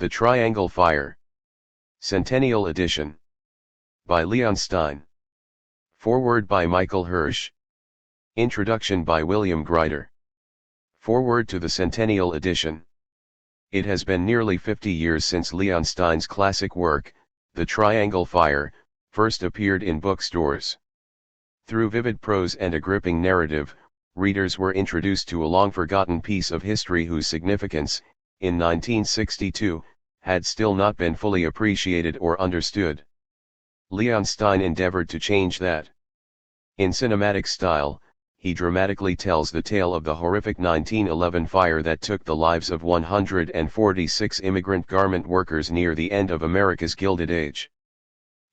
The Triangle Fire. Centennial Edition. By Leon Stein. Foreword by Michael Hirsch. Introduction by William Greider. Foreword to the Centennial Edition. It has been nearly 50 years since Leon Stein's classic work, The Triangle Fire, first appeared in bookstores. Through vivid prose and a gripping narrative, readers were introduced to a long-forgotten piece of history whose significance, in 1962, had still not been fully appreciated or understood. Leon Stein endeavored to change that. In cinematic style, he dramatically tells the tale of the horrific 1911 fire that took the lives of 146 immigrant garment workers near the end of America's Gilded Age.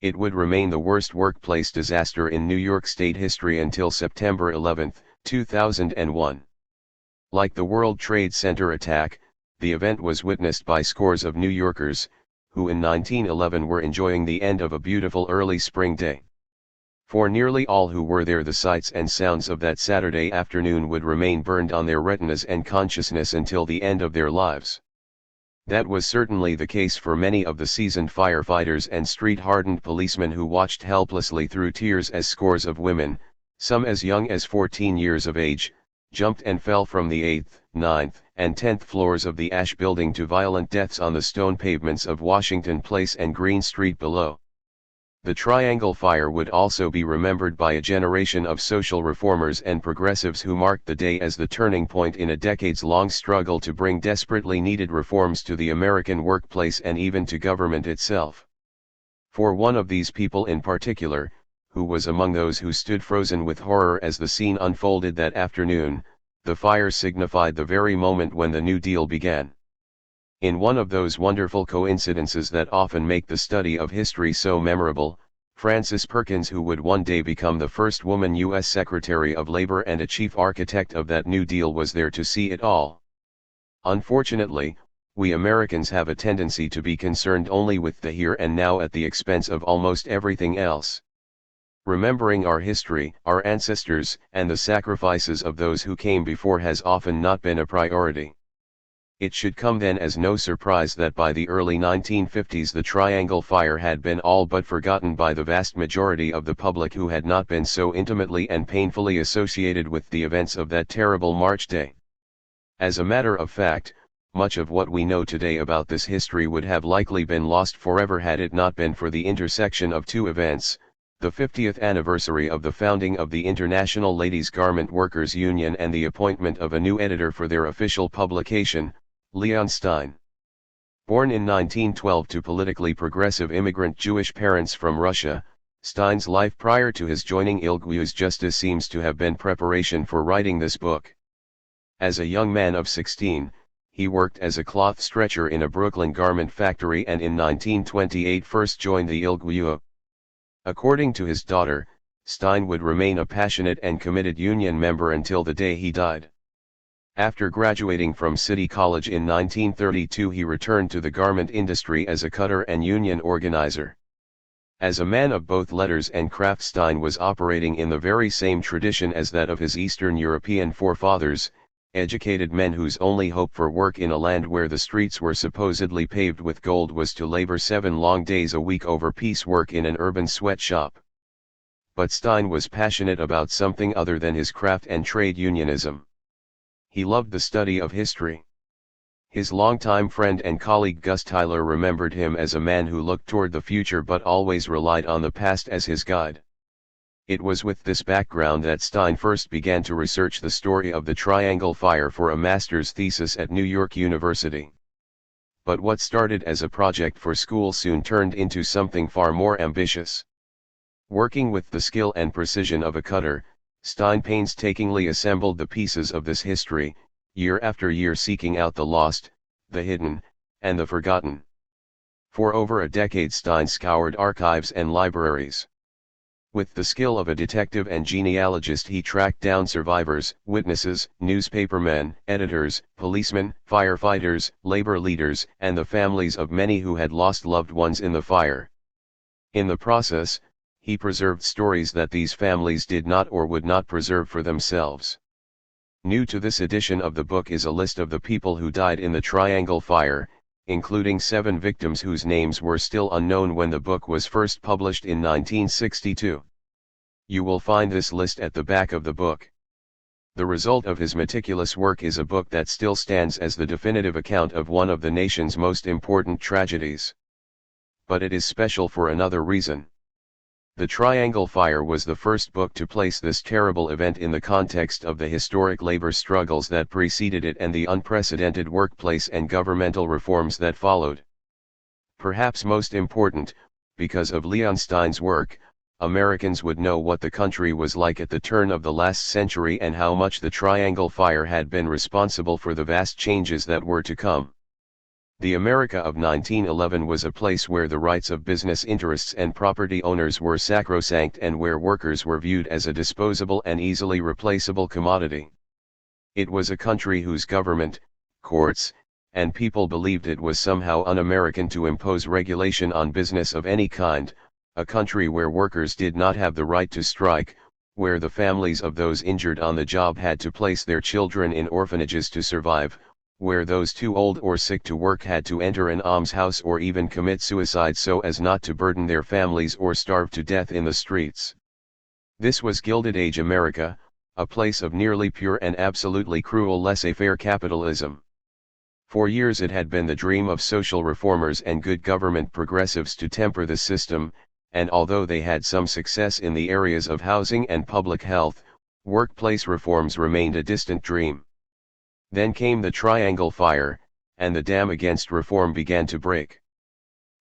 It would remain the worst workplace disaster in New York State history until September 11, 2001. Like the World Trade Center attack, the event was witnessed by scores of New Yorkers, who in 1911 were enjoying the end of a beautiful early spring day. For nearly all who were there, the sights and sounds of that Saturday afternoon would remain burned on their retinas and consciousness until the end of their lives. That was certainly the case for many of the seasoned firefighters and street-hardened policemen who watched helplessly through tears as scores of women, some as young as 14 years of age, jumped and fell from the 8th, 9th, and 10th floors of the Ash Building to violent deaths on the stone pavements of Washington Place and Green Street below. The Triangle Fire would also be remembered by a generation of social reformers and progressives who marked the day as the turning point in a decades-long struggle to bring desperately needed reforms to the American workplace and even to government itself. For one of these people in particular, who was among those who stood frozen with horror as the scene unfolded that afternoon, the fire signified the very moment when the New Deal began. In one of those wonderful coincidences that often make the study of history so memorable, Frances Perkins, who would one day become the first woman U.S. Secretary of Labor and a chief architect of that New Deal, was there to see it all. Unfortunately, we Americans have a tendency to be concerned only with the here and now at the expense of almost everything else. Remembering our history, our ancestors, and the sacrifices of those who came before has often not been a priority. It should come then as no surprise that by the early 1950s the Triangle Fire had been all but forgotten by the vast majority of the public who had not been so intimately and painfully associated with the events of that terrible March day. As a matter of fact, much of what we know today about this history would have likely been lost forever had it not been for the intersection of two events: the 50th anniversary of the founding of the International Ladies Garment Workers Union and the appointment of a new editor for their official publication, Leon Stein. Born in 1912 to politically progressive immigrant Jewish parents from Russia, Stein's life prior to his joining ILGW's Justice seems to have been preparation for writing this book. As a young man of 16, he worked as a cloth stretcher in a Brooklyn garment factory and in 1928 first joined the ILGW. According to his daughter, Stein would remain a passionate and committed union member until the day he died. After graduating from City College in 1932, he returned to the garment industry as a cutter and union organizer. As a man of both letters and craft, Stein was operating in the very same tradition as that of his Eastern European forefathers, educated men whose only hope for work in a land where the streets were supposedly paved with gold was to labor 7 long days a week over piecework in an urban sweatshop. But Stein was passionate about something other than his craft and trade unionism. He loved the study of history. His longtime friend and colleague Gus Tyler remembered him as a man who looked toward the future but always relied on the past as his guide. It was with this background that Stein first began to research the story of the Triangle Fire for a master's thesis at New York University. But what started as a project for school soon turned into something far more ambitious. Working with the skill and precision of a cutter, Stein painstakingly assembled the pieces of this history, year after year seeking out the lost, the hidden, and the forgotten. For over a decade Stein scoured archives and libraries. With the skill of a detective and genealogist, he tracked down survivors, witnesses, newspapermen, editors, policemen, firefighters, labor leaders, and the families of many who had lost loved ones in the fire. In the process, he preserved stories that these families did not or would not preserve for themselves. New to this edition of the book is a list of the people who died in the Triangle Fire, including 7 victims whose names were still unknown when the book was first published in 1962. You will find this list at the back of the book. The result of his meticulous work is a book that still stands as the definitive account of one of the nation's most important tragedies. But it is special for another reason. The Triangle Fire was the first book to place this terrible event in the context of the historic labor struggles that preceded it and the unprecedented workplace and governmental reforms that followed. Perhaps most important, because of Leon Stein's work, Americans would know what the country was like at the turn of the last century and how much the Triangle Fire had been responsible for the vast changes that were to come. The America of 1911 was a place where the rights of business interests and property owners were sacrosanct and where workers were viewed as a disposable and easily replaceable commodity. It was a country whose government, courts, and people believed it was somehow un-American to impose regulation on business of any kind, a country where workers did not have the right to strike, where the families of those injured on the job had to place their children in orphanages to survive, where those too old or sick to work had to enter an almshouse or even commit suicide so as not to burden their families or starve to death in the streets. This was Gilded Age America, a place of nearly pure and absolutely cruel laissez-faire capitalism. For years it had been the dream of social reformers and good government progressives to temper the system, and although they had some success in the areas of housing and public health, workplace reforms remained a distant dream. Then came the Triangle Fire, and the dam against reform began to break.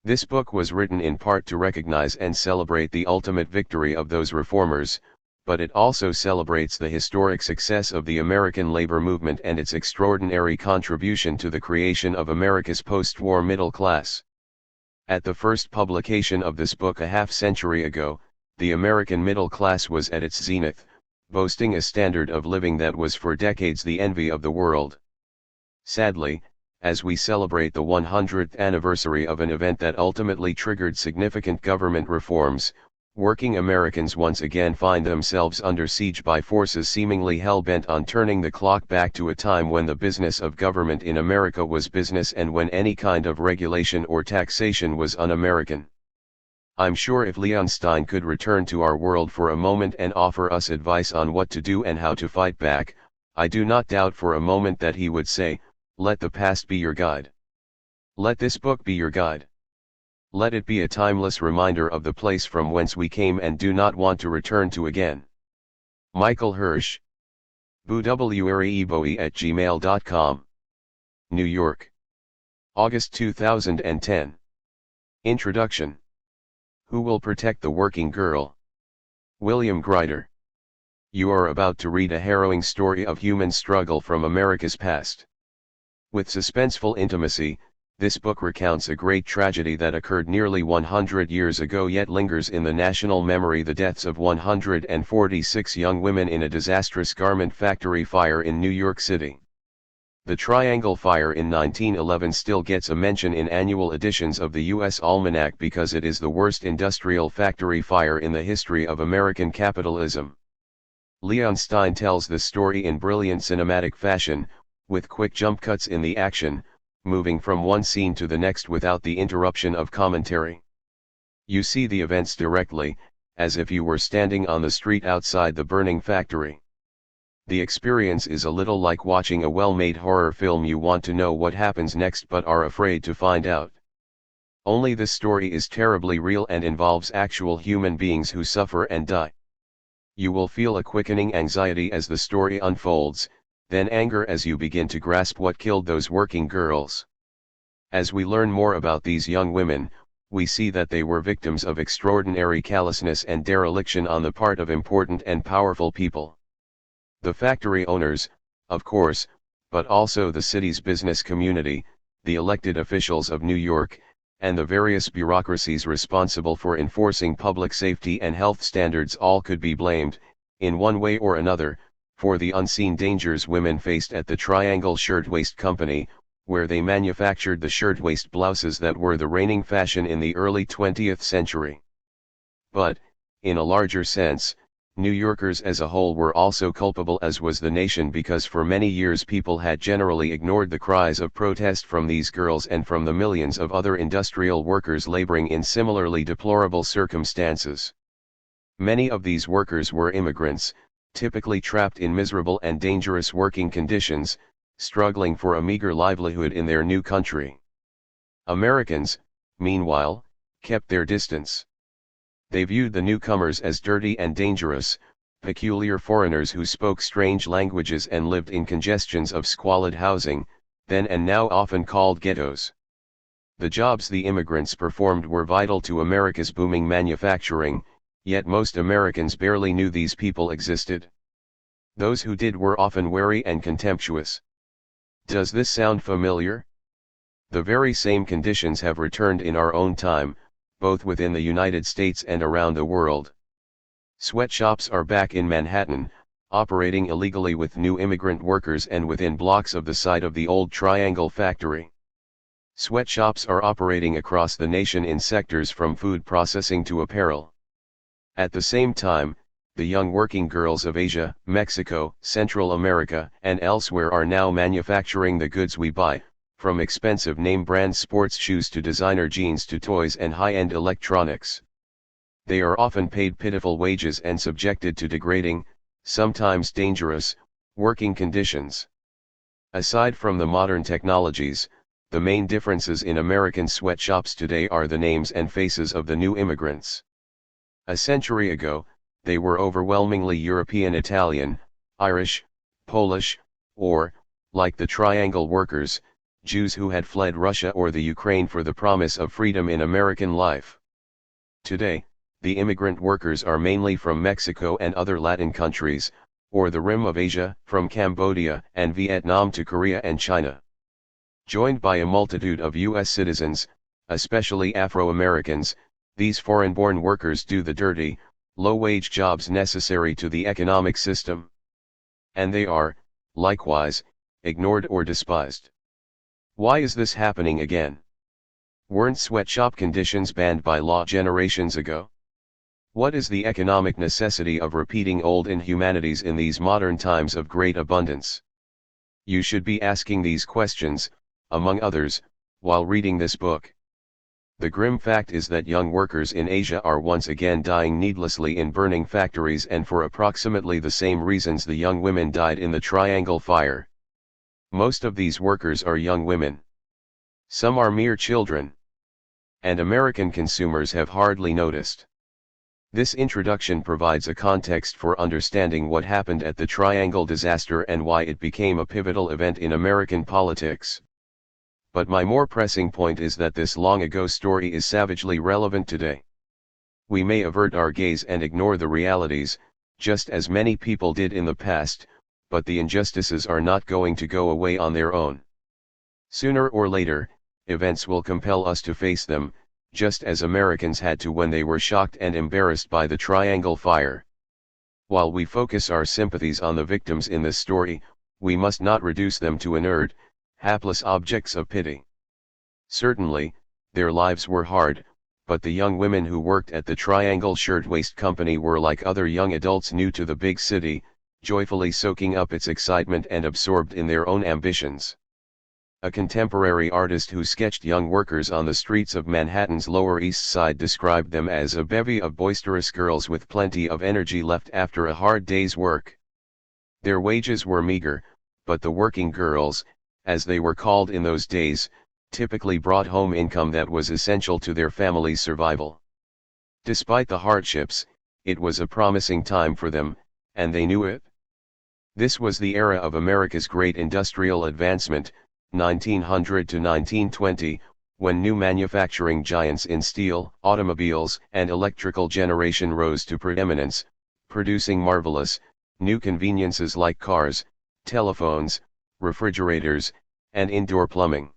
This book was written in part to recognize and celebrate the ultimate victory of those reformers, but it also celebrates the historic success of the American labor movement and its extraordinary contribution to the creation of America's post-war middle class. At the first publication of this book a half-century ago, the American middle class was at its zenith, boasting a standard of living that was for decades the envy of the world. Sadly, as we celebrate the 100th anniversary of an event that ultimately triggered significant government reforms, working Americans once again find themselves under siege by forces seemingly hell-bent on turning the clock back to a time when the business of government in America was business and when any kind of regulation or taxation was un-American. I'm sure if Leon Stein could return to our world for a moment and offer us advice on what to do and how to fight back, I do not doubt for a moment that he would say, "Let the past be your guide. Let this book be your guide. Let it be a timeless reminder of the place from whence we came and do not want to return to again." Michael Hirsch. buwreboe@gmail.com. New York. August 2010. Introduction. Who will protect the working girl? William Greider. You are about to read a harrowing story of human struggle from America's past. With suspenseful intimacy, this book recounts a great tragedy that occurred nearly 100 years ago yet lingers in the national memory: the deaths of 146 young women in a disastrous garment factory fire in New York City. The Triangle Fire in 1911 still gets a mention in annual editions of the U.S. Almanac because it is the worst industrial factory fire in the history of American capitalism. Leon Stein tells the story in brilliant cinematic fashion, with quick jump cuts in the action, moving from one scene to the next without the interruption of commentary. You see the events directly, as if you were standing on the street outside the burning factory. The experience is a little like watching a well-made horror film. You want to know what happens next but are afraid to find out. Only this story is terribly real and involves actual human beings who suffer and die. You will feel a quickening anxiety as the story unfolds, then anger as you begin to grasp what killed those working girls. As we learn more about these young women, we see that they were victims of extraordinary callousness and dereliction on the part of important and powerful people. The factory owners, of course, but also the city's business community, the elected officials of New York, and the various bureaucracies responsible for enforcing public safety and health standards all could be blamed, in one way or another, for the unseen dangers women faced at the Triangle Shirtwaist Company, where they manufactured the shirtwaist blouses that were the reigning fashion in the early 20th century. But, in a larger sense, New Yorkers as a whole were also culpable, as was the nation, because for many years people had generally ignored the cries of protest from these girls and from the millions of other industrial workers laboring in similarly deplorable circumstances. Many of these workers were immigrants, typically trapped in miserable and dangerous working conditions, struggling for a meager livelihood in their new country. Americans, meanwhile, kept their distance. They viewed the newcomers as dirty and dangerous, peculiar foreigners who spoke strange languages and lived in congestions of squalid housing, then and now often called ghettos. The jobs the immigrants performed were vital to America's booming manufacturing, yet most Americans barely knew these people existed. Those who did were often wary and contemptuous. Does this sound familiar? The very same conditions have returned in our own time, both within the United States and around the world. Sweatshops are back in Manhattan, operating illegally with new immigrant workers and within blocks of the site of the old Triangle factory. Sweatshops are operating across the nation in sectors from food processing to apparel. At the same time, the young working girls of Asia, Mexico, Central America, and elsewhere are now manufacturing the goods we buy, from expensive name-brand sports shoes to designer jeans to toys and high-end electronics. They are often paid pitiful wages and subjected to degrading, sometimes dangerous, working conditions. Aside from the modern technologies, the main differences in American sweatshops today are the names and faces of the new immigrants. A century ago, they were overwhelmingly European, Italian, Irish, Polish, or, like the Triangle workers, Jews who had fled Russia or the Ukraine for the promise of freedom in American life. Today, the immigrant workers are mainly from Mexico and other Latin countries, or the Rim of Asia, from Cambodia and Vietnam to Korea and China. Joined by a multitude of U.S. citizens, especially Afro-Americans, these foreign-born workers do the dirty, low-wage jobs necessary to the economic system. And they are, likewise, ignored or despised. Why is this happening again? Weren't sweatshop conditions banned by law generations ago? What is the economic necessity of repeating old inhumanities in these modern times of great abundance? You should be asking these questions, among others, while reading this book. The grim fact is that young workers in Asia are once again dying needlessly in burning factories, and for approximately the same reasons the young women died in the Triangle fire. Most of these workers are young women. Some are mere children. And American consumers have hardly noticed. This introduction provides a context for understanding what happened at the Triangle disaster and why it became a pivotal event in American politics. But my more pressing point is that this long-ago story is savagely relevant today. We may avert our gaze and ignore the realities, just as many people did in the past, but the injustices are not going to go away on their own. Sooner or later, events will compel us to face them, just as Americans had to when they were shocked and embarrassed by the Triangle fire. While we focus our sympathies on the victims in this story, we must not reduce them to inert, hapless objects of pity. Certainly, their lives were hard, but the young women who worked at the Triangle Shirtwaist Company were like other young adults new to the big city, joyfully soaking up its excitement and absorbed in their own ambitions. A contemporary artist who sketched young workers on the streets of Manhattan's Lower East Side described them as a bevy of boisterous girls with plenty of energy left after a hard day's work. Their wages were meager, but the working girls, as they were called in those days, typically brought home income that was essential to their family's survival. Despite the hardships, it was a promising time for them, and they knew it. This was the era of America's great industrial advancement, 1900 to 1920, when new manufacturing giants in steel, automobiles, and electrical generation rose to preeminence, producing marvelous, new conveniences like cars, telephones, refrigerators, and indoor plumbing.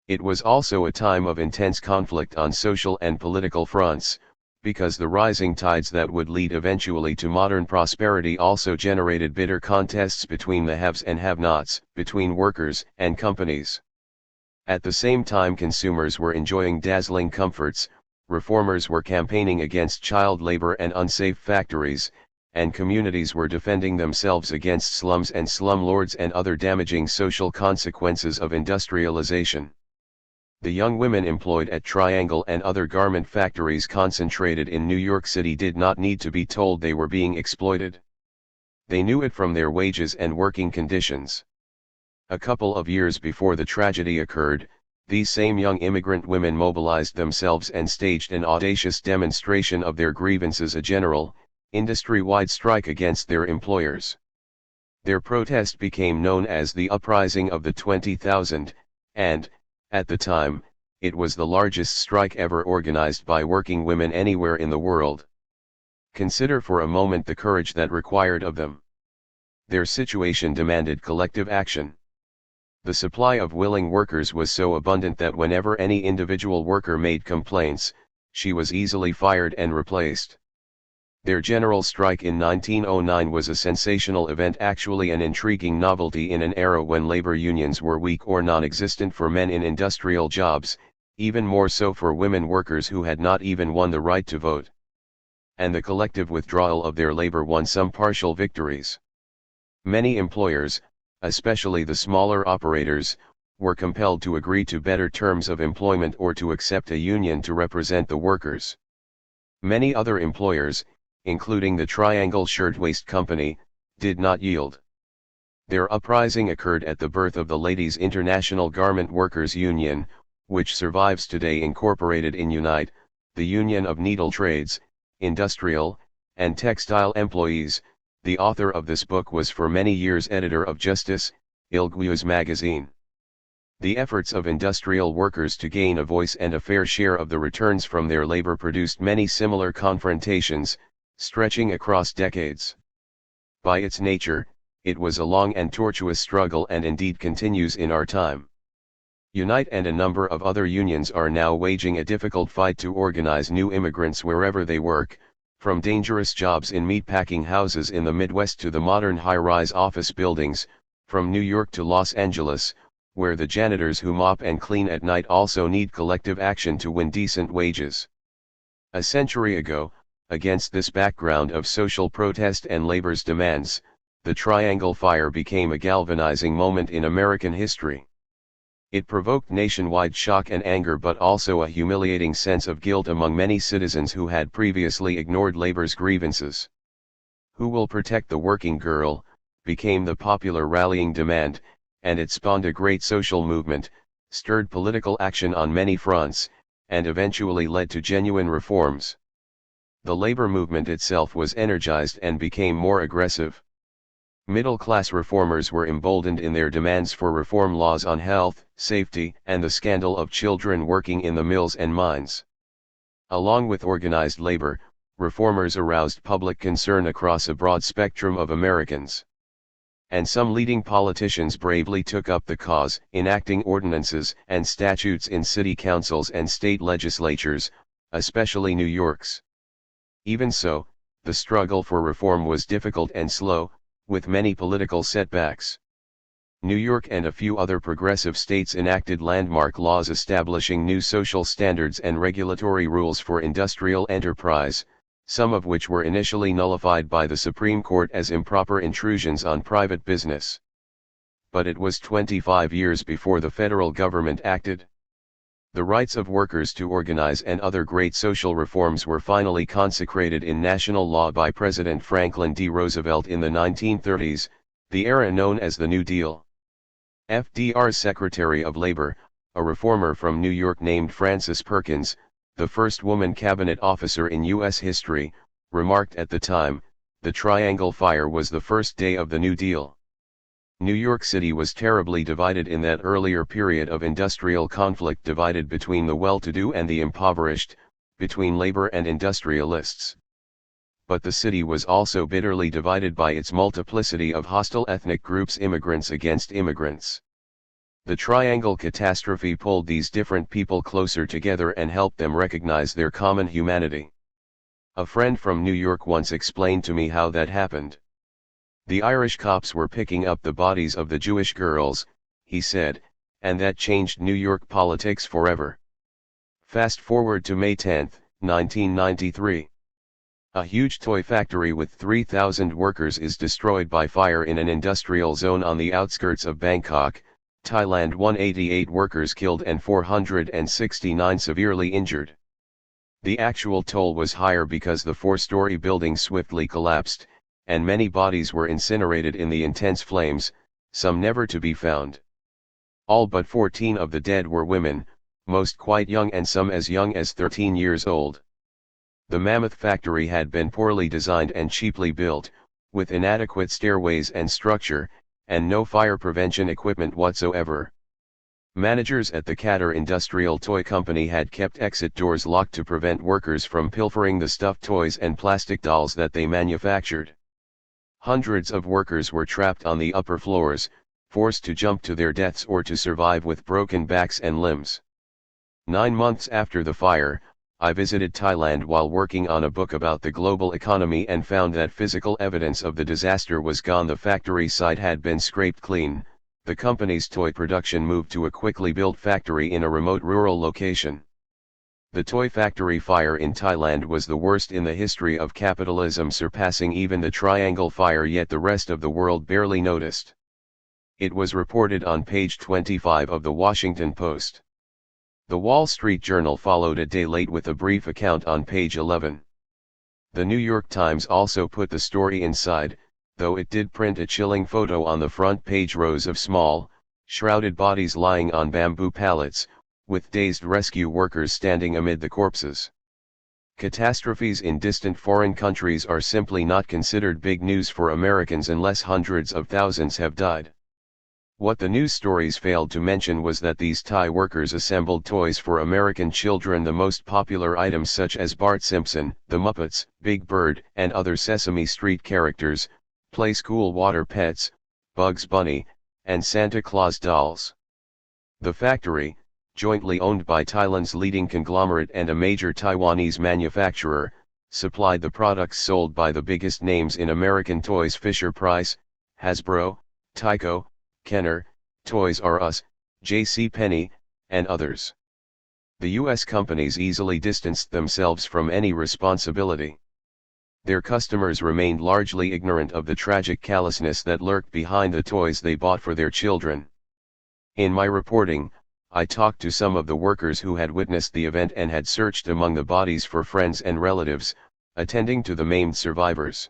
It was also a time of intense conflict on social and political fronts, because the rising tides that would lead eventually to modern prosperity also generated bitter contests between the haves and have-nots, between workers and companies. At the same time consumers were enjoying dazzling comforts, reformers were campaigning against child labor and unsafe factories, and communities were defending themselves against slums and slumlords and other damaging social consequences of industrialization. The young women employed at Triangle and other garment factories concentrated in New York City did not need to be told they were being exploited. They knew it from their wages and working conditions. A couple of years before the tragedy occurred, these same young immigrant women mobilized themselves and staged an audacious demonstration of their grievances, a general, industry-wide strike against their employers. Their protest became known as the Uprising of the 20,000, and, at the time, it was the largest strike ever organized by working women anywhere in the world. Consider for a moment the courage that required of them. Their situation demanded collective action. The supply of willing workers was so abundant that whenever any individual worker made complaints, she was easily fired and replaced. Their general strike in 1909 was a sensational event, actually an intriguing novelty in an era when labor unions were weak or non-existent for men in industrial jobs, even more so for women workers who had not even won the right to vote. And the collective withdrawal of their labor won some partial victories. Many employers, especially the smaller operators, were compelled to agree to better terms of employment or to accept a union to represent the workers. Many other employers, including the Triangle Shirtwaist Company, did not yield. Their uprising occurred at the birth of the Ladies' International Garment Workers Union, which survives today, incorporated in Unite, the Union of Needle Trades, Industrial, and Textile Employees. The author of this book was for many years editor of Justice, Ilguius magazine. The efforts of industrial workers to gain a voice and a fair share of the returns from their labor produced many similar confrontations, stretching across decades. By its nature, it was a long and tortuous struggle, and indeed continues in our time. Unite and a number of other unions are now waging a difficult fight to organize new immigrants wherever they work, from dangerous jobs in meatpacking houses in the Midwest to the modern high-rise office buildings, from New York to Los Angeles, where the janitors who mop and clean at night also need collective action to win decent wages. A century ago, against this background of social protest and labor's demands, the Triangle Fire became a galvanizing moment in American history. It provoked nationwide shock and anger, but also a humiliating sense of guilt among many citizens who had previously ignored labor's grievances. "Who will protect the working girl?" became the popular rallying demand, and it spawned a great social movement, stirred political action on many fronts, and eventually led to genuine reforms. The labor movement itself was energized and became more aggressive. Middle-class reformers were emboldened in their demands for reform laws on health, safety, and the scandal of children working in the mills and mines. Along with organized labor, reformers aroused public concern across a broad spectrum of Americans. And some leading politicians bravely took up the cause, enacting ordinances and statutes in city councils and state legislatures, especially New York's. Even so, the struggle for reform was difficult and slow, with many political setbacks. New York and a few other progressive states enacted landmark laws establishing new social standards and regulatory rules for industrial enterprise, some of which were initially nullified by the Supreme Court as improper intrusions on private business. But it was 25 years before the federal government acted. The rights of workers to organize and other great social reforms were finally consecrated in national law by President Franklin D. Roosevelt in the 1930s, the era known as the New Deal. FDR's Secretary of Labor, a reformer from New York named Frances Perkins, the first woman cabinet officer in U.S. history, remarked at the time, "The Triangle Fire was the first day of the New Deal." New York City was terribly divided in that earlier period of industrial conflict, divided between the well-to-do and the impoverished, between labor and industrialists. But the city was also bitterly divided by its multiplicity of hostile ethnic groups, immigrants against immigrants. The Triangle catastrophe pulled these different people closer together and helped them recognize their common humanity. A friend from New York once explained to me how that happened. "The Irish cops were picking up the bodies of the Jewish girls," he said, "and that changed New York politics forever." Fast forward to May 10, 1993. A huge toy factory with 3,000 workers is destroyed by fire in an industrial zone on the outskirts of Bangkok, Thailand. 188 workers killed and 469 severely injured. The actual toll was higher because the four-story building swiftly collapsed, and many bodies were incinerated in the intense flames, some never to be found. All but 14 of the dead were women, most quite young and some as young as 13 years old. The mammoth factory had been poorly designed and cheaply built, with inadequate stairways and structure, and no fire prevention equipment whatsoever. Managers at the Greider Industrial Toy Company had kept exit doors locked to prevent workers from pilfering the stuffed toys and plastic dolls that they manufactured. Hundreds of workers were trapped on the upper floors, forced to jump to their deaths or to survive with broken backs and limbs. 9 months after the fire, I visited Thailand while working on a book about the global economy and found that physical evidence of the disaster was gone. The factory site had been scraped clean. The company's toy production moved to a quickly built factory in a remote rural location. The toy factory fire in Thailand was the worst in the history of capitalism, surpassing even the Triangle Fire, yet the rest of the world barely noticed. It was reported on page 25 of the Washington Post. The Wall Street Journal followed a day late with a brief account on page 11. The New York Times also put the story inside, though it did print a chilling photo on the front page: rows of small, shrouded bodies lying on bamboo pallets, with dazed rescue workers standing amid the corpses. Catastrophes in distant foreign countries are simply not considered big news for Americans unless hundreds of thousands have died. What the news stories failed to mention was that these Thai workers assembled toys for American children, the most popular items such as Bart Simpson, the Muppets, Big Bird, and other Sesame Street characters, Play School water pets, Bugs Bunny, and Santa Claus dolls. The factory, jointly owned by Thailand's leading conglomerate and a major Taiwanese manufacturer, supplied the products sold by the biggest names in American toys: Fisher-Price, Hasbro, Tyco, Kenner, Toys R Us, J.C. and others. The U.S. companies easily distanced themselves from any responsibility. Their customers remained largely ignorant of the tragic callousness that lurked behind the toys they bought for their children. In my reporting, I talked to some of the workers who had witnessed the event and had searched among the bodies for friends and relatives, attending to the maimed survivors.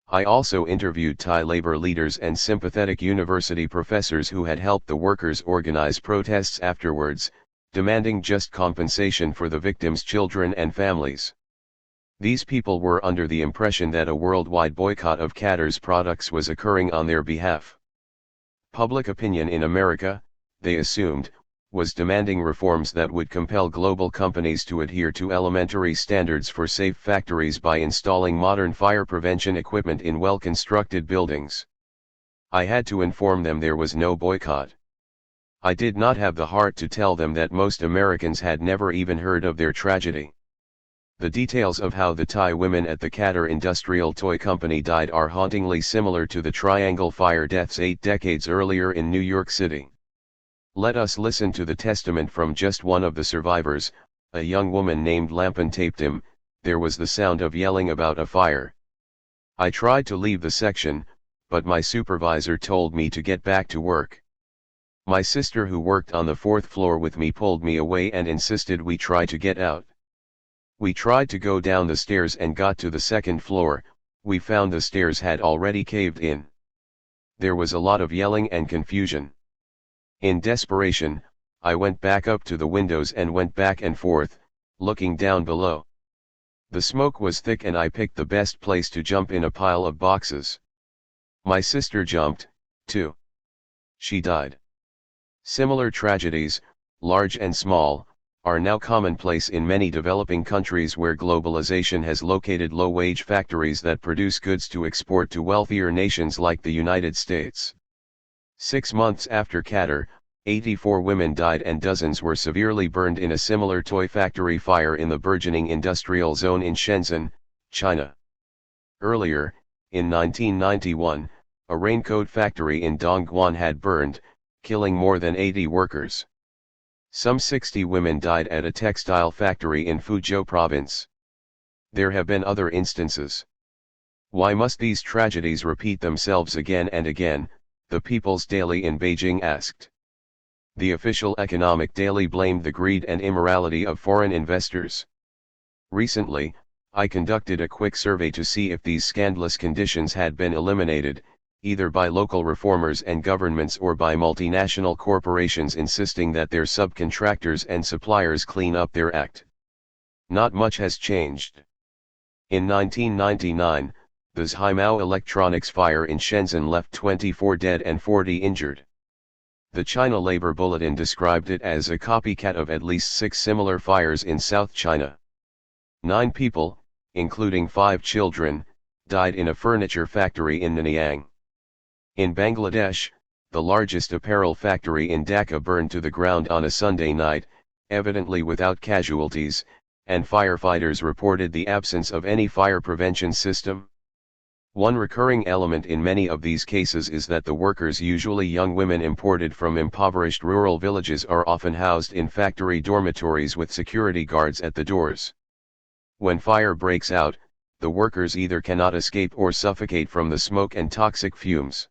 I also interviewed Thai labor leaders and sympathetic university professors who had helped the workers organize protests afterwards, demanding just compensation for the victims' children and families. These people were under the impression that a worldwide boycott of Greider's products was occurring on their behalf. Public opinion in America, they assumed, was demanding reforms that would compel global companies to adhere to elementary standards for safe factories by installing modern fire prevention equipment in well-constructed buildings. I had to inform them there was no boycott. I did not have the heart to tell them that most Americans had never even heard of their tragedy. The details of how the Thai women at the Greider Industrial Toy Company died are hauntingly similar to the Triangle Fire deaths 8 decades earlier in New York City. Let us listen to the testament from just one of the survivors, a young woman named Lampan Taptim. There was the sound of yelling about a fire. I tried to leave the section, but my supervisor told me to get back to work. My sister, who worked on the 4th floor with me, pulled me away and insisted we try to get out. We tried to go down the stairs and got to the 2nd floor. We found the stairs had already caved in. There was a lot of yelling and confusion. In desperation, I went back up to the windows and went back and forth, looking down below. The smoke was thick and I picked the best place to jump in a pile of boxes. My sister jumped, too. She died. Similar tragedies, large and small, are now commonplace in many developing countries where globalization has located low-wage factories that produce goods to export to wealthier nations like the United States. 6 months after Greider, 84 women died and dozens were severely burned in a similar toy factory fire in the burgeoning industrial zone in Shenzhen, China. Earlier, in 1991, a raincoat factory in Dongguan had burned, killing more than 80 workers. Some 60 women died at a textile factory in Fuzhou province. There have been other instances. Why must these tragedies repeat themselves again and again? The People's Daily in Beijing asked. The official economic daily blamed the greed and immorality of foreign investors. Recently, I conducted a quick survey to see if these scandalous conditions had been eliminated, either by local reformers and governments or by multinational corporations insisting that their subcontractors and suppliers clean up their act. Not much has changed. In 1999, the Zhaimao electronics fire in Shenzhen left 24 dead and 40 injured. The China Labor Bulletin described it as a copycat of at least 6 similar fires in South China. 9 people, including 5 children, died in a furniture factory in Nanyang. In Bangladesh, the largest apparel factory in Dhaka burned to the ground on a Sunday night, evidently without casualties, and firefighters reported the absence of any fire prevention system. One recurring element in many of these cases is that the workers, usually young women imported from impoverished rural villages, are often housed in factory dormitories with security guards at the doors. When fire breaks out, the workers either cannot escape or suffocate from the smoke and toxic fumes.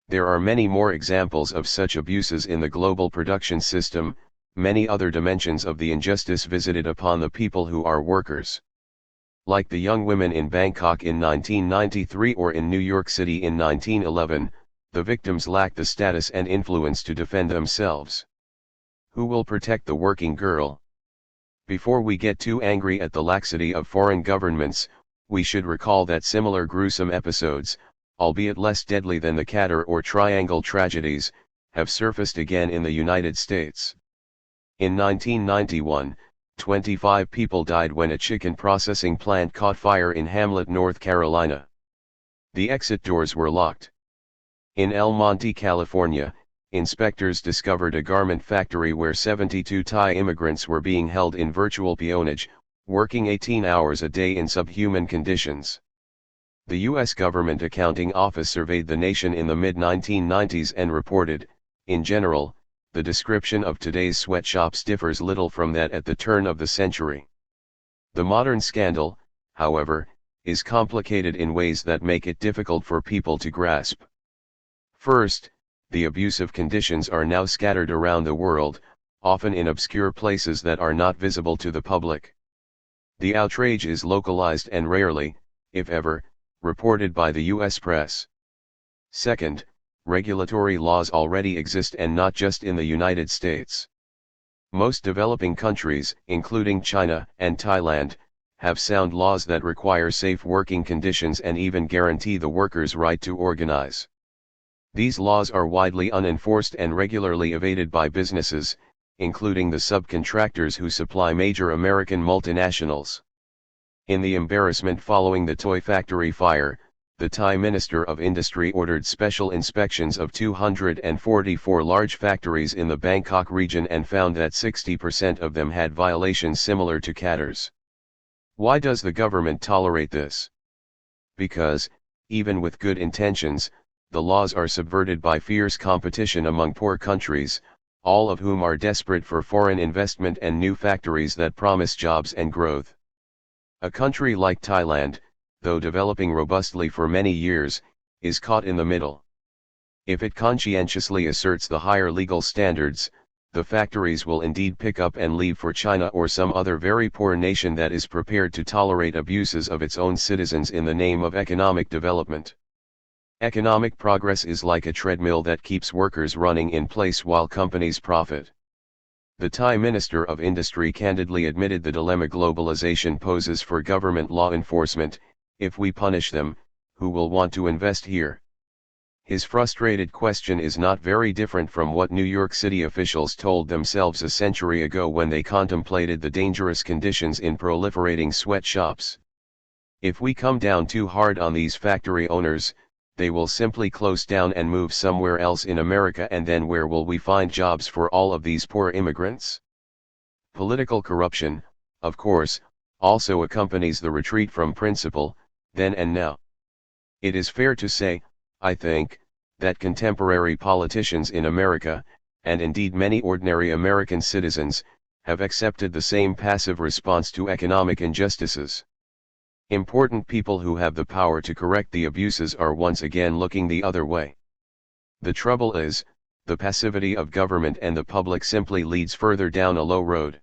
There are many more examples of such abuses in the global production system, many other dimensions of the injustice visited upon the people who are workers. Like the young women in Bangkok in 1993 or in New York City in 1911, the victims lack the status and influence to defend themselves. Who will protect the working girl? Before we get too angry at the laxity of foreign governments, we should recall that similar gruesome episodes, albeit less deadly than the Qatar or Triangle tragedies, have surfaced again in the United States. In 1991, 25 people died when a chicken processing plant caught fire in Hamlet, North Carolina. The exit doors were locked. In El Monte, California, inspectors discovered a garment factory where 72 Thai immigrants were being held in virtual peonage, working 18 hours a day in subhuman conditions. The U.S. Government Accounting Office surveyed the nation in the mid-1990s and reported, in general, the description of today's sweatshops differs little from that at the turn of the century. The modern scandal, however, is complicated in ways that make it difficult for people to grasp. First, the abusive conditions are now scattered around the world, often in obscure places that are not visible to the public. The outrage is localized and rarely, if ever, reported by the U.S. press. Second, regulatory laws already exist, and not just in the United States. Most developing countries, including China and Thailand, have sound laws that require safe working conditions and even guarantee the workers' right to organize. These laws are widely unenforced and regularly evaded by businesses, including the subcontractors who supply major American multinationals. In the embarrassment following the toy factory fire, the Thai Minister of Industry ordered special inspections of 244 large factories in the Bangkok region and found that 60% of them had violations similar to Qatar's. Why does the government tolerate this? Because, even with good intentions, the laws are subverted by fierce competition among poor countries, all of whom are desperate for foreign investment and new factories that promise jobs and growth. A country like Thailand, though developing robustly for many years, is caught in the middle. If it conscientiously asserts the higher legal standards, the factories will indeed pick up and leave for China or some other very poor nation that is prepared to tolerate abuses of its own citizens in the name of economic development. Economic progress is like a treadmill that keeps workers running in place while companies profit. The Thai Minister of Industry candidly admitted the dilemma globalization poses for government law enforcement. If we punish them, who will want to invest here? His frustrated question is not very different from what New York City officials told themselves a century ago when they contemplated the dangerous conditions in proliferating sweatshops. If we come down too hard on these factory owners, they will simply close down and move somewhere else in America, and then where will we find jobs for all of these poor immigrants? Political corruption, of course, also accompanies the retreat from principle, then and now. It is fair to say, I think, that contemporary politicians in America, and indeed many ordinary American citizens, have accepted the same passive response to economic injustices. Important people who have the power to correct the abuses are once again looking the other way. The trouble is, the passivity of government and the public simply leads further down a low road.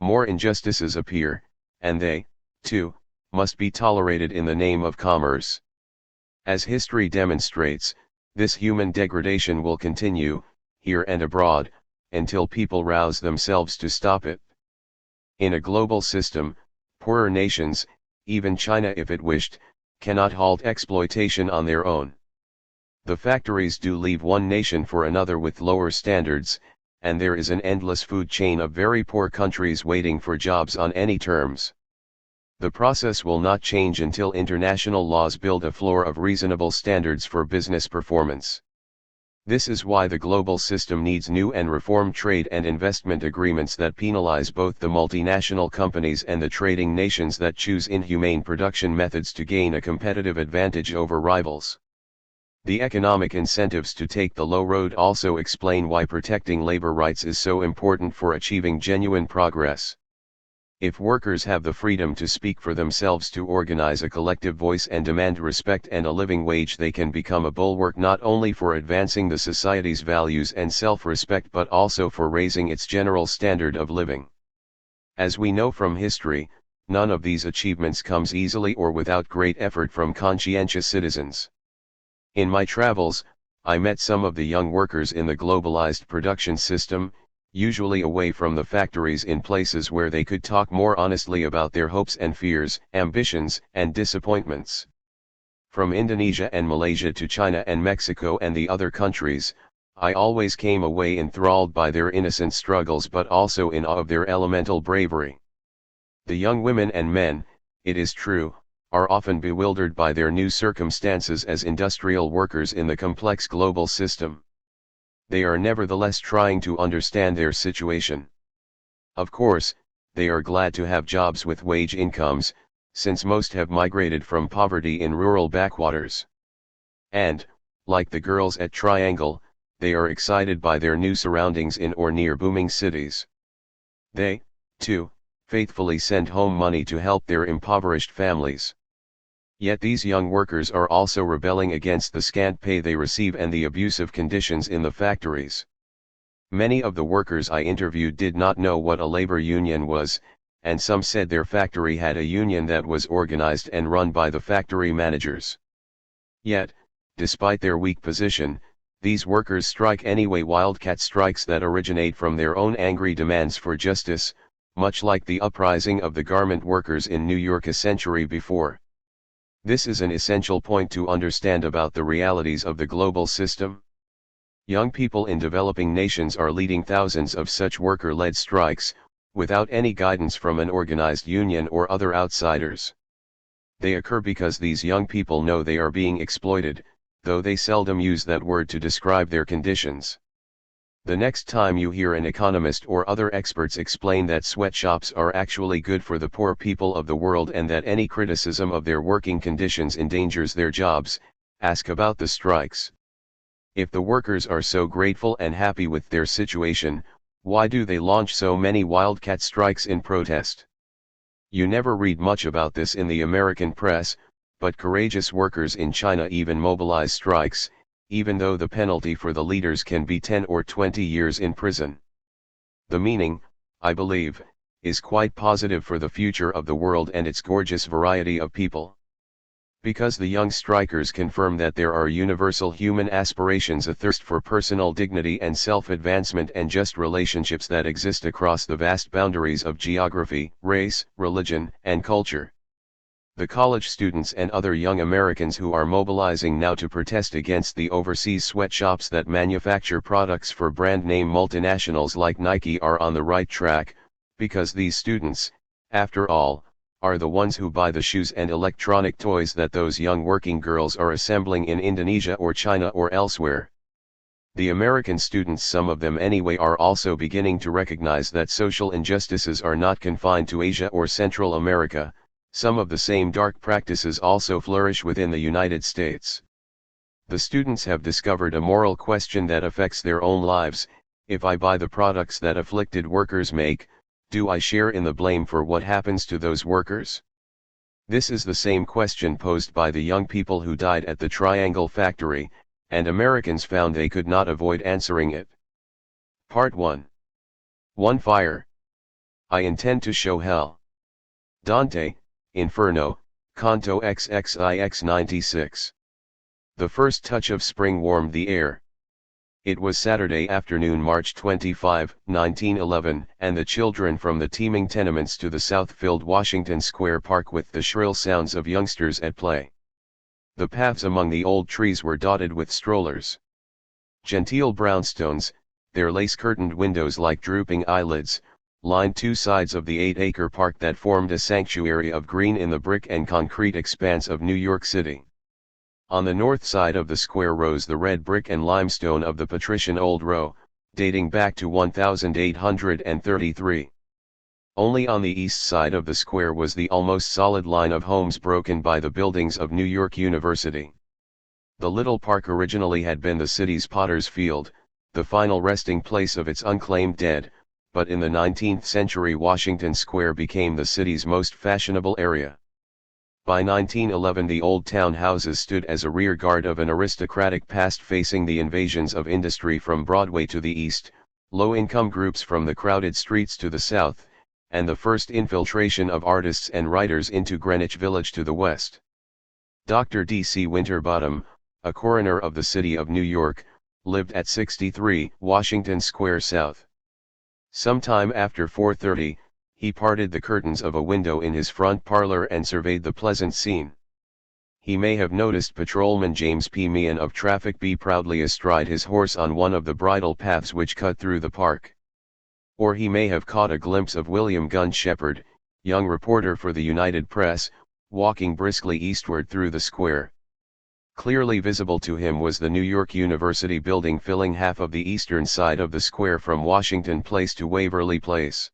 More injustices appear, and they, too, must be tolerated in the name of commerce. As history demonstrates, this human degradation will continue, here and abroad, until people rouse themselves to stop it. In a global system, poorer nations, even China if it wished, cannot halt exploitation on their own. The factories do leave one nation for another with lower standards, and there is an endless food chain of very poor countries waiting for jobs on any terms. The process will not change until international laws build a floor of reasonable standards for business performance. This is why the global system needs new and reformed trade and investment agreements that penalize both the multinational companies and the trading nations that choose inhumane production methods to gain a competitive advantage over rivals. The economic incentives to take the low road also explain why protecting labor rights is so important for achieving genuine progress. If workers have the freedom to speak for themselves, to organize a collective voice and demand respect and a living wage, they can become a bulwark not only for advancing the society's values and self-respect but also for raising its general standard of living. As we know from history, none of these achievements comes easily or without great effort from conscientious citizens. In my travels, I met some of the young workers in the globalized production system, usually away from the factories, in places where they could talk more honestly about their hopes and fears, ambitions and disappointments. From Indonesia and Malaysia to China and Mexico and the other countries, I always came away enthralled by their innocent struggles but also in awe of their elemental bravery. The young women and men, it is true, are often bewildered by their new circumstances as industrial workers in the complex global system. They are nevertheless trying to understand their situation. Of course, they are glad to have jobs with wage incomes, since most have migrated from poverty in rural backwaters. And, like the girls at Triangle, they are excited by their new surroundings in or near booming cities. They, too, faithfully send home money to help their impoverished families. Yet these young workers are also rebelling against the scant pay they receive and the abusive conditions in the factories. Many of the workers I interviewed did not know what a labor union was, and some said their factory had a union that was organized and run by the factory managers. Yet, despite their weak position, these workers strike anyway, wildcat strikes that originate from their own angry demands for justice, much like the uprising of the garment workers in New York a century before. This is an essential point to understand about the realities of the global system. Young people in developing nations are leading thousands of such worker-led strikes, without any guidance from an organized union or other outsiders. They occur because these young people know they are being exploited, though they seldom use that word to describe their conditions. The next time you hear an economist or other experts explain that sweatshops are actually good for the poor people of the world and that any criticism of their working conditions endangers their jobs, ask about the strikes. If the workers are so grateful and happy with their situation, why do they launch so many wildcat strikes in protest? You never read much about this in the American press, but courageous workers in China even mobilize strikes, even though the penalty for the leaders can be 10 or 20 years in prison. The meaning, I believe, is quite positive for the future of the world and its gorgeous variety of people. Because the young strikers confirm that there are universal human aspirations, a thirst for personal dignity and self-advancement and just relationships that exist across the vast boundaries of geography, race, religion, and culture. The college students and other young Americans who are mobilizing now to protest against the overseas sweatshops that manufacture products for brand name multinationals like Nike are on the right track, because these students, after all, are the ones who buy the shoes and electronic toys that those young working girls are assembling in Indonesia or China or elsewhere. The American students, some of them anyway, are also beginning to recognize that social injustices are not confined to Asia or Central America. Some of the same dark practices also flourish within the United States. The students have discovered a moral question that affects their own lives: if I buy the products that afflicted workers make, do I share in the blame for what happens to those workers? This is the same question posed by the young people who died at the Triangle Factory, and Americans found they could not avoid answering it. Part 1. 1 Fire. I intend to show hell. Dante, Inferno, Canto XXIX 96. The first touch of spring warmed the air. It was Saturday afternoon, March 25, 1911, and the children from the teeming tenements to the south filled Washington Square Park with the shrill sounds of youngsters at play. The paths among the old trees were dotted with strollers. Genteel brownstones, their lace-curtained windows like drooping eyelids, lined two sides of the 8-acre park that formed a sanctuary of green in the brick and concrete expanse of New York City. On the north side of the square rose the red brick and limestone of the patrician Old Row, dating back to 1833. Only on the east side of the square was the almost solid line of homes broken by the buildings of New York University. The little park originally had been the city's potter's field, the final resting place of its unclaimed dead, but in the 19th century Washington Square became the city's most fashionable area. By 1911 the old town houses stood as a rear guard of an aristocratic past facing the invasions of industry from Broadway to the east, low-income groups from the crowded streets to the south, and the first infiltration of artists and writers into Greenwich Village to the west. Dr. D.C. Winterbottom, a coroner of the city of New York, lived at 63 Washington Square South. Sometime after 4:30, he parted the curtains of a window in his front parlor and surveyed the pleasant scene. He may have noticed Patrolman James P. Meehan of Traffic B proudly astride his horse on one of the bridle paths which cut through the park. Or he may have caught a glimpse of William Gunn Shepard, young reporter for the United Press, walking briskly eastward through the square. Clearly visible to him was the New York University building filling half of the eastern side of the square from Washington Place to Waverly Place.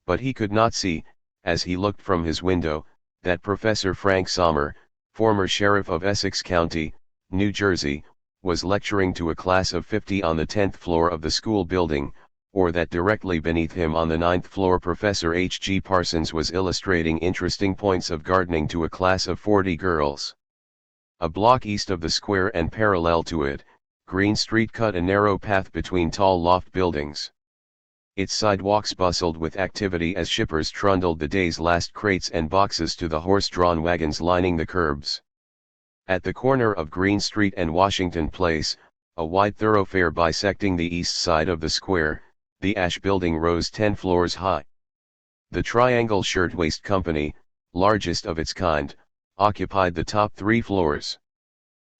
But he could not see, as he looked from his window, that Professor Frank Sommer, former sheriff of Essex County, New Jersey, was lecturing to a class of 50 on the 10th floor of the school building, or that directly beneath him on the 9th floor Professor H. G. Parsons was illustrating interesting points of gardening to a class of 40 girls. A block east of the square and parallel to it, Green Street cut a narrow path between tall loft buildings. Its sidewalks bustled with activity as shippers trundled the day's last crates and boxes to the horse-drawn wagons lining the curbs. At the corner of Green Street and Washington Place, a wide thoroughfare bisecting the east side of the square, the Ash Building rose 10 floors high. The Triangle Shirtwaist Company, largest of its kind, occupied the top 3 floors.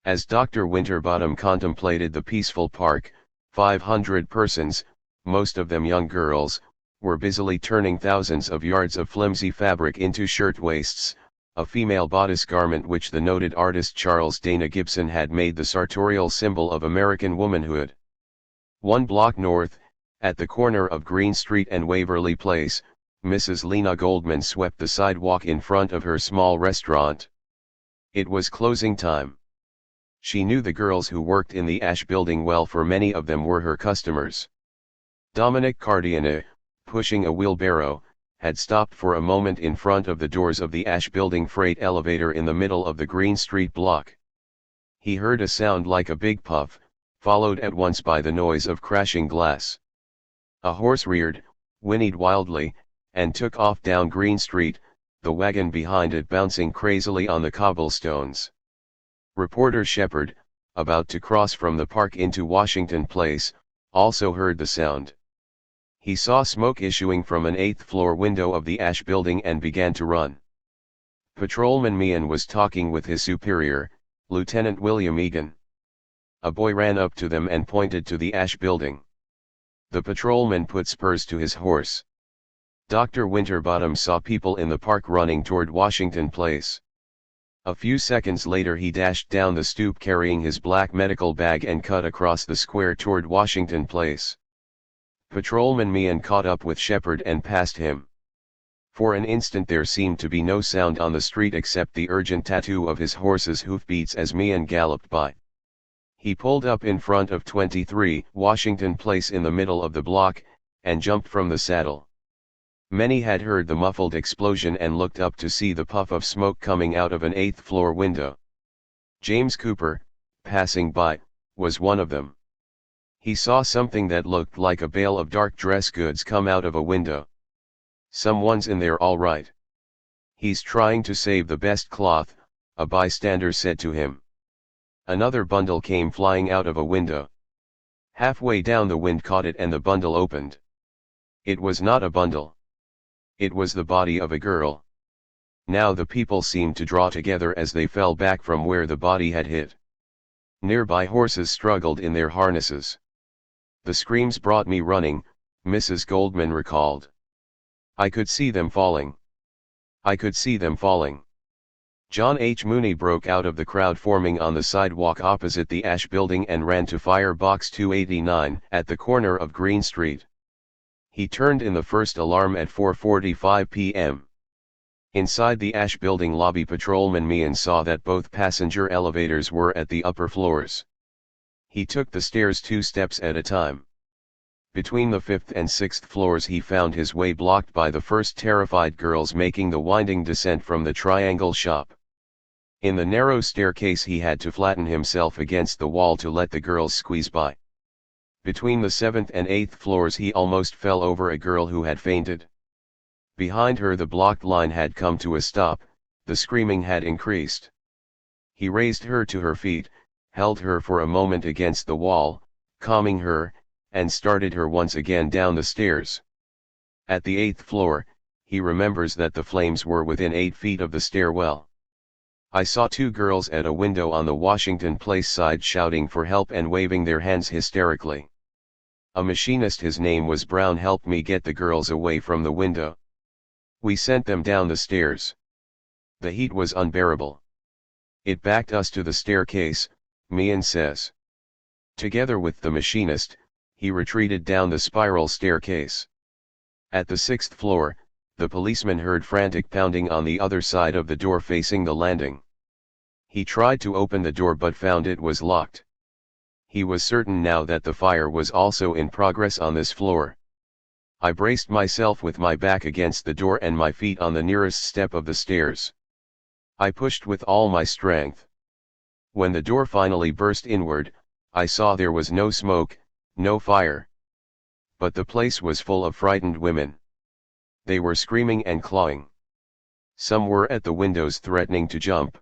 As Dr. Winterbottom contemplated the peaceful park, 500 persons, most of them young girls, were busily turning thousands of yards of flimsy fabric into shirtwaists, a female bodice garment which the noted artist Charles Dana Gibson had made the sartorial symbol of American womanhood. 1 block north, at the corner of Green Street and Waverly Place, Mrs. Lena Goldman swept the sidewalk in front of her small restaurant. It was closing time. She knew the girls who worked in the Ash Building well, for many of them were her customers. Dominic Cardiane, pushing a wheelbarrow, had stopped for a moment in front of the doors of the Ash Building freight elevator in the middle of the Green Street block. He heard a sound like a big puff, followed at once by the noise of crashing glass. A horse reared, whinnied wildly, and took off down Green Street, the wagon behind it bouncing crazily on the cobblestones. Reporter Shepard, about to cross from the park into Washington Place, also heard the sound. He saw smoke issuing from an 8th-floor window of the Ash Building and began to run. Patrolman Meehan was talking with his superior, Lieutenant William Egan. A boy ran up to them and pointed to the Ash Building. The patrolman put spurs to his horse. Dr. Winterbottom saw people in the park running toward Washington Place. A few seconds later he dashed down the stoop carrying his black medical bag and cut across the square toward Washington Place. Patrolman Meehan caught up with Shepard and passed him. For an instant there seemed to be no sound on the street except the urgent tattoo of his horse's hoofbeats as Meehan galloped by. He pulled up in front of 23 Washington Place in the middle of the block, and jumped from the saddle. Many had heard the muffled explosion and looked up to see the puff of smoke coming out of an 8th-floor window. James Cooper, passing by, was one of them. He saw something that looked like a bale of dark dress goods come out of a window. "Someone's in there all right. He's trying to save the best cloth," a bystander said to him. Another bundle came flying out of a window. Halfway down the wind caught it and the bundle opened. It was not a bundle. It was the body of a girl. Now the people seemed to draw together as they fell back from where the body had hit. Nearby horses struggled in their harnesses. "The screams brought me running," Mrs. Goldman recalled. "I could see them falling. I could see them falling." John H. Mooney broke out of the crowd forming on the sidewalk opposite the Ash Building and ran to Fire Box 289 at the corner of Green Street. He turned in the first alarm at 4:45 p.m. Inside the Ash Building lobby, patrolman Meehan saw that both passenger elevators were at the upper floors. He took the stairs 2 steps at a time. Between the 5th and 6th floors he found his way blocked by the first terrified girls making the winding descent from the Triangle shop. In the narrow staircase he had to flatten himself against the wall to let the girls squeeze by. Between the 7th and 8th floors he almost fell over a girl who had fainted. Behind her the blocked line had come to a stop, the screaming had increased. He raised her to her feet, held her for a moment against the wall, calming her, and started her once again down the stairs. At the 8th floor, he remembers that the flames were within 8 feet of the stairwell. "I saw 2 girls at a window on the Washington Place side shouting for help and waving their hands hysterically. A machinist, his name was Brown, helped me get the girls away from the window. We sent them down the stairs. The heat was unbearable. It backed us to the staircase," Meehan says. Together with the machinist, he retreated down the spiral staircase. At the 6th floor, the policeman heard frantic pounding on the other side of the door facing the landing. He tried to open the door but found it was locked. He was certain now that the fire was also in progress on this floor. "I braced myself with my back against the door and my feet on the nearest step of the stairs. I pushed with all my strength. When the door finally burst inward, I saw there was no smoke, no fire. But the place was full of frightened women. They were screaming and clawing. Some were at the windows threatening to jump.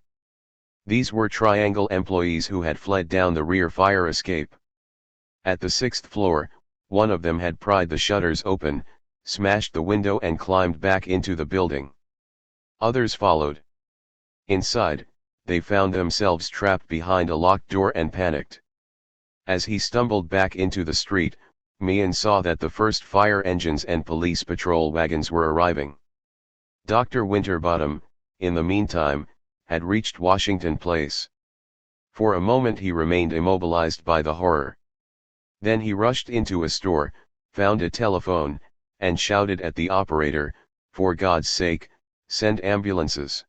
These were Triangle employees who had fled down the rear fire escape. At the 6th floor, one of them had pried the shutters open, smashed the window and climbed back into the building. Others followed. Inside, they found themselves trapped behind a locked door and panicked. As he stumbled back into the street, Meehan saw that the first fire engines and police patrol wagons were arriving. Dr. Winterbottom, in the meantime, had reached Washington Place. For a moment he remained immobilized by the horror. Then he rushed into a store, found a telephone, and shouted at the operator, "For God's sake, send ambulances."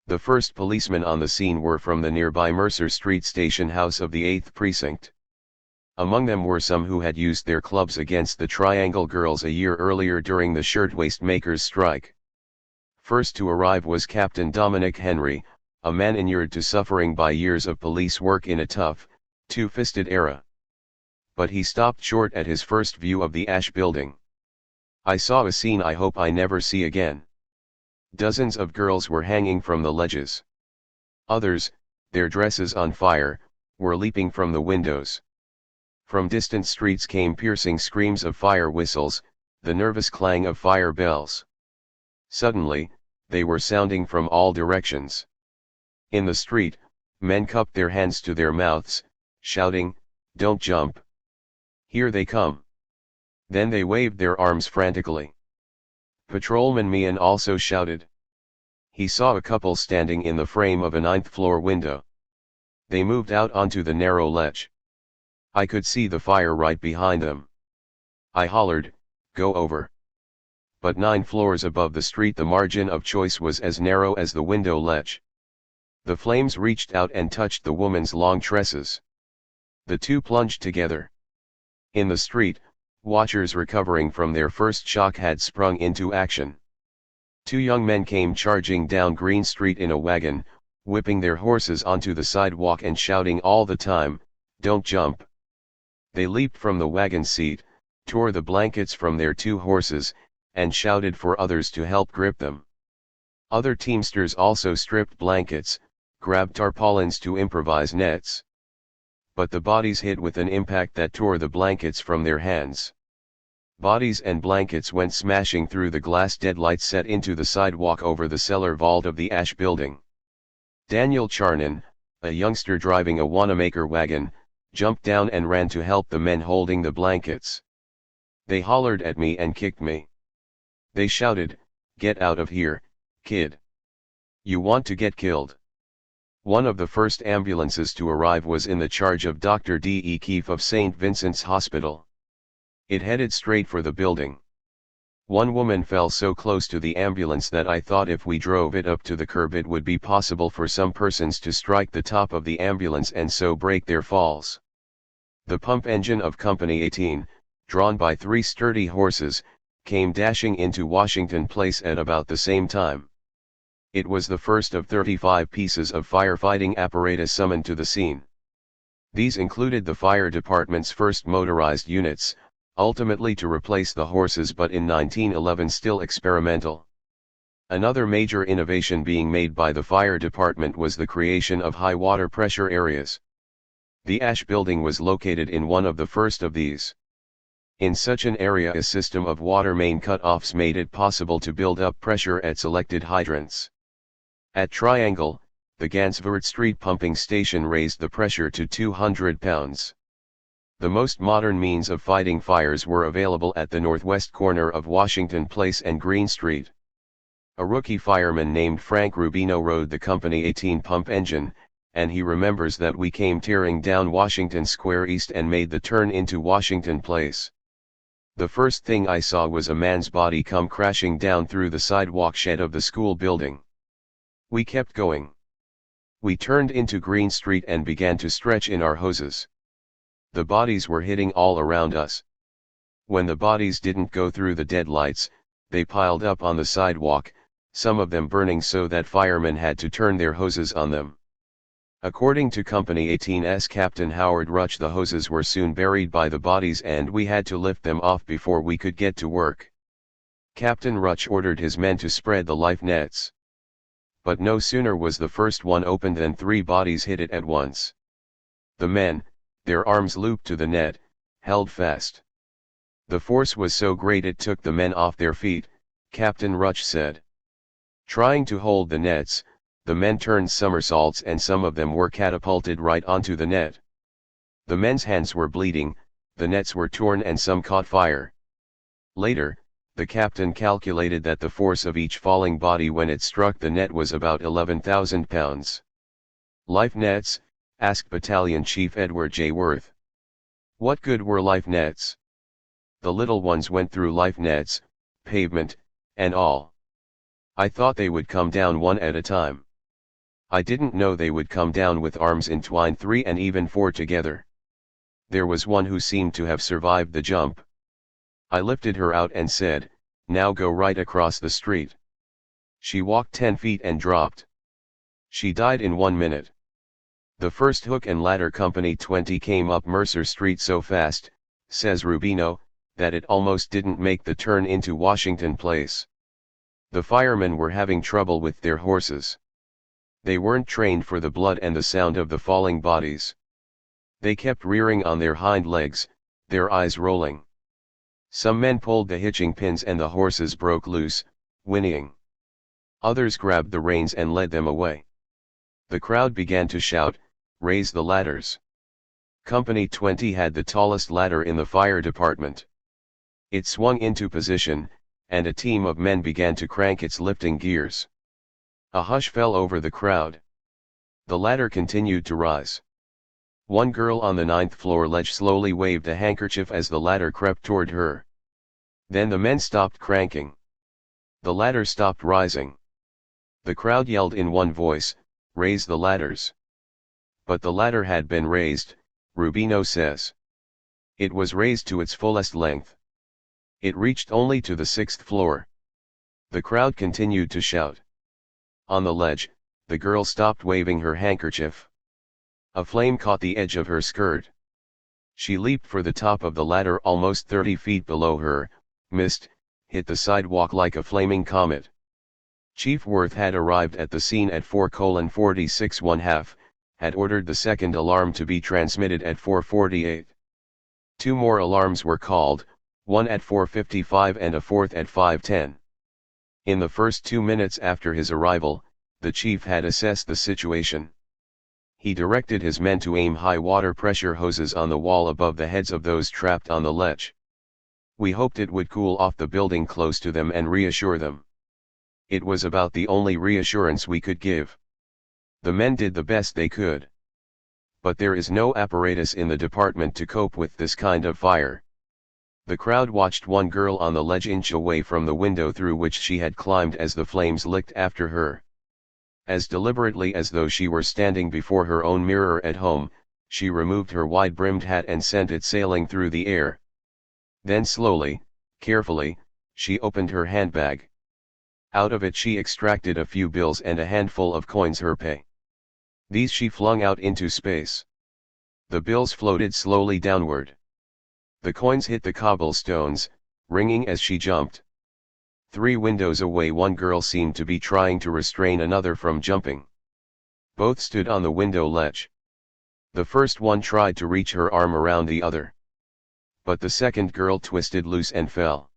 The first policemen on the scene were from the nearby Mercer Street station house of the 8th Precinct. Among them were some who had used their clubs against the Triangle girls a year earlier during the shirtwaist makers' strike. First to arrive was Captain Dominic Henry, a man inured to suffering by years of police work in a tough, two-fisted era. But he stopped short at his first view of the Ash Building. "I saw a scene I hope I never see again. Dozens of girls were hanging from the ledges. Others, their dresses on fire, were leaping from the windows. From distant streets came piercing screams of fire whistles, the nervous clang of fire bells. Suddenly, they were sounding from all directions. In the street, men cupped their hands to their mouths, shouting, 'Don't jump! Here they come!' Then they waved their arms frantically. Patrolman Meehan also shouted. He saw a couple standing in the frame of a 9th-floor window. They moved out onto the narrow ledge. I could see the fire right behind them. I hollered, 'Go over!' But 9 floors above the street the margin of choice was as narrow as the window ledge. The flames reached out and touched the woman's long tresses. The two plunged together. In the street, Watchers recovering from their first shock had sprung into action. Two young men came charging down Green Street in a wagon, whipping their horses onto the sidewalk and shouting all the time, "Don't jump." They leaped from the wagon seat, tore the blankets from their two horses, and shouted for others to help grip them. Other teamsters also stripped blankets, grabbed tarpaulins to improvise nets. But the bodies hit with an impact that tore the blankets from their hands. Bodies and blankets went smashing through the glass deadlights set into the sidewalk over the cellar vault of the Ash building. Daniel Charnin, a youngster driving a Wanamaker wagon, jumped down and ran to help the men holding the blankets. They hollered at me and kicked me. They shouted, "Get out of here, kid. You want to get killed." One of the first ambulances to arrive was in the charge of Dr. D. E. Keefe of St. Vincent's Hospital. It headed straight for the building. One woman fell so close to the ambulance that I thought if we drove it up to the curb it would be possible for some persons to strike the top of the ambulance and so break their falls. The pump engine of Company 18, drawn by 3 sturdy horses, came dashing into Washington Place at about the same time. It was the first of 35 pieces of firefighting apparatus summoned to the scene. These included the fire department's first motorized units, ultimately to replace the horses but in 1911 still experimental. Another major innovation being made by the fire department was the creation of high water pressure areas. The Ash building was located in one of the first of these. In such an area a system of water main cut-offs made it possible to build up pressure at selected hydrants. At Triangle, the Gansevoort Street pumping station raised the pressure to 200 pounds. The most modern means of fighting fires were available at the northwest corner of Washington Place and Green Street. A rookie fireman named Frank Rubino rode the Company 18 pump engine, and he remembers that we came tearing down Washington Square East and made the turn into Washington Place. The first thing I saw was a man's body come crashing down through the sidewalk shed of the school building. We kept going. We turned into Green Street and began to stretch in our hoses. The bodies were hitting all around us. When the bodies didn't go through the deadlights, they piled up on the sidewalk, some of them burning so that firemen had to turn their hoses on them. According to Company 18's Captain Howard Ruch, the hoses were soon buried by the bodies and we had to lift them off before we could get to work. Captain Ruch ordered his men to spread the life nets. But no sooner was the first one opened than 3 bodies hit it at once. The men, their arms looped to the net, held fast. The force was so great it took the men off their feet, Captain Ruch said. Trying to hold the nets, the men turned somersaults and some of them were catapulted right onto the net. The men's hands were bleeding, the nets were torn and some caught fire. Later, the captain calculated that the force of each falling body when it struck the net was about 11,000 pounds. Life nets? Asked Battalion Chief Edward J. Worth. What good were life nets? The little ones went through life nets, pavement, and all. I thought they would come down one at a time. I didn't know they would come down with arms entwined 3 and even 4 together. There was one who seemed to have survived the jump. I lifted her out and said, "Now go right across the street." She walked 10 feet and dropped. She died in 1 minute. The first hook and ladder Company 20 came up Mercer Street so fast, says Rubino, that it almost didn't make the turn into Washington Place. The firemen were having trouble with their horses. They weren't trained for the blood and the sound of the falling bodies. They kept rearing on their hind legs, their eyes rolling. Some men pulled the hitching pins and the horses broke loose, whinnying. Others grabbed the reins and led them away. The crowd began to shout, "Raise the ladders." Company 20 had the tallest ladder in the fire department. It swung into position, and a team of men began to crank its lifting gears. A hush fell over the crowd. The ladder continued to rise. One girl on the 9th floor ledge slowly waved a handkerchief as the ladder crept toward her. Then the men stopped cranking. The ladder stopped rising. The crowd yelled in one voice, "Raise the ladders." But the ladder had been raised, Rubino says. It was raised to its fullest length. It reached only to the 6th floor. The crowd continued to shout. On the ledge, the girl stopped waving her handkerchief. A flame caught the edge of her skirt. She leaped for the top of the ladder almost 30 feet below her, missed, hit the sidewalk like a flaming comet. Chief Worth had arrived at the scene at 4:46 1/2, had ordered the second alarm to be transmitted at 4:48. 2 more alarms were called, one at 4:55 and a fourth at 5:10. In the first 2 minutes after his arrival, the chief had assessed the situation. He directed his men to aim high water pressure hoses on the wall above the heads of those trapped on the ledge. We hoped it would cool off the building close to them and reassure them. It was about the only reassurance we could give. The men did the best they could. But there is no apparatus in the department to cope with this kind of fire. The crowd watched one girl on the ledge inch away from the window through which she had climbed as the flames licked after her. As deliberately as though she were standing before her own mirror at home, she removed her wide-brimmed hat and sent it sailing through the air. Then slowly, carefully, she opened her handbag. Out of it she extracted a few bills and a handful of coins, her pay. These she flung out into space. The bills floated slowly downward. The coins hit the cobblestones, ringing as she jumped. 3 windows away one girl seemed to be trying to restrain another from jumping. Both stood on the window ledge. The first one tried to reach her arm around the other. But the second girl twisted loose and fell.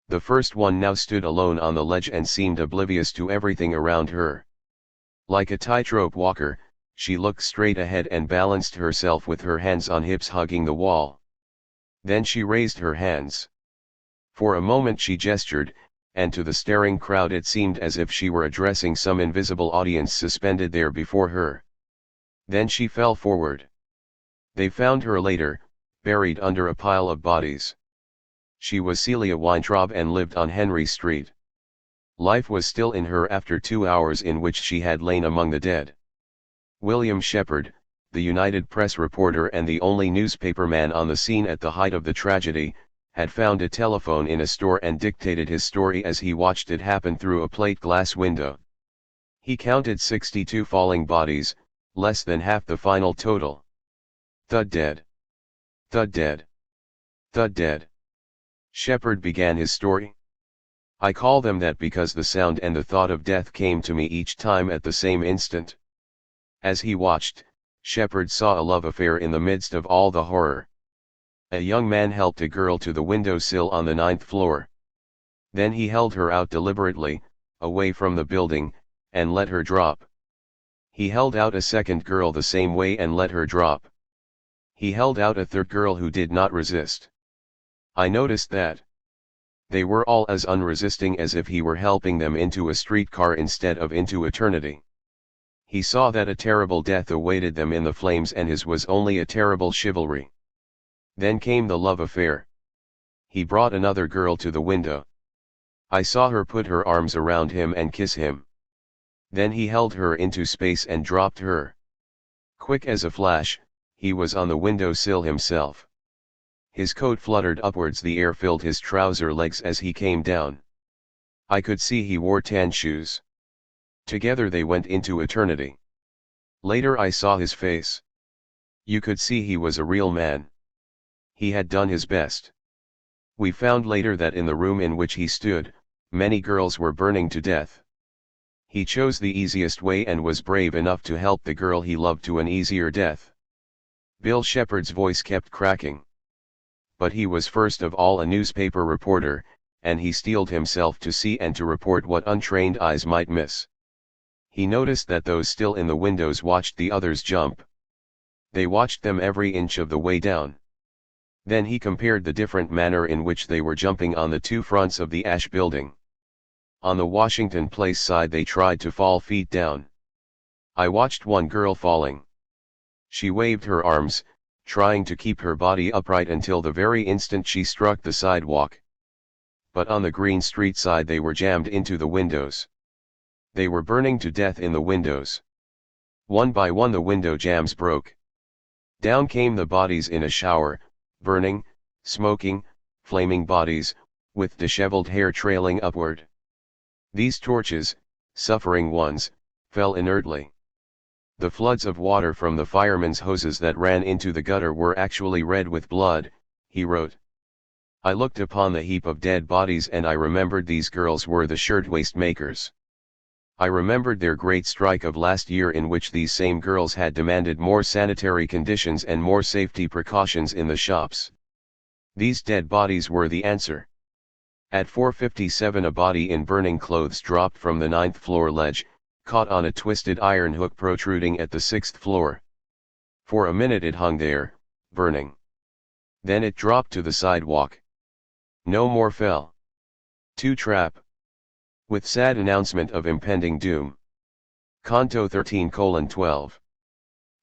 The first one now stood alone on the ledge and seemed oblivious to everything around her. Like a tightrope walker, she looked straight ahead and balanced herself with her hands on hips hugging the wall. Then she raised her hands. For a moment she gestured, and to the staring crowd it seemed as if she were addressing some invisible audience suspended there before her. Then she fell forward. They found her later, buried under a pile of bodies. She was Celia Weintraub and lived on Henry Street. Life was still in her after 2 hours in which she had lain among the dead. William Shepard, the United Press reporter and the only newspaperman on the scene at the height of the tragedy, had found a telephone in a store and dictated his story as he watched it happen through a plate glass window. He counted 62 falling bodies, less than half the final total. Thud dead. Thud dead. Thud dead. Shepard began his story. I call them that because the sound and the thought of death came to me each time at the same instant. As he watched, Shepard saw a love affair in the midst of all the horror. A young man helped a girl to the windowsill on the 9th floor. Then he held her out deliberately, away from the building, and let her drop. He held out a second girl the same way and let her drop. He held out a third girl who did not resist. I noticed that they were all as unresisting as if he were helping them into a streetcar instead of into eternity. He saw that a terrible death awaited them in the flames and his was only a terrible chivalry. Then came the love affair. He brought another girl to the window. I saw her put her arms around him and kiss him. Then he held her into space and dropped her. Quick as a flash, he was on the windowsill himself. His coat fluttered upwards, the air filled his trouser legs as he came down. I could see he wore tan shoes. Together they went into eternity. Later I saw his face. You could see he was a real man. He had done his best. We found later that in the room in which he stood, many girls were burning to death. He chose the easiest way and was brave enough to help the girl he loved to an easier death. Bill Shepard's voice kept cracking. But he was first of all a newspaper reporter, and he steeled himself to see and to report what untrained eyes might miss. He noticed that those still in the windows watched the others jump. They watched them every inch of the way down. Then he compared the different manner in which they were jumping on the 2 fronts of the Ash building. On the Washington Place side they tried to fall feet down. I watched one girl falling. She waved her arms, trying to keep her body upright until the very instant she struck the sidewalk. But on the Green Street side they were jammed into the windows. They were burning to death in the windows. One by one the window jambs broke. Down came the bodies in a shower, burning, smoking, flaming bodies, with disheveled hair trailing upward. These torches, suffering ones, fell inertly. The floods of water from the firemen's hoses that ran into the gutter were actually red with blood, he wrote. I looked upon the heap of dead bodies and I remembered these girls were the shirtwaist makers. I remembered their great strike of last year in which these same girls had demanded more sanitary conditions and more safety precautions in the shops. These dead bodies were the answer. At 4:57 a body in burning clothes dropped from the 9th floor ledge, caught on a twisted iron hook protruding at the 6th floor. For a minute it hung there, burning. Then it dropped to the sidewalk. No more fell. To trap. With sad announcement of impending doom. Canto 13:12.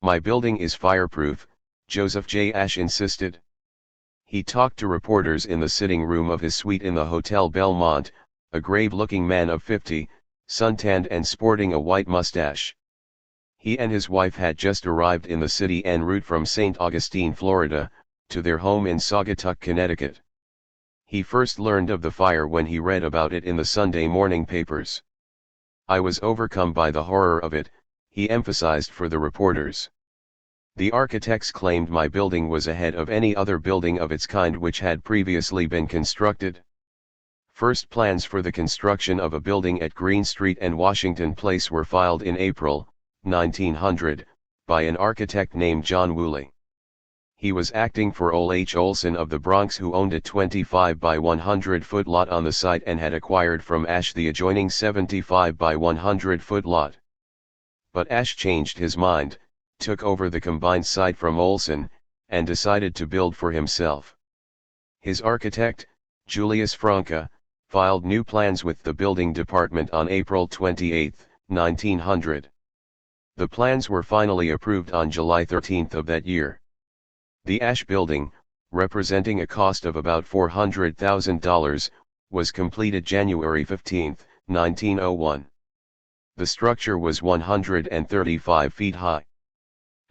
My building is fireproof, Joseph J. Ashe insisted. He talked to reporters in the sitting room of his suite in the Hotel Belmont, a grave-looking man of 50, suntanned and sporting a white mustache. He and his wife had just arrived in the city en route from St. Augustine, Florida, to their home in Saugatuck, Connecticut. He first learned of the fire when he read about it in the Sunday morning papers. I was overcome by the horror of it, he emphasized for the reporters. The architects claimed my building was ahead of any other building of its kind which had previously been constructed. First plans for the construction of a building at Green Street and Washington Place were filed in April, 1900, by an architect named John Woolley. He was acting for Ole H. Olson of the Bronx, who owned a 25 by 100 foot lot on the site and had acquired from Ashe the adjoining 75 by 100 foot lot. But Ashe changed his mind, took over the combined site from Olson, and decided to build for himself. His architect, Julius Franca, filed new plans with the building department on April 28, 1900. The plans were finally approved on July 13 of that year. The Ashe Building, representing a cost of about $400,000, was completed January 15, 1901. The structure was 135 feet high.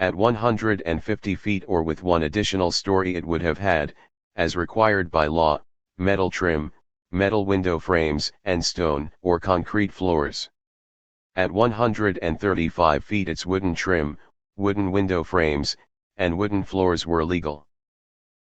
At 150 feet or with one additional story it would have had, as required by law, metal trim, metal window frames and stone or concrete floors. At 135 feet its wooden trim, wooden window frames, and wooden floors were legal.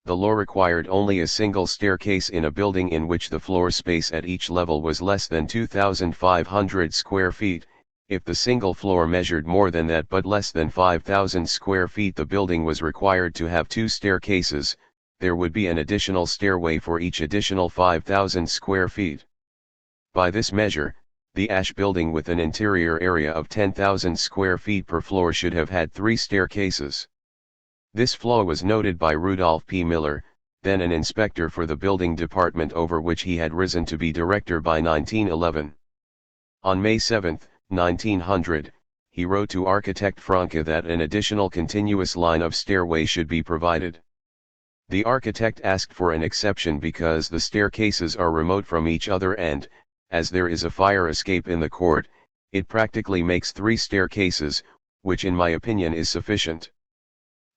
The law required only a single staircase in a building in which the floor space at each level was less than 2,500 square feet. If the single floor measured more than that but less than 5,000 square feet, the building was required to have two staircases. There would be an additional stairway for each additional 5,000 square feet. By this measure, the Ashe Building with an interior area of 10,000 square feet per floor should have had 3 staircases. This flaw was noted by Rudolph P. Miller, then an inspector for the building department over which he had risen to be director by 1911. On May 7, 1900, he wrote to architect Franca that an additional continuous line of stairway should be provided. The architect asked for an exception because the staircases are remote from each other and, as there is a fire escape in the court, it practically makes 3 staircases, which in my opinion is sufficient.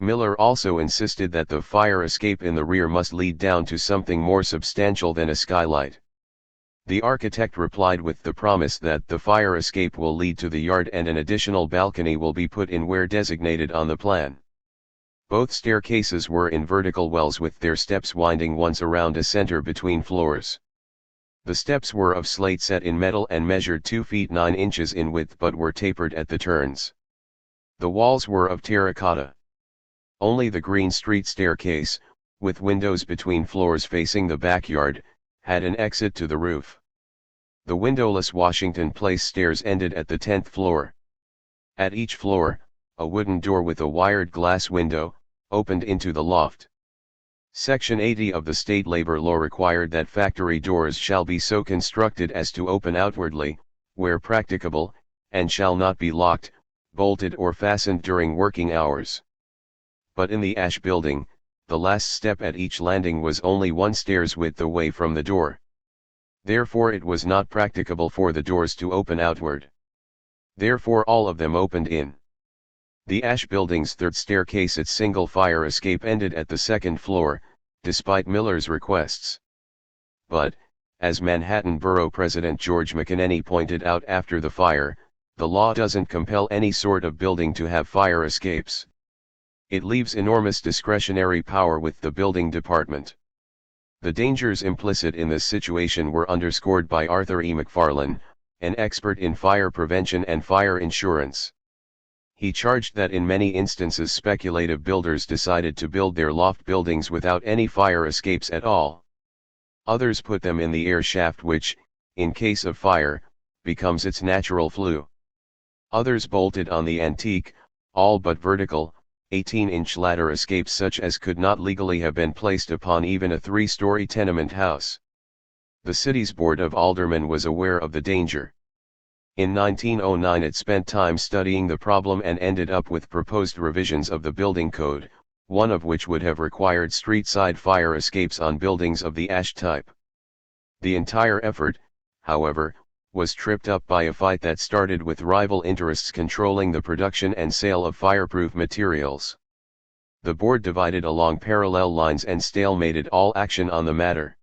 Miller also insisted that the fire escape in the rear must lead down to something more substantial than a skylight. The architect replied with the promise that the fire escape will lead to the yard and an additional balcony will be put in where designated on the plan. Both staircases were in vertical wells with their steps winding once around a center between floors. The steps were of slate set in metal and measured 2 feet 9 inches in width but were tapered at the turns. The walls were of terracotta. Only the Green Street staircase, with windows between floors facing the backyard, had an exit to the roof. The windowless Washington Place stairs ended at the 10th floor. At each floor, a wooden door with a wired glass window, opened into the loft. Section 80 of the state labor law required that factory doors shall be so constructed as to open outwardly, where practicable, and shall not be locked, bolted or fastened during working hours. But in the Ashe Building, the last step at each landing was only 1 stair's width away from the door. Therefore it was not practicable for the doors to open outward. Therefore all of them opened in. The Ashe Building's 3rd staircase, its single fire escape ended at the 2nd floor, despite Miller's requests. But, as Manhattan Borough President George McEnany pointed out after the fire, the law doesn't compel any sort of building to have fire escapes. It leaves enormous discretionary power with the building department. The dangers implicit in this situation were underscored by Arthur E. McFarlane, an expert in fire prevention and fire insurance. He charged that in many instances speculative builders decided to build their loft buildings without any fire escapes at all. Others put them in the air shaft which, in case of fire, becomes its natural flue. Others bolted on the antique, all but vertical, 18-inch ladder escapes such as could not legally have been placed upon even a 3-story tenement house. The city's Board of Aldermen was aware of the danger. In 1909 it spent time studying the problem and ended up with proposed revisions of the building code, one of which would have required street-side fire escapes on buildings of the ash type. The entire effort, however, was tripped up by a fight that started with rival interests controlling the production and sale of fireproof materials. The board divided along parallel lines and stalemated all action on the matter.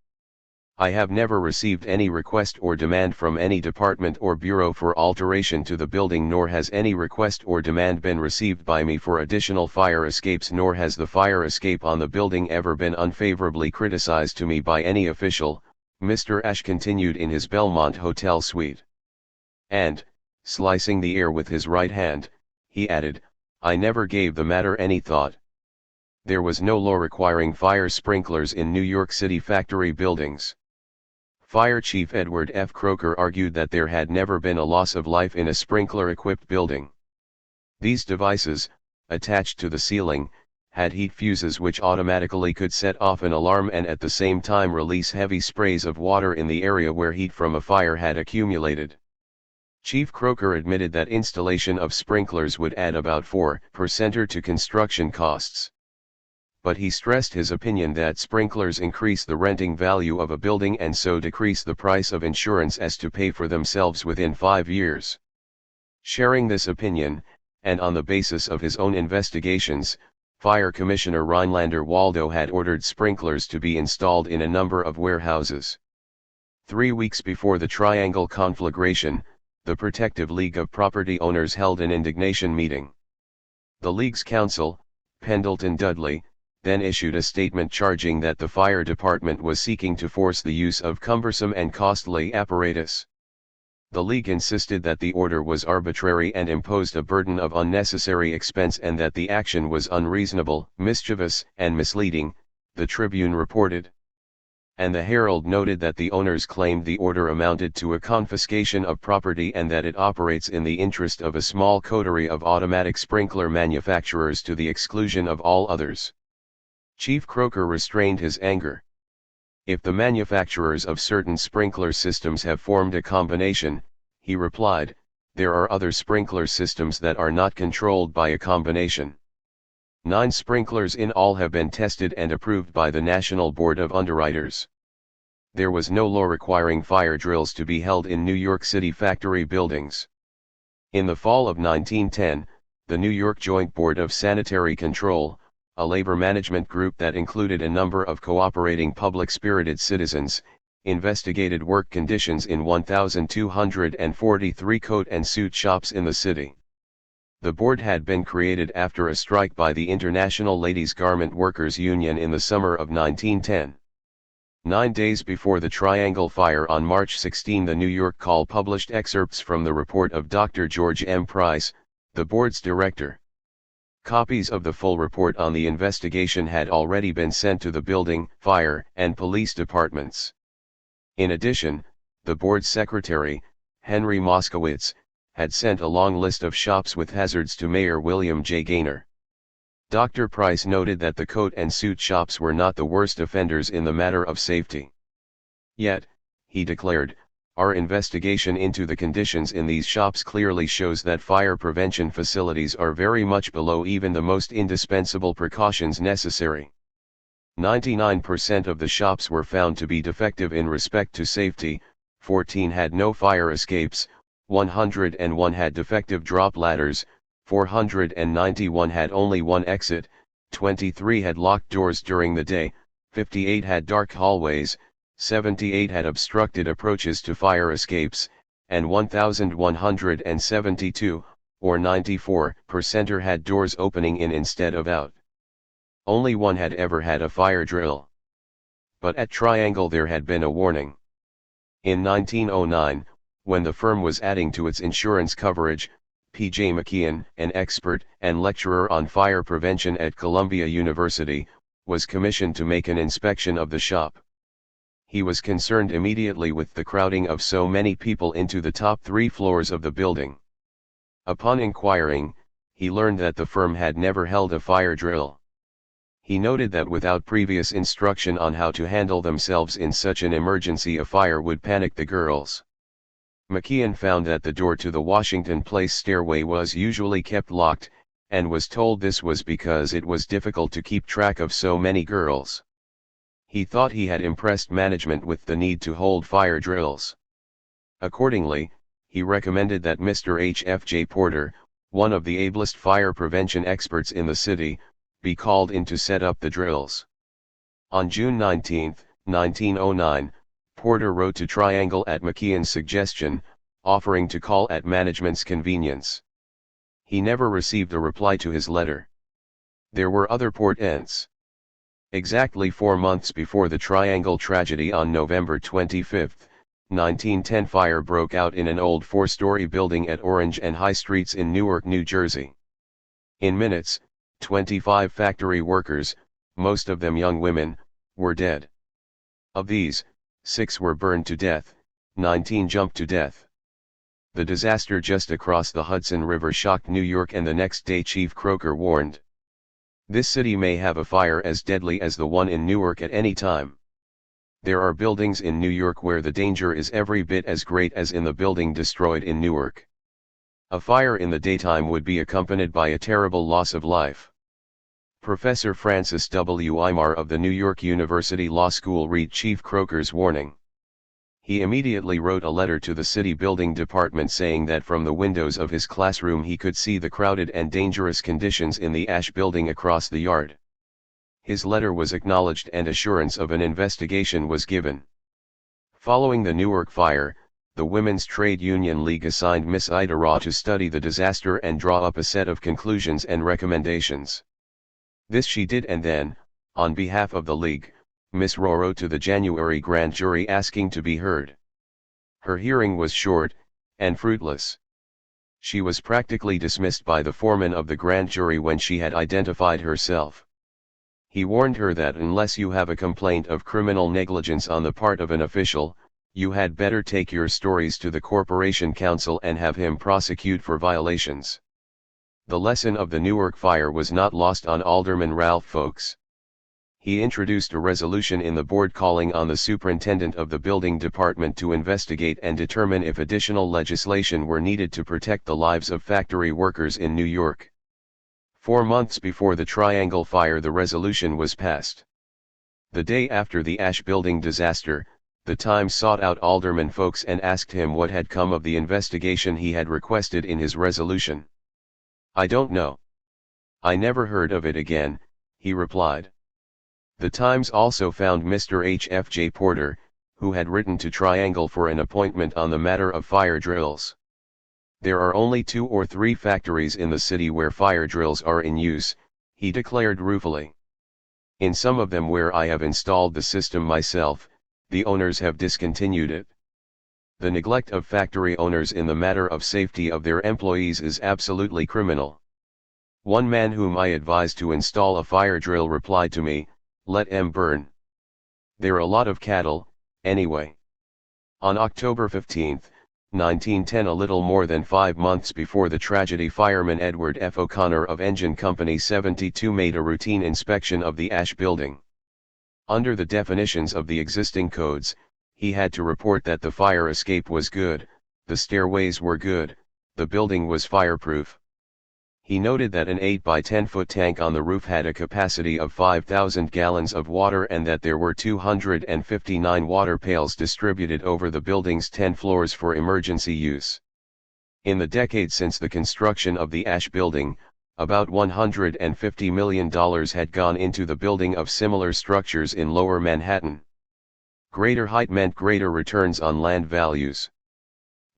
I have never received any request or demand from any department or bureau for alteration to the building, nor has any request or demand been received by me for additional fire escapes, nor has the fire escape on the building ever been unfavorably criticized to me by any official, Mr. Ash continued in his Belmont Hotel suite. And, slicing the air with his right hand, he added, I never gave the matter any thought. There was no law requiring fire sprinklers in New York City factory buildings. Fire Chief Edward F. Croker argued that there had never been a loss of life in a sprinkler-equipped building. These devices, attached to the ceiling, had heat fuses which automatically could set off an alarm and at the same time release heavy sprays of water in the area where heat from a fire had accumulated. Chief Croker admitted that installation of sprinklers would add about 4% to construction costs. But he stressed his opinion that sprinklers increase the renting value of a building and so decrease the price of insurance as to pay for themselves within 5 years. Sharing this opinion, and on the basis of his own investigations, Fire Commissioner Rhinelander Waldo had ordered sprinklers to be installed in a number of warehouses. 3 weeks before the Triangle conflagration, the Protective League of Property Owners held an indignation meeting. The League's counsel, Pendleton Dudley, then issued a statement charging that the fire department was seeking to force the use of cumbersome and costly apparatus. The League insisted that the order was arbitrary and imposed a burden of unnecessary expense and that the action was unreasonable, mischievous, and misleading, the Tribune reported. And the Herald noted that the owners claimed the order amounted to a confiscation of property and that it operates in the interest of a small coterie of automatic sprinkler manufacturers to the exclusion of all others. Chief Croker restrained his anger. If the manufacturers of certain sprinkler systems have formed a combination, he replied, there are other sprinkler systems that are not controlled by a combination. 9 sprinklers in all have been tested and approved by the National Board of Underwriters. There was no law requiring fire drills to be held in New York City factory buildings. In the fall of 1910, the New York Joint Board of Sanitary Control, a labor management group that included a number of cooperating public-spirited citizens, investigated work conditions in 1,243 coat and suit shops in the city. The board had been created after a strike by the International Ladies' Garment Workers Union in the summer of 1910. 9 days before the Triangle Fire on March 16, the New York Call published excerpts from the report of Dr. George M. Price, the board's director. Copies of the full report on the investigation had already been sent to the building, fire, and police departments. In addition, the board's secretary, Henry Moskowitz, had sent a long list of shops with hazards to Mayor William J. Gaynor. Dr. Price noted that the coat and suit shops were not the worst offenders in the matter of safety. Yet, he declared, our investigation into the conditions in these shops clearly shows that fire prevention facilities are very much below even the most indispensable precautions necessary. 99% of the shops were found to be defective in respect to safety, 14 had no fire escapes, 101 had defective drop ladders, 491 had only one exit, 23 had locked doors during the day, 58 had dark hallways, 78 had obstructed approaches to fire escapes, and 1,172, or 94%, had doors opening in instead of out. Only one had ever had a fire drill. But at Triangle there had been a warning. In 1909, when the firm was adding to its insurance coverage, P.J. McKeon, an expert and lecturer on fire prevention at Columbia University, was commissioned to make an inspection of the shop. He was concerned immediately with the crowding of so many people into the top 3 floors of the building. Upon inquiring, he learned that the firm had never held a fire drill. He noted that without previous instruction on how to handle themselves in such an emergency, a fire would panic the girls. McKeon found that the door to the Washington Place stairway was usually kept locked, and was told this was because it was difficult to keep track of so many girls. He thought he had impressed management with the need to hold fire drills. Accordingly, he recommended that Mr. H.F.J. Porter, one of the ablest fire prevention experts in the city, be called in to set up the drills. On June 19, 1909, Porter wrote to Triangle at McKeon's suggestion, offering to call at management's convenience. He never received a reply to his letter. There were other portents. Exactly 4 months before the Triangle tragedy, on November 25, 1910, fire broke out in an old 4-story building at Orange and High Streets in Newark, New Jersey. In minutes, 25 factory workers, most of them young women, were dead. Of these, 6 were burned to death, 19 jumped to death. The disaster just across the Hudson River shocked New York, and the next day Chief Croker warned, "This city may have a fire as deadly as the one in Newark at any time. There are buildings in New York where the danger is every bit as great as in the building destroyed in Newark. A fire in the daytime would be accompanied by a terrible loss of life." Professor Francis W. Imar of the New York University Law School read Chief Croker's warning. He immediately wrote a letter to the city building department saying that from the windows of his classroom he could see the crowded and dangerous conditions in the Ash building across the yard. His letter was acknowledged and assurance of an investigation was given. Following the Newark fire, the Women's Trade Union League assigned Miss Ida Raw to study the disaster and draw up a set of conclusions and recommendations. This she did, and then, on behalf of the League, Miss Raw wrote to the January grand jury asking to be heard. Her hearing was short, and fruitless. She was practically dismissed by the foreman of the grand jury when she had identified herself. He warned her that unless you have a complaint of criminal negligence on the part of an official, you had better take your stories to the Corporation Counsel and have him prosecute for violations. The lesson of the Newark fire was not lost on Alderman Ralph Folks. He introduced a resolution in the board calling on the superintendent of the building department to investigate and determine if additional legislation were needed to protect the lives of factory workers in New York. 4 months before the Triangle fire, the resolution was passed. The day after the Ash building disaster, the Times sought out Alderman Folks and asked him what had come of the investigation he had requested in his resolution. "I don't know. I never heard of it again," he replied. The Times also found Mr. H.F.J. Porter, who had written to Triangle for an appointment on the matter of fire drills. "There are only 2 or 3 factories in the city where fire drills are in use," he declared ruefully. "In some of them where I have installed the system myself, the owners have discontinued it. The neglect of factory owners in the matter of safety of their employees is absolutely criminal. One man whom I advised to install a fire drill replied to me, 'Let 'em burn. They're a lot of cattle, anyway.'" On October 15, 1910, a little more than 5 months before the tragedy, fireman Edward F. O'Connor of Engine Company 72 made a routine inspection of the Ash building. Under the definitions of the existing codes, he had to report that the fire escape was good, the stairways were good, the building was fireproof. He noted that an 8 by 10 foot tank on the roof had a capacity of 5,000 gallons of water and that there were 259 water pails distributed over the building's 10 floors for emergency use. In the decade since the construction of the Ash building, About $150 million had gone into the building of similar structures in Lower Manhattan. Greater height meant greater returns on land values.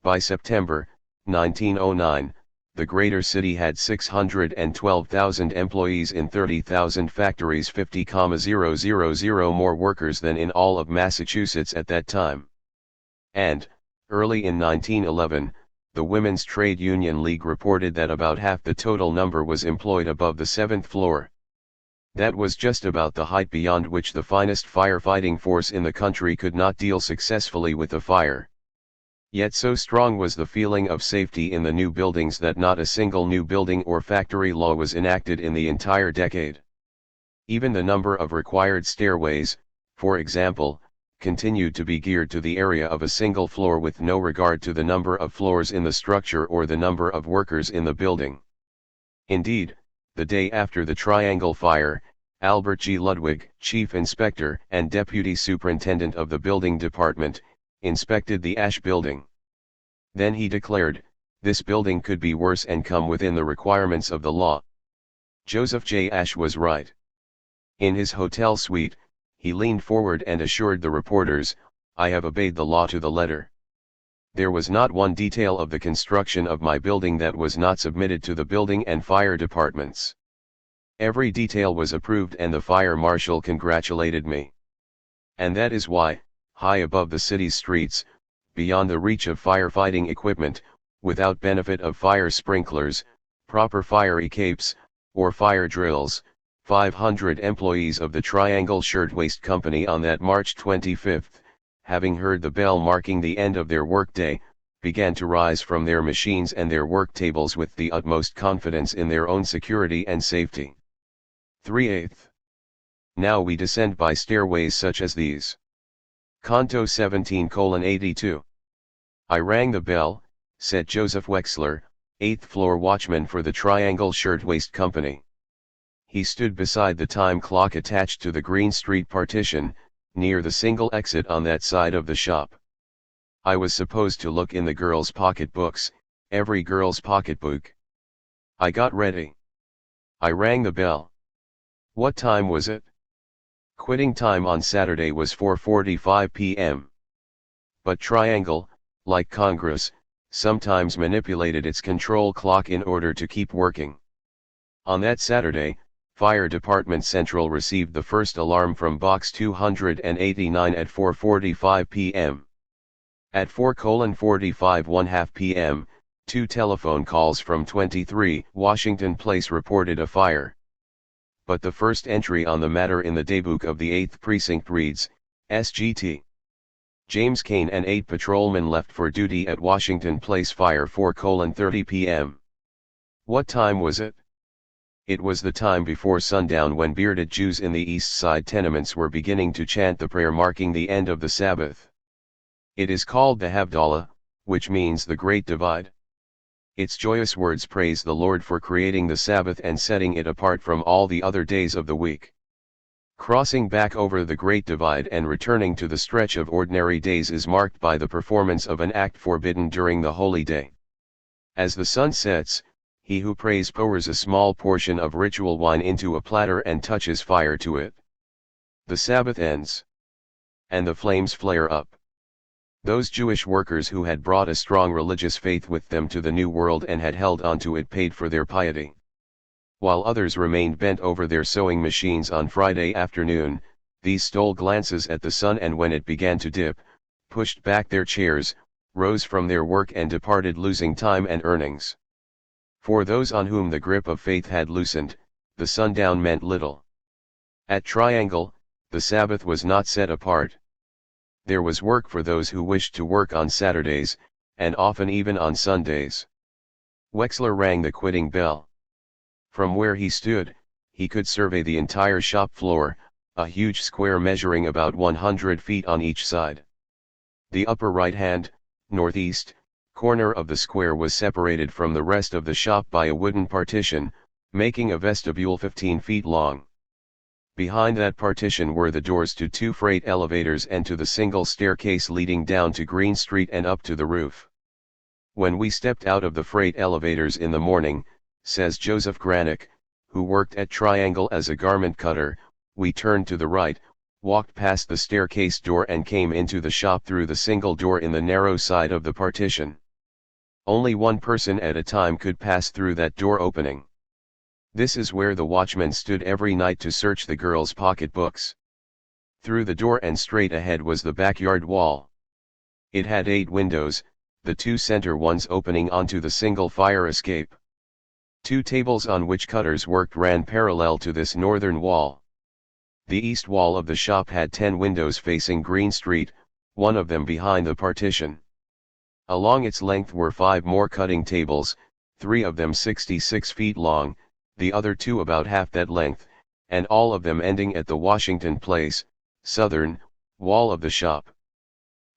By September 1909, the greater city had 612,000 employees in 30,000 factories, 50,000 more workers than in all of Massachusetts at that time. And, early in 1911, the Women's Trade Union League reported that about half the total number was employed above the 7th floor. That was just about the height beyond which the finest firefighting force in the country could not deal successfully with a fire. Yet so strong was the feeling of safety in the new buildings that not a single new building or factory law was enacted in the entire decade. Even the number of required stairways, for example, continued to be geared to the area of a single floor with no regard to the number of floors in the structure or the number of workers in the building. Indeed, the day after the Triangle Fire, Albert G. Ludwig, Chief Inspector and Deputy Superintendent of the Building Department, inspected the Ash Building. Then he declared, "This building could be worse and come within the requirements of the law." Joseph J. Ash was right. In his hotel suite, he leaned forward and assured the reporters, "I have obeyed the law to the letter. There was not one detail of the construction of my building that was not submitted to the building and fire departments. Every detail was approved and the fire marshal congratulated me. And that is why, high above the city's streets, beyond the reach of firefighting equipment, without benefit of fire sprinklers, proper fire escapes, or fire drills, 500 employees of the Triangle Shirtwaist Company on that March 25, having heard the bell marking the end of their workday, began to rise from their machines and their work tables with the utmost confidence in their own security and safety. 3/8. Now we descend by stairways such as these. Canto 17:82. I rang the bell, said Joseph Wexler, 8th floor watchman for the Triangle Shirtwaist Company. He stood beside the time clock attached to the Green Street partition, near the single exit on that side of the shop. I was supposed to look in the girls' pocketbooks, every girl's pocketbook. I got ready. I rang the bell. What time was it? Quitting time on Saturday was 4:45 p.m. But Triangle, like Congress, sometimes manipulated its control clock in order to keep working. On that Saturday, Fire Department Central received the first alarm from Box 289 at 4:45 p.m. At 4:45 1/2 p.m., 2 telephone calls from 23 Washington Place reported a fire. But the first entry on the matter in the daybook of the 8th Precinct reads, SGT. James Kane and 8 patrolmen left for duty at Washington Place fire 4:30 p.m. What time was it? It was the time before sundown when bearded Jews in the East Side tenements were beginning to chant the prayer marking the end of the Sabbath. It is called the Havdalah, which means the Great Divide. Its joyous words praise the Lord for creating the Sabbath and setting it apart from all the other days of the week. Crossing back over the Great Divide and returning to the stretch of ordinary days is marked by the performance of an act forbidden during the holy day. As the sun sets, he who prays pours a small portion of ritual wine into a platter and touches fire to it. The Sabbath ends. And the flames flare up. Those Jewish workers who had brought a strong religious faith with them to the New World and had held on to it paid for their piety. While others remained bent over their sewing machines on Friday afternoon, these stole glances at the sun and when it began to dip, pushed back their chairs, rose from their work and departed losing time and earnings. For those on whom the grip of faith had loosened, the sundown meant little. At Triangle, the Sabbath was not set apart. There was work for those who wished to work on Saturdays, and often even on Sundays. Wexler rang the quitting bell. From where he stood, he could survey the entire shop floor, a huge square measuring about 100 feet on each side. The upper right-hand, northeast, corner of the square was separated from the rest of the shop by a wooden partition, making a vestibule 15 feet long. Behind that partition were the doors to 2 freight elevators and to the single staircase leading down to Green Street and up to the roof. When we stepped out of the freight elevators in the morning, says Joseph Granick, who worked at Triangle as a garment cutter. We turned to the right, walked past the staircase door and came into the shop through the single door in the narrow side of the partition. Only one person at a time could pass through that door opening. This is where the watchman stood every night to search the girls' pocketbooks. Through the door and straight ahead was the backyard wall. It had 8 windows, the 2 center ones opening onto the single fire escape. 2 tables on which cutters worked ran parallel to this northern wall. The east wall of the shop had 10 windows facing Green Street, one of them behind the partition. Along its length were 5 more cutting tables, 3 of them 66 feet long, the other 2 about half that length, and all of them ending at the Washington Place, southern, wall of the shop.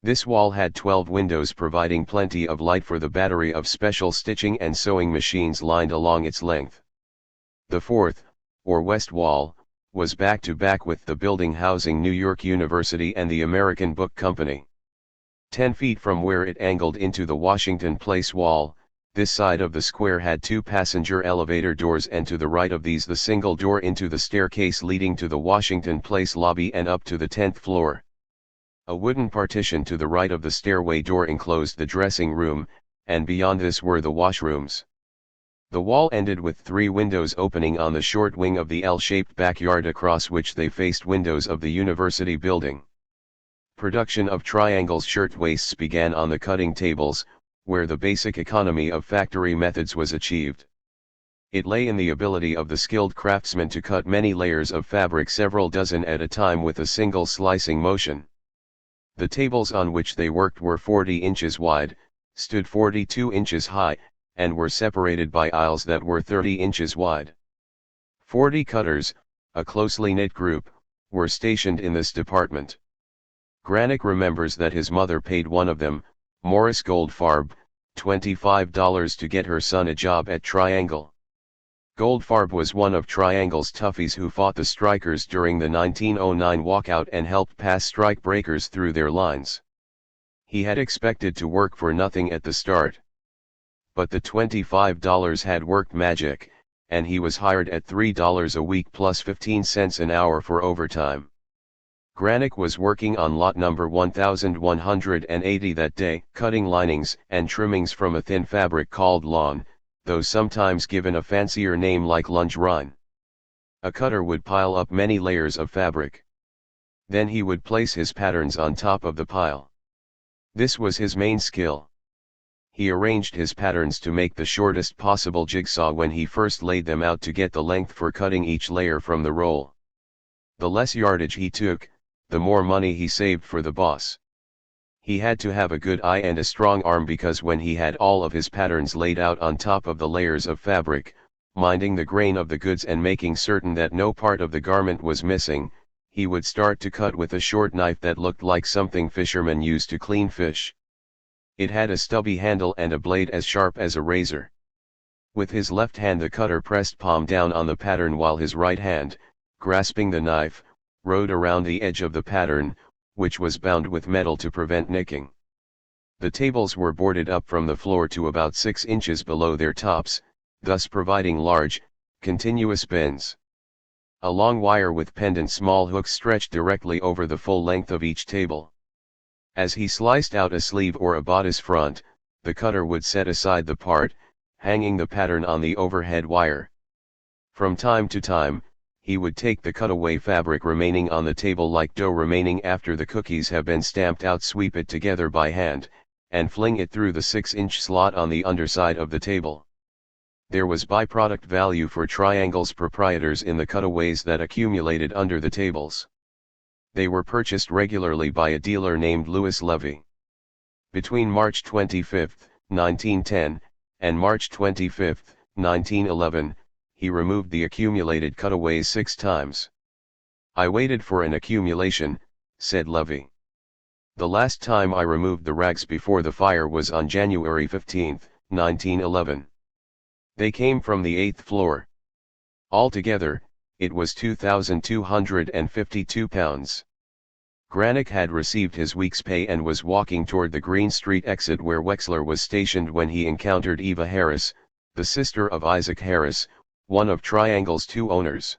This wall had 12 windows providing plenty of light for the battery of special stitching and sewing machines lined along its length. The fourth, or west wall, was back to back with the building housing New York University and the American Book Company. 10 feet from where it angled into the Washington Place wall, this side of the square had 2 passenger elevator doors, and to the right of these the single door into the staircase leading to the Washington Place lobby and up to the 10th floor. A wooden partition to the right of the stairway door enclosed the dressing room, and beyond this were the washrooms. The wall ended with 3 windows opening on the short wing of the L-shaped backyard across which they faced windows of the university building. Production of Triangle's shirtwaists began on the cutting tables, where the basic economy of factory methods was achieved. It lay in the ability of the skilled craftsman to cut many layers of fabric several dozen at a time with a single slicing motion. The tables on which they worked were 40 inches wide, stood 42 inches high, and were separated by aisles that were 30 inches wide. 40 cutters, a closely knit group, were stationed in this department. Granick remembers that his mother paid one of them, Morris Goldfarb, $25 to get her son a job at Triangle. Goldfarb was one of Triangle's toughies who fought the strikers during the 1909 walkout and helped pass strike breakers through their lines. He had expected to work for nothing at the start. But the $25 had worked magic, and he was hired at $3 a week plus 15 cents an hour for overtime. Granick was working on lot number 1180 that day, cutting linings and trimmings from a thin fabric called lawn, though sometimes given a fancier name like lingerie. A cutter would pile up many layers of fabric. Then he would place his patterns on top of the pile. This was his main skill. He arranged his patterns to make the shortest possible jigsaw when he first laid them out to get the length for cutting each layer from the roll. The less yardage he took, the more money he saved for the boss. He had to have a good eye and a strong arm, because when he had all of his patterns laid out on top of the layers of fabric, minding the grain of the goods and making certain that no part of the garment was missing, he would start to cut with a short knife that looked like something fishermen use to clean fish. It had a stubby handle and a blade as sharp as a razor. With his left hand the cutter pressed palm down on the pattern while his right hand, grasping the knife, rode around the edge of the pattern, which was bound with metal to prevent nicking. The tables were boarded up from the floor to about 6 inches below their tops, thus providing large, continuous bends. A long wire with pendant small hooks stretched directly over the full length of each table. As he sliced out a sleeve or a bodice front, the cutter would set aside the part, hanging the pattern on the overhead wire. From time to time, he would take the cutaway fabric remaining on the table like dough remaining after the cookies have been stamped out, sweep it together by hand, and fling it through the 6-inch slot on the underside of the table. There was byproduct value for Triangle's proprietors in the cutaways that accumulated under the tables. They were purchased regularly by a dealer named Louis Levy. Between March 25, 1910, and March 25, 1911, he removed the accumulated cutaways 6 times. "I waited for an accumulation," said Levy. "The last time I removed the rags before the fire was on January 15, 1911. They came from the 8th floor. Altogether, it was 2,252 pounds. Granick had received his week's pay and was walking toward the Green Street exit where Wexler was stationed when he encountered Eva Harris, the sister of Isaac Harris, one of Triangle's 2 owners.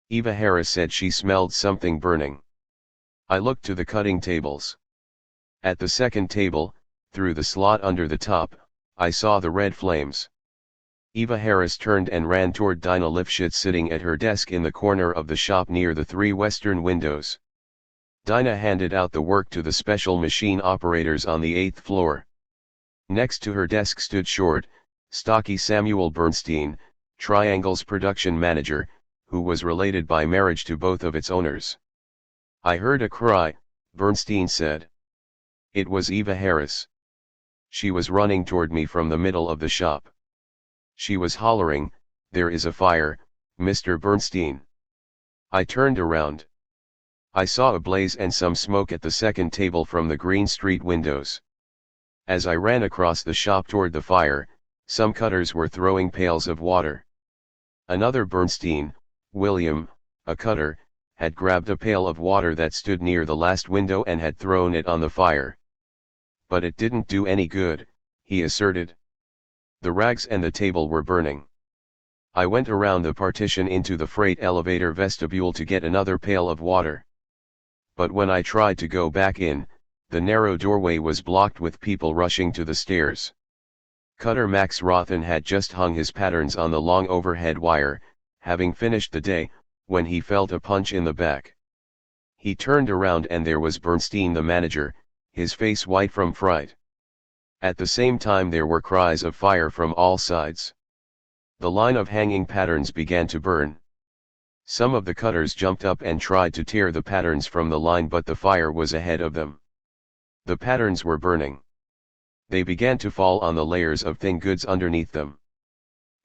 Eva Harris said she smelled something burning. I looked to the cutting tables. At the second table, through the slot under the top, I saw the red flames. Eva Harris turned and ran toward Dinah Lifshitz sitting at her desk in the corner of the shop near the 3 western windows. Dinah handed out the work to the special machine operators on the 8th floor. Next to her desk stood short, stocky Samuel Bernstein, Triangle's production manager, who was related by marriage to both of its owners. I heard a cry, Bernstein said. It was Eva Harris. She was running toward me from the middle of the shop. She was hollering, "There is a fire, Mr. Bernstein." I turned around. I saw a blaze and some smoke at the second table from the Green Street windows. As I ran across the shop toward the fire, some cutters were throwing pails of water. Another Bernstein, William, a cutter, had grabbed a pail of water that stood near the last window and had thrown it on the fire. But it didn't do any good, he asserted. The rags and the table were burning. I went around the partition into the freight elevator vestibule to get another pail of water. But when I tried to go back in, the narrow doorway was blocked with people rushing to the stairs. Cutter Max Rothen had just hung his patterns on the long overhead wire, having finished the day, when he felt a punch in the back. He turned around and there was Bernstein the manager, his face white from fright. At the same time there were cries of fire from all sides. The line of hanging patterns began to burn. Some of the cutters jumped up and tried to tear the patterns from the line, but the fire was ahead of them. The patterns were burning. They began to fall on the layers of thin goods underneath them.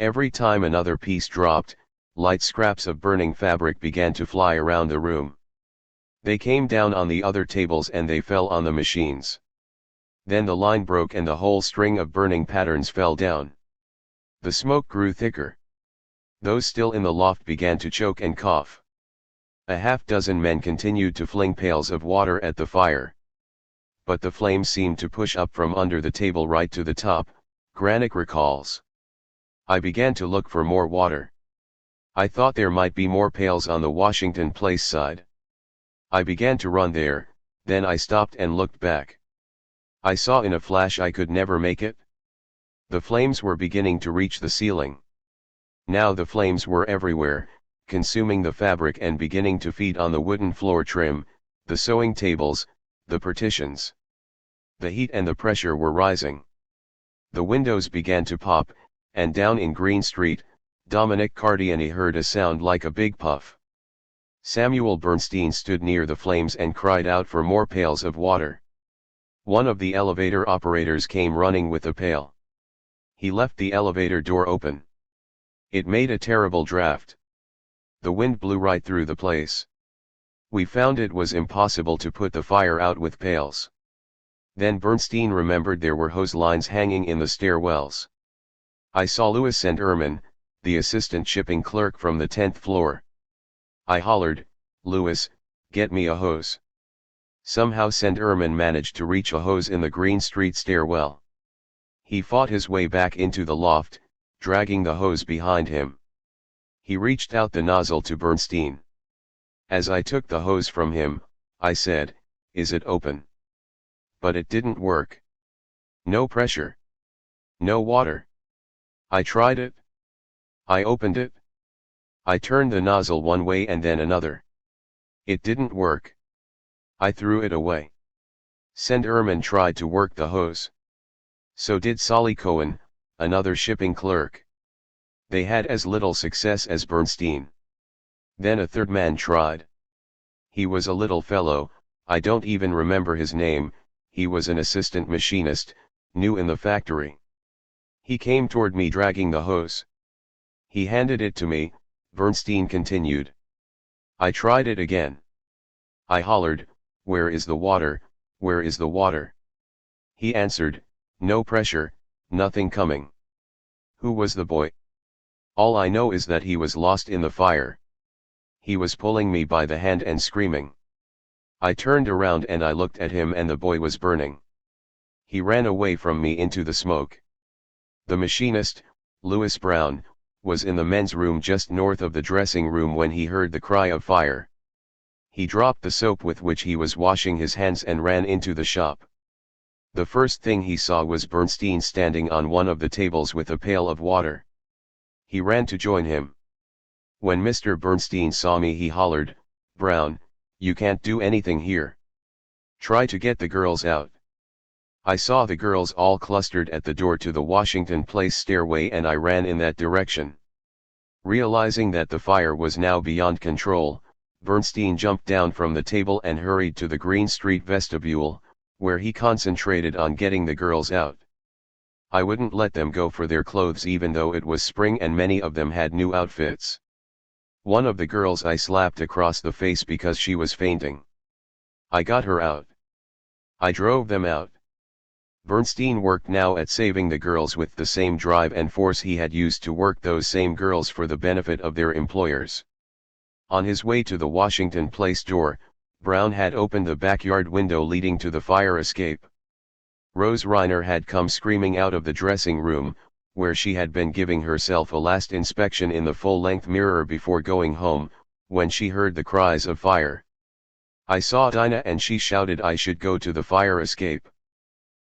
Every time another piece dropped, light scraps of burning fabric began to fly around the room. They came down on the other tables and they fell on the machines. Then the line broke and the whole string of burning patterns fell down. The smoke grew thicker. Those still in the loft began to choke and cough. A half-dozen men continued to fling pails of water at the fire. But the flames seemed to push up from under the table right to the top, Granick recalls. I began to look for more water. I thought there might be more pails on the Washington Place side. I began to run there, then I stopped and looked back. I saw in a flash I could never make it. The flames were beginning to reach the ceiling. Now the flames were everywhere, consuming the fabric and beginning to feed on the wooden floor trim, the sewing tables, the partitions. The heat and the pressure were rising. The windows began to pop, and down in Green Street, Dominic Cardiani heard a sound like a big puff. Samuel Bernstein stood near the flames and cried out for more pails of water. One of the elevator operators came running with a pail. He left the elevator door open. It made a terrible draft. The wind blew right through the place. We found it was impossible to put the fire out with pails. Then Bernstein remembered there were hose lines hanging in the stairwells. I saw Louis and Ehrman, the assistant shipping clerk from the 10th floor. I hollered, "Louis, get me a hose." Somehow Send Ehrman managed to reach a hose in the Green Street stairwell. He fought his way back into the loft, dragging the hose behind him. He reached out the nozzle to Bernstein. As I took the hose from him, I said, "Is it open?" But it didn't work. No pressure. No water. I tried it. I opened it. I turned the nozzle one way and then another. It didn't work. I threw it away. Send Ehrman tried to work the hose. So did Solly Cohen, another shipping clerk. They had as little success as Bernstein. Then a third man tried. He was a little fellow, I don't even remember his name, he was an assistant machinist, new in the factory. He came toward me dragging the hose. He handed it to me, Bernstein continued. I tried it again. I hollered, "Where is the water, where is the water?" He answered, "No pressure, nothing coming." Who was the boy? All I know is that he was lost in the fire. He was pulling me by the hand and screaming. I turned around and I looked at him and the boy was burning. He ran away from me into the smoke. The machinist, Louis Brown, was in the men's room just north of the dressing room when he heard the cry of fire. He dropped the soap with which he was washing his hands and ran into the shop. The first thing he saw was Bernstein standing on one of the tables with a pail of water. He ran to join him. When Mr. Bernstein saw me, he hollered, "Brown, you can't do anything here. Try to get the girls out." I saw the girls all clustered at the door to the Washington Place stairway and I ran in that direction. Realizing that the fire was now beyond control, Bernstein jumped down from the table and hurried to the Green Street vestibule, where he concentrated on getting the girls out. I wouldn't let them go for their clothes even though it was spring and many of them had new outfits. One of the girls I slapped across the face because she was fainting. I got her out. I drove them out. Bernstein worked now at saving the girls with the same drive and force he had used to work those same girls for the benefit of their employers. On his way to the Washington Place door, Brown had opened the backyard window leading to the fire escape. Rose Reiner had come screaming out of the dressing room, where she had been giving herself a last inspection in the full-length mirror before going home, when she heard the cries of fire. I saw Dinah and she shouted I should go to the fire escape.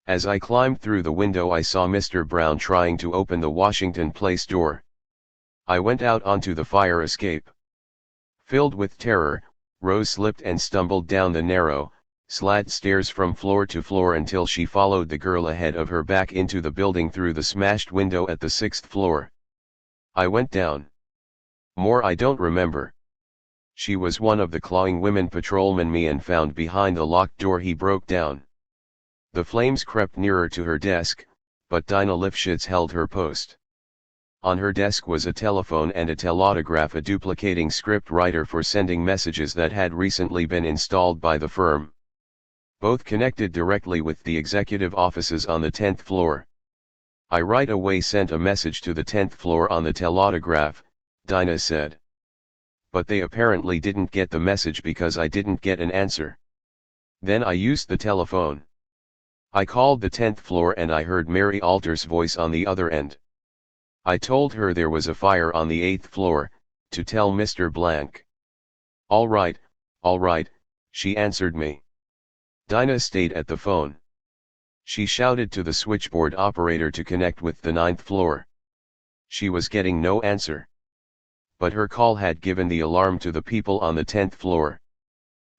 As I climbed through the window, I saw Mr. Brown trying to open the Washington Place door. I went out onto the fire escape. Filled with terror, Rose slipped and stumbled down the narrow, slat stairs from floor to floor until she followed the girl ahead of her back into the building through the smashed window at the 6th floor. I went down. More I don't remember. She was one of the clawing women patrolmen me and found behind the locked door he broke down. The flames crept nearer to her desk, but Dinah Lifshitz held her post. On her desk was a telephone and a telautograph, a duplicating script writer for sending messages that had recently been installed by the firm. Both connected directly with the executive offices on the 10th floor. I right away sent a message to the 10th floor on the telautograph, Dinah said. But they apparently didn't get the message because I didn't get an answer. Then I used the telephone. I called the 10th floor and I heard Mary Alter's voice on the other end. I told her there was a fire on the 8th floor, to tell Mr. Blank. All right, she answered me. Dinah stayed at the phone. She shouted to the switchboard operator to connect with the 9th floor. She was getting no answer. But her call had given the alarm to the people on the 10th floor.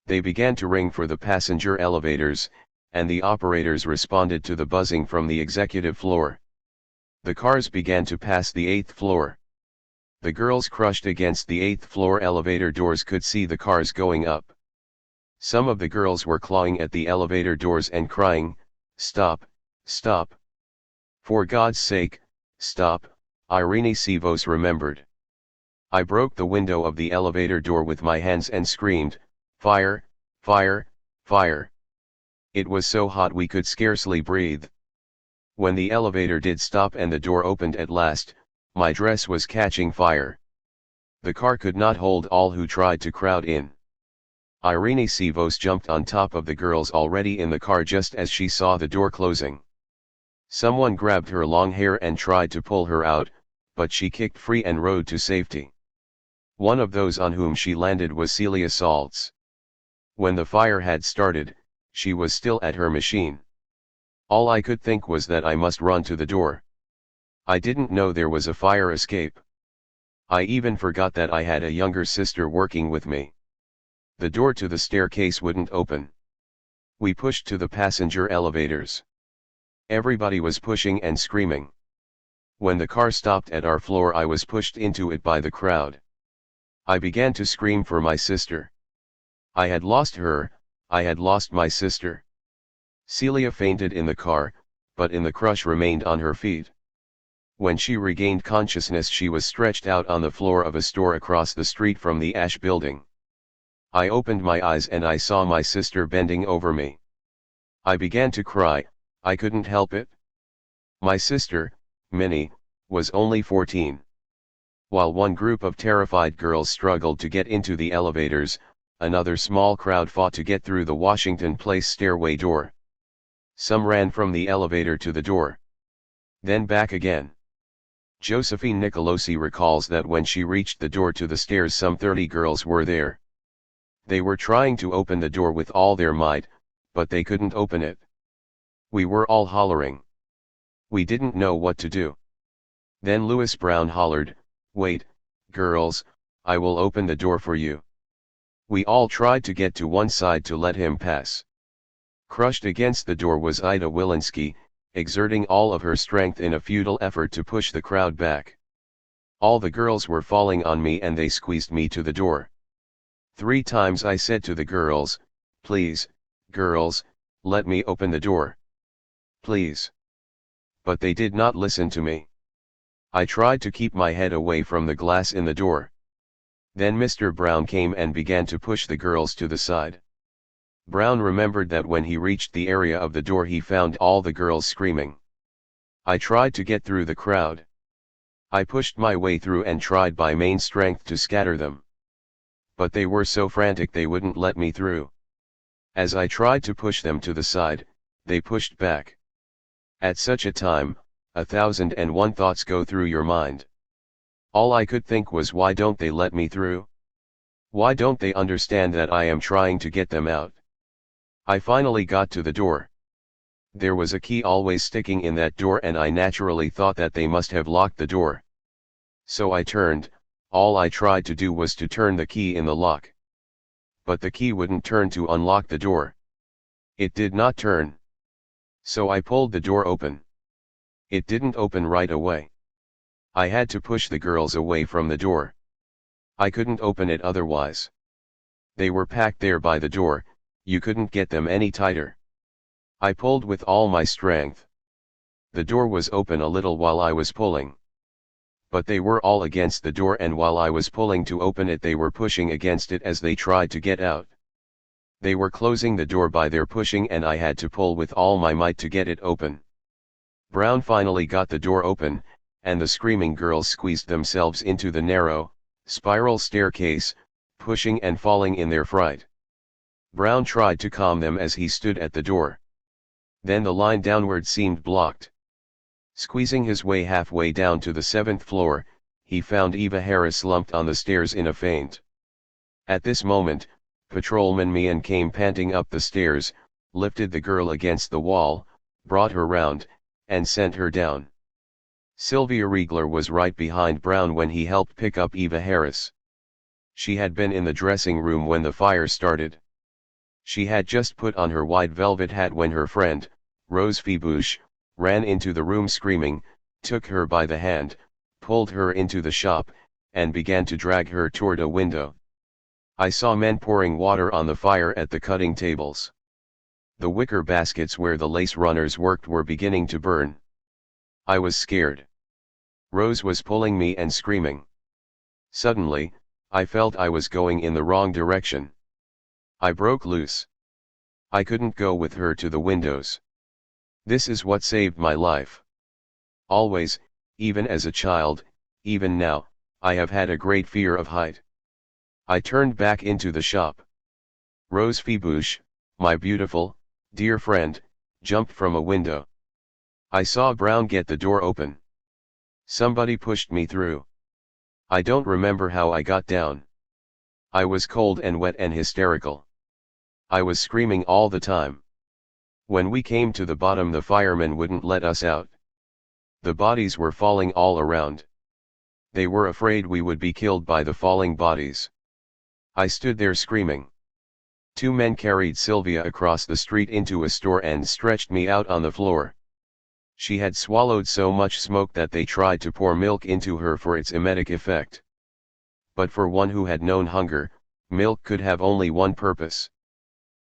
They began to ring for the passenger elevators, and the operators responded to the buzzing from the executive floor. The cars began to pass the 8th floor. The girls crushed against the 8th floor elevator doors could see the cars going up. Some of the girls were clawing at the elevator doors and crying, "Stop, stop. For God's sake, stop," Irene Sivos remembered. I broke the window of the elevator door with my hands and screamed, "Fire, fire, fire." It was so hot we could scarcely breathe. When the elevator did stop and the door opened at last, my dress was catching fire. The car could not hold all who tried to crowd in. Irene Sivos jumped on top of the girls already in the car just as she saw the door closing. Someone grabbed her long hair and tried to pull her out, but she kicked free and rode to safety. One of those on whom she landed was Celia Saltz. When the fire had started, she was still at her machine. All I could think was that I must run to the door. I didn't know there was a fire escape. I even forgot that I had a younger sister working with me. The door to the staircase wouldn't open. We pushed to the passenger elevators. Everybody was pushing and screaming. When the car stopped at our floor, I was pushed into it by the crowd. I began to scream for my sister. I had lost her, I had lost my sister. Celia fainted in the car, but in the crush remained on her feet. When she regained consciousness, she was stretched out on the floor of a store across the street from the Ash building. I opened my eyes and I saw my sister bending over me. I began to cry, I couldn't help it. My sister, Minnie, was only 14. While one group of terrified girls struggled to get into the elevators, another small crowd fought to get through the Washington Place stairway door. Some ran from the elevator to the door. Then back again. Josephine Nicolosi recalls that when she reached the door to the stairs, some 30 girls were there. They were trying to open the door with all their might, but they couldn't open it. We were all hollering. We didn't know what to do. Then Louis Brown hollered, "Wait, girls, I will open the door for you." We all tried to get to one side to let him pass. Crushed against the door was Ida Wilinski, exerting all of her strength in a futile effort to push the crowd back. All the girls were falling on me and they squeezed me to the door. 3 times I said to the girls, "Please, girls, let me open the door. Please." But they did not listen to me. I tried to keep my head away from the glass in the door. Then Mr. Brown came and began to push the girls to the side. Brown remembered that when he reached the area of the door he found all the girls screaming. I tried to get through the crowd. I pushed my way through and tried by main strength to scatter them. But they were so frantic they wouldn't let me through. As I tried to push them to the side, they pushed back. At such a time, 1,001 thoughts go through your mind. All I could think was, why don't they let me through? Why don't they understand that I am trying to get them out? I finally got to the door. There was a key always sticking in that door and I naturally thought that they must have locked the door. So I turned. All I tried to do was to turn the key in the lock. But the key wouldn't turn to unlock the door. It did not turn. So I pulled the door open. It didn't open right away. I had to push the girls away from the door. I couldn't open it otherwise. They were packed there by the door, you couldn't get them any tighter. I pulled with all my strength. The door was open a little while I was pulling. But they were all against the door and while I was pulling to open it they were pushing against it as they tried to get out. They were closing the door by their pushing and I had to pull with all my might to get it open. Brown finally got the door open, and the screaming girls squeezed themselves into the narrow, spiral staircase, pushing and falling in their fright. Brown tried to calm them as he stood at the door. Then the line downward seemed blocked. Squeezing his way halfway down to the 7th floor, he found Eva Harris slumped on the stairs in a faint. At this moment, Patrolman Meehan came panting up the stairs, lifted the girl against the wall, brought her round, and sent her down. Sylvia Riegler was right behind Brown when he helped pick up Eva Harris. She had been in the dressing room when the fire started. She had just put on her white velvet hat when her friend, Rose Fibouche, ran into the room screaming, took her by the hand, pulled her into the shop, and began to drag her toward a window. I saw men pouring water on the fire at the cutting tables. The wicker baskets where the lace runners worked were beginning to burn. I was scared. Rose was pulling me and screaming. Suddenly, I felt I was going in the wrong direction. I broke loose. I couldn't go with her to the windows. This is what saved my life. Always, even as a child, even now, I have had a great fear of height. I turned back into the shop. Rose Fibouche, my beautiful, dear friend, jumped from a window. I saw Brown get the door open. Somebody pushed me through. I don't remember how I got down. I was cold and wet and hysterical. I was screaming all the time. When we came to the bottom the firemen wouldn't let us out. The bodies were falling all around. They were afraid we would be killed by the falling bodies. I stood there screaming. 2 men carried Sylvia across the street into a store and stretched me out on the floor. She had swallowed so much smoke that they tried to pour milk into her for its emetic effect. But for one who had known hunger, milk could have only one purpose.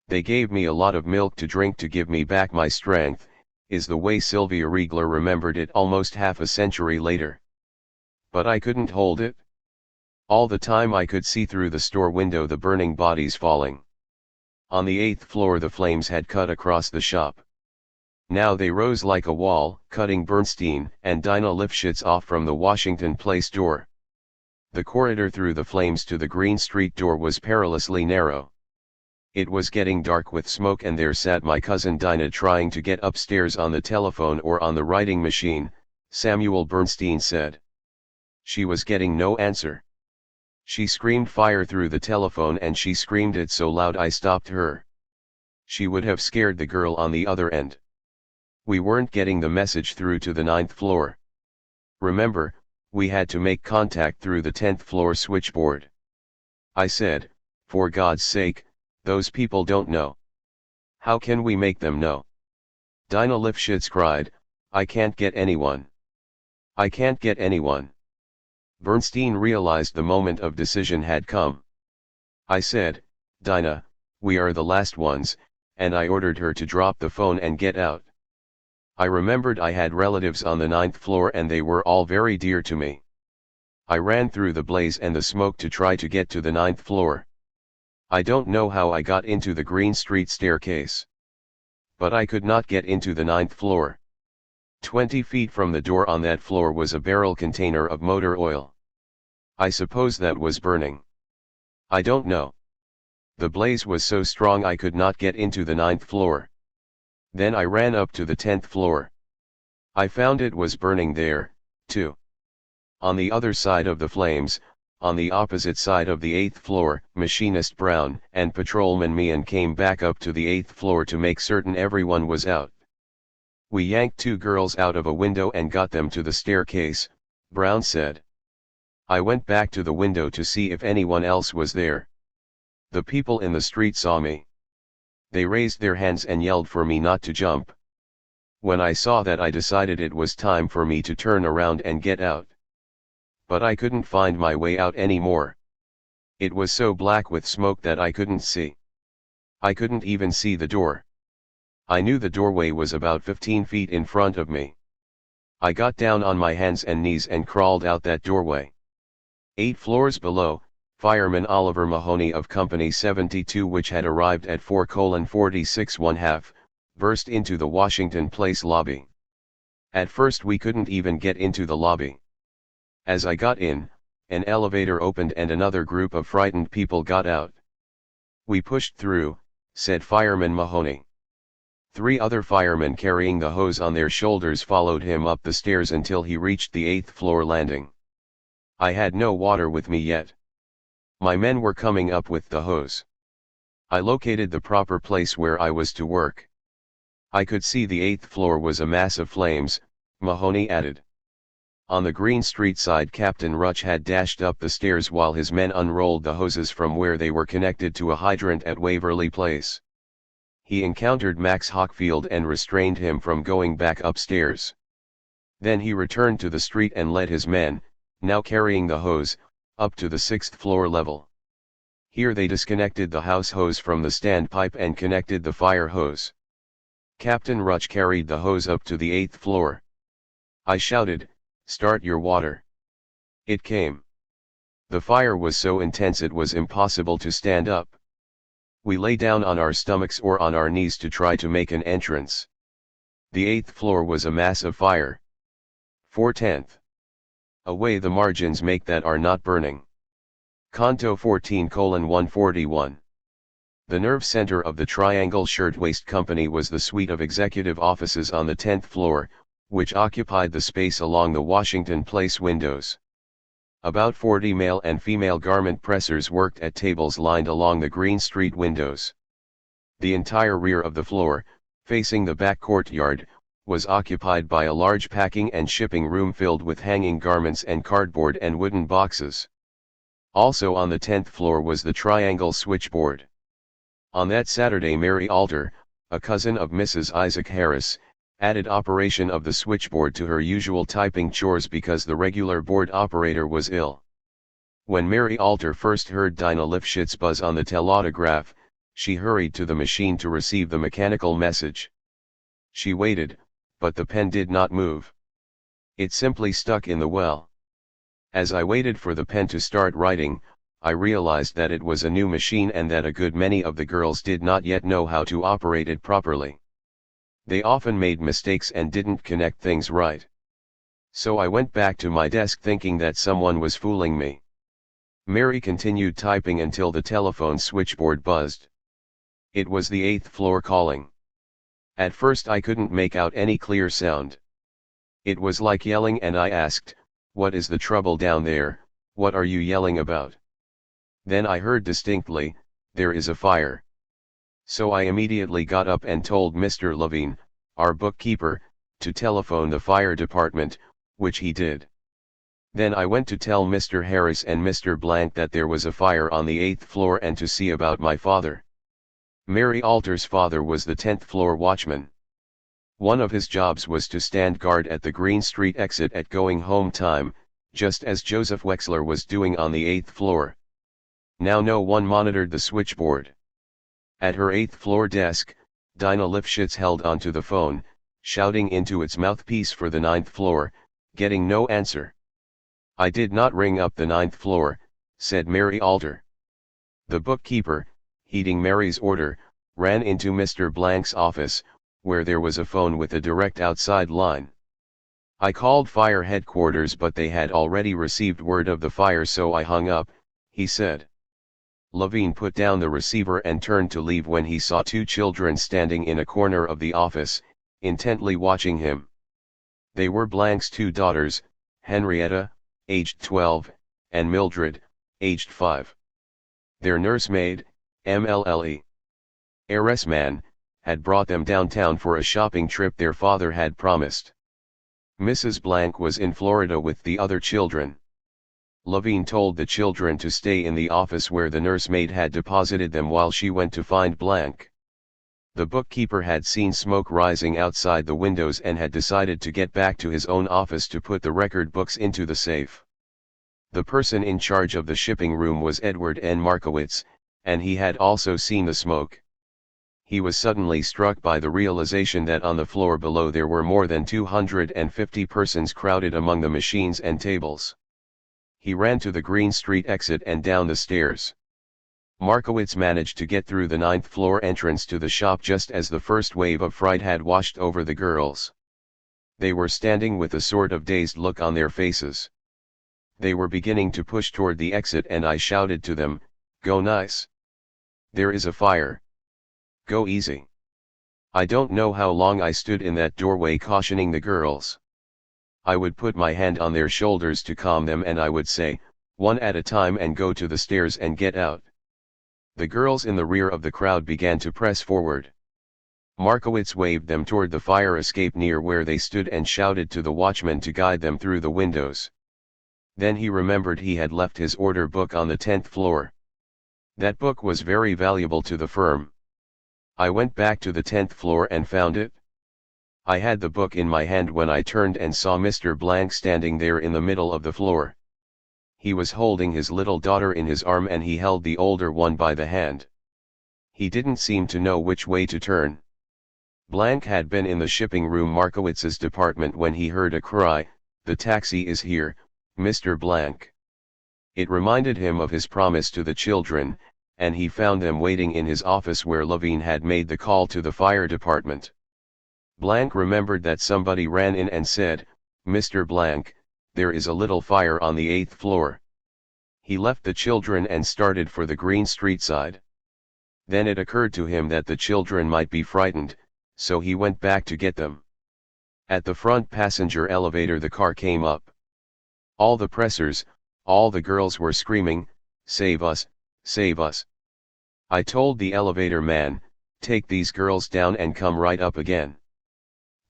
They gave me a lot of milk to drink to give me back my strength, is the way Sylvia Riegler remembered it almost half a century later. But I couldn't hold it. All the time I could see through the store window the burning bodies falling. On the 8th floor the flames had cut across the shop. Now they rose like a wall, cutting Bernstein and Dinah Lifshitz off from the Washington Place door. The corridor through the flames to the Green Street door was perilously narrow. It was getting dark with smoke and there sat my cousin Dinah trying to get upstairs on the telephone or on the writing machine, Samuel Bernstein said. She was getting no answer. She screamed fire through the telephone and she screamed it so loud I stopped her. She would have scared the girl on the other end. We weren't getting the message through to the 9th floor. Remember, we had to make contact through the 10th floor switchboard. I said, for God's sake, those people don't know. How can we make them know? Dinah Lifshitz cried, I can't get anyone. I can't get anyone. Bernstein realized the moment of decision had come. I said, Dinah, we are the last ones, and I ordered her to drop the phone and get out. I remembered I had relatives on the 9th floor and they were all very dear to me. I ran through the blaze and the smoke to try to get to the 9th floor. I don't know how I got into the Green Street staircase. But I could not get into the 9th floor. 20 feet from the door on that floor was a barrel container of motor oil. I suppose that was burning. I don't know. The blaze was so strong I could not get into the 9th floor. Then I ran up to the 10th floor. I found it was burning there, too. On the other side of the flames, on the opposite side of the 8th floor, Machinist Brown and Patrolman Meehan came back up to the 8th floor to make certain everyone was out. We yanked 2 girls out of a window and got them to the staircase, Brown said. I went back to the window to see if anyone else was there. The people in the street saw me. They raised their hands and yelled for me not to jump. When I saw that, I decided it was time for me to turn around and get out. But I couldn't find my way out anymore. It was so black with smoke that I couldn't see. I couldn't even see the door. I knew the doorway was about 15 feet in front of me. I got down on my hands and knees and crawled out that doorway. 8 floors below, Fireman Oliver Mahoney of Company 72, which had arrived at 4:46½ burst into the Washington Place lobby. At first we couldn't even get into the lobby. As I got in, an elevator opened and another group of frightened people got out. We pushed through, said Fireman Mahoney. 3 other firemen carrying the hose on their shoulders followed him up the stairs until he reached the 8th floor landing. I had no water with me yet. My men were coming up with the hose. I located the proper place where I was to work. I could see the 8th floor was a mass of flames, Mahoney added. On the Green Street side, Captain Rutch had dashed up the stairs while his men unrolled the hoses from where they were connected to a hydrant at Waverly Place. He encountered Max Hockfield and restrained him from going back upstairs. Then he returned to the street and led his men, now carrying the hose, up to the 6th floor level. Here they disconnected the house hose from the standpipe and connected the fire hose. Captain Rutch carried the hose up to the 8th floor. I shouted, "Start your water." It came. The fire was so intense it was impossible to stand up. We lay down on our stomachs or on our knees to try to make an entrance. The 8th floor was a mass of fire. 4/10. Away the margins make that are not burning. Canto 14:141. The nerve center of the Triangle Shirtwaist Company was the suite of executive offices on the 10th floor, which occupied the space along the Washington Place windows. About 40 male and female garment pressers worked at tables lined along the Green Street windows. The entire rear of the floor, facing the back courtyard, was occupied by a large packing and shipping room filled with hanging garments and cardboard and wooden boxes. Also on the 10th floor was the Triangle switchboard. On that Saturday, Mary Alter, a cousin of Mrs. Isaac Harris, added operation of the switchboard to her usual typing chores because the regular board operator was ill. When Mary Alter first heard Dinah Lifshitz buzz on the telautograph, she hurried to the machine to receive the mechanical message. She waited, but the pen did not move. It simply stuck in the well. As I waited for the pen to start writing, I realized that it was a new machine and that a good many of the girls did not yet know how to operate it properly. They often made mistakes and didn't connect things right. So I went back to my desk thinking that someone was fooling me. Mary continued typing until the telephone switchboard buzzed. It was the 8th floor calling. At first I couldn't make out any clear sound. It was like yelling and I asked, "What is the trouble down there, what are you yelling about?" Then I heard distinctly, "There is a fire." So I immediately got up and told Mr. Levine, our bookkeeper, to telephone the fire department, which he did. Then I went to tell Mr. Harris and Mr. Blank that there was a fire on the 8th floor and to see about my father. Mary Alter's father was the 10th floor watchman. One of his jobs was to stand guard at the Green Street exit at going home time, just as Joseph Wexler was doing on the 8th floor. Now no one monitored the switchboard. At her 8th floor desk, Dinah Lifshitz held onto the phone, shouting into its mouthpiece for the 9th floor, getting no answer. "I did not ring up the 9th floor," said Mary Alter. The bookkeeper, heeding Mary's order, ran into Mr. Blank's office, where there was a phone with a direct outside line. "I called fire headquarters but they had already received word of the fire so I hung up," he said. Levine put down the receiver and turned to leave when he saw two children standing in a corner of the office, intently watching him. They were Blank's two daughters, Henrietta, aged 12, and Mildred, aged 5. Their nursemaid, MLLE. Heiress man, had brought them downtown for a shopping trip their father had promised. Mrs. Blank was in Florida with the other children. Levine told the children to stay in the office where the nursemaid had deposited them while she went to find Blank. The bookkeeper had seen smoke rising outside the windows and had decided to get back to his own office to put the record books into the safe. The person in charge of the shipping room was Edward N. Markowitz, and he had also seen the smoke. He was suddenly struck by the realization that on the floor below there were more than 250 persons crowded among the machines and tables. He ran to the Green Street exit and down the stairs. Markowitz managed to get through the 9th floor entrance to the shop just as the first wave of fright had washed over the girls. They were standing with a sort of dazed look on their faces. They were beginning to push toward the exit and I shouted to them, "Go nice. There is a fire. Go easy." I don't know how long I stood in that doorway cautioning the girls. I would put my hand on their shoulders to calm them and I would say, one at a time, and go to the stairs and get out. The girls in the rear of the crowd began to press forward. Markowitz waved them toward the fire escape near where they stood and shouted to the watchman to guide them through the windows. Then he remembered he had left his order book on the 10th floor. That book was very valuable to the firm. I went back to the 10th floor and found it. I had the book in my hand when I turned and saw Mr. Blank standing there in the middle of the floor. He was holding his little daughter in his arm and he held the older one by the hand. He didn't seem to know which way to turn. Blank had been in the shipping room Markowitz's department when he heard a cry, "The taxi is here, Mr. Blank." It reminded him of his promise to the children, and he found them waiting in his office where Levine had made the call to the fire department. Blank remembered that somebody ran in and said, "Mr. Blank, there is a little fire on the 8th floor." He left the children and started for the Green Street side. Then it occurred to him that the children might be frightened, so he went back to get them. At the front passenger elevator the car came up. All the pressers, all the girls were screaming, "Save us, save us." I told the elevator man, "Take these girls down and come right up again."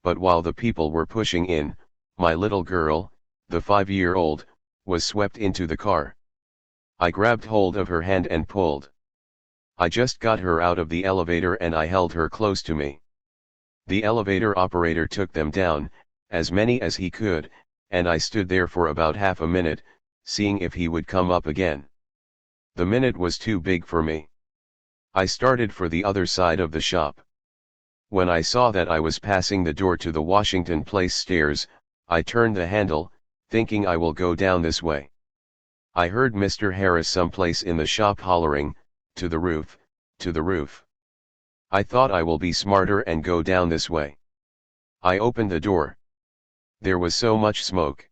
But while the people were pushing in, my little girl, the 5-year-old, was swept into the car. I grabbed hold of her hand and pulled. I just got her out of the elevator and I held her close to me. The elevator operator took them down, as many as he could, and I stood there for about half a minute, seeing if he would come up again. The minute was too big for me. I started for the other side of the shop. When I saw that I was passing the door to the Washington Place stairs, I turned the handle, thinking I will go down this way. I heard Mr. Harris someplace in the shop hollering, "To the roof, to the roof." I thought I will be smarter and go down this way. I opened the door. There was so much smoke.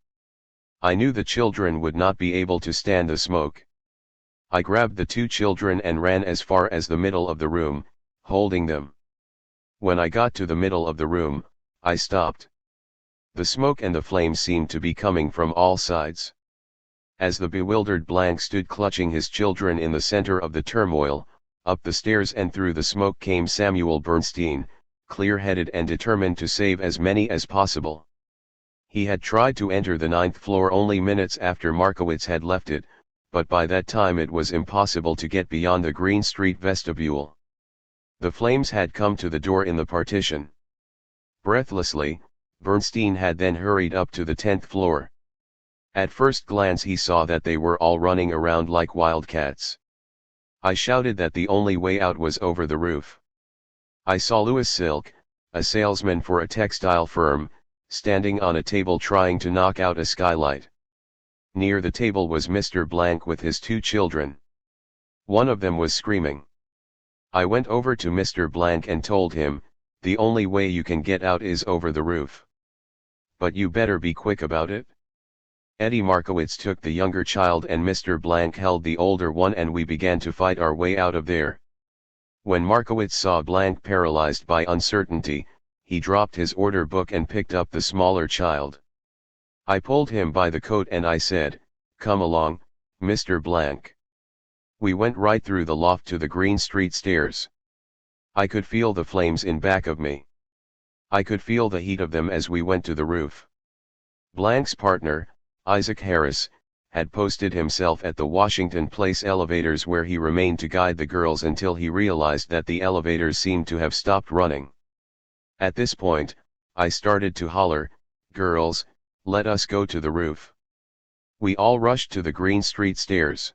I knew the children would not be able to stand the smoke. I grabbed the two children and ran as far as the middle of the room, holding them. When I got to the middle of the room, I stopped. The smoke and the flames seemed to be coming from all sides. As the bewildered Blank stood clutching his children in the center of the turmoil, up the stairs and through the smoke came Samuel Bernstein, clear-headed and determined to save as many as possible. He had tried to enter the 9th floor only minutes after Markowitz had left it, but by that time it was impossible to get beyond the Green Street vestibule. The flames had come to the door in the partition. Breathlessly, Bernstein had then hurried up to the 10th floor. At first glance he saw that they were all running around like wildcats. I shouted that the only way out was over the roof. I saw Louis Silk, a salesman for a textile firm, standing on a table trying to knock out a skylight. Near the table was Mr. Blank with his 2 children. One of them was screaming. I went over to Mr. Blank and told him, "The only way you can get out is over the roof. But you better be quick about it." Eddie Markowitz took the younger child and Mr. Blank held the older one and we began to fight our way out of there. When Markowitz saw Blank paralyzed by uncertainty, he dropped his order book and picked up the smaller child. I pulled him by the coat and I said, "Come along, Mr. Blank." We went right through the loft to the Green Street stairs. I could feel the flames in back of me. I could feel the heat of them as we went to the roof. Blank's partner, Isaac Harris, had posted himself at the Washington Place elevators where he remained to guide the girls until he realized that the elevators seemed to have stopped running. At this point, I started to holler, "Girls, let us go to the roof." We all rushed to the Green Street stairs.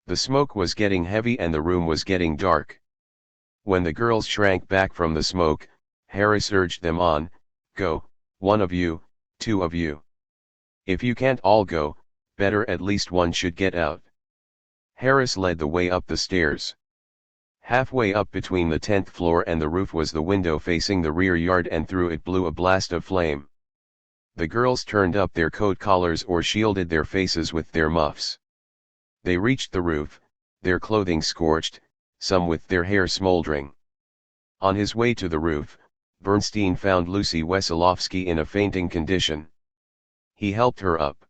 The smoke was getting heavy and the room was getting dark. When the girls shrank back from the smoke, Harris urged them on, "Go, one of you, 2 of you. If you can't all go, better at least one should get out." Harris led the way up the stairs. Halfway up between the 10th floor and the roof was the window facing the rear yard and through it blew a blast of flame. The girls turned up their coat collars or shielded their faces with their muffs. They reached the roof, their clothing scorched, some with their hair smoldering. On his way to the roof, Bernstein found Lucy Wesolowski in a fainting condition. He helped her up.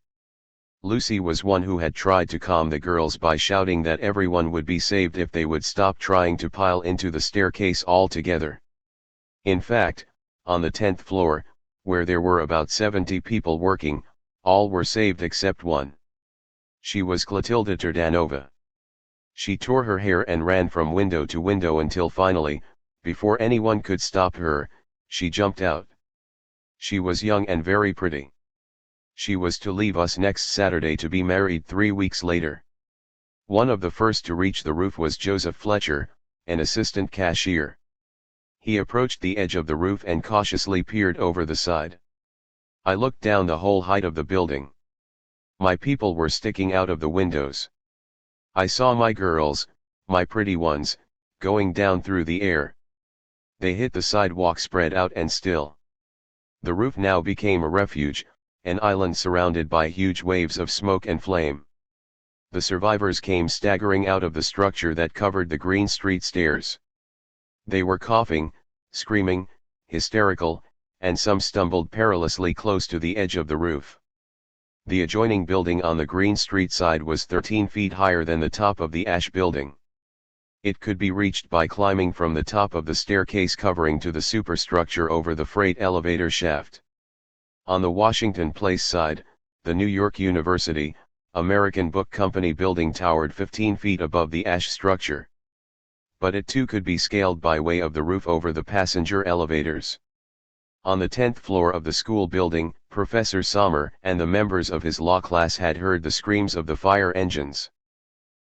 Lucy was one who had tried to calm the girls by shouting that everyone would be saved if they would stop trying to pile into the staircase altogether. In fact, on the 10th floor, where there were about 70 people working, all were saved except one. She was Clotilda Turdanova. She tore her hair and ran from window to window until finally, before anyone could stop her, she jumped out. She was young and very pretty. She was to leave us next Saturday to be married 3 weeks later. One of the first to reach the roof was Joseph Fletcher, an assistant cashier. He approached the edge of the roof and cautiously peered over the side. I looked down the whole height of the building. My people were sticking out of the windows. I saw my girls, my pretty ones, going down through the air. They hit the sidewalk spread out and still. The roof now became a refuge, an island surrounded by huge waves of smoke and flame. The survivors came staggering out of the structure that covered the Green Street stairs. They were coughing, screaming, hysterical, and some stumbled perilously close to the edge of the roof. The adjoining building on the Green Street side was 13 feet higher than the top of the Ash building. It could be reached by climbing from the top of the staircase covering to the superstructure over the freight elevator shaft. On the Washington Place side, the New York University, American Book Company building towered 15 feet above the Ash structure. But it too could be scaled by way of the roof over the passenger elevators. On the 10th floor of the school building, Professor Sommer and the members of his law class had heard the screams of the fire engines.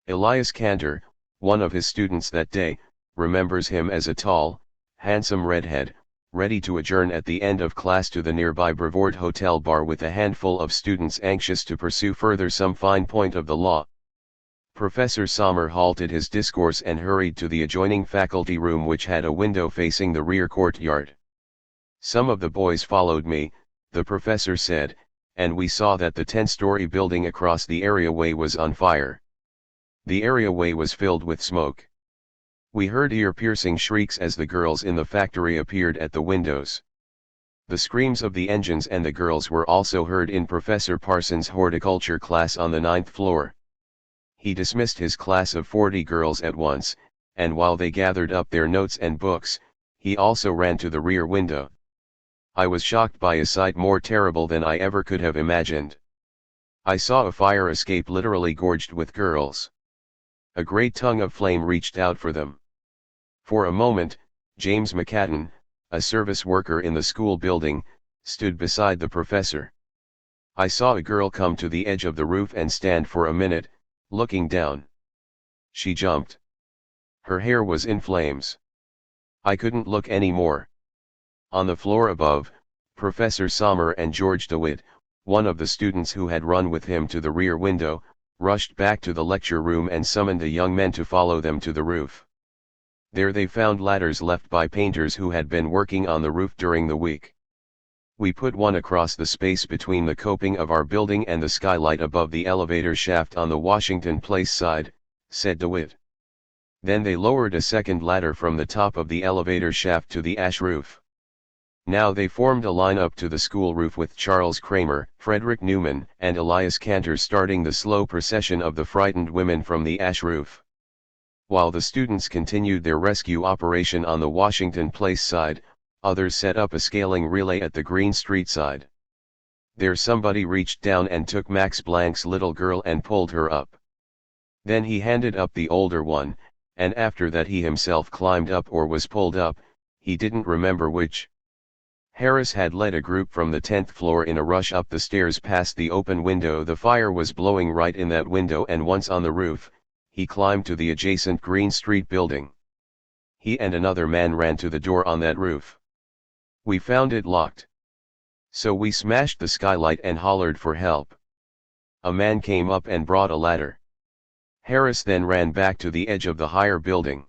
Elias Cantor, one of his students that day, remembers him as a tall, handsome redhead, ready to adjourn at the end of class to the nearby Brevoort Hotel bar with a handful of students anxious to pursue further some fine point of the law. Professor Sommer halted his discourse and hurried to the adjoining faculty room which had a window facing the rear courtyard. "Some of the boys followed me," the professor said, "and we saw that the 10-story building across the areaway was on fire. The areaway was filled with smoke. We heard ear-piercing shrieks as the girls in the factory appeared at the windows. The screams of the engines and the girls were also heard in Professor Parsons' horticulture class on the 9th floor. He dismissed his class of 40 girls at once, and while they gathered up their notes and books, he also ran to the rear window. I was shocked by a sight more terrible than I ever could have imagined. I saw a fire escape literally gorged with girls. A great tongue of flame reached out for them. For a moment, James McCadden, a service worker in the school building, stood beside the professor. I saw a girl come to the edge of the roof and stand for a minute, looking down. She jumped. Her hair was in flames. I couldn't look any more. On the floor above, Professor Sommer and George DeWitt, one of the students who had run with him to the rear window, rushed back to the lecture room and summoned the young men to follow them to the roof. There they found ladders left by painters who had been working on the roof during the week. We put one across the space between the coping of our building and the skylight above the elevator shaft on the Washington Place side, said DeWitt. Then they lowered a second ladder from the top of the elevator shaft to the ash roof. Now they formed a line up to the school roof with Charles Kramer, Frederick Newman, and Elias Cantor starting the slow procession of the frightened women from the ash roof. While the students continued their rescue operation on the Washington Place side, others set up a scaling relay at the Green Street side. There somebody reached down and took Max Blank's little girl and pulled her up. Then he handed up the older one, and after that he himself climbed up or was pulled up, he didn't remember which. Harris had led a group from the 10th floor in a rush up the stairs past the open window. The fire was blowing right in that window, and once on the roof, he climbed to the adjacent Green Street building. He and another man ran to the door on that roof. We found it locked. So we smashed the skylight and hollered for help. A man came up and brought a ladder. Harris then ran back to the edge of the higher building.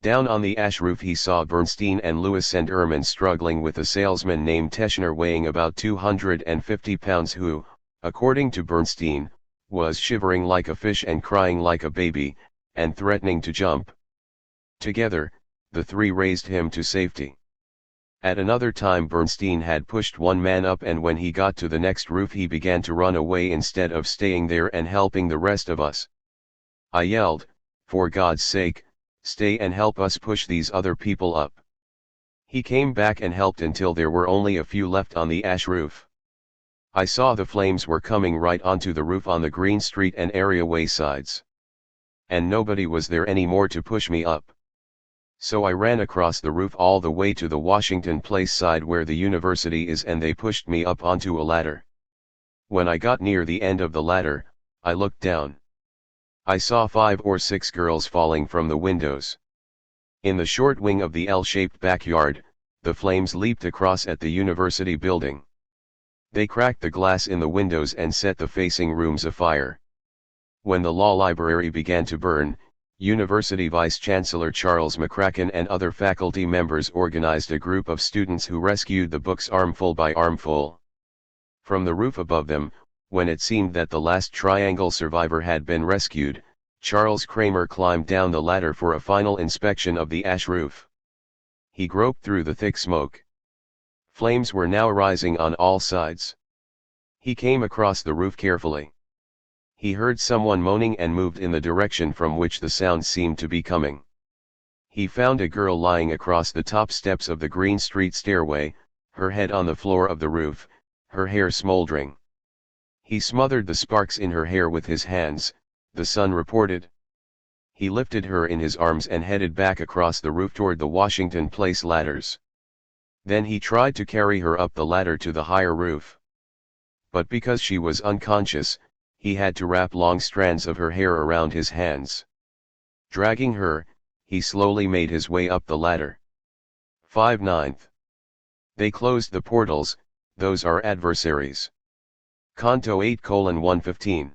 Down on the ash roof he saw Bernstein and Lewis and Ehrman struggling with a salesman named Teschner weighing about 250 pounds who, according to Bernstein, was shivering like a fish and crying like a baby, and threatening to jump. Together, the three raised him to safety. At another time Bernstein had pushed one man up, and when he got to the next roof he began to run away instead of staying there and helping the rest of us. I yelled, "For God's sake, stay and help us push these other people up." He came back and helped until there were only a few left on the ash roof. I saw the flames were coming right onto the roof on the Green Street and areaway sides. And nobody was there anymore to push me up. So I ran across the roof all the way to the Washington Place side where the university is, and they pushed me up onto a ladder. When I got near the end of the ladder, I looked down. I saw 5 or 6 girls falling from the windows. In the short wing of the L-shaped backyard, the flames leaped across at the university building. They cracked the glass in the windows and set the facing rooms afire. When the law library began to burn, University Vice-Chancellor Charles McCracken and other faculty members organized a group of students who rescued the books armful by armful. From the roof above them, when it seemed that the last triangle survivor had been rescued, Charles Kramer climbed down the ladder for a final inspection of the ash roof. He groped through the thick smoke. Flames were now rising on all sides. He came across the roof carefully. He heard someone moaning and moved in the direction from which the sound seemed to be coming. He found a girl lying across the top steps of the Green Street stairway, her head on the floor of the roof, her hair smoldering. He smothered the sparks in her hair with his hands, the Sun reported. He lifted her in his arms and headed back across the roof toward the Washington Place ladders. Then he tried to carry her up the ladder to the higher roof. But because she was unconscious, he had to wrap long strands of her hair around his hands. Dragging her, he slowly made his way up the ladder. 5/9. They closed the portals, those are adversaries. Canto 8:115.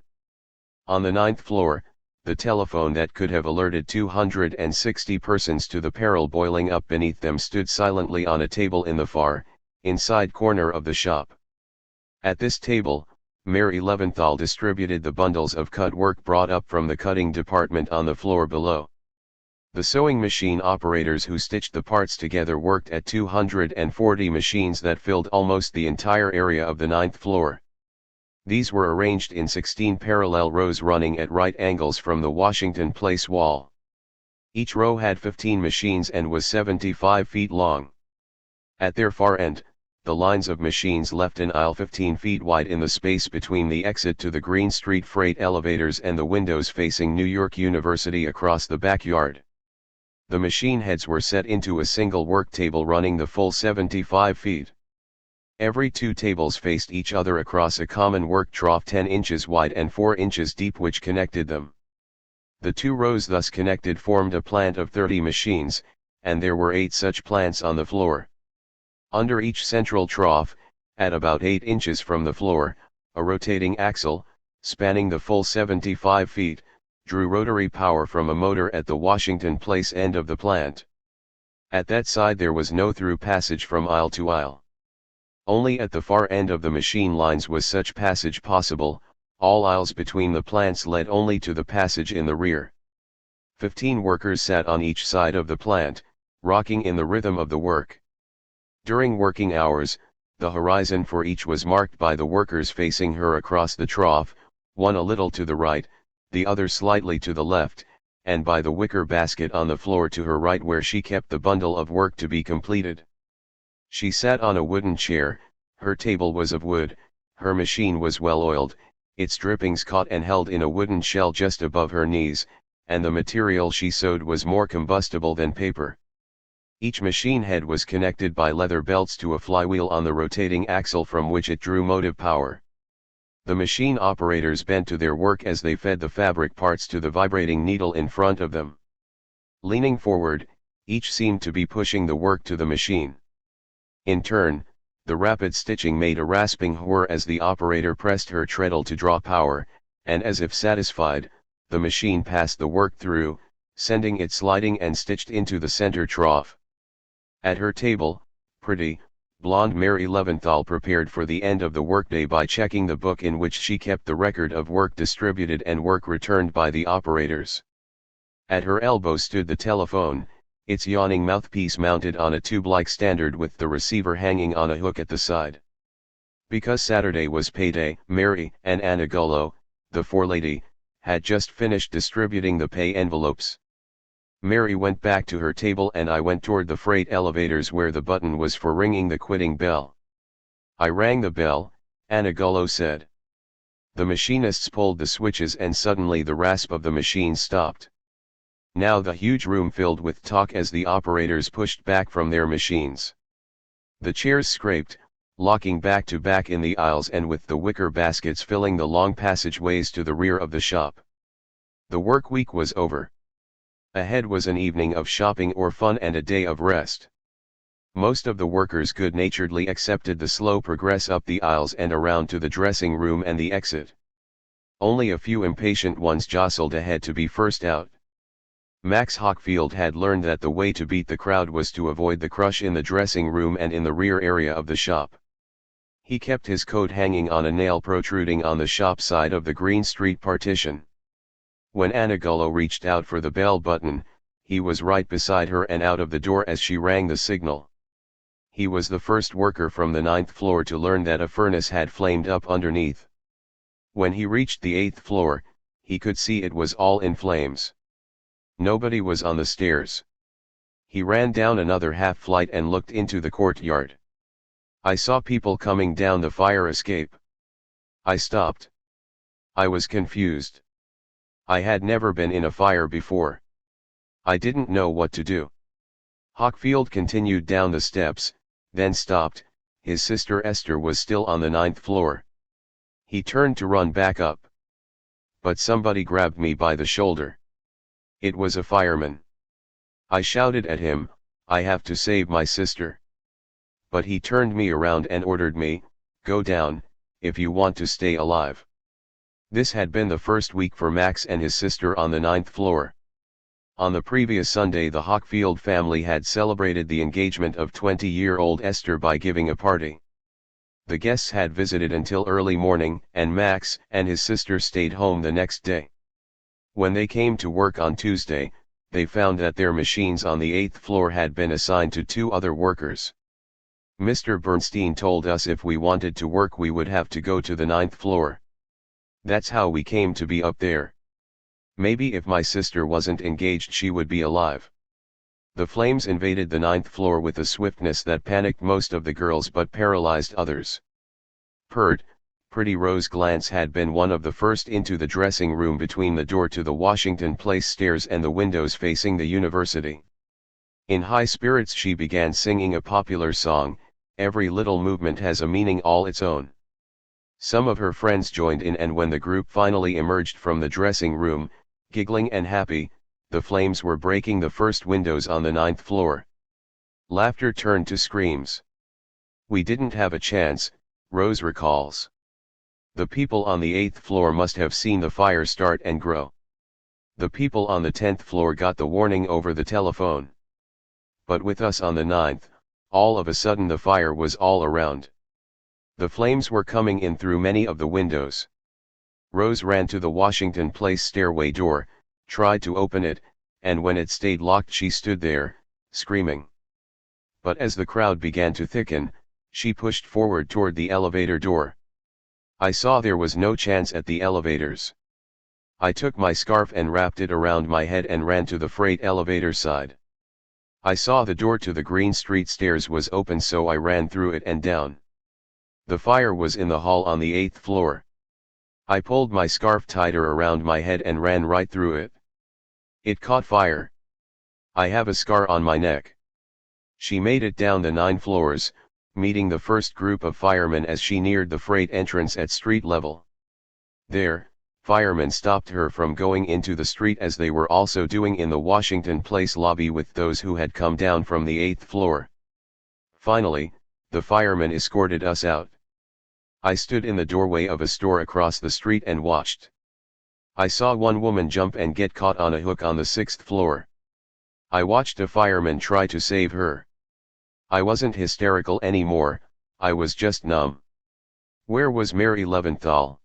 On the 9th floor, the telephone that could have alerted 260 persons to the peril boiling up beneath them stood silently on a table in the far, inside corner of the shop. At this table, Mary Leventhal distributed the bundles of cut work brought up from the cutting department on the floor below. The sewing machine operators who stitched the parts together worked at 240 machines that filled almost the entire area of the 9th floor. These were arranged in 16 parallel rows running at right angles from the Washington Place wall. Each row had 15 machines and was 75 feet long. At their far end, the lines of machines left an aisle 15 feet wide in the space between the exit to the Green Street freight elevators and the windows facing New York University across the backyard. The machine heads were set into a single work table running the full 75 feet. Every two tables faced each other across a common work trough 10 inches wide and 4 inches deep which connected them. The two rows thus connected formed a plant of 30 machines, and there were 8 such plants on the floor. Under each central trough, at about 8 inches from the floor, a rotating axle, spanning the full 75 feet, drew rotary power from a motor at the Washington Place end of the plant. At that side there was no through passage from aisle to aisle. Only at the far end of the machine lines was such passage possible. All aisles between the plants led only to the passage in the rear. 15 workers sat on each side of the plant, rocking in the rhythm of the work. During working hours, the horizon for each was marked by the workers facing her across the trough, one a little to the right, the other slightly to the left, and by the wicker basket on the floor to her right where she kept the bundle of work to be completed. She sat on a wooden chair, her table was of wood, her machine was well oiled, its drippings caught and held in a wooden shell just above her knees, and the material she sewed was more combustible than paper. Each machine head was connected by leather belts to a flywheel on the rotating axle from which it drew motive power. The machine operators bent to their work as they fed the fabric parts to the vibrating needle in front of them. Leaning forward, each seemed to be pushing the work to the machine. In turn, the rapid stitching made a rasping whir as the operator pressed her treadle to draw power, and as if satisfied, the machine passed the work through, sending it sliding and stitched into the center trough. At her table, pretty, blonde Mary Leventhal prepared for the end of the workday by checking the book in which she kept the record of work distributed and work returned by the operators. At her elbow stood the telephone, its yawning mouthpiece mounted on a tube-like standard with the receiver hanging on a hook at the side. Because Saturday was payday, Mary and Anna Gullo, the forelady, had just finished distributing the pay envelopes. Mary went back to her table and I went toward the freight elevators where the button was for ringing the quitting bell. I rang the bell, Anna Gullo said. The machinists pulled the switches and suddenly the rasp of the machine stopped. Now the huge room filled with talk as the operators pushed back from their machines. The chairs scraped, locking back to back in the aisles and with the wicker baskets filling the long passageways to the rear of the shop. The work week was over. Ahead was an evening of shopping or fun and a day of rest. Most of the workers good-naturedly accepted the slow progress up the aisles and around to the dressing room and the exit. Only a few impatient ones jostled ahead to be first out. Max Hockfield had learned that the way to beat the crowd was to avoid the crush in the dressing room and in the rear area of the shop. He kept his coat hanging on a nail protruding on the shop side of the Green Street partition. When Anna Gullo reached out for the bell button, he was right beside her and out of the door as she rang the signal. He was the first worker from the 9th floor to learn that a furnace had flamed up underneath. When he reached the 8th floor, he could see it was all in flames. Nobody was on the stairs. He ran down another half flight and looked into the courtyard. I saw people coming down the fire escape. I stopped. I was confused. I had never been in a fire before. I didn't know what to do. Hockfield continued down the steps, then stopped. His sister Esther was still on the 9th floor. He turned to run back up. But somebody grabbed me by the shoulder. It was a fireman. I shouted at him, "I have to save my sister." But he turned me around and ordered me, "Go down, if you want to stay alive." This had been the first week for Max and his sister on the 9th floor. On the previous Sunday the Hockfield family had celebrated the engagement of 20-year-old Esther by giving a party. The guests had visited until early morning and Max and his sister stayed home the next day. When they came to work on Tuesday, they found that their machines on the 8th floor had been assigned to 2 other workers. Mr. Bernstein told us if we wanted to work we would have to go to the 9th floor. That's how we came to be up there. Maybe if my sister wasn't engaged she would be alive. The flames invaded the 9th floor with a swiftness that panicked most of the girls but paralyzed others. Pretty Rose Glantz had been one of the first into the dressing room between the door to the Washington Place stairs and the windows facing the university. In high spirits she began singing a popular song, "Every Little Movement Has a Meaning All Its Own." Some of her friends joined in, and when the group finally emerged from the dressing room, giggling and happy, the flames were breaking the first windows on the 9th floor. Laughter turned to screams. "We didn't have a chance," Rose recalls. "The people on the 8th floor must have seen the fire start and grow. The people on the 10th floor got the warning over the telephone. But with us on the 9th, all of a sudden the fire was all around. The flames were coming in through many of the windows. Rose ran to the Washington Place stairway door, tried to open it, and when it stayed locked she stood there, screaming. But as the crowd began to thicken, she pushed forward toward the elevator door. I saw there was no chance at the elevators. I took my scarf and wrapped it around my head and ran to the freight elevator side. I saw the door to the Green Street stairs was open, so I ran through it and down. The fire was in the hall on the 8th floor. I pulled my scarf tighter around my head and ran right through it. It caught fire. I have a scar on my neck." She made it down the 9 floors, meeting the first group of firemen as she neared the freight entrance at street level. There, firemen stopped her from going into the street as they were also doing in the Washington Place lobby with those who had come down from the 8th floor. Finally, the firemen escorted us out. I stood in the doorway of a store across the street and watched. I saw one woman jump and get caught on a hook on the 6th floor. I watched a fireman try to save her. I wasn't hysterical anymore, I was just numb. Where was Mary Leventhal?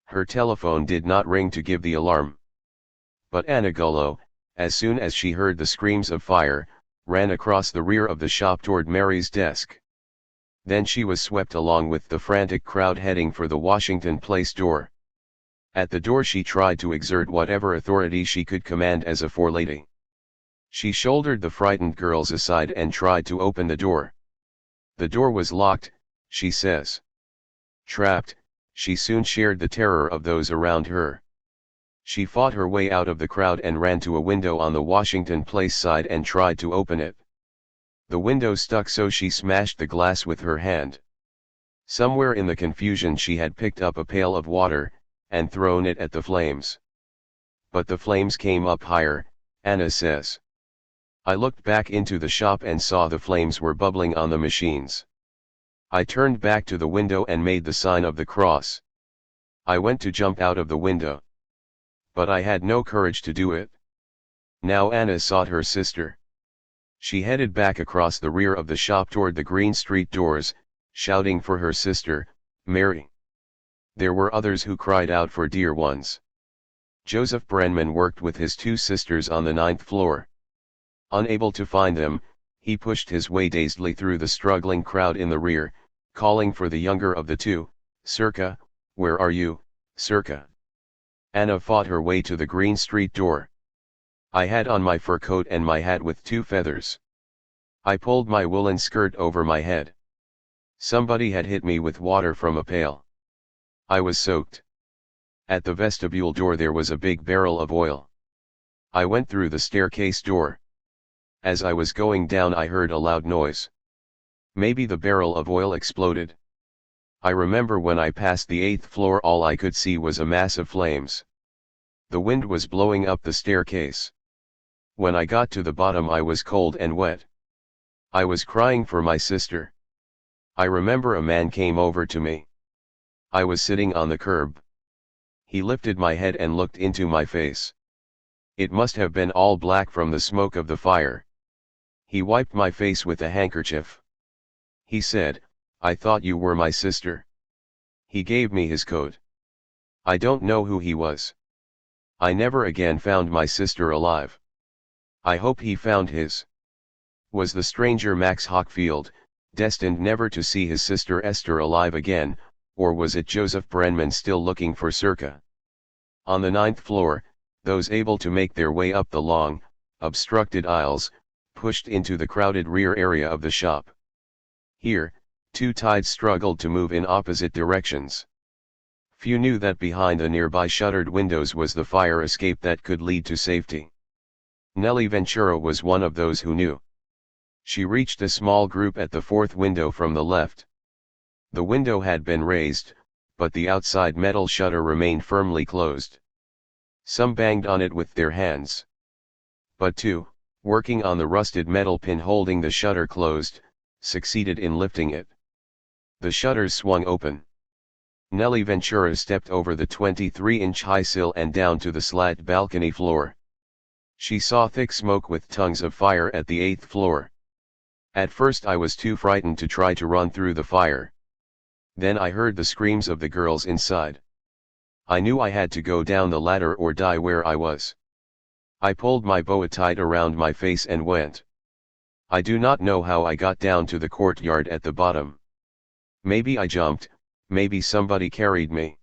Her telephone did not ring to give the alarm. But Anna Gullo, as soon as she heard the screams of fire, ran across the rear of the shop toward Mary's desk. Then she was swept along with the frantic crowd heading for the Washington Place door. At the door she tried to exert whatever authority she could command as a forelady. She shouldered the frightened girls aside and tried to open the door. The door was locked, she says. Trapped, she soon shared the terror of those around her. She fought her way out of the crowd and ran to a window on the Washington Place side and tried to open it. The window stuck, so she smashed the glass with her hand. Somewhere in the confusion she had picked up a pail of water, and thrown it at the flames. But the flames came up higher, Anna says. I looked back into the shop and saw the flames were bubbling on the machines. I turned back to the window and made the sign of the cross. I went to jump out of the window. But I had no courage to do it. Now Anna sought her sister. She headed back across the rear of the shop toward the Green Street doors, shouting for her sister, Mary. There were others who cried out for dear ones. Joseph Brenman worked with his 2 sisters on the 9th floor. Unable to find them, he pushed his way dazedly through the struggling crowd in the rear, calling for the younger of the 2, Circa, where are you, Circa? Anna fought her way to the Green Street door. I had on my fur coat and my hat with 2 feathers. I pulled my woolen skirt over my head. Somebody had hit me with water from a pail. I was soaked. At the vestibule door there was a big barrel of oil. I went through the staircase door. As I was going down I heard a loud noise. Maybe the barrel of oil exploded. I remember when I passed the 8th floor all I could see was a mass of flames. The wind was blowing up the staircase. When I got to the bottom I was cold and wet. I was crying for my sister. I remember a man came over to me. I was sitting on the curb. He lifted my head and looked into my face. It must have been all black from the smoke of the fire. He wiped my face with a handkerchief. He said, I thought you were my sister. He gave me his coat. I don't know who he was. I never again found my sister alive. I hope he found his. Was the stranger Max Hochfield, destined never to see his sister Esther alive again, or was it Joseph Brenman still looking for Circa? On the 9th floor, those able to make their way up the long, obstructed aisles, pushed into the crowded rear area of the shop. Here, two tides struggled to move in opposite directions. Few knew that behind the nearby shuttered windows was the fire escape that could lead to safety. Nellie Ventura was one of those who knew. She reached a small group at the fourth window from the left. The window had been raised, but the outside metal shutter remained firmly closed. Some banged on it with their hands. But two, working on the rusted metal pin holding the shutter closed, succeeded in lifting it. The shutters swung open. Nellie Ventura stepped over the 23-inch high sill and down to the slat balcony floor. She saw thick smoke with tongues of fire at the 8th floor. At first I was too frightened to try to run through the fire. Then I heard the screams of the girls inside. I knew I had to go down the ladder or die where I was. I pulled my boa tight around my face and went. I do not know how I got down to the courtyard at the bottom. Maybe I jumped, maybe somebody carried me.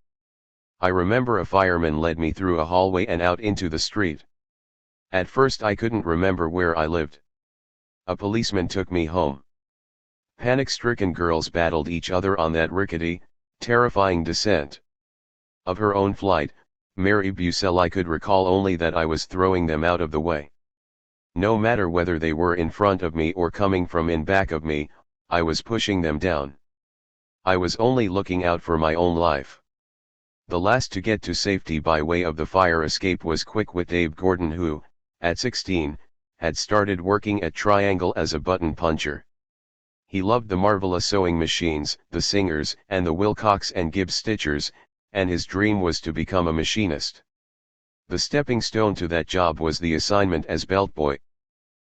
I remember a fireman led me through a hallway and out into the street. At first I couldn't remember where I lived. A policeman took me home. Panic-stricken girls battled each other on that rickety, terrifying descent. Of her own flight, Mary Buceli could recall only that I was throwing them out of the way. No matter whether they were in front of me or coming from in back of me, I was pushing them down. I was only looking out for my own life. The last to get to safety by way of the fire escape was quick-wit Abe Gordon who, at 16, had started working at Triangle as a button puncher. He loved the Marvelous sewing machines, the Singers and the Wilcox and Gibbs stitchers, and his dream was to become a machinist. The stepping stone to that job was the assignment as beltboy.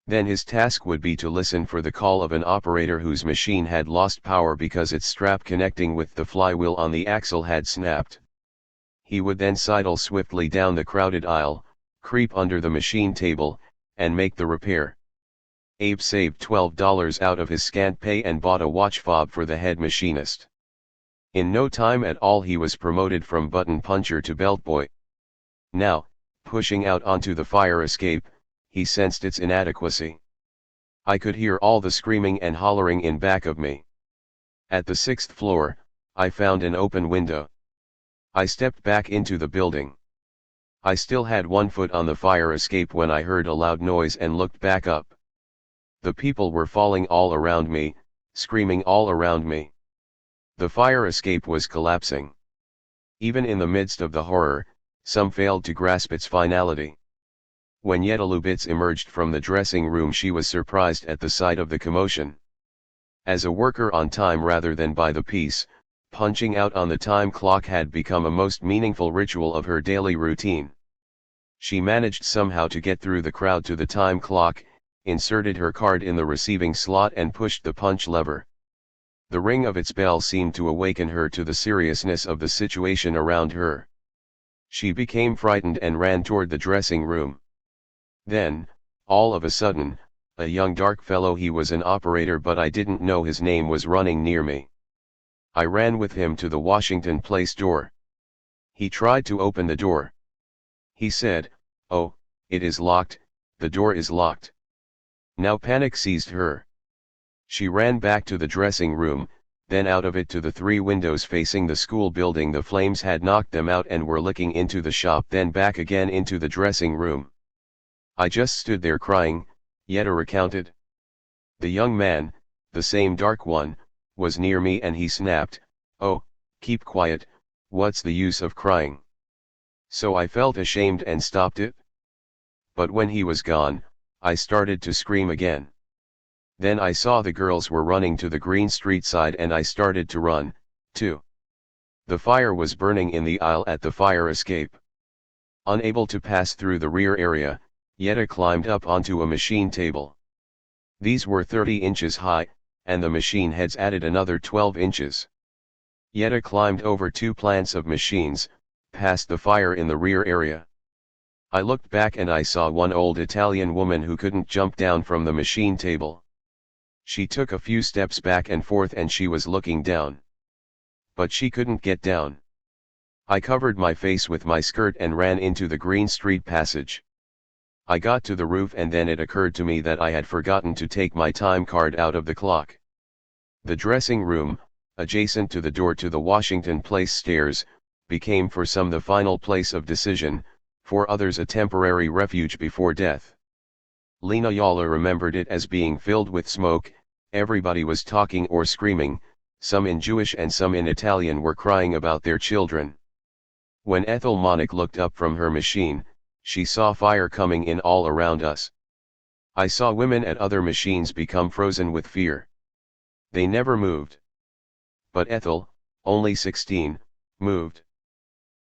Then his task would be to listen for the call of an operator whose machine had lost power because its strap connecting with the flywheel on the axle had snapped. He would then sidle swiftly down the crowded aisle, creep under the machine table, and make the repair. Abe saved $12 out of his scant pay and bought a watch fob for the head machinist. In no time at all he was promoted from button puncher to beltboy. Now, pushing out onto the fire escape, he sensed its inadequacy. I could hear all the screaming and hollering in back of me. At the 6th floor, I found an open window. I stepped back into the building. I still had one foot on the fire escape when I heard a loud noise and looked back up. The people were falling all around me, screaming all around me. The fire escape was collapsing. Even in the midst of the horror, some failed to grasp its finality. When Yetta Lubitz emerged from the dressing room, she was surprised at the sight of the commotion. As a worker on time rather than by the piece, punching out on the time clock had become a most meaningful ritual of her daily routine. She managed somehow to get through the crowd to the time clock, inserted her card in the receiving slot and pushed the punch lever. The ring of its bell seemed to awaken her to the seriousness of the situation around her. She became frightened and ran toward the dressing room. Then, all of a sudden, a young dark fellow, he was an operator but I didn't know his name, was running near me. I ran with him to the Washington Place door. He tried to open the door. He said, "Oh, it is locked, the door is locked." Now panic seized her. She ran back to the dressing room, then out of it to the 3 windows facing the school building. The flames had knocked them out and were licking into the shop, then back again into the dressing room. I just stood there crying, Yetta recounted. The young man, the same dark one, was near me and he snapped, "Oh, keep quiet, what's the use of crying?" So I felt ashamed and stopped it. But when he was gone, I started to scream again. Then I saw the girls were running to the Green Street side and I started to run, too. The fire was burning in the aisle at the fire escape. Unable to pass through the rear area, Yetta climbed up onto a machine table. These were 30 inches high, and the machine heads added another 12 inches. Yetta climbed over 2 plants of machines, past the fire in the rear area. I looked back and I saw one old Italian woman who couldn't jump down from the machine table. She took a few steps back and forth and she was looking down. But she couldn't get down. I covered my face with my skirt and ran into the Green Street passage. I got to the roof and then it occurred to me that I had forgotten to take my time card out of the clock. The dressing room, adjacent to the door to the Washington Place stairs, became for some the final place of decision, for others a temporary refuge before death. Lena Yala remembered it as being filled with smoke, everybody was talking or screaming, some in Jewish and some in Italian were crying about their children. When Ethel Monick looked up from her machine, she saw fire coming in all around us. I saw women at other machines become frozen with fear. They never moved. But Ethel, only 16, moved.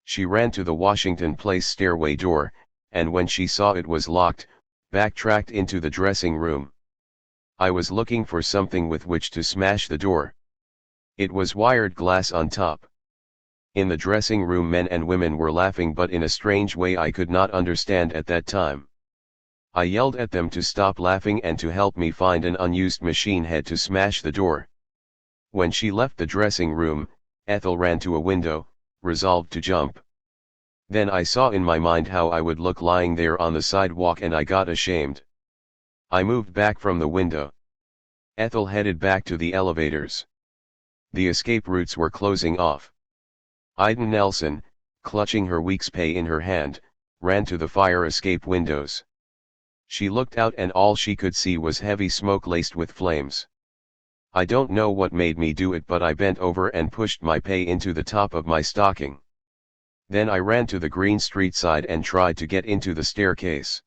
She ran to the Washington Place stairway door, and when she saw it was locked, backtracked into the dressing room. I was looking for something with which to smash the door. It was wired glass on top. In the dressing room men and women were laughing, but in a strange way I could not understand at that time. I yelled at them to stop laughing and to help me find an unused machine head to smash the door. When she left the dressing room, Ethel ran to a window, resolved to jump. Then I saw in my mind how I would look lying there on the sidewalk and I got ashamed. I moved back from the window. Ethel headed back to the elevators. The escape routes were closing off. Ida Nelson, clutching her week's pay in her hand, ran to the fire escape windows. She looked out and all she could see was heavy smoke laced with flames. I don't know what made me do it, but I bent over and pushed my pay into the top of my stocking. Then I ran to the Green Street side and tried to get into the staircase.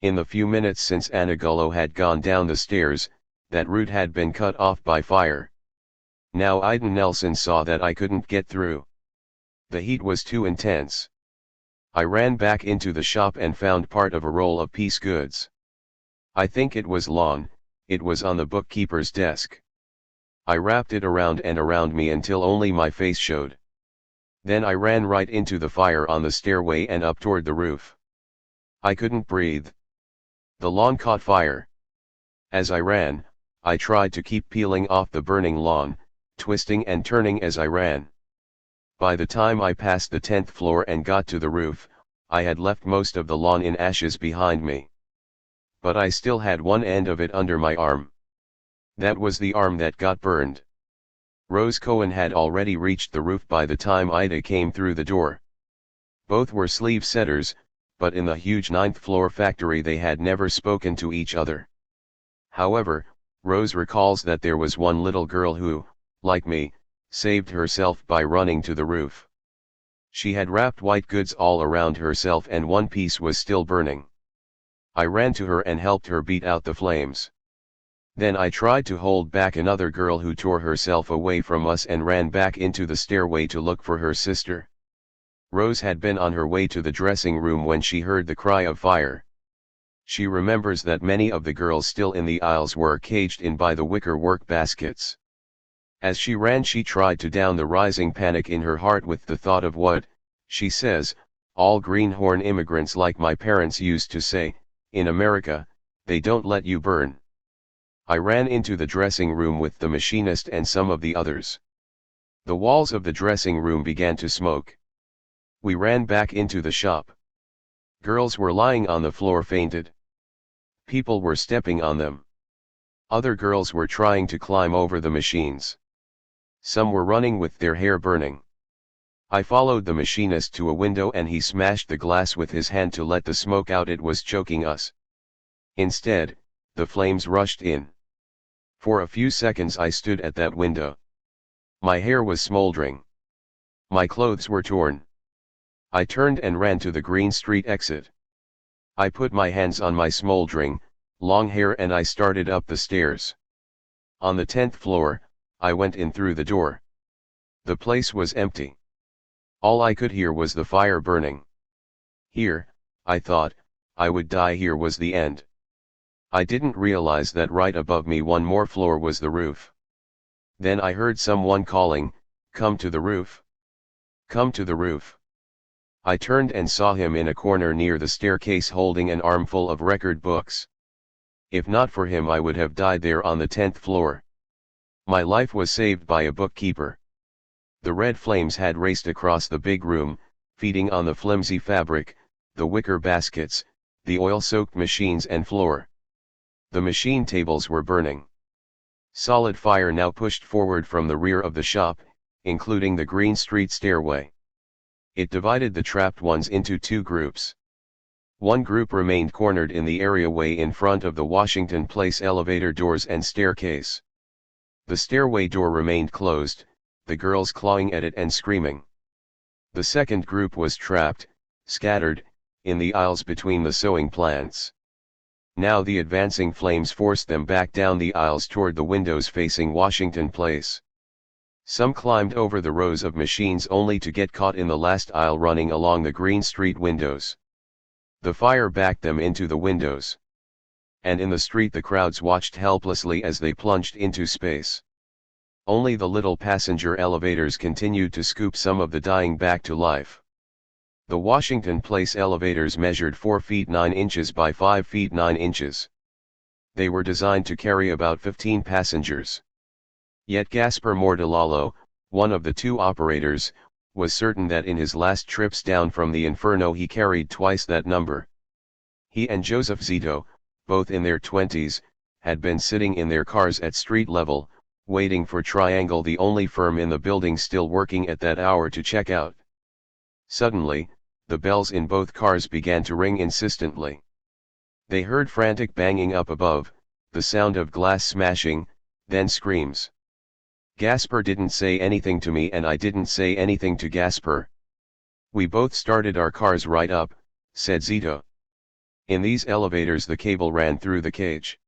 In the few minutes since Anagullo had gone down the stairs, that route had been cut off by fire. Now Ida Nelson saw that I couldn't get through. The heat was too intense. I ran back into the shop and found part of a roll of piece goods. I think it was lawn, it was on the bookkeeper's desk. I wrapped it around and around me until only my face showed. Then I ran right into the fire on the stairway and up toward the roof. I couldn't breathe. The lawn caught fire. As I ran, I tried to keep peeling off the burning lawn, twisting and turning as I ran. By the time I passed the 10th floor and got to the roof, I had left most of the lawn in ashes behind me. But I still had one end of it under my arm. That was the arm that got burned. Rose Cohen had already reached the roof by the time Ida came through the door. Both were sleeve setters, but in the huge 9th floor factory they had never spoken to each other. However, Rose recalls that there was one little girl who, like me, saved herself by running to the roof. She had wrapped white goods all around herself and one piece was still burning. I ran to her and helped her beat out the flames. Then I tried to hold back another girl who tore herself away from us and ran back into the stairway to look for her sister. Rose had been on her way to the dressing room when she heard the cry of fire. She remembers that many of the girls still in the aisles were caged in by the wicker work baskets. As she ran she tried to down the rising panic in her heart with the thought of what, she says, all greenhorn immigrants like my parents used to say, in America, they don't let you burn. I ran into the dressing room with the machinist and some of the others. The walls of the dressing room began to smoke. We ran back into the shop. Girls were lying on the floor fainted. People were stepping on them. Other girls were trying to climb over the machines. Some were running with their hair burning. I followed the machinist to a window and he smashed the glass with his hand to let the smoke out. It was choking us. Instead, the flames rushed in. For a few seconds I stood at that window. My hair was smoldering. My clothes were torn. I turned and ran to the Green Street exit. I put my hands on my smoldering, long hair and I started up the stairs. On the 10th floor, I went in through the door. The place was empty. All I could hear was the fire burning. Here, I thought, I would die. Here was the end. I didn't realize that right above me one more floor was the roof. Then I heard someone calling, "Come to the roof. Come to the roof." I turned and saw him in a corner near the staircase holding an armful of record books. If not for him I would have died there on the 10th floor. My life was saved by a bookkeeper. The red flames had raced across the big room, feeding on the flimsy fabric, the wicker baskets, the oil-soaked machines and floor. The machine tables were burning. Solid fire now pushed forward from the rear of the shop, including the Green Street stairway. It divided the trapped ones into two groups. One group remained cornered in the areaway in front of the Washington Place elevator doors and staircase. The stairway door remained closed, the girls clawing at it and screaming. The second group was trapped, scattered, in the aisles between the sewing plants. Now the advancing flames forced them back down the aisles toward the windows facing Washington Place. Some climbed over the rows of machines only to get caught in the last aisle running along the Green Street windows. The fire backed them into the windows. And in the street the crowds watched helplessly as they plunged into space. Only the little passenger elevators continued to scoop some of the dying back to life. The Washington Place elevators measured 4 feet 9 inches by 5 feet 9 inches. They were designed to carry about 15 passengers. Yet Gaspar Mortellalo, one of the two operators, was certain that in his last trips down from the inferno he carried twice that number. He and Joseph Zito, both in their 20s, had been sitting in their cars at street level, waiting for Triangle, the only firm in the building still working at that hour, to check out. Suddenly, the bells in both cars began to ring insistently. They heard frantic banging up above, the sound of glass smashing, then screams. Gaspar didn't say anything to me and I didn't say anything to Gaspar. We both started our cars right up, said Zito. In these elevators the cable ran through the cage.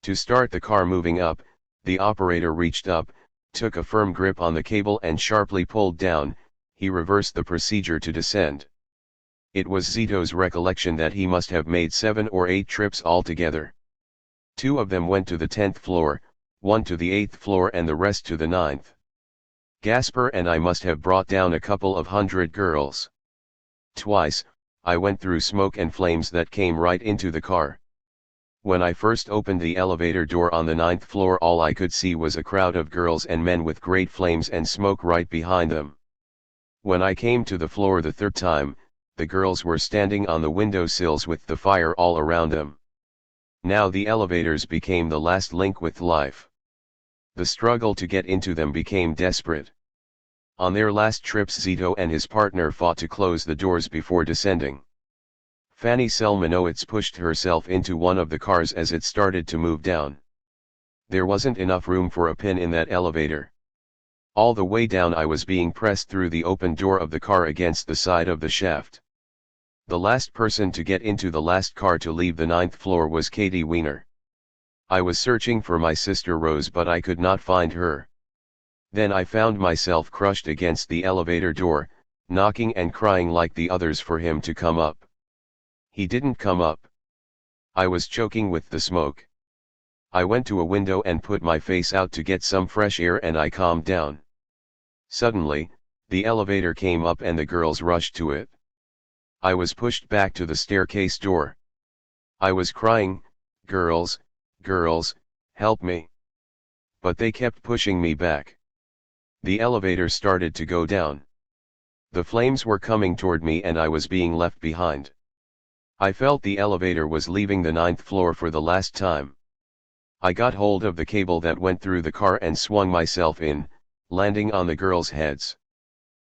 To start the car moving up, the operator reached up, took a firm grip on the cable and sharply pulled down. He reversed the procedure to descend. It was Zito's recollection that he must have made 7 or 8 trips altogether. 2 of them went to the 10th floor, 1 to the 8th floor and the rest to the 9th. Gaspar and I must have brought down a couple of hundred girls. Twice, I went through smoke and flames that came right into the car. When I first opened the elevator door on the 9th floor all I could see was a crowd of girls and men with great flames and smoke right behind them. When I came to the floor the third time, the girls were standing on the windowsills with the fire all around them. Now the elevators became the last link with life. The struggle to get into them became desperate. On their last trips Zito and his partner fought to close the doors before descending. Fanny Selmanowitz pushed herself into one of the cars as it started to move down. There wasn't enough room for a pin in that elevator. All the way down I was being pressed through the open door of the car against the side of the shaft. The last person to get into the last car to leave the 9th floor was Katie Weiner. I was searching for my sister Rose but I could not find her. Then I found myself crushed against the elevator door, knocking and crying like the others for him to come up. He didn't come up. I was choking with the smoke. I went to a window and put my face out to get some fresh air and I calmed down. Suddenly, the elevator came up and the girls rushed to it. I was pushed back to the staircase door. I was crying, "Girls, girls, help me." But they kept pushing me back. The elevator started to go down. The flames were coming toward me and I was being left behind. I felt the elevator was leaving the 9th floor for the last time. I got hold of the cable that went through the car and swung myself in, landing on the girls' heads.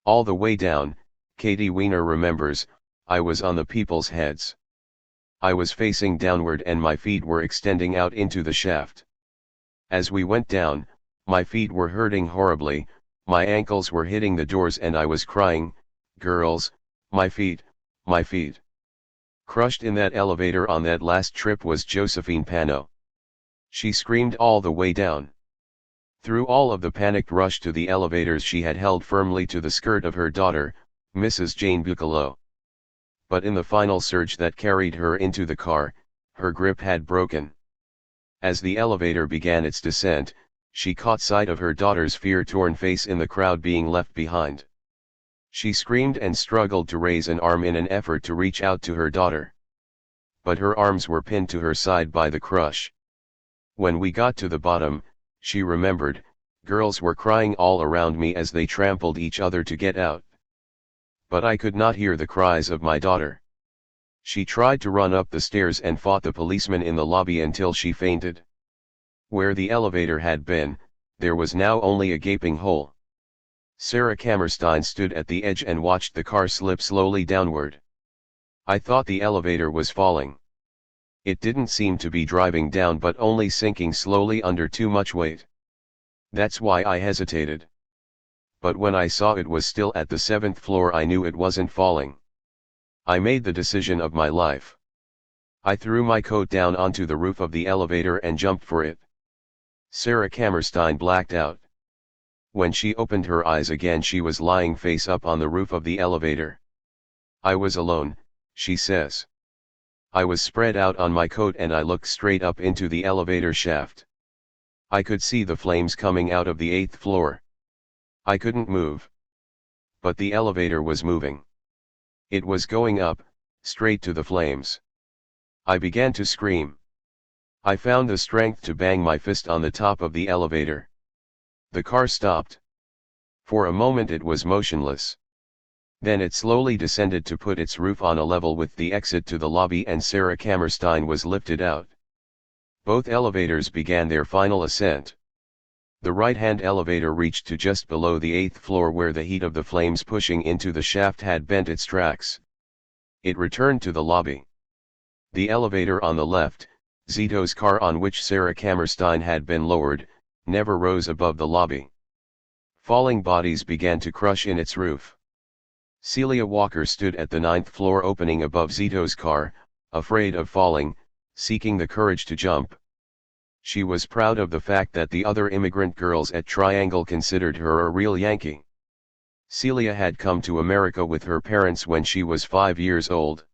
All the way down, Katie Weiner remembers, I was on the people's heads. I was facing downward and my feet were extending out into the shaft. As we went down, my feet were hurting horribly, my ankles were hitting the doors and I was crying, "Girls, my feet, my feet." Crushed in that elevator on that last trip was Josephine Pano. She screamed all the way down. Through all of the panicked rush to the elevators she had held firmly to the skirt of her daughter, Mrs. Jane Bucalo. But in the final surge that carried her into the car, her grip had broken. As the elevator began its descent, she caught sight of her daughter's fear-torn face in the crowd being left behind. She screamed and struggled to raise an arm in an effort to reach out to her daughter. But her arms were pinned to her side by the crush. When we got to the bottom, she remembered, girls were crying all around me as they trampled each other to get out. But I could not hear the cries of my daughter. She tried to run up the stairs and fought the policeman in the lobby until she fainted. Where the elevator had been, there was now only a gaping hole. Sarah Kammerstein stood at the edge and watched the car slip slowly downward. I thought the elevator was falling. It didn't seem to be driving down but only sinking slowly under too much weight. That's why I hesitated. But when I saw it was still at the 7th floor, I knew it wasn't falling. I made the decision of my life. I threw my coat down onto the roof of the elevator and jumped for it. Sarah Kammerstein blacked out. When she opened her eyes again, she was lying face up on the roof of the elevator. I was alone, she says. I was spread out on my coat and I looked straight up into the elevator shaft. I could see the flames coming out of the 8th floor. I couldn't move. But the elevator was moving. It was going up, straight to the flames. I began to scream. I found the strength to bang my fist on the top of the elevator. The car stopped. For a moment it was motionless. Then it slowly descended to put its roof on a level with the exit to the lobby and Sarah Kammerstein was lifted out. Both elevators began their final ascent. The right-hand elevator reached to just below the 8th floor where the heat of the flames pushing into the shaft had bent its tracks. It returned to the lobby. The elevator on the left, Zito's car on which Sarah Kammerstein had been lowered, never rose above the lobby. Falling bodies began to crush in its roof. Celia Walker stood at the 9th floor opening above Zito's car, afraid of falling, seeking the courage to jump. She was proud of the fact that the other immigrant girls at Triangle considered her a real Yankee. Celia had come to America with her parents when she was 5 years old.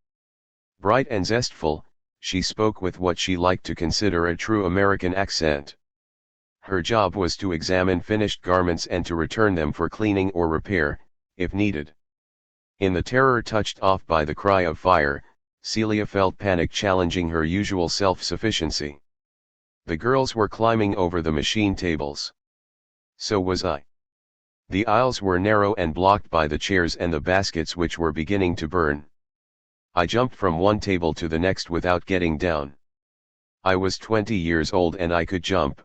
Bright and zestful, she spoke with what she liked to consider a true American accent. Her job was to examine finished garments and to return them for cleaning or repair, if needed. In the terror touched off by the cry of fire, Celia felt panic challenging her usual self-sufficiency. The girls were climbing over the machine tables. So was I. The aisles were narrow and blocked by the chairs and the baskets which were beginning to burn. I jumped from one table to the next without getting down. I was 20 years old and I could jump.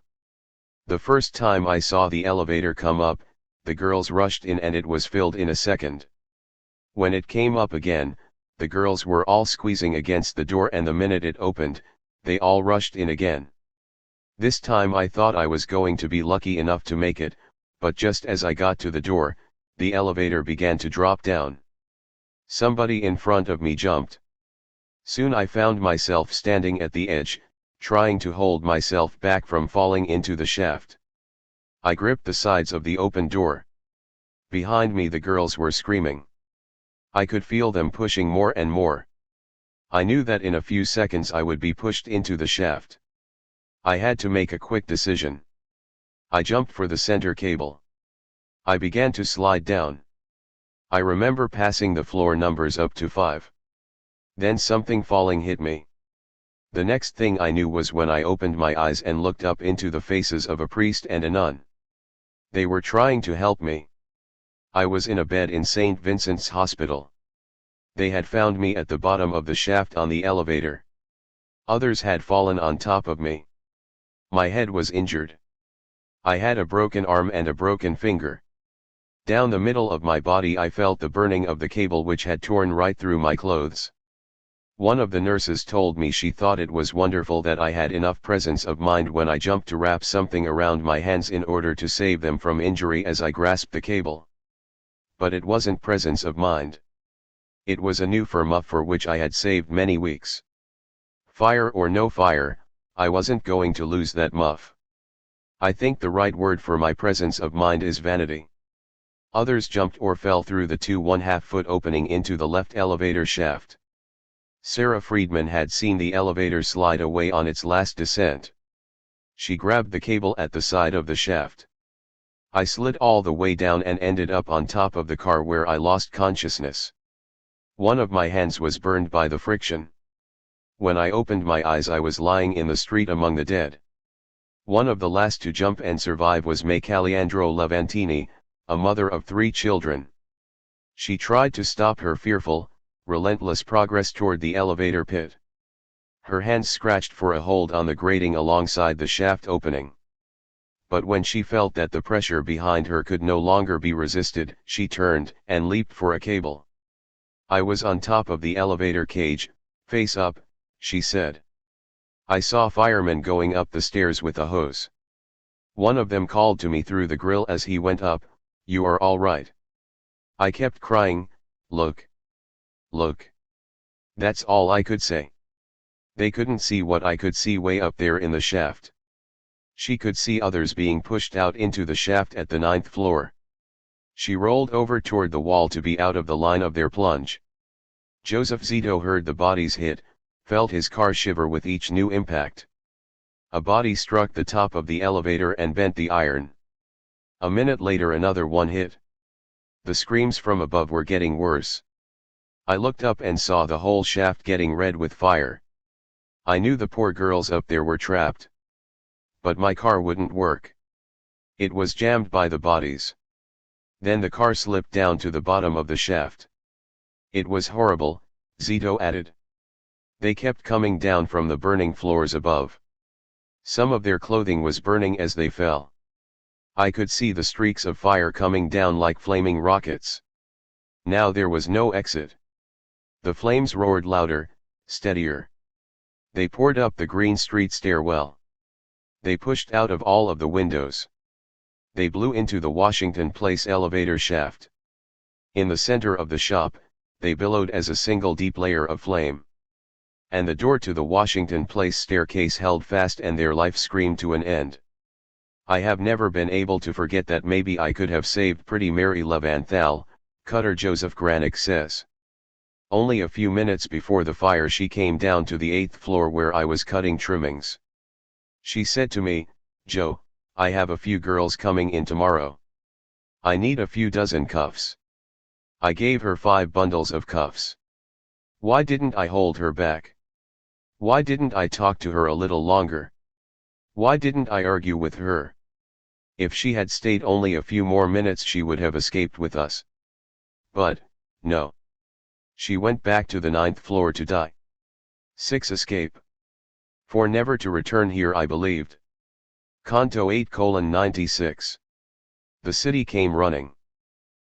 The first time I saw the elevator come up, the girls rushed in and it was filled in a second. When it came up again, the girls were all squeezing against the door and the minute it opened, they all rushed in again. This time I thought I was going to be lucky enough to make it, but just as I got to the door, the elevator began to drop down. Somebody in front of me jumped. Soon I found myself standing at the edge, trying to hold myself back from falling into the shaft. I gripped the sides of the open door. Behind me the girls were screaming. I could feel them pushing more and more. I knew that in a few seconds I would be pushed into the shaft. I had to make a quick decision. I jumped for the center cable. I began to slide down. I remember passing the floor numbers up to 5. Then something falling hit me. The next thing I knew was when I opened my eyes and looked up into the faces of a priest and a nun. They were trying to help me. I was in a bed in St. Vincent's Hospital. They had found me at the bottom of the shaft on the elevator. Others had fallen on top of me. My head was injured. I had a broken arm and a broken finger. Down the middle of my body I felt the burning of the cable which had torn right through my clothes. One of the nurses told me she thought it was wonderful that I had enough presence of mind when I jumped to wrap something around my hands in order to save them from injury as I grasped the cable. But it wasn't presence of mind. It was a new muff for which I had saved many weeks. Fire or no fire, I wasn't going to lose that muff. I think the right word for my presence of mind is vanity. Others jumped or fell through the 2.5-foot opening into the left elevator shaft. Sarah Friedman had seen the elevator slide away on its last descent. She grabbed the cable at the side of the shaft. I slid all the way down and ended up on top of the car where I lost consciousness. One of my hands was burned by the friction. When I opened my eyes I was lying in the street among the dead. One of the last to jump and survive was May Caliandro Levantini, a mother of 3 children. She tried to stop her fearful, relentless progress toward the elevator pit. Her hands scratched for a hold on the grating alongside the shaft opening. But when she felt that the pressure behind her could no longer be resisted, she turned and leaped for a cable. I was on top of the elevator cage, face up, she said. I saw firemen going up the stairs with a hose. One of them called to me through the grill as he went up, "You are all right." I kept crying, "Look. Look." That's all I could say. They couldn't see what I could see way up there in the shaft. She could see others being pushed out into the shaft at the 9th floor. She rolled over toward the wall to be out of the line of their plunge. Joseph Zito heard the bodies hit, felt his car shiver with each new impact. A body struck the top of the elevator and bent the iron. A minute later another one hit. The screams from above were getting worse. I looked up and saw the whole shaft getting red with fire. I knew the poor girls up there were trapped. But my car wouldn't work. It was jammed by the bodies. Then the car slipped down to the bottom of the shaft. It was horrible, Zito added. They kept coming down from the burning floors above. Some of their clothing was burning as they fell. I could see the streaks of fire coming down like flaming rockets. Now there was no exit. The flames roared louder, steadier. They poured up the Green Street stairwell. They pushed out of all of the windows. They blew into the Washington Place elevator shaft. In the center of the shop, they billowed as a single deep layer of flame. And the door to the Washington Place staircase held fast and their life screamed to an end. I have never been able to forget that. Maybe I could have saved Pretty Mary Levanthal, Cutter Joseph Granick says. Only a few minutes before the fire she came down to the 8th floor where I was cutting trimmings. She said to me, "Joe, I have a few girls coming in tomorrow. I need a few dozen cuffs." I gave her 5 bundles of cuffs. Why didn't I hold her back? Why didn't I talk to her a little longer? Why didn't I argue with her? If she had stayed only a few more minutes she would have escaped with us. But, no. She went back to the 9th floor to die. 6 Escape. For never to return here, I believed. Canto 8:96. The city came running.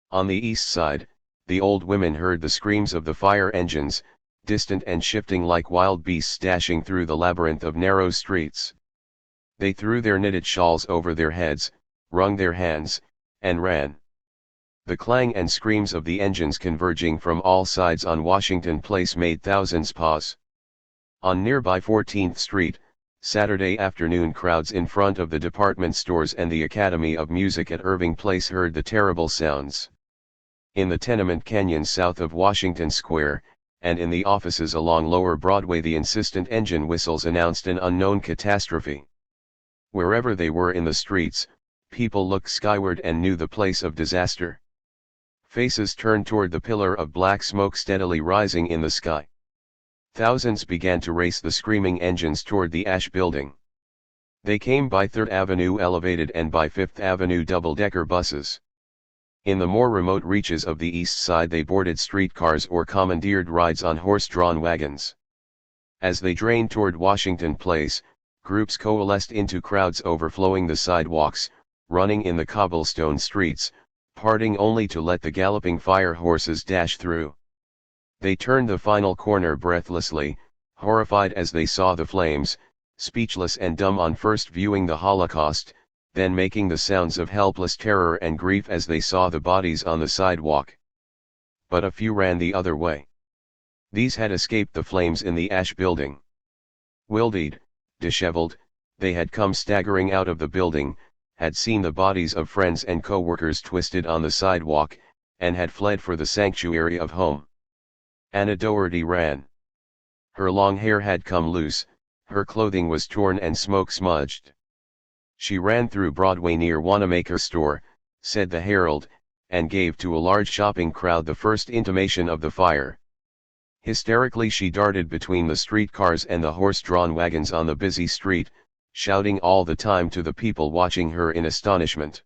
On the east side, the old women heard the screams of the fire engines, distant and shifting like wild beasts dashing through the labyrinth of narrow streets. They threw their knitted shawls over their heads, wrung their hands, and ran. The clang and screams of the engines converging from all sides on Washington Place made thousands pause. On nearby 14th Street, Saturday afternoon crowds in front of the department stores and the Academy of Music at Irving Place heard the terrible sounds. In the tenement canyons south of Washington Square, and in the offices along Lower Broadway, the insistent engine whistles announced an unknown catastrophe. Wherever they were in the streets, people looked skyward and knew the place of disaster. Faces turned toward the pillar of black smoke steadily rising in the sky. Thousands began to race the screaming engines toward the Ash Building. They came by 3rd Avenue elevated and by 5th Avenue double-decker buses. In the more remote reaches of the east side they boarded streetcars or commandeered rides on horse-drawn wagons. As they drained toward Washington Place, groups coalesced into crowds overflowing the sidewalks, running in the cobblestone streets, parting only to let the galloping fire horses dash through. They turned the final corner breathlessly, horrified as they saw the flames, speechless and dumb on first viewing the Holocaust, then making the sounds of helpless terror and grief as they saw the bodies on the sidewalk. But a few ran the other way. These had escaped the flames in the Ash Building. Wildeed, disheveled, they had come staggering out of the building, had seen the bodies of friends and co-workers twisted on the sidewalk, and had fled for the sanctuary of home. Anna Doherty ran. Her long hair had come loose, her clothing was torn and smoke-smudged. She ran through Broadway near Wanamaker Store, said the herald, and gave to a large shopping crowd the first intimation of the fire. Hysterically she darted between the streetcars and the horse-drawn wagons on the busy street, shouting all the time to the people watching her in astonishment.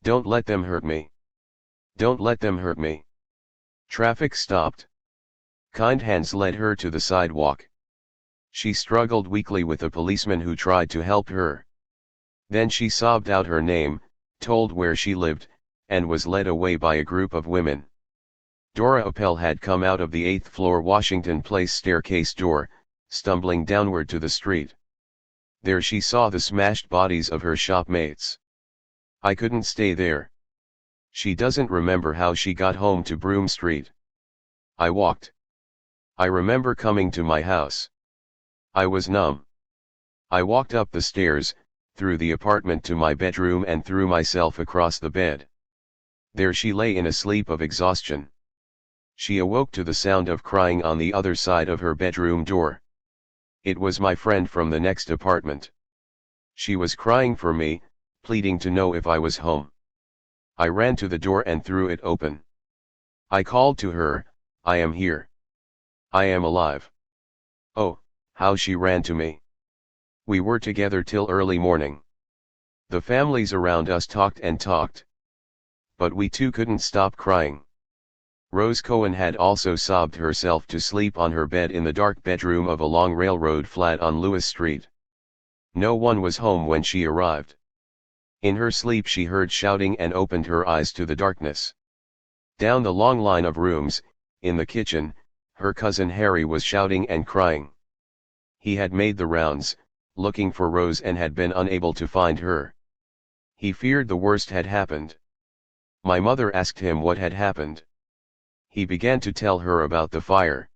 "Don't let them hurt me! Don't let them hurt me!" Traffic stopped. Kind hands led her to the sidewalk. She struggled weakly with a policeman who tried to help her. Then she sobbed out her name, told where she lived, and was led away by a group of women. Dora Appel had come out of the 8th floor Washington Place staircase door, stumbling downward to the street. There she saw the smashed bodies of her shopmates. "I couldn't stay there." She doesn't remember how she got home to Broome Street. "I walked. I remember coming to my house. I was numb. I walked up the stairs, through the apartment to my bedroom and threw myself across the bed. There she lay in a sleep of exhaustion. She awoke to the sound of crying on the other side of her bedroom door. It was my friend from the next apartment. She was crying for me, pleading to know if I was home. I ran to the door and threw it open. I called to her, 'I am here. I am alive.' Oh, how she ran to me. We were together till early morning. The families around us talked and talked. But we too couldn't stop crying." Rose Cohen had also sobbed herself to sleep on her bed in the dark bedroom of a long railroad flat on Lewis Street. No one was home when she arrived. In her sleep she heard shouting and opened her eyes to the darkness. Down the long line of rooms, in the kitchen, her cousin Harry was shouting and crying. He had made the rounds, looking for Rose and had been unable to find her. He feared the worst had happened. My mother asked him what had happened. He began to tell her about the fire.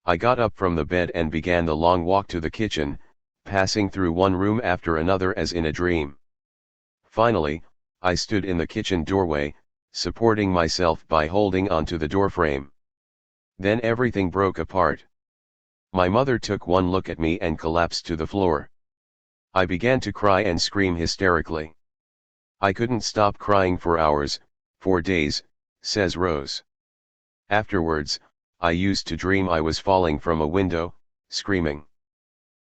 I got up from the bed and began the long walk to the kitchen, passing through one room after another as in a dream. Finally, I stood in the kitchen doorway, supporting myself by holding onto the doorframe. Then everything broke apart. My mother took one look at me and collapsed to the floor. I began to cry and scream hysterically. I couldn't stop crying for hours, for days, says Rose. Afterwards, I used to dream I was falling from a window, screaming.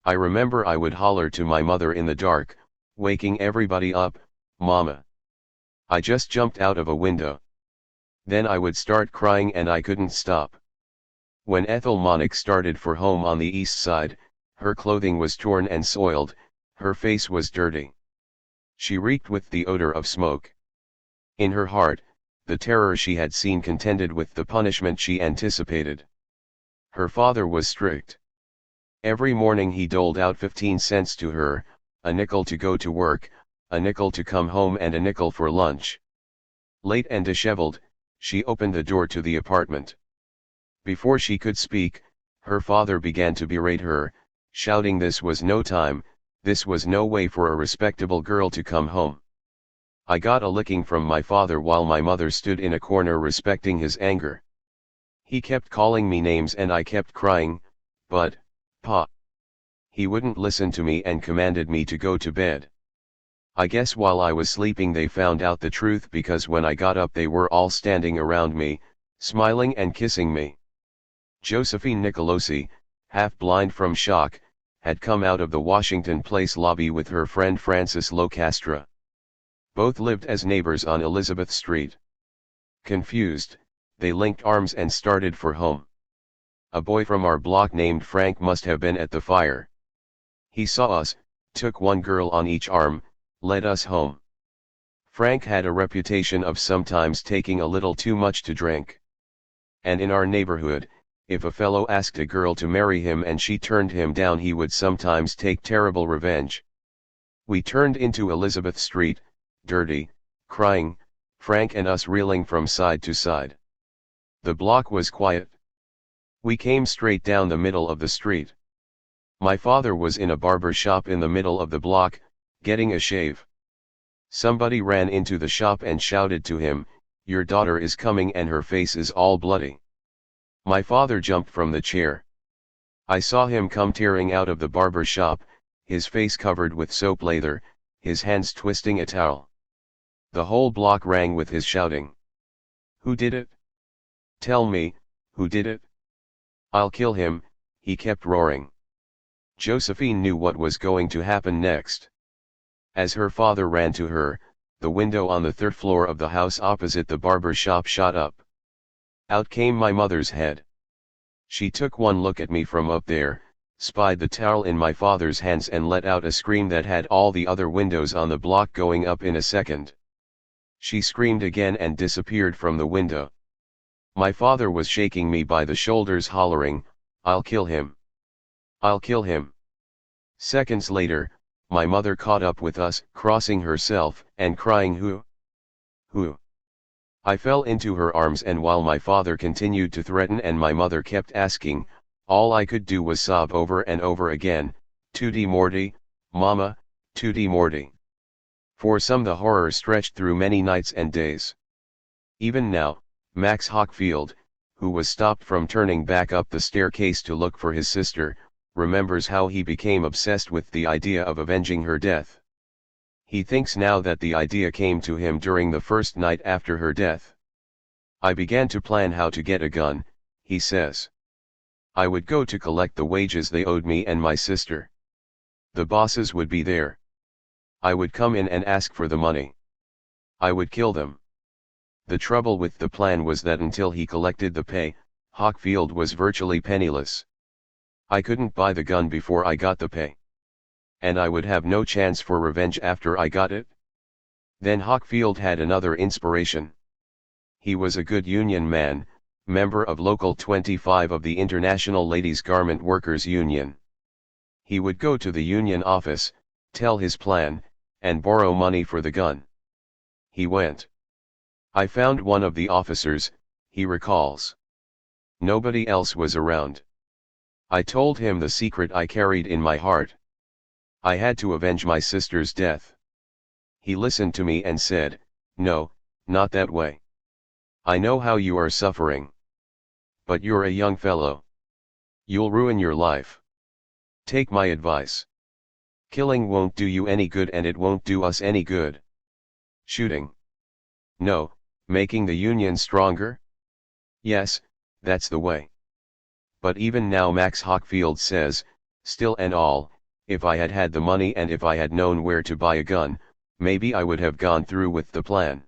I remember I would holler to my mother in the dark, waking everybody up, "Mama. I just jumped out of a window." Then I would start crying and I couldn't stop. When Ethel Monick started for home on the east side, her clothing was torn and soiled, her face was dirty. She reeked with the odor of smoke. In her heart, the terror she had seen contended with the punishment she anticipated. Her father was strict. Every morning he doled out 15 cents to her, a nickel to go to work, a nickel to come home and a nickel for lunch. Late and disheveled, she opened the door to the apartment. Before she could speak, her father began to berate her, shouting this was no time, this was no way for a respectable girl to come home. I got a licking from my father while my mother stood in a corner respecting his anger. He kept calling me names and I kept crying, but, Pa. He wouldn't listen to me and commanded me to go to bed. I guess while I was sleeping they found out the truth because when I got up they were all standing around me, smiling and kissing me. Josephine Nicolosi, half blind from shock, had come out of the Washington Place lobby with her friend Francis Locastra. Both lived as neighbors on Elizabeth Street. Confused, they linked arms and started for home. A boy from our block named Frank must have been at the fire. He saw us, took one girl on each arm, led us home. Frank had a reputation of sometimes taking a little too much to drink. And in our neighborhood, if a fellow asked a girl to marry him and she turned him down he would sometimes take terrible revenge. We turned into Elizabeth Street, dirty, crying, Frank and us reeling from side to side. The block was quiet. We came straight down the middle of the street. My father was in a barber shop in the middle of the block, getting a shave. Somebody ran into the shop and shouted to him, "Your daughter is coming and her face is all bloody." My father jumped from the chair. I saw him come tearing out of the barber shop, his face covered with soap lather, his hands twisting a towel. The whole block rang with his shouting. "Who did it? Tell me, who did it? I'll kill him," he kept roaring. Josephine knew what was going to happen next. As her father ran to her, the window on the third floor of the house opposite the barber shop shot up. Out came my mother's head. She took one look at me from up there, spied the towel in my father's hands and let out a scream that had all the other windows on the block going up in a second. She screamed again and disappeared from the window. My father was shaking me by the shoulders, hollering, "I'll kill him. I'll kill him." Seconds later, my mother caught up with us, crossing herself and crying, "Who? Who?" I fell into her arms, and while my father continued to threaten and my mother kept asking, all I could do was sob over and over again, "Tutti Morty, Mama, Tutti Morty." For some the horror stretched through many nights and days. Even now, Max Hockfield, who was stopped from turning back up the staircase to look for his sister, remembers how he became obsessed with the idea of avenging her death. He thinks now that the idea came to him during the first night after her death. "I began to plan how to get a gun," he says. "I would go to collect the wages they owed me and my sister. The bosses would be there. I would come in and ask for the money. I would kill them." The trouble with the plan was that until he collected the pay, Hockfield was virtually penniless. I couldn't buy the gun before I got the pay. And I would have no chance for revenge after I got it. Then Hockfield had another inspiration. He was a good union man, member of Local 25 of the International Ladies Garment Workers Union. He would go to the union office, tell his plan, and borrow money for the gun. He went. "I found one of the officers," he recalls. "Nobody else was around. I told him the secret I carried in my heart. I had to avenge my sister's death. He listened to me and said, 'No, not that way. I know how you are suffering. But you're a young fellow. You'll ruin your life. Take my advice. Killing won't do you any good, and it won't do us any good. Shooting? No, making the union stronger? Yes, that's the way.' But even now," Max Hockfield says, "still and all, if I had had the money and if I had known where to buy a gun, maybe I would have gone through with the plan."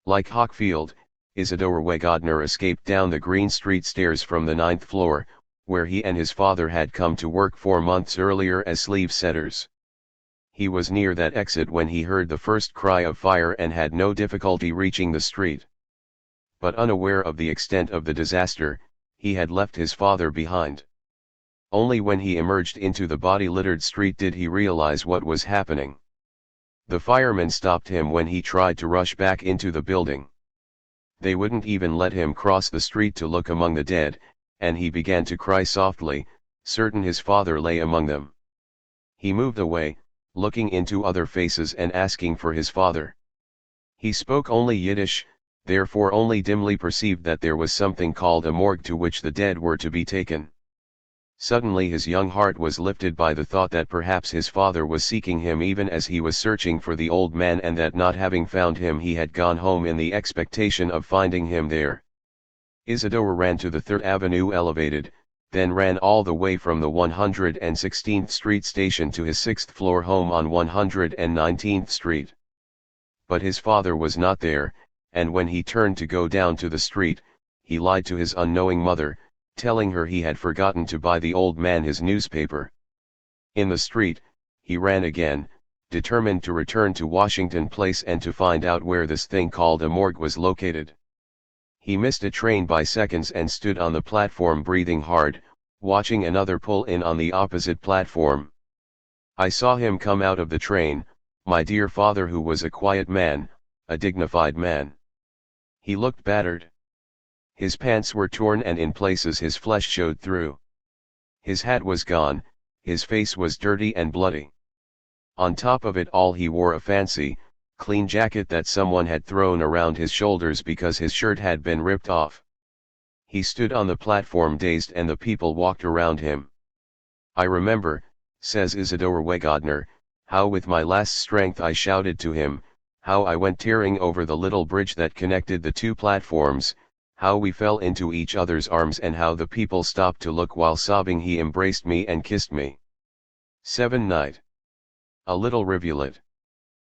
Like Hockfield, Isidore Wegodner escaped down the Green Street stairs from the 9th floor, where he and his father had come to work 4 months earlier as sleeve setters. He was near that exit when he heard the first cry of fire and had no difficulty reaching the street. But unaware of the extent of the disaster, he had left his father behind. Only when he emerged into the body-littered street did he realize what was happening. The firemen stopped him when he tried to rush back into the building. They wouldn't even let him cross the street to look among the dead, and he began to cry softly, certain his father lay among them. He moved away, looking into other faces and asking for his father. He spoke only Yiddish, therefore only dimly perceived that there was something called a morgue to which the dead were to be taken. Suddenly his young heart was lifted by the thought that perhaps his father was seeking him even as he was searching for the old man, and that not having found him he had gone home in the expectation of finding him there. Isidore ran to the 3rd Avenue elevated, then ran all the way from the 116th Street station to his 6th floor home on 119th Street. But his father was not there, and when he turned to go down to the street, he lied to his unknowing mother, telling her he had forgotten to buy the old man his newspaper. In the street, he ran again, determined to return to Washington Place and to find out where this thing called a morgue was located. He missed a train by seconds and stood on the platform breathing hard, watching another pull in on the opposite platform. I saw him come out of the train, my dear father, who was a quiet man, a dignified man. He looked battered. His pants were torn and in places his flesh showed through. His hat was gone, his face was dirty and bloody. On top of it all he wore a fancy, clean jacket that someone had thrown around his shoulders because his shirt had been ripped off. He stood on the platform dazed and the people walked around him. I remember, says Isidore Wegodner, how with my last strength I shouted to him, how I went tearing over the little bridge that connected the two platforms, how we fell into each other's arms and how the people stopped to look while sobbing he embraced me and kissed me. 7 Night. A little rivulet,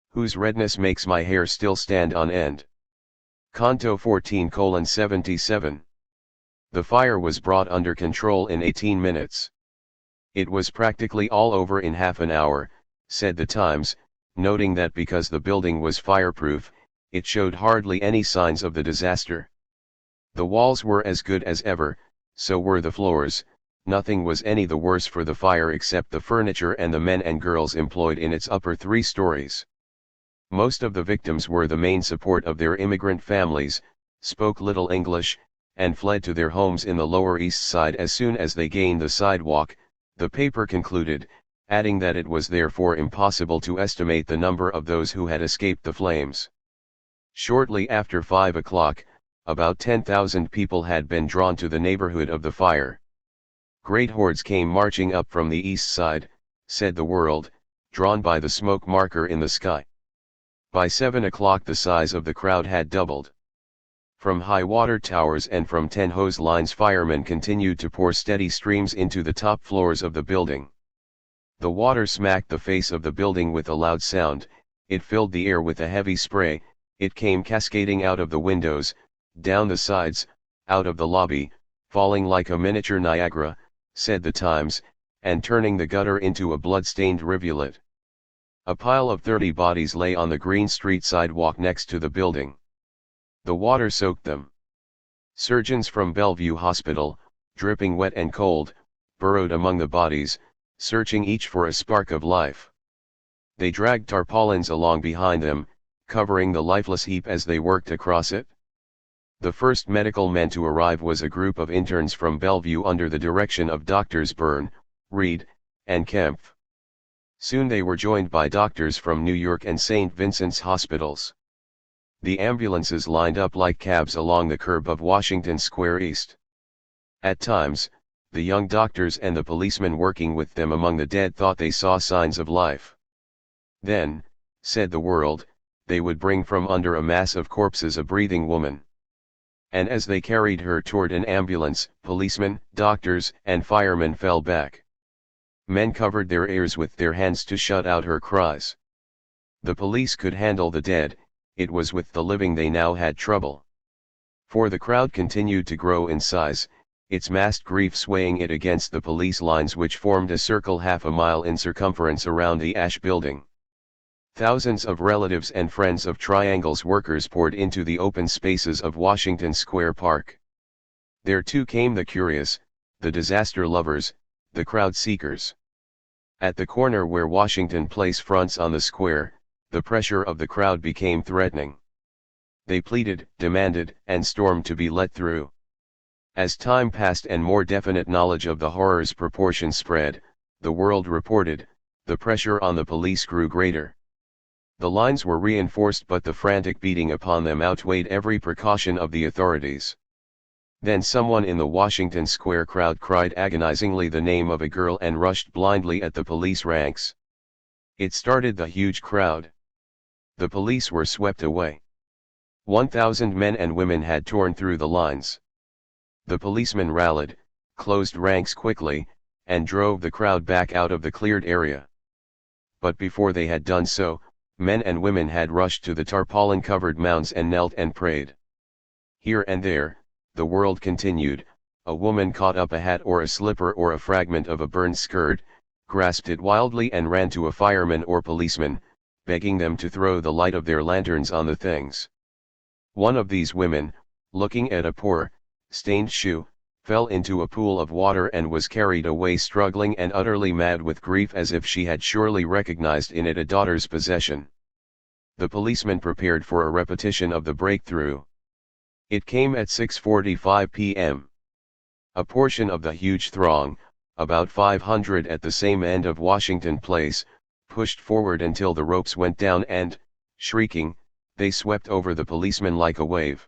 whose redness makes my hair still stand on end. Canto 14:77. The fire was brought under control in 18 minutes. It was practically all over in half an hour, said the Times, noting that because the building was fireproof, it showed hardly any signs of the disaster. The walls were as good as ever, so were the floors, nothing was any the worse for the fire except the furniture and the men and girls employed in its upper 3 stories. Most of the victims were the main support of their immigrant families, spoke little English, and fled to their homes in the Lower East Side as soon as they gained the sidewalk, the paper concluded, adding that it was therefore impossible to estimate the number of those who had escaped the flames. Shortly after 5 o'clock, about 10,000 people had been drawn to the neighborhood of the fire. Great hordes came marching up from the east side, said the World, drawn by the smoke marker in the sky. By 7 o'clock the size of the crowd had doubled. From high water towers and from 10 hose lines firemen continued to pour steady streams into the top floors of the building. The water smacked the face of the building with a loud sound, it filled the air with a heavy spray, it came cascading out of the windows, down the sides, out of the lobby, falling like a miniature Niagara, said the Times, and turning the gutter into a blood-stained rivulet. A pile of 30 bodies lay on the Green Street sidewalk next to the building. The water soaked them. Surgeons from Bellevue Hospital, dripping wet and cold, burrowed among the bodies, searching each for a spark of life. They dragged tarpaulins along behind them, covering the lifeless heap as they worked across it. The first medical men to arrive was a group of interns from Bellevue under the direction of Doctors Byrne, Reed, and Kempf. Soon they were joined by doctors from New York and St. Vincent's hospitals. The ambulances lined up like cabs along the curb of Washington Square East. At times, the young doctors and the policemen working with them among the dead thought they saw signs of life. Then, said the World, they would bring from under a mass of corpses a breathing woman. And as they carried her toward an ambulance, policemen, doctors, and firemen fell back. Men covered their ears with their hands to shut out her cries. The police could handle the dead, it was with the living they now had trouble. For the crowd continued to grow in size, its massed grief swaying it against the police lines which formed a circle half a mile in circumference around the Ash Building. Thousands of relatives and friends of Triangle's workers poured into the open spaces of Washington Square Park. There too came the curious, the disaster lovers, the crowd seekers. At the corner where Washington Place fronts on the square, the pressure of the crowd became threatening. They pleaded, demanded, and stormed to be let through. As time passed and more definite knowledge of the horror's proportions spread, the World reported, the pressure on the police grew greater. The lines were reinforced but the frantic beating upon them outweighed every precaution of the authorities. Then someone in the Washington Square crowd cried agonizingly the name of a girl and rushed blindly at the police ranks. It started the huge crowd. The police were swept away. 1,000 men and women had torn through the lines. The policemen rallied, closed ranks quickly, and drove the crowd back out of the cleared area. But before they had done so, men and women had rushed to the tarpaulin-covered mounds and knelt and prayed. Here and there, the World continued, a woman caught up a hat or a slipper or a fragment of a burned skirt, grasped it wildly and ran to a fireman or policeman, begging them to throw the light of their lanterns on the things. One of these women, looking at a poor, stained shoe, fell into a pool of water and was carried away struggling and utterly mad with grief as if she had surely recognized in it a daughter's possession. The policeman prepared for a repetition of the breakthrough. It came at 6:45 p.m. A portion of the huge throng, about 500 at the same end of Washington Place, pushed forward until the ropes went down and, shrieking, they swept over the policeman like a wave.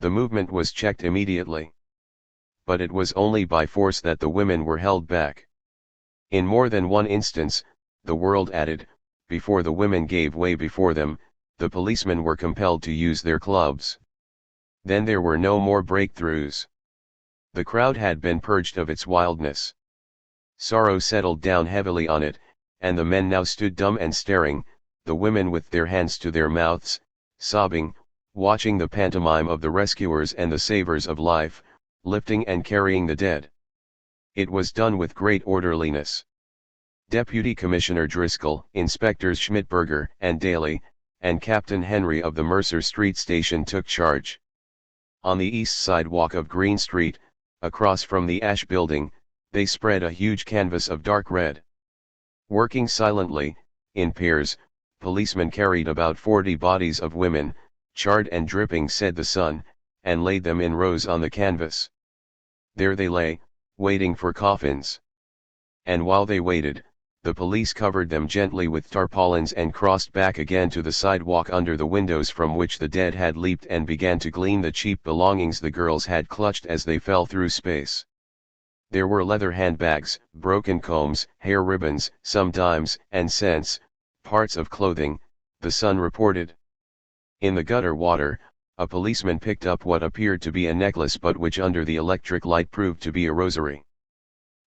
The movement was checked immediately. But it was only by force that the women were held back. In more than one instance, the World added, before the women gave way before them, the policemen were compelled to use their clubs. Then there were no more breakthroughs. The crowd had been purged of its wildness. Sorrow settled down heavily on it, and the men now stood dumb and staring, the women with their hands to their mouths, sobbing, watching the pantomime of the rescuers and the savers of life, lifting and carrying the dead. It was done with great orderliness. Deputy Commissioner Driscoll, Inspectors Schmidberger and Daly, and Captain Henry of the Mercer Street Station took charge. On the east sidewalk of Green Street, across from the Ash Building, they spread a huge canvas of dark red. Working silently, in pairs, policemen carried about 40 bodies of women, charred and dripping said the sun, and laid them in rows on the canvas. There they lay, waiting for coffins. And while they waited, the police covered them gently with tarpaulins and crossed back again to the sidewalk under the windows from which the dead had leaped and began to glean the cheap belongings the girls had clutched as they fell through space. There were leather handbags, broken combs, hair ribbons, some dimes and cents, parts of clothing, the Sun reported. In the gutter water, a policeman picked up what appeared to be a necklace but which under the electric light proved to be a rosary.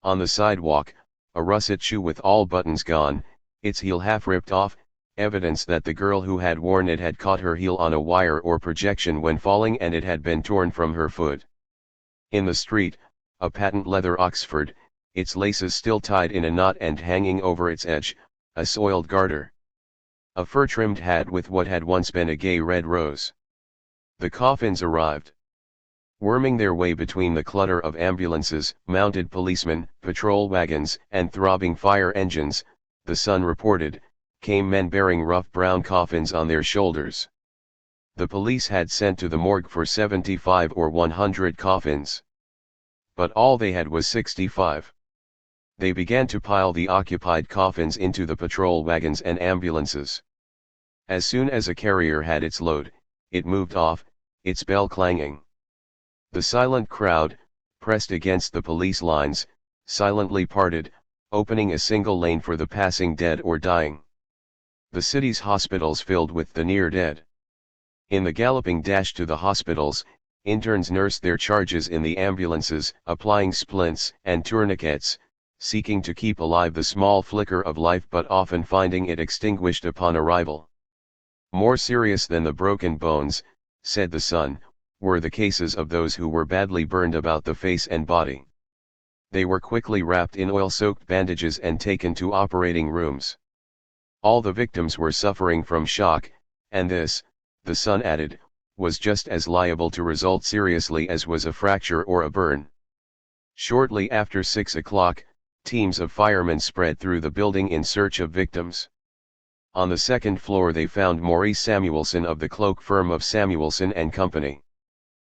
On the sidewalk, a russet shoe with all buttons gone, its heel half ripped off, evidence that the girl who had worn it had caught her heel on a wire or projection when falling and it had been torn from her foot. In the street, a patent leather Oxford, its laces still tied in a knot and hanging over its edge, a soiled garter. A fur-trimmed hat with what had once been a gay red rose. The coffins arrived. Worming their way between the clutter of ambulances, mounted policemen, patrol wagons, and throbbing fire engines, the Sun reported, came men bearing rough brown coffins on their shoulders. The police had sent to the morgue for 75 or 100 coffins. But all they had was 65. They began to pile the occupied coffins into the patrol wagons and ambulances. As soon as a carrier had its load, it moved off, its bell clanging. The silent crowd, pressed against the police lines, silently parted, opening a single lane for the passing dead or dying. The city's hospitals filled with the near dead. In the galloping dash to the hospitals, interns nursed their charges in the ambulances, applying splints and tourniquets, seeking to keep alive the small flicker of life but often finding it extinguished upon arrival. More serious than the broken bones, said the Sun, were the cases of those who were badly burned about the face and body. They were quickly wrapped in oil-soaked bandages and taken to operating rooms. All the victims were suffering from shock, and this, the Sun added, was just as liable to result seriously as was a fracture or a burn. Shortly after 6 o'clock, teams of firemen spread through the building in search of victims. On the second floor they found Maurice Samuelson of the cloak firm of Samuelson and Company.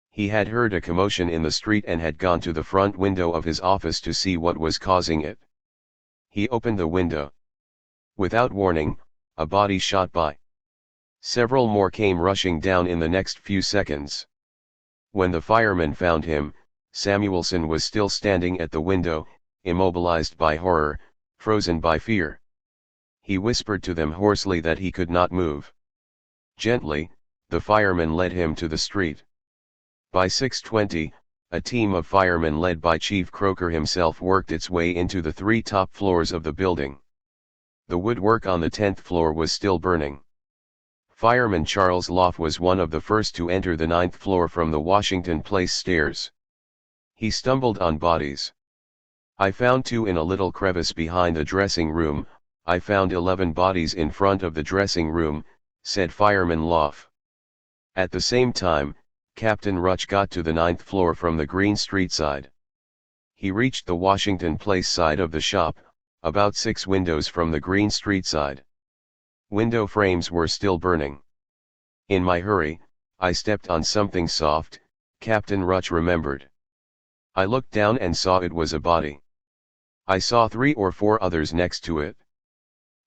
He had heard a commotion in the street and had gone to the front window of his office to see what was causing it. He opened the window. Without warning, a body shot by. Several more came rushing down in the next few seconds. When the firemen found him, Samuelson was still standing at the window, immobilized by horror, frozen by fear. He whispered to them hoarsely that he could not move. Gently, the firemen led him to the street. By 6:20, a team of firemen led by Chief Croker himself worked its way into the 3 top floors of the building. The woodwork on the 10th floor was still burning. Fireman Charles Loff was one of the first to enter the 9th floor from the Washington Place stairs. He stumbled on bodies. I found 2 in a little crevice behind the dressing room. I found 11 bodies in front of the dressing room, said Fireman Loff. At the same time, Captain Rutch got to the 9th floor from the Green Street side. He reached the Washington Place side of the shop, about 6 windows from the Green Street side. Window frames were still burning. In my hurry, I stepped on something soft, Captain Rutch remembered. I looked down and saw it was a body. I saw 3 or 4 others next to it.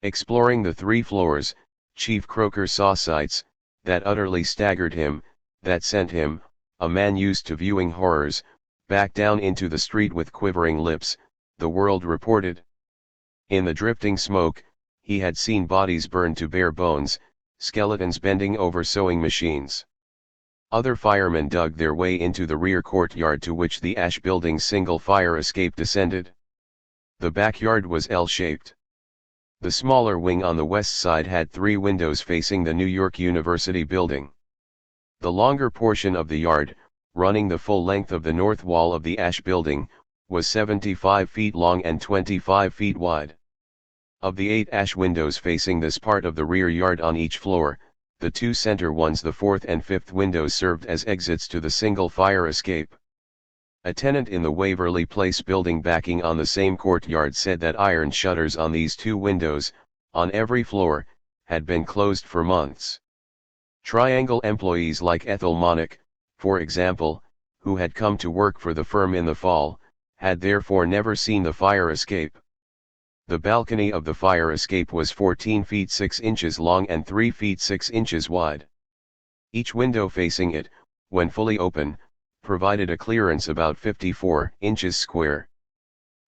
Exploring the 3 floors, Chief Croker saw sights that utterly staggered him, that sent him, a man used to viewing horrors, back down into the street with quivering lips, the World reported. In the drifting smoke, he had seen bodies burned to bare bones, skeletons bending over sewing machines. Other firemen dug their way into the rear courtyard to which the ash building's single fire escape descended. The backyard was L-shaped. The smaller wing on the west side had 3 windows facing the New York University building. The longer portion of the yard, running the full length of the north wall of the ash building, was 75 feet long and 25 feet wide. Of the 8 ash windows facing this part of the rear yard on each floor, the 2 center ones, the 4th and 5th windows, served as exits to the single fire escape. A tenant in the Waverly Place building backing on the same courtyard said that iron shutters on these 2 windows, on every floor, had been closed for months. Triangle employees like Ethel Monick, for example, who had come to work for the firm in the fall, had therefore never seen the fire escape. The balcony of the fire escape was 14 feet 6 inches long and 3 feet 6 inches wide. Each window facing it, when fully open, provided a clearance about 54 inches square.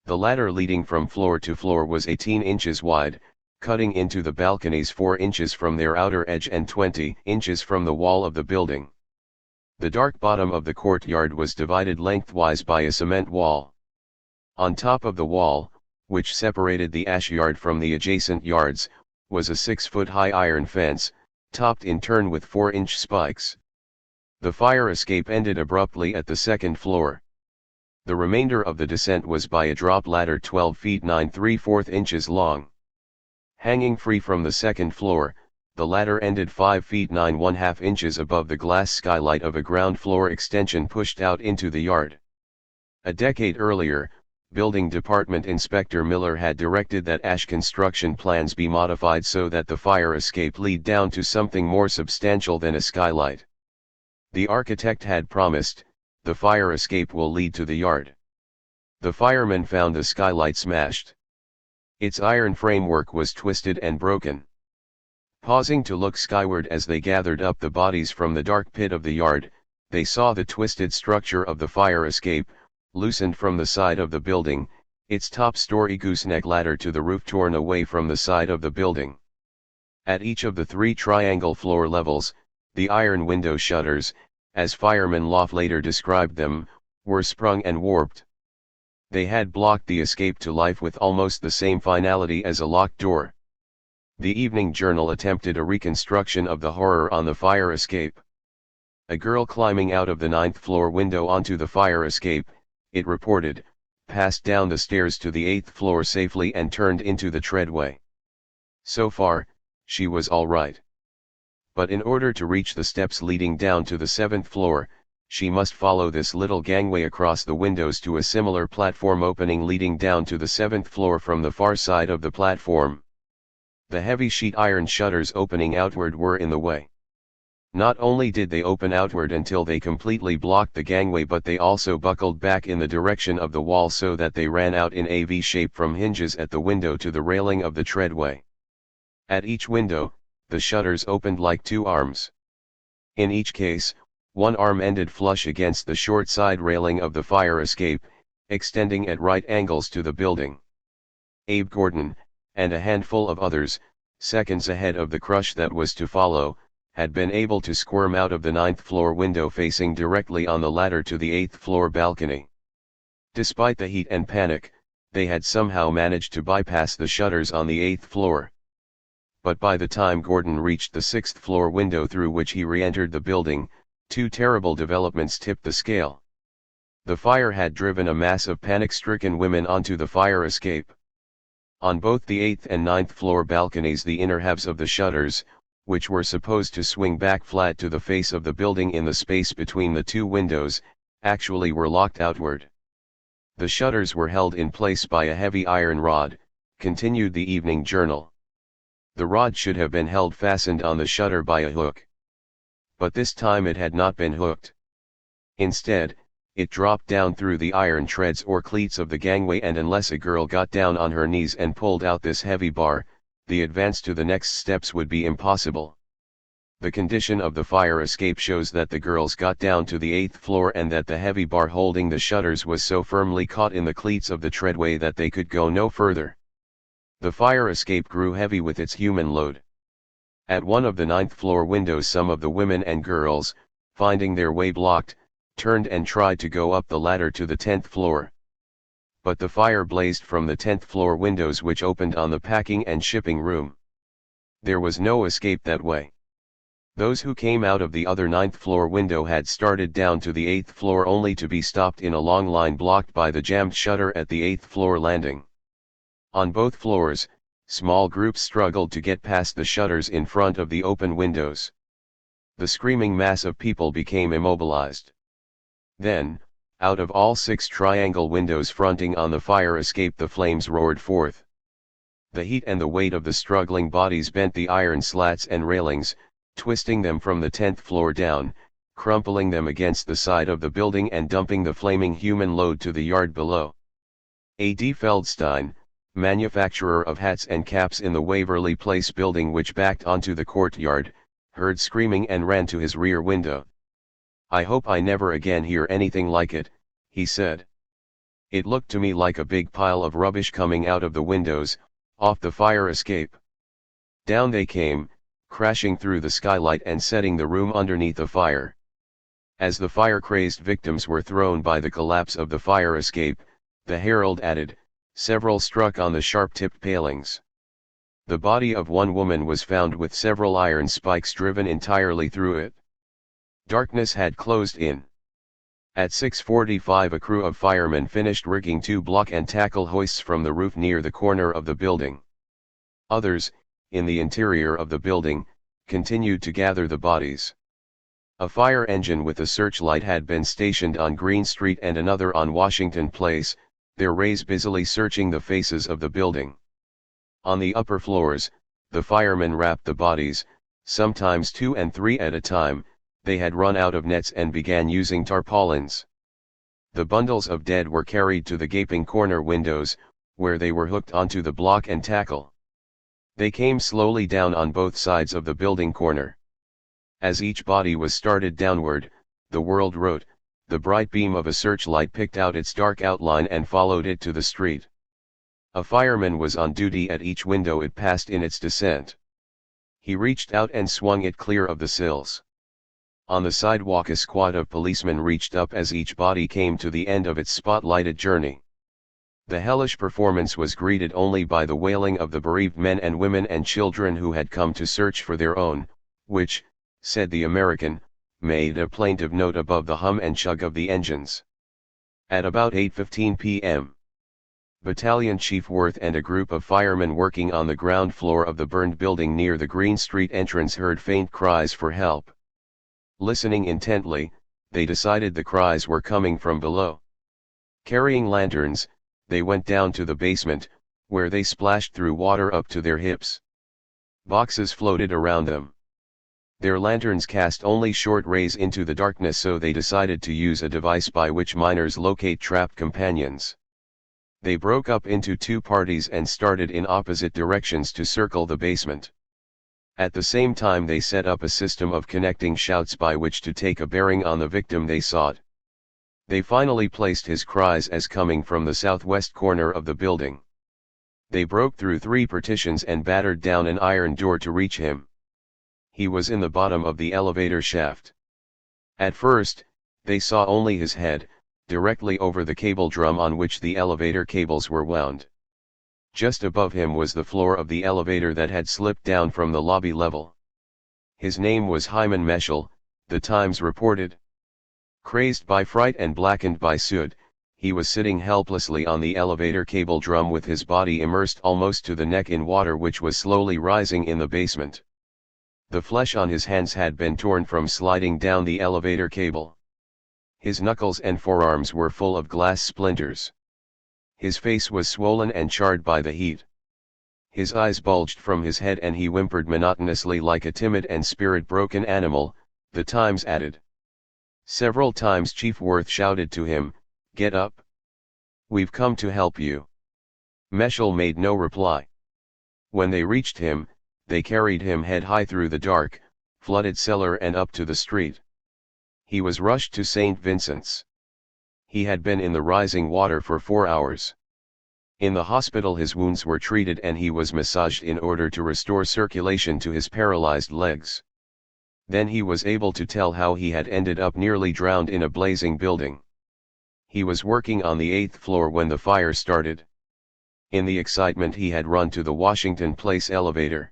The ladder leading from floor to floor was 18 inches wide, cutting into the balconies 4 inches from their outer edge and 20 inches from the wall of the building. The dark bottom of the courtyard was divided lengthwise by a cement wall. On top of the wall, which separated the ash yard from the adjacent yards, was a 6-foot-high iron fence, topped in turn with 4-inch spikes. The fire escape ended abruptly at the 2nd floor. The remainder of the descent was by a drop ladder 12 feet 9 3/4 inches long. Hanging free from the 2nd floor, the ladder ended 5 feet 9 1/2 inches above the glass skylight of a ground floor extension pushed out into the yard. A decade earlier, Building Department Inspector Miller had directed that ash construction plans be modified so that the fire escape lead down to something more substantial than a skylight. The architect had promised, "The fire escape will lead to the yard." The firemen found the skylight smashed. Its iron framework was twisted and broken. Pausing to look skyward as they gathered up the bodies from the dark pit of the yard, they saw the twisted structure of the fire escape, loosened from the side of the building, its top-story gooseneck ladder to the roof torn away from the side of the building. At each of the 3 triangle floor levels, the iron window shutters, as Fireman Loff later described them, were sprung and warped. They had blocked the escape to life with almost the same finality as a locked door. The Evening Journal attempted a reconstruction of the horror on the fire escape. A girl climbing out of the 9th floor window onto the fire escape, it reported, passed down the stairs to the 8th floor safely and turned into the treadway. So far, she was all right. But in order to reach the steps leading down to the 7th floor, she must follow this little gangway across the windows to a similar platform opening leading down to the 7th floor from the far side of the platform. The heavy sheet iron shutters opening outward were in the way. Not only did they open outward until they completely blocked the gangway, but they also buckled back in the direction of the wall so that they ran out in a V shape from hinges at the window to the railing of the treadway. At each window, the shutters opened like 2 arms. In each case, one arm ended flush against the short side railing of the fire escape, extending at right angles to the building. Abe Gordon, and a handful of others, seconds ahead of the crush that was to follow, had been able to squirm out of the 9th floor window facing directly on the ladder to the 8th floor balcony. Despite the heat and panic, they had somehow managed to bypass the shutters on the 8th floor. But by the time Gordon reached the 6th floor window through which he re-entered the building, 2 terrible developments tipped the scale. The fire had driven a mass of panic-stricken women onto the fire escape. On both the 8th and 9th floor balconies, the inner halves of the shutters, which were supposed to swing back flat to the face of the building in the space between the 2 windows, actually were locked outward. The shutters were held in place by a heavy iron rod, continued the Evening Journal. The rod should have been held fastened on the shutter by a hook. But this time it had not been hooked. Instead, it dropped down through the iron treads or cleats of the gangway, and unless a girl got down on her knees and pulled out this heavy bar, the advance to the next steps would be impossible. The condition of the fire escape shows that the girls got down to the 8th floor and that the heavy bar holding the shutters was so firmly caught in the cleats of the treadway that they could go no further. The fire escape grew heavy with its human load. At one of the 9th floor windows some of the women and girls, finding their way blocked, turned and tried to go up the ladder to the 10th floor. But the fire blazed from the 10th floor windows which opened on the packing and shipping room. There was no escape that way. Those who came out of the other 9th floor window had started down to the 8th floor only to be stopped in a long line blocked by the jammed shutter at the 8th floor landing. On both floors, small groups struggled to get past the shutters in front of the open windows. The screaming mass of people became immobilized. Then, out of all 6 triangle windows fronting on the fire escape the flames roared forth. The heat and the weight of the struggling bodies bent the iron slats and railings, twisting them from the 10th floor down, crumpling them against the side of the building and dumping the flaming human load to the yard below. A.D. Feldstein, manufacturer of hats and caps in the Waverly Place building which backed onto the courtyard, heard screaming and ran to his rear window. "I hope I never again hear anything like it," he said. "It looked to me like a big pile of rubbish coming out of the windows, off the fire escape. Down they came, crashing through the skylight and setting the room underneath afire. As the fire-crazed victims were thrown by the collapse of the fire escape," the Herald added, "several struck on the sharp-tipped palings. The body of one woman was found with several iron spikes driven entirely through it. Darkness had closed in. At 6:45 a crew of firemen finished rigging 2 block and tackle hoists from the roof near the corner of the building. Others, in the interior of the building, continued to gather the bodies. A fire engine with a searchlight had been stationed on Green Street and another on Washington Place, their rays busily searching the faces of the building. On the upper floors, the firemen wrapped the bodies, sometimes 2 and 3 at a time. They had run out of nets and began using tarpaulins. The bundles of dead were carried to the gaping corner windows, where they were hooked onto the block and tackle. They came slowly down on both sides of the building corner. As each body was started downward, the World wrote, the bright beam of a searchlight picked out its dark outline and followed it to the street. A fireman was on duty at each window it passed in its descent. He reached out and swung it clear of the sills. On the sidewalk a squad of policemen reached up as each body came to the end of its spotlighted journey. The hellish performance was greeted only by the wailing of the bereaved men and women and children who had come to search for their own, which, said the American, made a plaintive note above the hum and chug of the engines. At about 8:15 p.m. Battalion Chief Worth and a group of firemen working on the ground floor of the burned building near the Green Street entrance heard faint cries for help. Listening intently, they decided the cries were coming from below. Carrying lanterns, they went down to the basement, where they splashed through water up to their hips. Boxes floated around them. Their lanterns cast only short rays into the darkness, so they decided to use a device by which miners locate trapped companions. They broke up into 2 parties and started in opposite directions to circle the basement. At the same time they set up a system of connecting shouts by which to take a bearing on the victim they sought. They finally placed his cries as coming from the southwest corner of the building. They broke through 3 partitions and battered down an iron door to reach him. He was in the bottom of the elevator shaft. At first, they saw only his head, directly over the cable drum on which the elevator cables were wound. Just above him was the floor of the elevator that had slipped down from the lobby level. His name was Hyman Meschel, the Times reported. Crazed by fright and blackened by soot, he was sitting helplessly on the elevator cable drum with his body immersed almost to the neck in water which was slowly rising in the basement. The flesh on his hands had been torn from sliding down the elevator cable. His knuckles and forearms were full of glass splinters. His face was swollen and charred by the heat. His eyes bulged from his head and he whimpered monotonously like a timid and spirit-broken animal, the Times added. Several times Chief Worth shouted to him, "Get up! We've come to help you." Meschel made no reply. When they reached him, they carried him head-high through the dark, flooded cellar and up to the street. He was rushed to St. Vincent's. He had been in the rising water for 4 hours. In the hospital his wounds were treated and he was massaged in order to restore circulation to his paralyzed legs. Then he was able to tell how he had ended up nearly drowned in a blazing building. He was working on the 8th floor when the fire started. In the excitement he had run to the Washington Place elevator.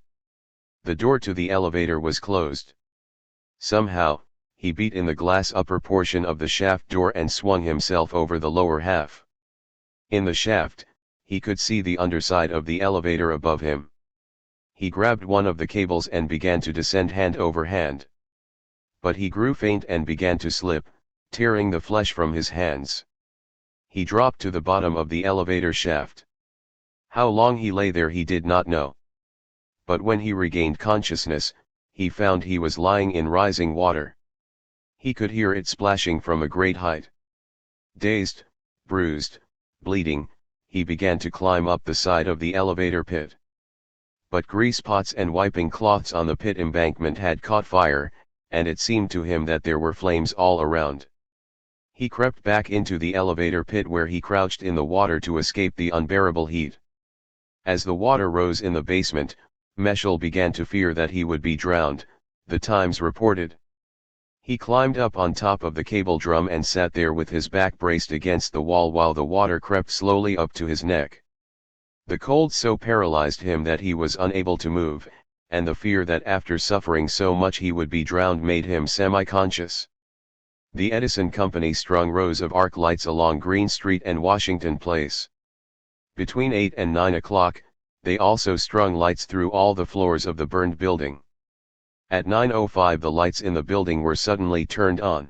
The door to the elevator was closed. Somehow, he beat in the glass upper portion of the shaft door and swung himself over the lower half. In the shaft, he could see the underside of the elevator above him. He grabbed one of the cables and began to descend hand over hand. But he grew faint and began to slip, tearing the flesh from his hands. He dropped to the bottom of the elevator shaft. How long he lay there he did not know. But when he regained consciousness, he found he was lying in rising water. He could hear it splashing from a great height. Dazed, bruised, bleeding, he began to climb up the side of the elevator pit. But grease pots and wiping cloths on the pit embankment had caught fire, and it seemed to him that there were flames all around. He crept back into the elevator pit where he crouched in the water to escape the unbearable heat. As the water rose in the basement, Meshel began to fear that he would be drowned, the Times reported. He climbed up on top of the cable drum and sat there with his back braced against the wall while the water crept slowly up to his neck. The cold so paralyzed him that he was unable to move, and the fear that after suffering so much he would be drowned made him semi-conscious. The Edison Company strung rows of arc lights along Green Street and Washington Place. Between 8 and 9 o'clock, they also strung lights through all the floors of the burned building. At 9:05 the lights in the building were suddenly turned on.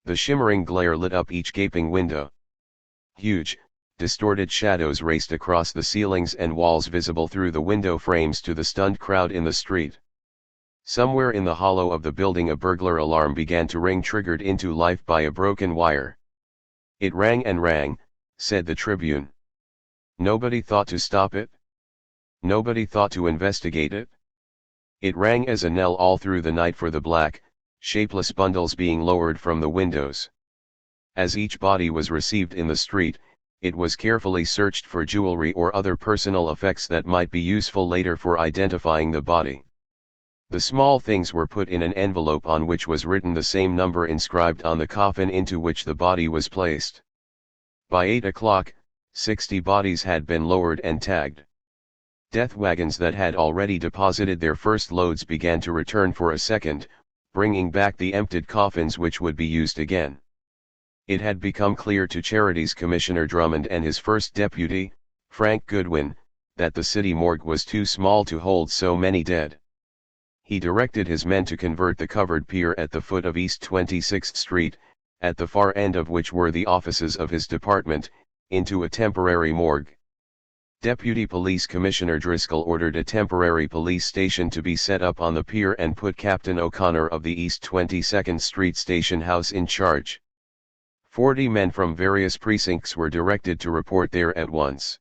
The shimmering glare lit up each gaping window. Huge, distorted shadows raced across the ceilings and walls visible through the window frames to the stunned crowd in the street. Somewhere in the hollow of the building a burglar alarm began to ring, triggered into life by a broken wire. It rang and rang, said the Tribune. Nobody thought to stop it? Nobody thought to investigate it? It rang as a knell all through the night for the black, shapeless bundles being lowered from the windows. As each body was received in the street, it was carefully searched for jewelry or other personal effects that might be useful later for identifying the body. The small things were put in an envelope on which was written the same number inscribed on the coffin into which the body was placed. By 8 o'clock, 60 bodies had been lowered and tagged. Death wagons that had already deposited their first loads began to return for a second, bringing back the emptied coffins which would be used again. It had become clear to Charities Commissioner Drummond and his first deputy, Frank Goodwin, that the city morgue was too small to hold so many dead. He directed his men to convert the covered pier at the foot of East 26th Street, at the far end of which were the offices of his department, into a temporary morgue. Deputy Police Commissioner Driscoll ordered a temporary police station to be set up on the pier and put Captain O'Connor of the East 22nd Street Station House in charge. 40 men from various precincts were directed to report there at once.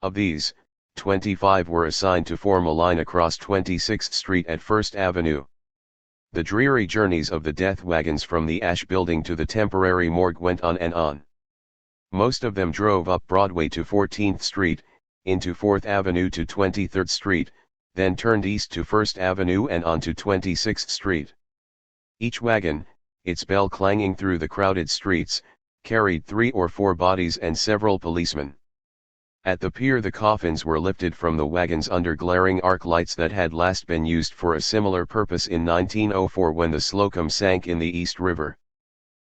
Of these, 25 were assigned to form a line across 26th Street at First Avenue. The dreary journeys of the death wagons from the Ash Building to the temporary morgue went on and on. Most of them drove up Broadway to 14th Street, into 4th Avenue to 23rd Street, then turned east to 1st Avenue and on to 26th Street. Each wagon, its bell clanging through the crowded streets, carried 3 or 4 bodies and several policemen. At the pier the coffins were lifted from the wagons under glaring arc lights that had last been used for a similar purpose in 1904 when the Slocum sank in the East River.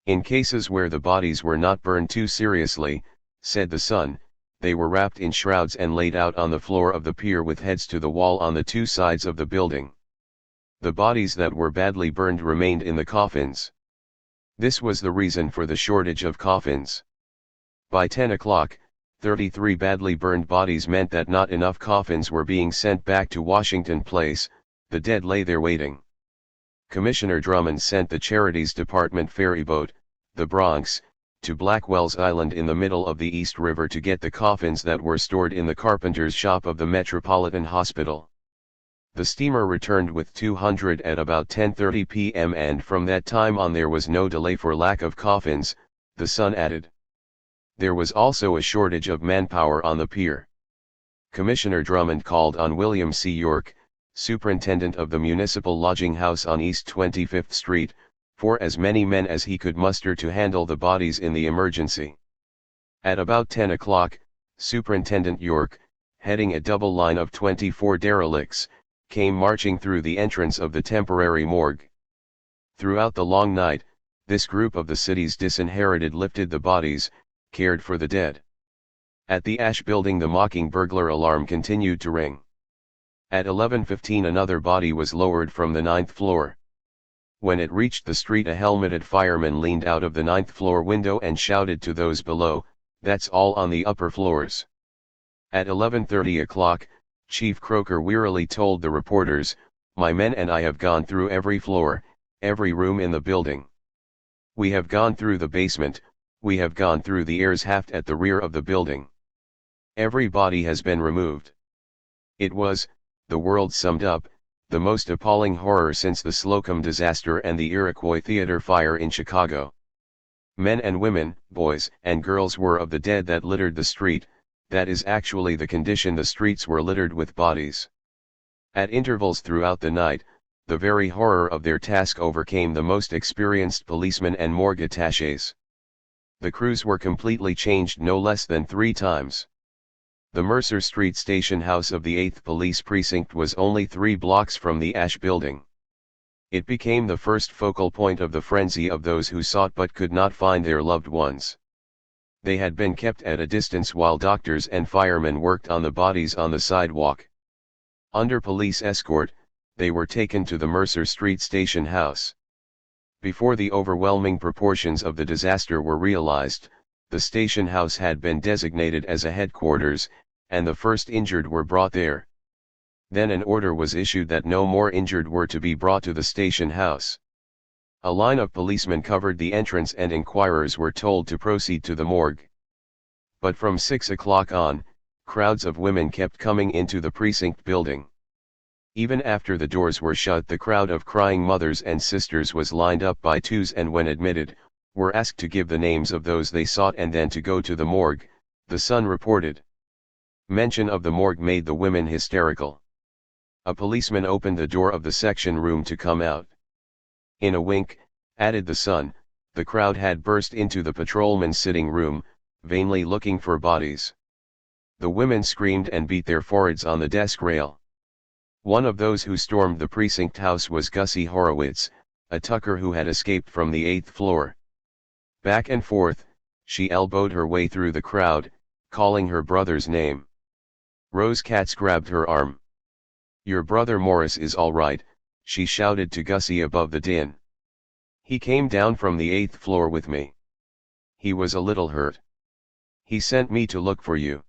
In cases where the bodies were not burned too seriously, said the Sun, they were wrapped in shrouds and laid out on the floor of the pier with heads to the wall on the 2 sides of the building. The bodies that were badly burned remained in the coffins. This was the reason for the shortage of coffins. By 10 o'clock, 33 badly burned bodies meant that not enough coffins were being sent back to Washington Place. The dead lay there waiting. Commissioner Drummond sent the Charities Department ferryboat, the Bronx, to Blackwell's Island in the middle of the East River to get the coffins that were stored in the carpenter's shop of the Metropolitan Hospital. The steamer returned with 200 at about 10:30 p.m. and from that time on there was no delay for lack of coffins, the Sun added. There was also a shortage of manpower on the pier. Commissioner Drummond called on William C. York, superintendent of the municipal lodging house on East 25th Street, for as many men as he could muster to handle the bodies in the emergency. At about 10 o'clock, Superintendent York, heading a double line of 24 derelicts, came marching through the entrance of the temporary morgue. Throughout the long night, this group of the city's disinherited lifted the bodies, cared for the dead. At the Ash Building the mocking burglar alarm continued to ring. At 11:15 another body was lowered from the 9th floor. When it reached the street a helmeted fireman leaned out of the 9th floor window and shouted to those below, "That's all on the upper floors." At 11:30 o'clock, Chief Croker wearily told the reporters, "My men and I have gone through every floor, every room in the building. We have gone through the basement, we have gone through the heirs shaft at the rear of the building. Every body has been removed." It was, the World summed up, the most appalling horror since the Slocum disaster and the Iroquois Theater fire in Chicago. Men and women, boys and girls were of the dead that littered the street, that is actually the condition, the streets were littered with bodies. At intervals throughout the night, the very horror of their task overcame the most experienced policemen and morgue attachés. The crews were completely changed no less than 3 times. The Mercer Street station house of the 8th Police Precinct was only 3 blocks from the Ash Building. It became the first focal point of the frenzy of those who sought but could not find their loved ones. They had been kept at a distance while doctors and firemen worked on the bodies on the sidewalk. Under police escort, they were taken to the Mercer Street station house. Before the overwhelming proportions of the disaster were realized, the station house had been designated as a headquarters, and the first injured were brought there. Then an order was issued that no more injured were to be brought to the station house. A line of policemen covered the entrance and inquirers were told to proceed to the morgue. But from 6 o'clock on, crowds of women kept coming into the precinct building. Even after the doors were shut, the crowd of crying mothers and sisters was lined up by twos, and when admitted, were asked to give the names of those they sought and then to go to the morgue, the Sun reported. Mention of the morgue made the women hysterical. A policeman opened the door of the section room to come out. In a wink, added the Sun, the crowd had burst into the patrolman's sitting room, vainly looking for bodies. The women screamed and beat their foreheads on the desk rail. One of those who stormed the precinct house was Gussie Horowitz, a tucker who had escaped from the 8th floor. Back and forth, she elbowed her way through the crowd, calling her brother's name. Rose Katz grabbed her arm. "Your brother Morris is all right," she shouted to Gussie above the din. "He came down from the 8th floor with me. He was a little hurt. He sent me to look for you."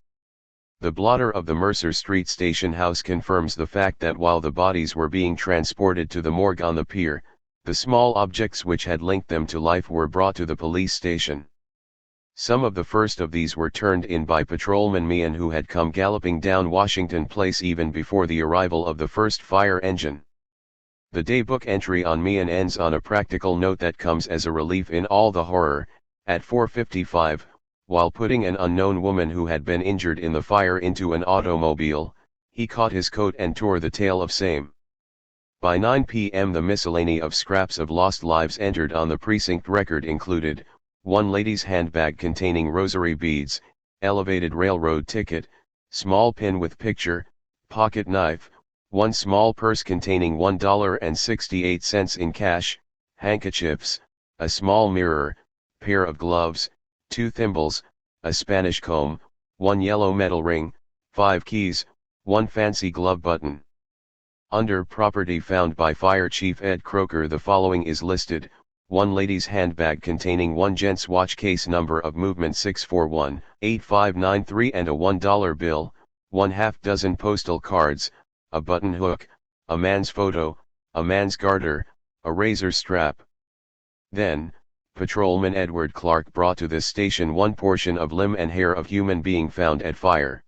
The blotter of the Mercer Street station house confirms the fact that while the bodies were being transported to the morgue on the pier, the small objects which had linked them to life were brought to the police station. Some of the first of these were turned in by Patrolman Meehan, who had come galloping down Washington Place even before the arrival of the first fire engine. The daybook entry on Meehan ends on a practical note that comes as a relief in all the horror. At 4:55, while putting an unknown woman who had been injured in the fire into an automobile, he caught his coat and tore the tail of same. By 9 p.m. the miscellany of scraps of lost lives entered on the precinct record included: one lady's handbag containing rosary beads, elevated railroad ticket, small pin with picture, pocket knife, one small purse containing $1.68 in cash, handkerchiefs, a small mirror, pair of gloves, 2 thimbles, a Spanish comb, one yellow metal ring, 5 keys, one fancy glove button. Under property found by Fire Chief Ed Croker, the following is listed: one lady's handbag containing one gent's watch, case number of movement 641-8593, and a $1 bill, 1/2 dozen postal cards, a button hook, a man's photo, a man's garter, a razor strap. Then, Patrolman Edward Clark brought to this station one portion of limb and hair of human being found at fire.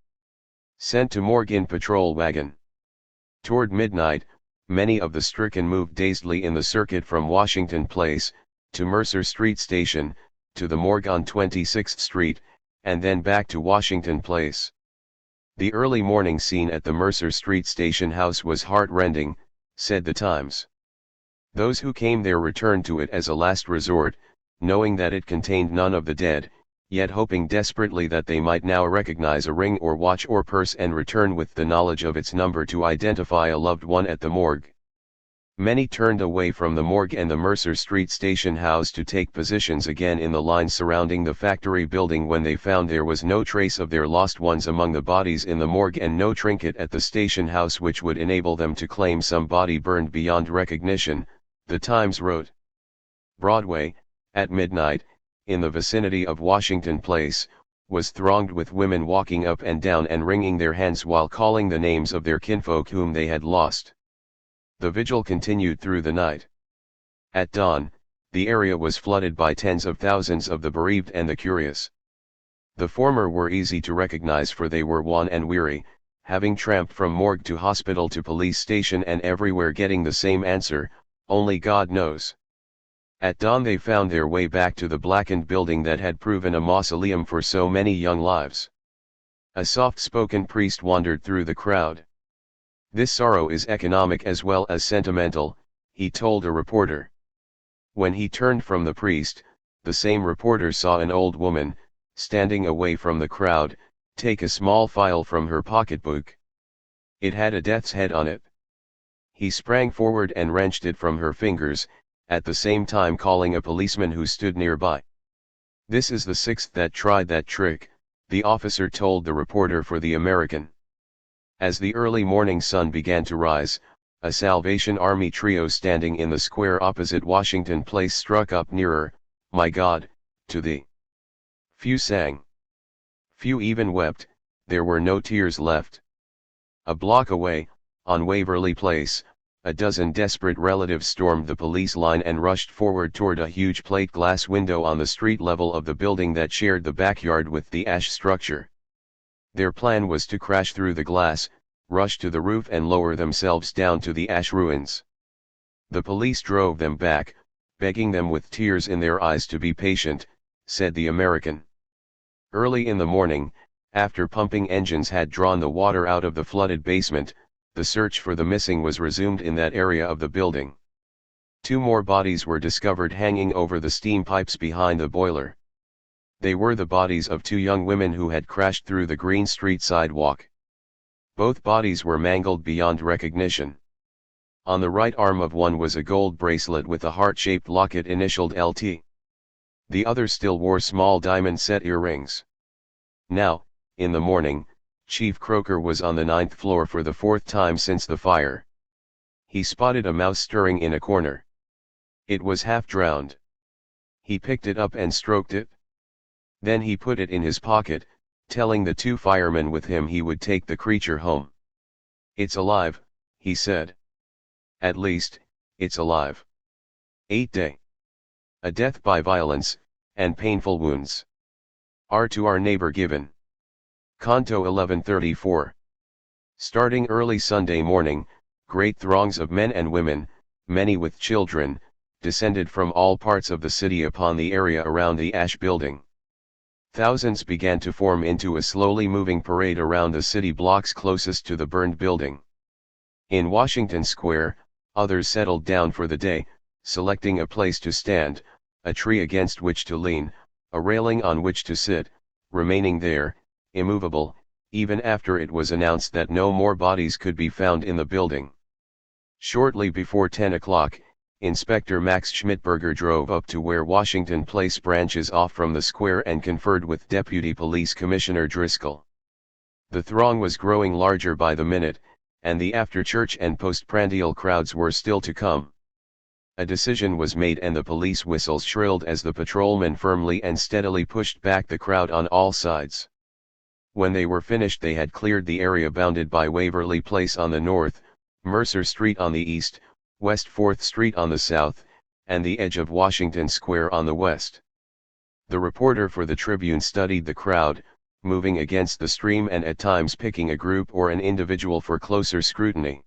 Sent to morgue in patrol wagon. Toward midnight, many of the stricken moved dazedly in the circuit from Washington Place, to Mercer Street Station, to the morgue on 26th Street, and then back to Washington Place. The early morning scene at the Mercer Street station house was heart-rending, said the Times. Those who came there returned to it as a last resort, knowing that it contained none of the dead, yet hoping desperately that they might now recognize a ring or watch or purse and return with the knowledge of its number to identify a loved one at the morgue. Many turned away from the morgue and the Mercer Street station house to take positions again in the line surrounding the factory building when they found there was no trace of their lost ones among the bodies in the morgue and no trinket at the station house which would enable them to claim some body burned beyond recognition, the Times wrote. Broadway, at midnight, in the vicinity of Washington Place, was thronged with women walking up and down and wringing their hands while calling the names of their kinfolk whom they had lost. The vigil continued through the night. At dawn, the area was flooded by tens of thousands of the bereaved and the curious. The former were easy to recognize for they were wan and weary, having tramped from morgue to hospital to police station and everywhere getting the same answer, only God knows. At dawn they found their way back to the blackened building that had proven a mausoleum for so many young lives. A soft-spoken priest wandered through the crowd. This sorrow is economic as well as sentimental, he told a reporter. When he turned from the priest, the same reporter saw an old woman, standing away from the crowd, take a small file from her pocketbook. It had a death's head on it. He sprang forward and wrenched it from her fingers, at the same time calling a policeman who stood nearby. This is the sixth that tried that trick, the officer told the reporter for the American. As the early morning sun began to rise, a Salvation Army trio standing in the square opposite Washington Place struck up nearer, "My God, to Thee." Few sang. Few even wept, there were no tears left. A block away, on Waverly Place, a dozen desperate relatives stormed the police line and rushed forward toward a huge plate glass window on the street level of the building that shared the backyard with the ash structure. Their plan was to crash through the glass, rush to the roof and lower themselves down to the ash ruins. The police drove them back, begging them with tears in their eyes to be patient, said the American. Early in the morning, after pumping engines had drawn the water out of the flooded basement, the search for the missing was resumed in that area of the building. 2 more bodies were discovered hanging over the steam pipes behind the boiler. They were the bodies of 2 young women who had crashed through the Green Street sidewalk. Both bodies were mangled beyond recognition. On the right arm of one was a gold bracelet with a heart-shaped locket initialed LT. The other still wore small diamond-set earrings. Now, in the morning, Chief Croker was on the 9th floor for the 4th time since the fire. He spotted a mouse stirring in a corner. It was half drowned. He picked it up and stroked it. Then he put it in his pocket, telling the 2 firemen with him he would take the creature home. "It's alive," he said. "At least, it's alive. 8 day. A death by violence, and painful wounds. Are to our neighbor given." Canto 1134. Starting early Sunday morning, great throngs of men and women, many with children, descended from all parts of the city upon the area around the ash building. Thousands began to form into a slowly moving parade around the city blocks closest to the burned building. In Washington Square, others settled down for the day, selecting a place to stand, a tree against which to lean, a railing on which to sit, remaining there, immovable, even after it was announced that no more bodies could be found in the building. Shortly before 10 o'clock, Inspector Max Schmidberger drove up to where Washington Place branches off from the square and conferred with Deputy Police Commissioner Driscoll. The throng was growing larger by the minute, and the after-church and post-prandial crowds were still to come. A decision was made and the police whistles shrilled as the patrolmen firmly and steadily pushed back the crowd on all sides. When they were finished they had cleared the area bounded by Waverly Place on the north, Mercer Street on the east, West 4th Street on the south, and the edge of Washington Square on the west. The reporter for the Tribune studied the crowd, moving against the stream and at times picking a group or an individual for closer scrutiny.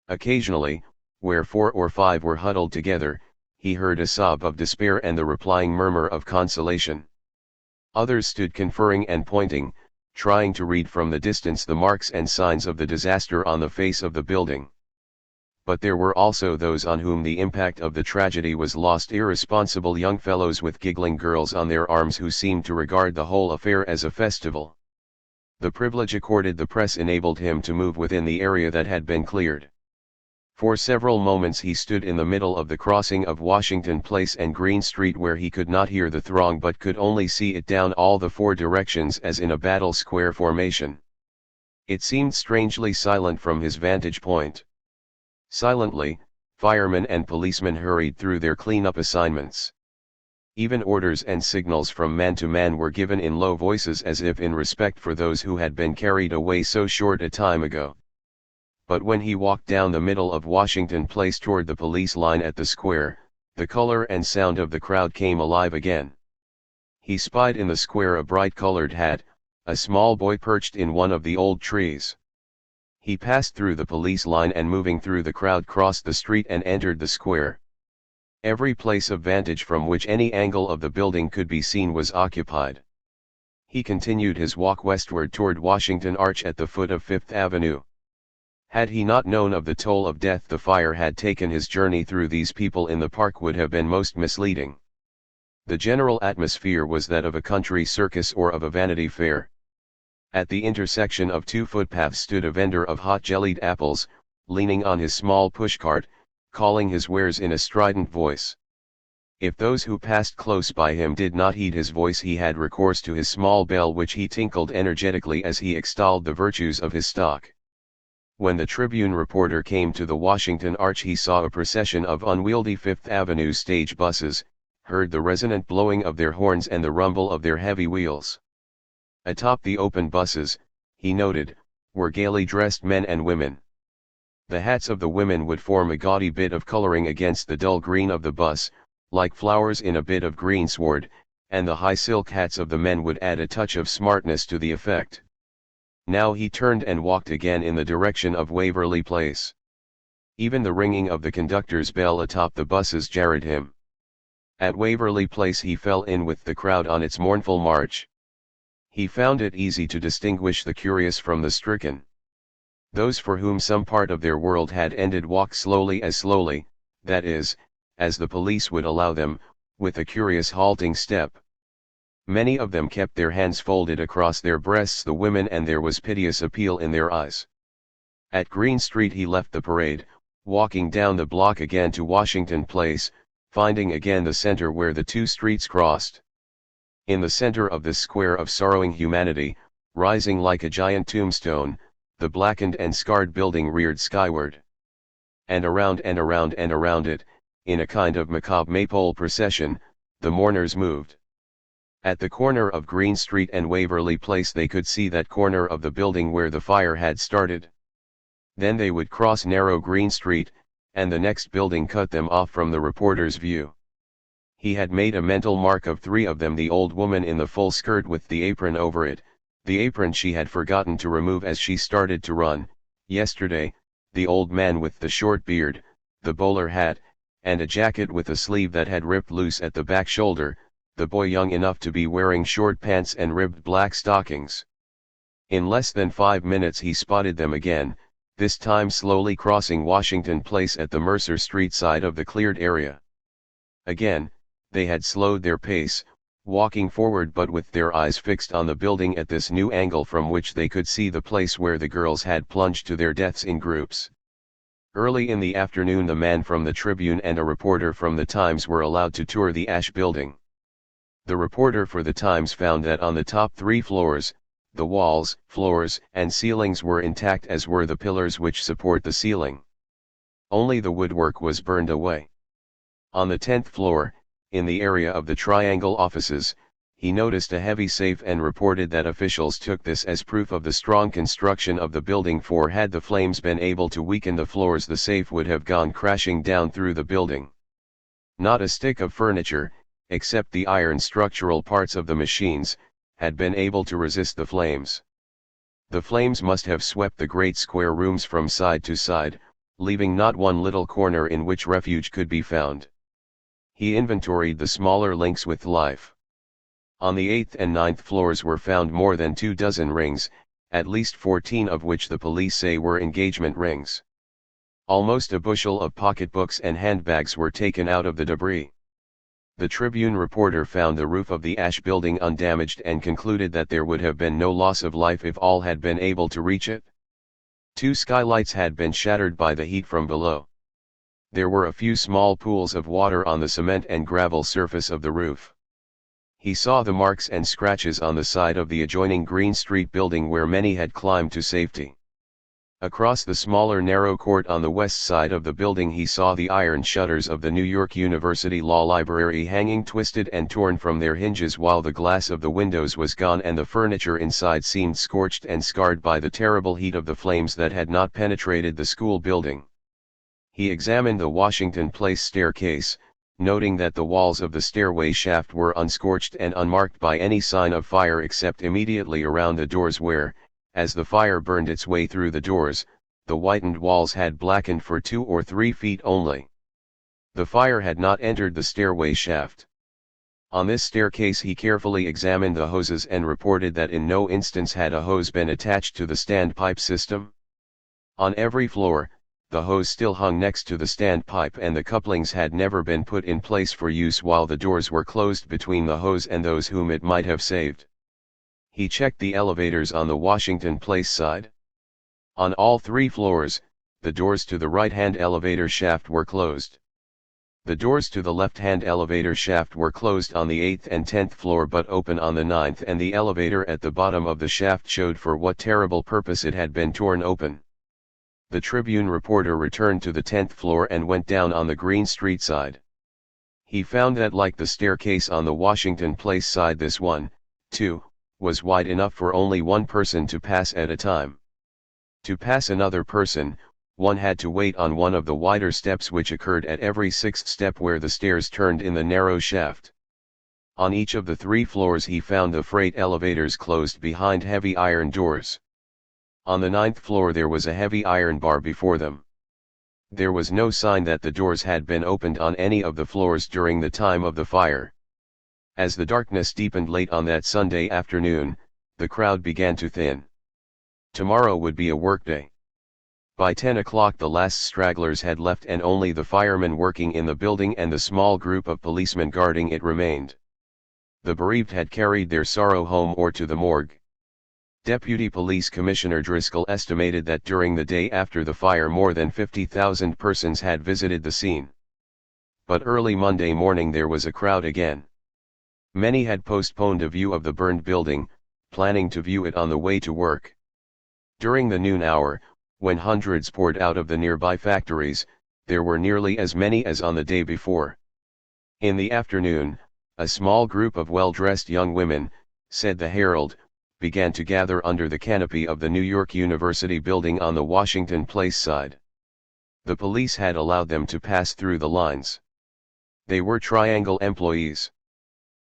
Occasionally, where 4 or 5 were huddled together, he heard a sob of despair and the replying murmur of consolation. Others stood conferring and pointing, trying to read from the distance the marks and signs of the disaster on the face of the building. But there were also those on whom the impact of the tragedy was lost, irresponsible young fellows with giggling girls on their arms who seemed to regard the whole affair as a festival. The privilege accorded the press enabled him to move within the area that had been cleared. For several moments he stood in the middle of the crossing of Washington Place and Green Street, where he could not hear the throng but could only see it down all the four directions as in a battle square formation. It seemed strangely silent from his vantage point. Silently, firemen and policemen hurried through their cleanup assignments. Even orders and signals from man to man were given in low voices, as if in respect for those who had been carried away so short a time ago. But when he walked down the middle of Washington Place toward the police line at the square, the color and sound of the crowd came alive again. He spied in the square a bright-colored hat, a small boy perched in one of the old trees. He passed through the police line and, moving through the crowd, crossed the street and entered the square. Every place of vantage from which any angle of the building could be seen was occupied. He continued his walk westward toward Washington Arch at the foot of Fifth Avenue. Had he not known of the toll of death the fire had taken, his journey through these people in the park would have been most misleading. The general atmosphere was that of a country circus or of a Vanity Fair. At the intersection of two footpaths stood a vendor of hot jellied apples, leaning on his small pushcart, calling his wares in a strident voice. If those who passed close by him did not heed his voice, he had recourse to his small bell, which he tinkled energetically as he extolled the virtues of his stock. When the Tribune reporter came to the Washington Arch, he saw a procession of unwieldy Fifth Avenue stage buses, heard the resonant blowing of their horns and the rumble of their heavy wheels. Atop the open buses, he noted, were gaily dressed men and women. The hats of the women would form a gaudy bit of coloring against the dull green of the bus, like flowers in a bit of greensward, and the high silk hats of the men would add a touch of smartness to the effect. Now he turned and walked again in the direction of Waverly Place. Even the ringing of the conductor's bell atop the buses jarred him. At Waverly Place he fell in with the crowd on its mournful march. He found it easy to distinguish the curious from the stricken. Those for whom some part of their world had ended walked slowly, that is, as the police would allow them, with a curious halting step. Many of them kept their hands folded across their breasts, the women, and there was piteous appeal in their eyes. At Green Street he left the parade, walking down the block again to Washington Place, finding again the center where the two streets crossed. In the center of this square of sorrowing humanity, rising like a giant tombstone, the blackened and scarred building reared skyward. And around and around and around it, in a kind of macabre maypole procession, the mourners moved. At the corner of Green Street and Waverly Place they could see that corner of the building where the fire had started. Then they would cross narrow Green Street, and the next building cut them off from the reporter's view. He had made a mental mark of three of them: the old woman in the full skirt with the apron over it, the apron she had forgotten to remove as she started to run, yesterday, the old man with the short beard, the bowler hat, and a jacket with a sleeve that had ripped loose at the back shoulder, the boy young enough to be wearing short pants and ribbed black stockings. In less than 5 minutes he spotted them again, this time slowly crossing Washington Place at the Mercer Street side of the cleared area. Again, they had slowed their pace, walking forward but with their eyes fixed on the building at this new angle from which they could see the place where the girls had plunged to their deaths in groups. Early in the afternoon the man from the Tribune and a reporter from the Times were allowed to tour the Ash Building. The reporter for the Times found that on the top 3 floors, the walls, floors, and ceilings were intact, as were the pillars which support the ceiling. Only the woodwork was burned away. On the 10th floor, in the area of the Triangle offices, he noticed a heavy safe and reported that officials took this as proof of the strong construction of the building, for had the flames been able to weaken the floors the safe would have gone crashing down through the building. Not a stick of furniture, except the iron structural parts of the machines, had been able to resist the flames. The flames must have swept the great square rooms from side to side, leaving not one little corner in which refuge could be found. He inventoried the smaller links with life. On the 8th and 9th floors were found more than 24 rings, at least 14 of which the police say were engagement rings. Almost a bushel of pocketbooks and handbags were taken out of the debris. The Tribune reporter found the roof of the Ash building undamaged and concluded that there would have been no loss of life if all had been able to reach it. 2 skylights had been shattered by the heat from below. There were a few small pools of water on the cement and gravel surface of the roof. He saw the marks and scratches on the side of the adjoining Green Street building where many had climbed to safety. Across the smaller narrow court on the west side of the building he saw the iron shutters of the New York University Law Library hanging twisted and torn from their hinges while the glass of the windows was gone and the furniture inside seemed scorched and scarred by the terrible heat of the flames that had not penetrated the school building. He examined the Washington Place staircase, noting that the walls of the stairway shaft were unscorched and unmarked by any sign of fire except immediately around the doors where, as the fire burned its way through the doors, the whitened walls had blackened for 2 or 3 feet only. The fire had not entered the stairway shaft. On this staircase he carefully examined the hoses and reported that in no instance had a hose been attached to the standpipe system. On every floor, the hose still hung next to the standpipe and the couplings had never been put in place for use while the doors were closed between the hose and those whom it might have saved. He checked the elevators on the Washington Place side. On all 3 floors, the doors to the right-hand elevator shaft were closed. The doors to the left-hand elevator shaft were closed on the 8th and 10th floor but open on the 9th, and the elevator at the bottom of the shaft showed for what terrible purpose it had been torn open. The Tribune reporter returned to the 10th floor and went down on the Green Street side. He found that like the staircase on the Washington Place side, this one, too, was wide enough for only one person to pass at a time. To pass another person, one had to wait on one of the wider steps which occurred at every 6th step where the stairs turned in the narrow shaft. On each of the 3 floors he found the freight elevators closed behind heavy iron doors. On the 9th floor there was a heavy iron bar before them. There was no sign that the doors had been opened on any of the floors during the time of the fire. As the darkness deepened late on that Sunday afternoon, the crowd began to thin. Tomorrow would be a workday. By 10 o'clock the last stragglers had left and only the firemen working in the building and the small group of policemen guarding it remained. The bereaved had carried their sorrow home or to the morgue. Deputy Police Commissioner Driscoll estimated that during the day after the fire more than 50,000 persons had visited the scene. But early Monday morning there was a crowd again. Many had postponed a view of the burned building, planning to view it on the way to work. During the noon hour, when hundreds poured out of the nearby factories, there were nearly as many as on the day before. In the afternoon, a small group of well-dressed young women, said the Herald, began to gather under the canopy of the New York University building on the Washington Place side. The police had allowed them to pass through the lines. They were Triangle employees.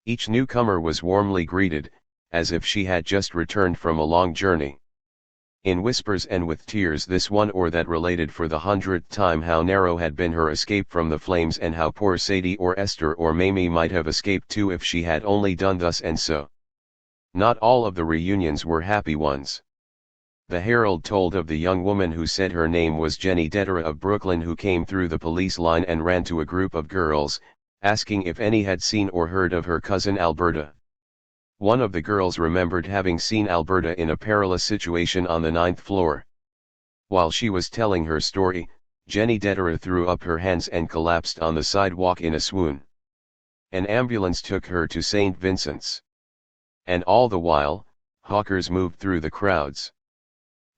Each newcomer was warmly greeted, as if she had just returned from a long journey. In whispers and with tears this one or that related for the 100th time how narrow had been her escape from the flames and how poor Sadie or Esther or Mamie might have escaped too if she had only done thus and so. Not all of the reunions were happy ones. The Herald told of the young woman who said her name was Jenny Dedera of Brooklyn, who came through the police line and ran to a group of girls, asking if any had seen or heard of her cousin Alberta. One of the girls remembered having seen Alberta in a perilous situation on the 9th floor. While she was telling her story, Jenny Dedera threw up her hands and collapsed on the sidewalk in a swoon. An ambulance took her to St. Vincent's. And all the while, hawkers moved through the crowds.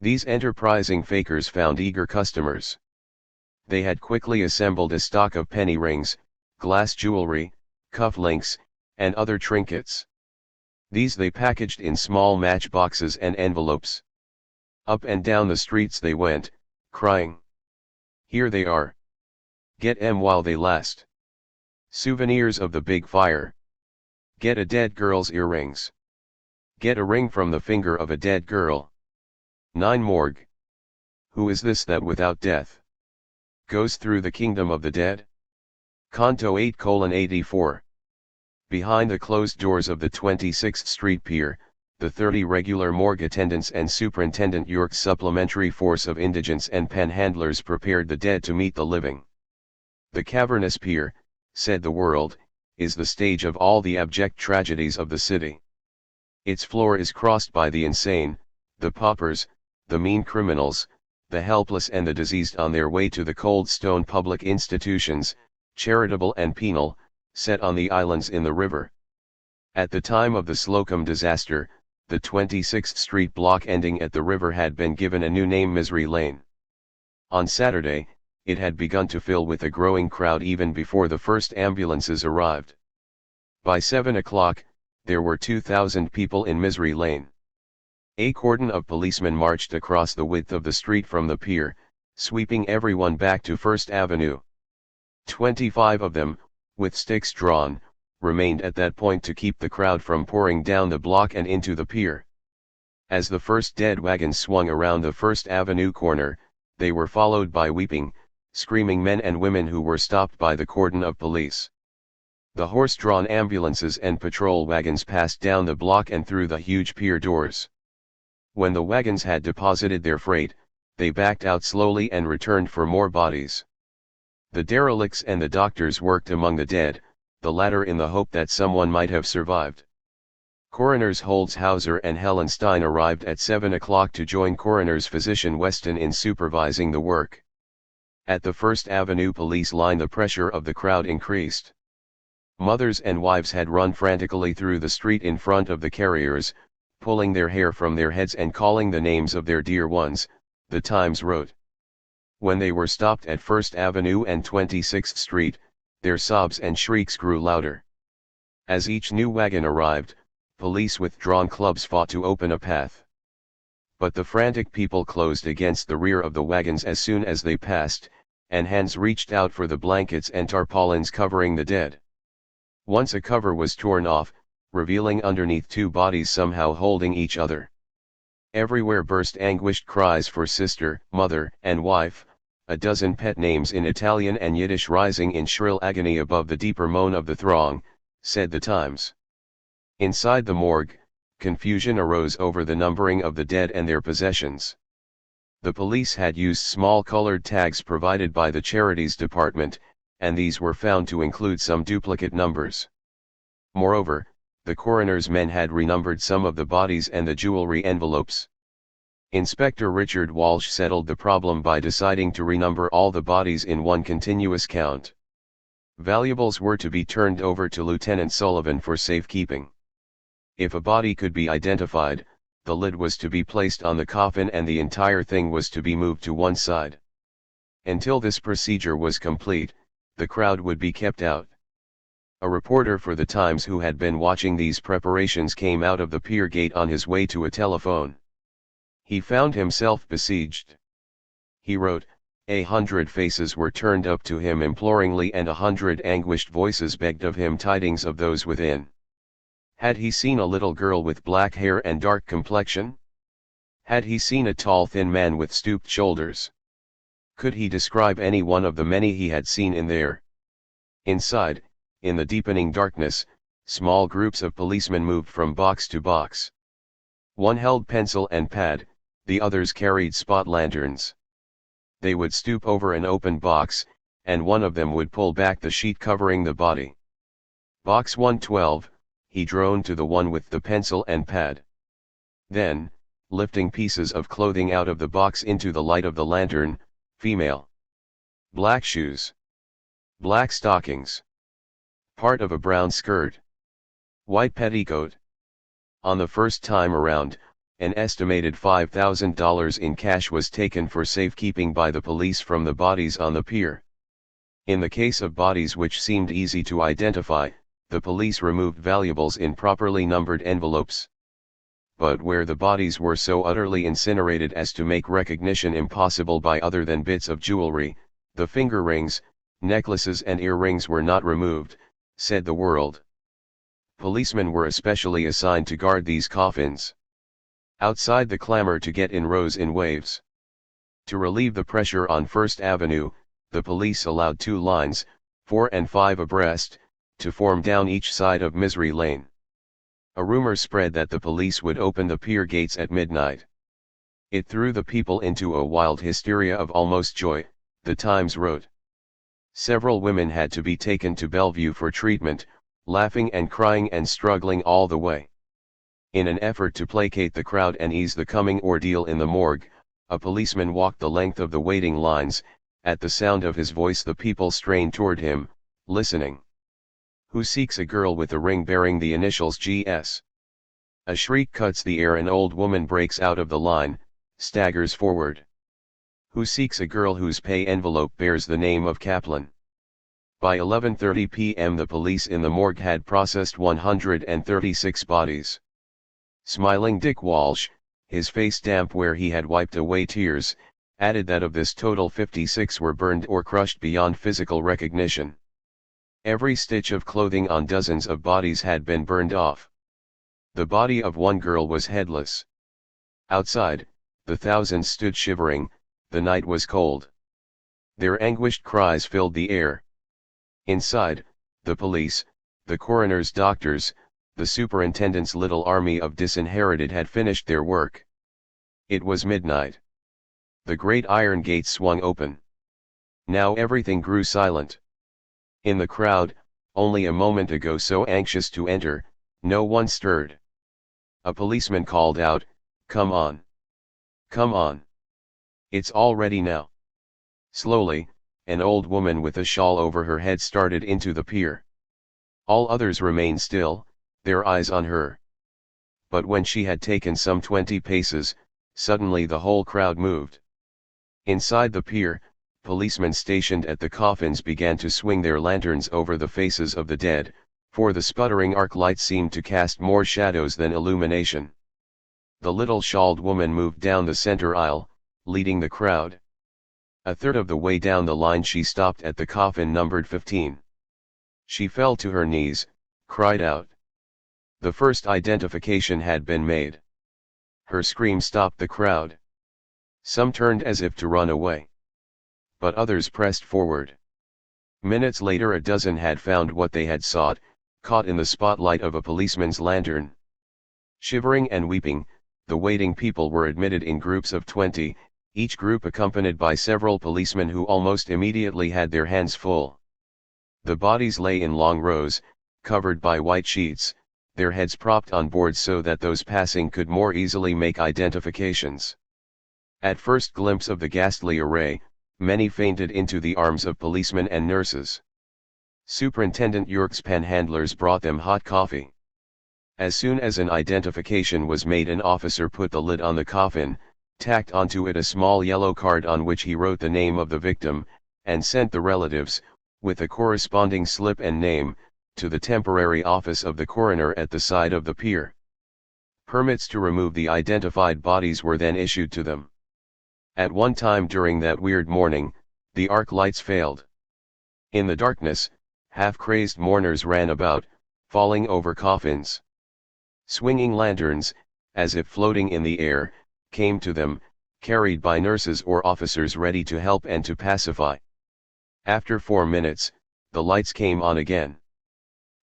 These enterprising fakers found eager customers. They had quickly assembled a stock of penny rings, glass jewelry, cufflinks, and other trinkets. These they packaged in small matchboxes and envelopes. Up and down the streets they went, crying, "Here they are. Get 'em while they last. Souvenirs of the big fire. Get a dead girl's earrings. Get a ring from the finger of a dead girl. 9 Morgue. Who is this that without death goes through the kingdom of the dead?" Canto 8:84. Behind the closed doors of the 26th Street Pier, the 30 regular morgue attendants and Superintendent York's supplementary force of indigents and panhandlers prepared the dead to meet the living. The cavernous pier, said the World, is the stage of all the abject tragedies of the city. Its floor is crossed by the insane, the paupers, the mean criminals, the helpless and the diseased on their way to the cold stone public institutions, charitable and penal, set on the islands in the river. At the time of the Slocum disaster, the 26th Street block ending at the river had been given a new name, Misery Lane. On Saturday, it had begun to fill with a growing crowd even before the first ambulances arrived. By 7 o'clock, there were 2,000 people in Misery Lane. A cordon of policemen marched across the width of the street from the pier, sweeping everyone back to First Avenue. 25 of them, with sticks drawn, remained at that point to keep the crowd from pouring down the block and into the pier. As the first dead wagons swung around the First Avenue corner, they were followed by weeping, screaming men and women who were stopped by the cordon of police. The horse-drawn ambulances and patrol wagons passed down the block and through the huge pier doors. When the wagons had deposited their freight, they backed out slowly and returned for more bodies. The derelicts and the doctors worked among the dead, the latter in the hope that someone might have survived. Coroners Holzhauser and Helen Stein arrived at 7 o'clock to join coroner's physician Weston in supervising the work. At the First Avenue police line, the pressure of the crowd increased. Mothers and wives had run frantically through the street in front of the carriers, pulling their hair from their heads and calling the names of their dear ones, the Times wrote. When they were stopped at First Avenue and 26th Street, their sobs and shrieks grew louder. As each new wagon arrived, police with drawn clubs fought to open a path. But the frantic people closed against the rear of the wagons as soon as they passed, and hands reached out for the blankets and tarpaulins covering the dead. Once a cover was torn off, revealing underneath two bodies somehow holding each other. Everywhere burst anguished cries for sister, mother, and wife, a dozen pet names in Italian and Yiddish rising in shrill agony above the deeper moan of the throng, said the Times. Inside the morgue, confusion arose over the numbering of the dead and their possessions. The police had used small colored tags provided by the Charities Department, and these were found to include some duplicate numbers. Moreover, the coroner's men had renumbered some of the bodies and the jewelry envelopes. Inspector Richard Walsh settled the problem by deciding to renumber all the bodies in one continuous count. Valuables were to be turned over to Lieutenant Sullivan for safekeeping. If a body could be identified, the lid was to be placed on the coffin and the entire thing was to be moved to one side. Until this procedure was complete, the crowd would be kept out. A reporter for the Times who had been watching these preparations came out of the pier gate on his way to a telephone. He found himself besieged. He wrote, 100 faces were turned up to him imploringly and 100 anguished voices begged of him tidings of those within. Had he seen a little girl with black hair and dark complexion? Had he seen a tall thin man with stooped shoulders? Could he describe any one of the many he had seen in there? Inside, in the deepening darkness, small groups of policemen moved from box to box. One held pencil and pad, the others carried spot lanterns. They would stoop over an open box, and one of them would pull back the sheet covering the body. Box 112, he droned to the one with the pencil and pad. Then, lifting pieces of clothing out of the box into the light of the lantern, female. Black shoes. Black stockings. Part of a brown skirt. White petticoat. On the first time around, an estimated $5,000 in cash was taken for safekeeping by the police from the bodies on the pier. In the case of bodies which seemed easy to identify, the police removed valuables in properly numbered envelopes. But where the bodies were so utterly incinerated as to make recognition impossible by other than bits of jewelry, the finger rings, necklaces and earrings were not removed, said the World. Policemen were especially assigned to guard these coffins. Outside the clamor to get in rose in waves. To relieve the pressure on First Avenue, the police allowed two lines, 4 and 5 abreast, to form down each side of Misery Lane. A rumor spread that the police would open the pier gates at midnight. It threw the people into a wild hysteria of almost joy, the Times wrote. Several women had to be taken to Bellevue for treatment, laughing and crying and struggling all the way. In an effort to placate the crowd and ease the coming ordeal in the morgue, a policeman walked the length of the waiting lines. At the sound of his voice the people strained toward him, listening. Who seeks a girl with a ring bearing the initials GS? A shriek cuts the air. An old woman breaks out of the line, staggers forward. Who seeks a girl whose pay envelope bears the name of Kaplan? By 11:30 p.m. the police in the morgue had processed 136 bodies. Smiling Dick Walsh, his face damp where he had wiped away tears, added that of this total 56 were burned or crushed beyond physical recognition. Every stitch of clothing on dozens of bodies had been burned off. The body of one girl was headless. Outside, the thousands stood shivering. The night was cold. Their anguished cries filled the air. Inside, the police, the coroner's doctors, the superintendent's little army of disinherited had finished their work. It was midnight. The great iron gates swung open. Now everything grew silent. In the crowd, only a moment ago so anxious to enter, no one stirred. A policeman called out, "Come on! Come on! It's all ready now." Slowly, an old woman with a shawl over her head started into the pier. All others remained still, their eyes on her. But when she had taken some 20 paces, suddenly the whole crowd moved. Inside the pier, policemen stationed at the coffins began to swing their lanterns over the faces of the dead, for the sputtering arc lights seemed to cast more shadows than illumination. The little shawled woman moved down the center aisle, leading the crowd. A third of the way down the line she stopped at the coffin numbered 15. She fell to her knees, cried out. The first identification had been made. Her scream stopped the crowd. Some turned as if to run away. But others pressed forward. Minutes later a dozen had found what they had sought, caught in the spotlight of a policeman's lantern. Shivering and weeping, the waiting people were admitted in groups of 20, each group accompanied by several policemen who almost immediately had their hands full. The bodies lay in long rows, covered by white sheets, their heads propped on boards so that those passing could more easily make identifications. At first glimpse of the ghastly array, many fainted into the arms of policemen and nurses. Superintendent York's panhandlers brought them hot coffee. As soon as an identification was made, an officer put the lid on the coffin, tacked onto it a small yellow card on which he wrote the name of the victim, and sent the relatives, with a corresponding slip and name, to the temporary office of the coroner at the side of the pier. Permits to remove the identified bodies were then issued to them. At one time during that weird morning, the arc lights failed. In the darkness, half-crazed mourners ran about, falling over coffins. Swinging lanterns, as if floating in the air, came to them, carried by nurses or officers ready to help and to pacify. After 4 minutes, the lights came on again.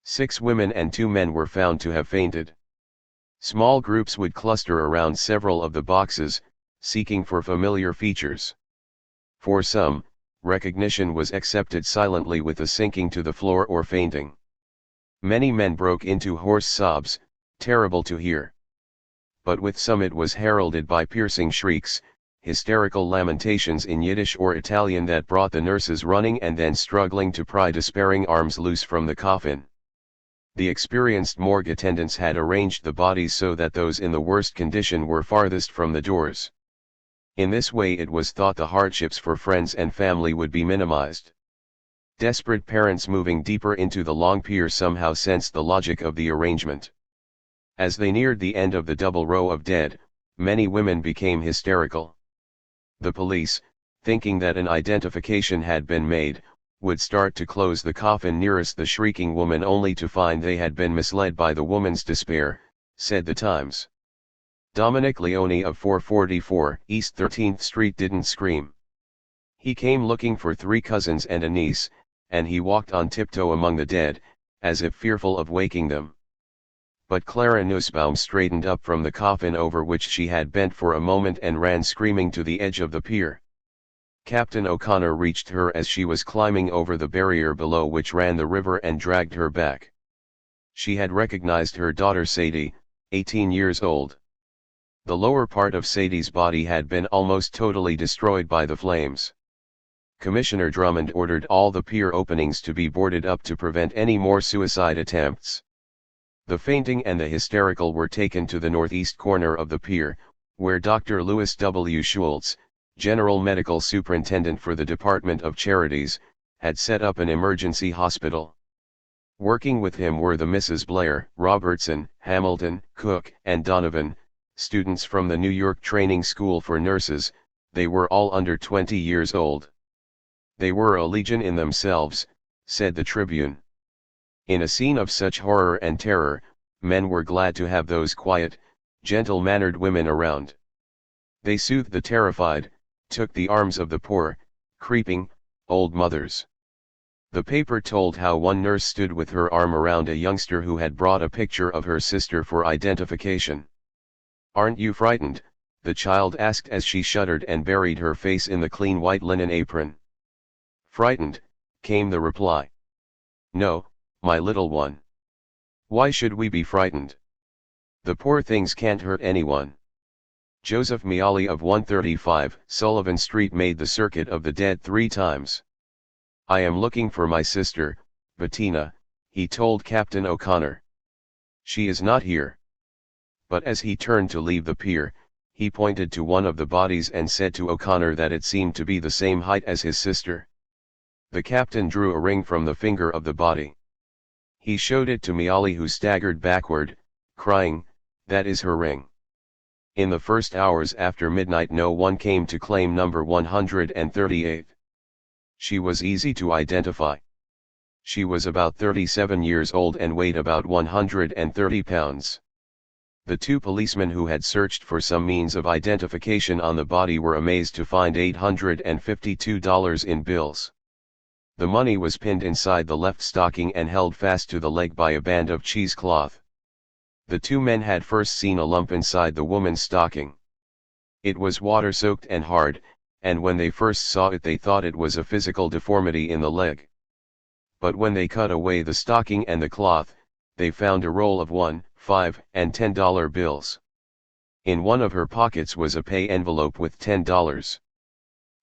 6 women and 2 men were found to have fainted. Small groups would cluster around several of the boxes, seeking for familiar features. For some, recognition was accepted silently with a sinking to the floor or fainting. Many men broke into hoarse sobs, terrible to hear. But with some it was heralded by piercing shrieks, hysterical lamentations in Yiddish or Italian that brought the nurses running and then struggling to pry despairing arms loose from the coffin. The experienced morgue attendants had arranged the bodies so that those in the worst condition were farthest from the doors. In this way it was thought the hardships for friends and family would be minimized. Desperate parents moving deeper into the long pier somehow sensed the logic of the arrangement. As they neared the end of the double row of dead, many women became hysterical. The police, thinking that an identification had been made, would start to close the coffin nearest the shrieking woman only to find they had been misled by the woman's despair, said the Times. Dominic Leone of 444 East 13th Street didn't scream. He came looking for 3 cousins and a niece, and he walked on tiptoe among the dead, as if fearful of waking them. But Clara Nussbaum straightened up from the coffin over which she had bent for a moment and ran screaming to the edge of the pier. Captain O'Connor reached her as she was climbing over the barrier below which ran the river and dragged her back. She had recognized her daughter Sadie, 18 years old. The lower part of Sadie's body had been almost totally destroyed by the flames. Commissioner Drummond ordered all the pier openings to be boarded up to prevent any more suicide attempts. The fainting and the hysterical were taken to the northeast corner of the pier, where Dr. Louis W. Schultz, General Medical Superintendent for the Department of Charities, had set up an emergency hospital. Working with him were the Mrs. Blair, Robertson, Hamilton, Cook, and Donovan, students from the New York Training School for Nurses. They were all under 20 years old. They were a legion in themselves, said the Tribune. In a scene of such horror and terror, men were glad to have those quiet, gentle-mannered women around. They soothed the terrified, took the arms of the poor, creeping, old mothers. The paper told how one nurse stood with her arm around a youngster who had brought a picture of her sister for identification. "Aren't you frightened?" the child asked as she shuddered and buried her face in the clean white linen apron. "Frightened," came the reply. "No, my little one. Why should we be frightened? The poor things can't hurt anyone." Joseph Miali of 135 Sullivan Street made the circuit of the dead 3 times. "I am looking for my sister, Bettina," he told Captain O'Connor. "She is not here." But as he turned to leave the pier, he pointed to one of the bodies and said to O'Connor that it seemed to be the same height as his sister. The captain drew a ring from the finger of the body. He showed it to Miali, who staggered backward, crying, "That is her ring." In the first hours after midnight no one came to claim number 138. She was easy to identify. She was about 37 years old and weighed about 130 pounds. The 2 policemen who had searched for some means of identification on the body were amazed to find $852 in bills. The money was pinned inside the left stocking and held fast to the leg by a band of cheesecloth. The 2 men had first seen a lump inside the woman's stocking. It was water-soaked and hard, and when they first saw it they thought it was a physical deformity in the leg. But when they cut away the stocking and the cloth, they found a roll of $1, $5, and $10 bills. In one of her pockets was a pay envelope with $10.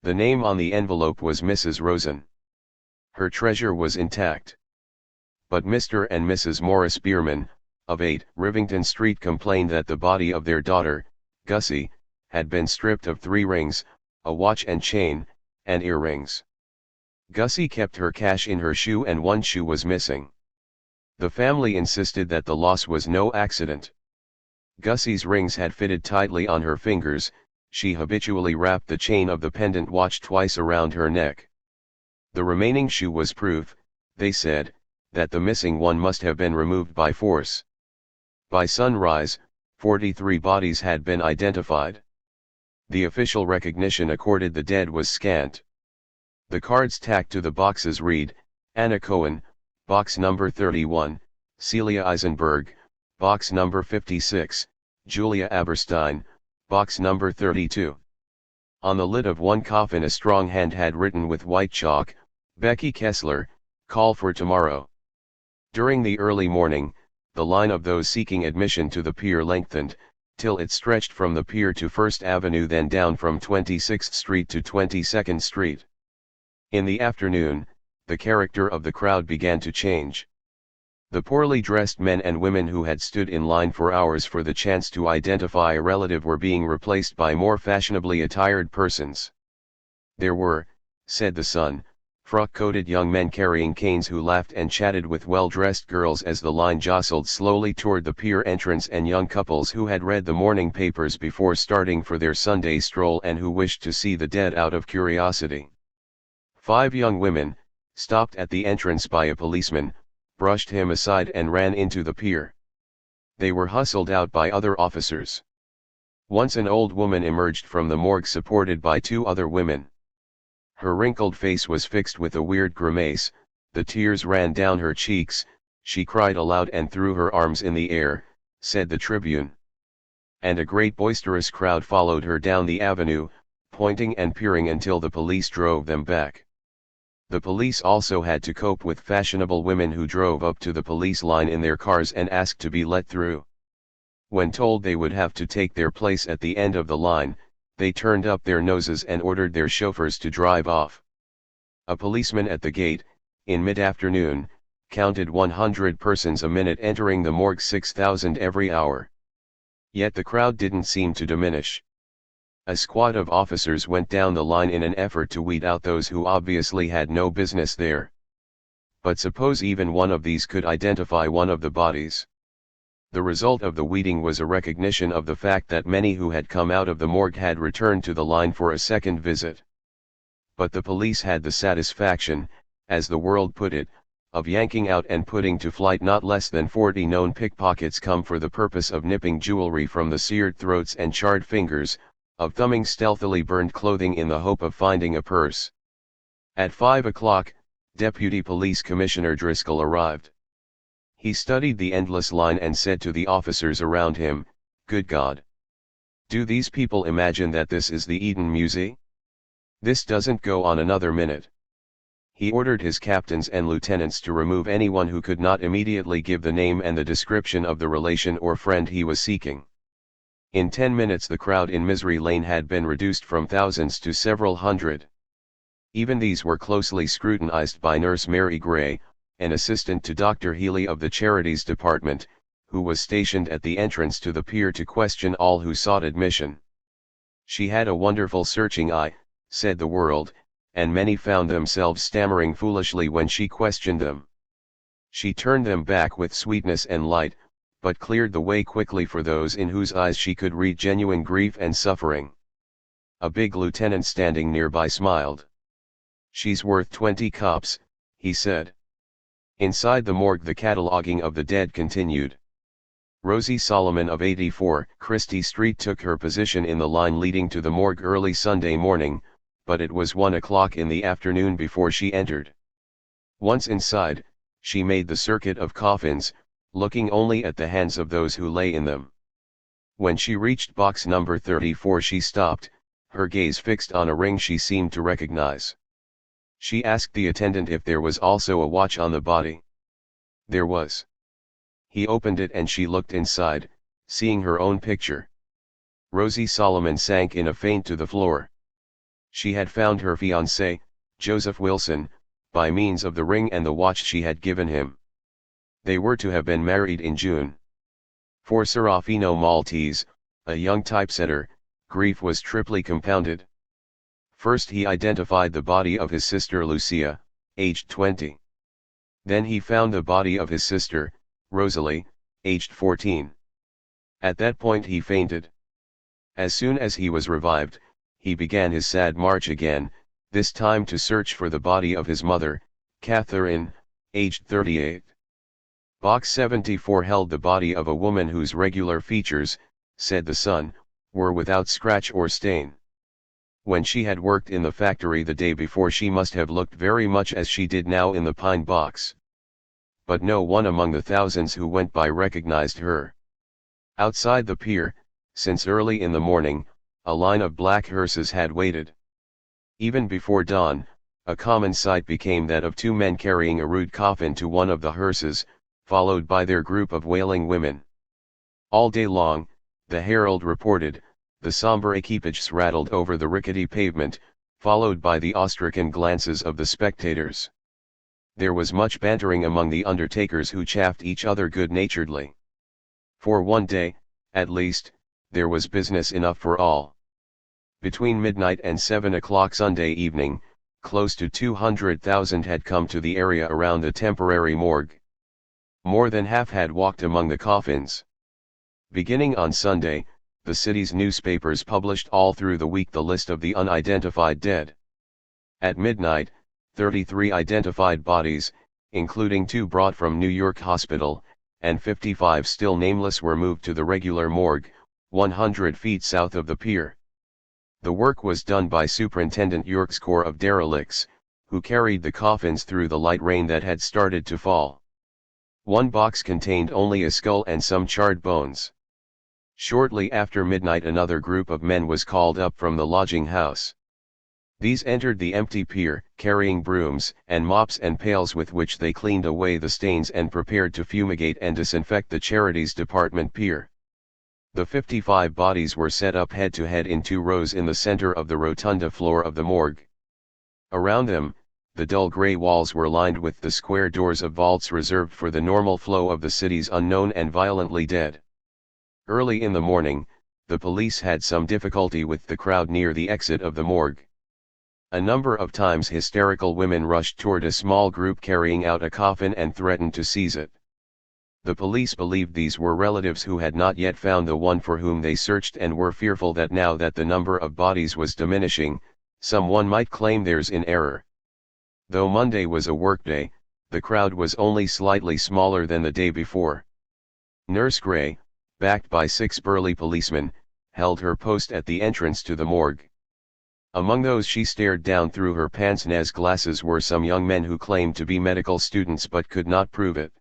The name on the envelope was Mrs. Rosen. Her treasure was intact. But Mr. and Mrs. Morris Bierman, of 8 Rivington Street, complained that the body of their daughter, Gussie, had been stripped of 3 rings, a watch and chain, and earrings. Gussie kept her cash in her shoe and 1 shoe was missing. The family insisted that the loss was no accident. Gussie's rings had fitted tightly on her fingers. She habitually wrapped the chain of the pendant watch twice around her neck. The remaining shoe was proof, they said, that the missing one must have been removed by force. By sunrise, 43 bodies had been identified. The official recognition accorded the dead was scant. The cards tacked to the boxes read, Anna Cohen, box number 31, Celia Eisenberg, box number 56, Julia Aberstein, box number 32. On the lid of one coffin a strong hand had written with white chalk, Becky Kessler, call for tomorrow. During the early morning, the line of those seeking admission to the pier lengthened, till it stretched from the pier to First Avenue, then down from 26th Street to 22nd Street. In the afternoon, the character of the crowd began to change. The poorly dressed men and women who had stood in line for hours for the chance to identify a relative were being replaced by more fashionably attired persons. There were, said the Sun, frock-coated young men carrying canes who laughed and chatted with well-dressed girls as the line jostled slowly toward the pier entrance, and young couples who had read the morning papers before starting for their Sunday stroll and who wished to see the dead out of curiosity. 5 young women, stopped at the entrance by a policeman, brushed him aside and ran into the pier. They were hustled out by other officers. Once an old woman emerged from the morgue supported by 2 other women. Her wrinkled face was fixed with a weird grimace, the tears ran down her cheeks, She cried aloud and threw her arms in the air, said the Tribune. And a great boisterous crowd followed her down the avenue, pointing and peering until the police drove them back. The police also had to cope with fashionable women who drove up to the police line in their cars and asked to be let through. When told they would have to take their place at the end of the line, they turned up their noses and ordered their chauffeurs to drive off. A policeman at the gate, in mid-afternoon, counted 100 persons a minute entering the morgue, 6,000 every hour. Yet the crowd didn't seem to diminish. A squad of officers went down the line in an effort to weed out those who obviously had no business there. But suppose even one of these could identify one of the bodies. The result of the weeding was a recognition of the fact that many who had come out of the morgue had returned to the line for a second visit. But the police had the satisfaction, as the World put it, of yanking out and putting to flight not less than 40 known pickpockets come for the purpose of nipping jewelry from the seared throats and charred fingers, of thumbing stealthily burned clothing in the hope of finding a purse. At 5 o'clock, Deputy Police Commissioner Driscoll arrived. He studied the endless line and said to the officers around him, "Good God! Do these people imagine that this is the Eden Musée? This doesn't go on another minute." He ordered his captains and lieutenants to remove anyone who could not immediately give the name and the description of the relation or friend he was seeking. In 10 minutes the crowd in Misery Lane had been reduced from thousands to several hundred. Even these were closely scrutinized by Nurse Mary Gray, an assistant to Dr. Healy of the Charities Department, who was stationed at the entrance to the pier to question all who sought admission. She had a wonderful searching eye, said the World, and many found themselves stammering foolishly when she questioned them. She turned them back with sweetness and light, but cleared the way quickly for those in whose eyes she could read genuine grief and suffering. A big lieutenant standing nearby smiled. "She's worth 20 cops," he said. Inside the morgue the cataloguing of the dead continued. Rosie Solomon of 84 Christie Street took her position in the line leading to the morgue early Sunday morning, but it was 1 o'clock in the afternoon before she entered. Once inside, she made the circuit of coffins, looking only at the hands of those who lay in them. When she reached box number 34 she stopped, her gaze fixed on a ring she seemed to recognize. She asked the attendant if there was also a watch on the body. There was. He opened it and she looked inside, seeing her own picture. Rosie Solomon sank in a faint to the floor. She had found her fiancé, Joseph Wilson, by means of the ring and the watch she had given him. They were to have been married in June. For Serafino Maltese, a young typesetter, grief was triply compounded. First he identified the body of his sister Lucia, aged 20. Then he found the body of his sister, Rosalie, aged 14. At that point he fainted. As soon as he was revived, he began his sad march again, this time to search for the body of his mother, Catherine, aged 38. Box 74 held the body of a woman whose regular features, said the Sun, were without scratch or stain. When she had worked in the factory the day before she must have looked very much as she did now in the pine box. But no one among the thousands who went by recognized her. Outside the pier, since early in the morning, a line of black hearses had waited. Even before dawn, a common sight became that of 2 men carrying a rude coffin to one of the hearses, followed by their group of wailing women. All day long, the Herald reported, the somber equipages rattled over the rickety pavement, followed by the awestricken glances of the spectators. There was much bantering among the undertakers who chaffed each other good-naturedly. For one day, at least, there was business enough for all. Between midnight and 7 o'clock Sunday evening, close to 200,000 had come to the area around the temporary morgue. More than half had walked among the coffins. Beginning on Sunday, the city's newspapers published all through the week the list of the unidentified dead. At midnight, 33 identified bodies, including 2 brought from New York Hospital, and 55 still nameless were moved to the regular morgue, 100 feet south of the pier. The work was done by Superintendent York's Corps of Derelicts, who carried the coffins through the light rain that had started to fall. One box contained only a skull and some charred bones. Shortly after midnight another group of men was called up from the lodging house. These entered the empty pier, carrying brooms and mops and pails with which they cleaned away the stains and prepared to fumigate and disinfect the Charities Department pier. The 55 bodies were set up head to head in 2 rows in the center of the rotunda floor of the morgue. Around them, the dull gray walls were lined with the square doors of vaults reserved for the normal flow of the city's unknown and violently dead. Early in the morning, the police had some difficulty with the crowd near the exit of the morgue. A number of times hysterical women rushed toward a small group carrying out a coffin and threatened to seize it. The police believed these were relatives who had not yet found the one for whom they searched and were fearful that now that the number of bodies was diminishing, someone might claim theirs in error. Though Monday was a workday, the crowd was only slightly smaller than the day before. Nurse Gray, backed by 6 burly policemen, held her post at the entrance to the morgue. Among those she stared down through her pince-nez glasses were some young men who claimed to be medical students but could not prove it.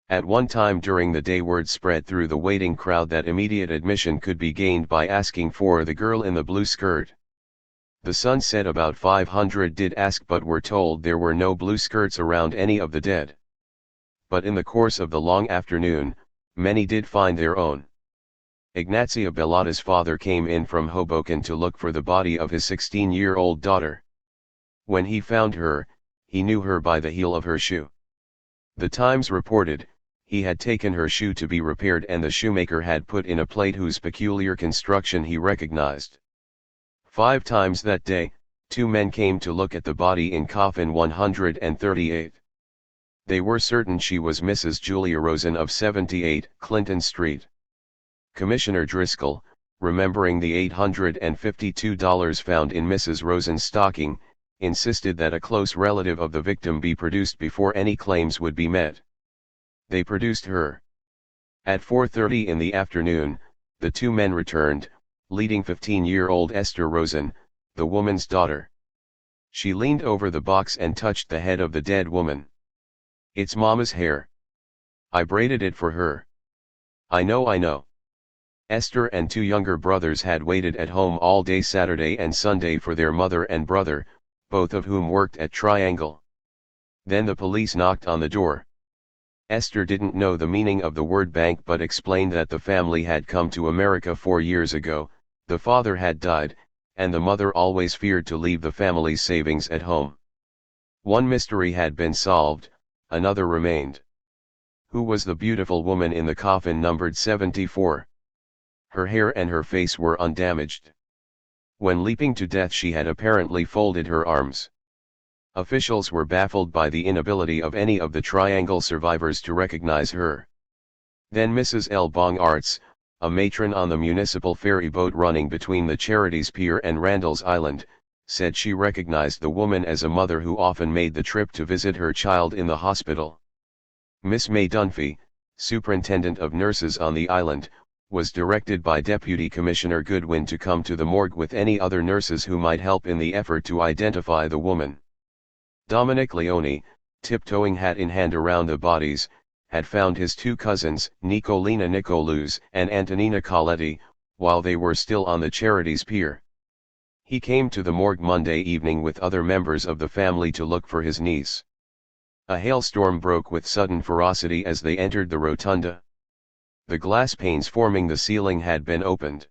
At one time during the day word spread through the waiting crowd that immediate admission could be gained by asking for the girl in the blue skirt. The Sun said about 500 did ask but were told there were no blue skirts around any of the dead. But in the course of the long afternoon, many did find their own. Ignacia Bellotta's father came in from Hoboken to look for the body of his 16-year-old daughter. When he found her, he knew her by the heel of her shoe. The Times reported, he had taken her shoe to be repaired and the shoemaker had put in a plate whose peculiar construction he recognized. 5 times that day, 2 men came to look at the body in coffin 138. They were certain she was Mrs. Julia Rosen of 78 Clinton Street. Commissioner Driscoll, remembering the $852 found in Mrs. Rosen's stocking, insisted that a close relative of the victim be produced before any claims would be met. They produced her. At 4:30 in the afternoon, the 2 men returned, leading 15-year-old Esther Rosen, the woman's daughter. She leaned over the box and touched the head of the dead woman. "It's Mama's hair. I braided it for her. I know. Esther and 2 younger brothers had waited at home all day Saturday and Sunday for their mother and brother, both of whom worked at Triangle. Then the police knocked on the door. Esther didn't know the meaning of the word bank but explained that the family had come to America 4 years ago, the father had died, and the mother always feared to leave the family's savings at home. One mystery had been solved, another remained. Who was the beautiful woman in the coffin numbered 74? Her hair and her face were undamaged. When leaping to death she had apparently folded her arms. Officials were baffled by the inability of any of the Triangle survivors to recognize her. Then Mrs. L. Bong Arts, a matron on the municipal ferry boat running between the Charities Pier and Randall's Island, said she recognized the woman as a mother who often made the trip to visit her child in the hospital. Miss May Dunphy, superintendent of nurses on the island, was directed by Deputy Commissioner Goodwin to come to the morgue with any other nurses who might help in the effort to identify the woman. Dominic Leone, tiptoeing hat in hand around the bodies, had found his 2 cousins, Nicolina Nicolaus and Antonina Coletti, while they were still on the Charities Pier. He came to the morgue Monday evening with other members of the family to look for his niece. A hailstorm broke with sudden ferocity as they entered the rotunda. The glass panes forming the ceiling had been opened.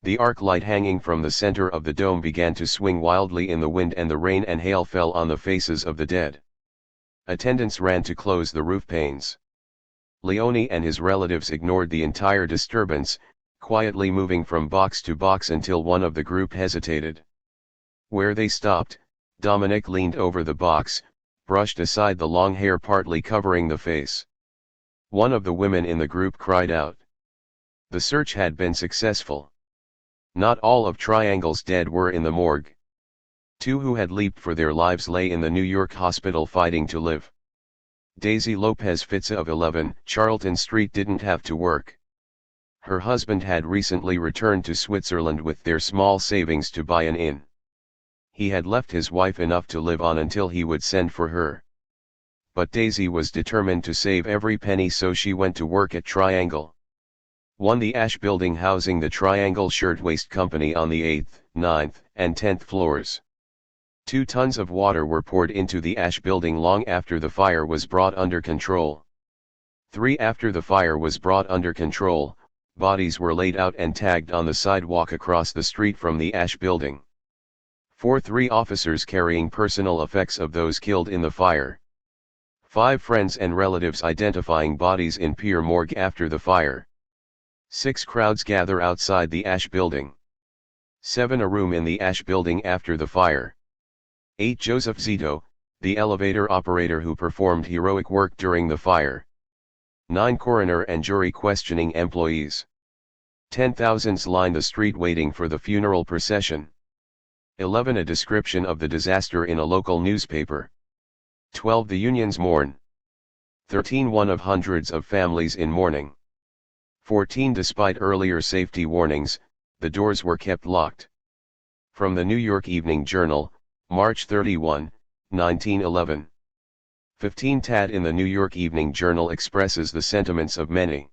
The arc light hanging from the center of the dome began to swing wildly in the wind and the rain and hail fell on the faces of the dead. Attendants ran to close the roof panes. Leone and his relatives ignored the entire disturbance, quietly moving from box to box until one of the group hesitated. Where they stopped, Dominic leaned over the box, brushed aside the long hair partly covering the face. One of the women in the group cried out. The search had been successful. Not all of Triangle's dead were in the morgue. 2 who had leaped for their lives lay in the New York hospital fighting to live. Daisy Lopez Fitza of 11 Charlton Street didn't have to work. Her husband had recently returned to Switzerland with their small savings to buy an inn. He had left his wife enough to live on until he would send for her. but Daisy was determined to save every penny, so she went to work at Triangle 1, the ash building housing the Triangle Shirtwaist Company on the 8th, 9th, and 10th floors. 2 tons of water were poured into the ash building long after the fire was brought under control. 3 after the fire was brought under control, bodies were laid out and tagged on the sidewalk across the street from the ash building. 4 3 officers carrying personal effects of those killed in the fire. 5 friends and relatives identifying bodies in Pier Morgue after the fire. 6 crowds gather outside the ash building. 7 a room in the ash building after the fire. 8 Joseph Zito, the elevator operator who performed heroic work during the fire. 9 coroner and jury questioning employees. 10 thousands line the street waiting for the funeral procession. 11 a description of the disaster in a local newspaper. 12 the unions mourn. 13 one of hundreds of families in mourning. 14 despite earlier safety warnings, the doors were kept locked. From the New York Evening Journal, March 31, 1911. 15 Tad in the New York Evening Journal expresses the sentiments of many.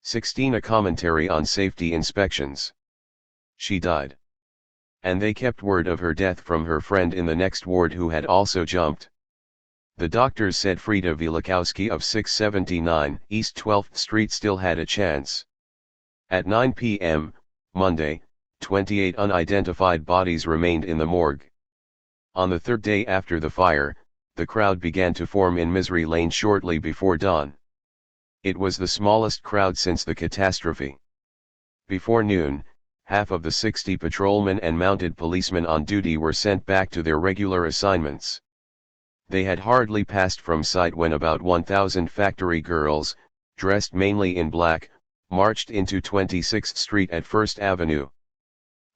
16 a commentary on safety inspections. She died. And they kept word of her death from her friend in the next ward who had also jumped. The doctors said Frida Wielakowski of 679 East 12th Street still had a chance. At 9 p.m., Monday, 28 unidentified bodies remained in the morgue. On the third day after the fire, the crowd began to form in Misery Lane shortly before dawn. It was the smallest crowd since the catastrophe. Before noon, half of the 60 patrolmen and mounted policemen on duty were sent back to their regular assignments. They had hardly passed from sight when about 1,000 factory girls, dressed mainly in black, marched into 26th Street at First Avenue.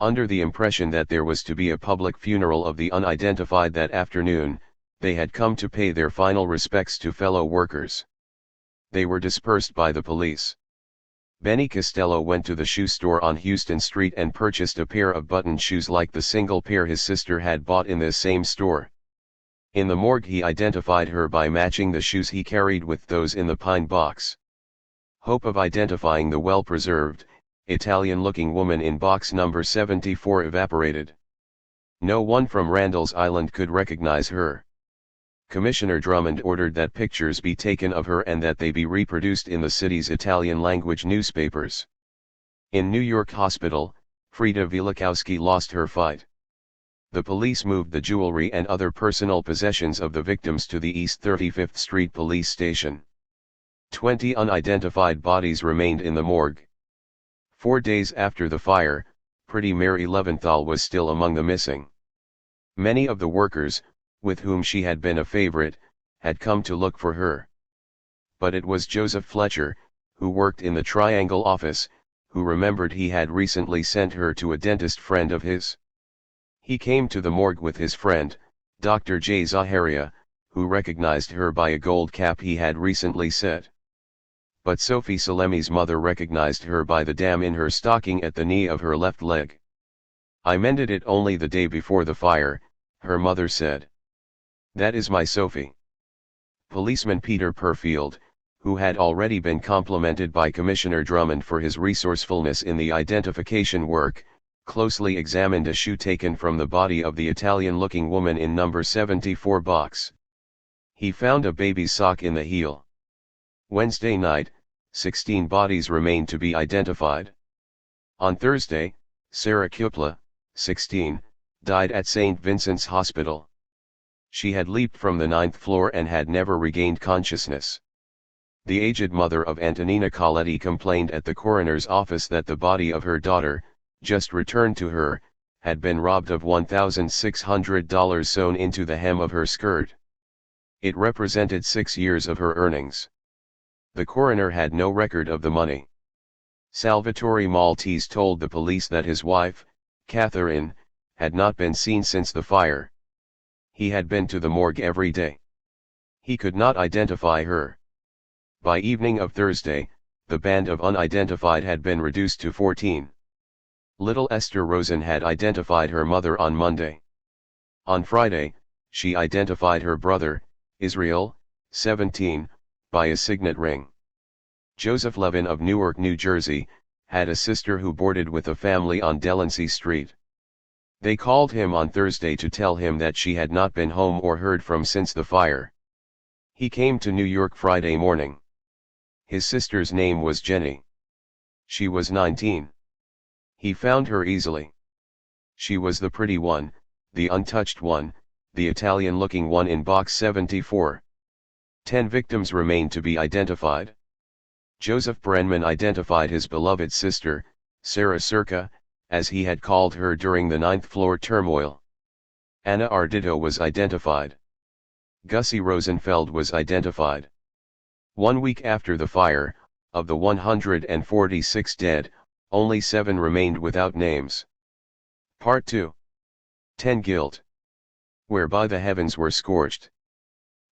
Under the impression that there was to be a public funeral of the unidentified that afternoon, they had come to pay their final respects to fellow workers. They were dispersed by the police. Benny Costello went to the shoe store on Houston Street and purchased a pair of button shoes like the single pair his sister had bought in this same store. In the morgue he identified her by matching the shoes he carried with those in the pine box. Hope of identifying the well-preserved, Italian-looking woman in box number 74 evaporated. No one from Randall's Island could recognize her. Commissioner Drummond ordered that pictures be taken of her and that they be reproduced in the city's Italian-language newspapers. In New York Hospital, Frida Wielakowski lost her fight. The police moved the jewelry and other personal possessions of the victims to the East 35th Street police station. 20 unidentified bodies remained in the morgue. 4 days after the fire, Pretty Mary Leventhal was still among the missing. Many of the workers, with whom she had been a favorite, had come to look for her. But it was Joseph Fletcher, who worked in the Triangle office, who remembered he had recently sent her to a dentist friend of his. He came to the morgue with his friend, Dr. J. Zaharia, who recognized her by a gold cap he had recently set. But Sophie Salemi's mother recognized her by the dam in her stocking at the knee of her left leg. "I mended it only the day before the fire," her mother said. "That is my Sophie." Policeman Peter Perfield, who had already been complimented by Commissioner Drummond for his resourcefulness in the identification work, closely examined a shoe taken from the body of the Italian-looking woman in number 74 box. He found a baby's sock in the heel. Wednesday night, 16 bodies remained to be identified. On Thursday, Sarah Kupla, 16, died at St. Vincent's Hospital. She had leaped from the 9th floor and had never regained consciousness. The aged mother of Antonina Coletti complained at the coroner's office that the body of her daughter, just returned to her, had been robbed of $1,600 sewn into the hem of her skirt. It represented 6 years of her earnings. The coroner had no record of the money. Salvatore Maltese told the police that his wife, Catherine, had not been seen since the fire. He had been to the morgue every day. He could not identify her. By evening of Thursday, the band of unidentified had been reduced to 14. Little Esther Rosen had identified her mother on Monday. On Friday, she identified her brother, Israel, 17, by a signet ring. Joseph Levin of Newark, New Jersey, had a sister who boarded with a family on Delancey Street. They called him on Thursday to tell him that she had not been home or heard from since the fire. He came to New York Friday morning. His sister's name was Jenny. She was 19. He found her easily. She was the pretty one, the untouched one, the Italian-looking one in box 74. 10 victims remained to be identified. Joseph Brenman identified his beloved sister, Sarah Circa, as he had called her during the ninth-floor turmoil. Anna Ardito was identified. Gussie Rosenfeld was identified. 1 week after the fire, of the 146 dead, only 7 remained without names. Part 2. 10 Guilt. Whereby the heavens were scorched.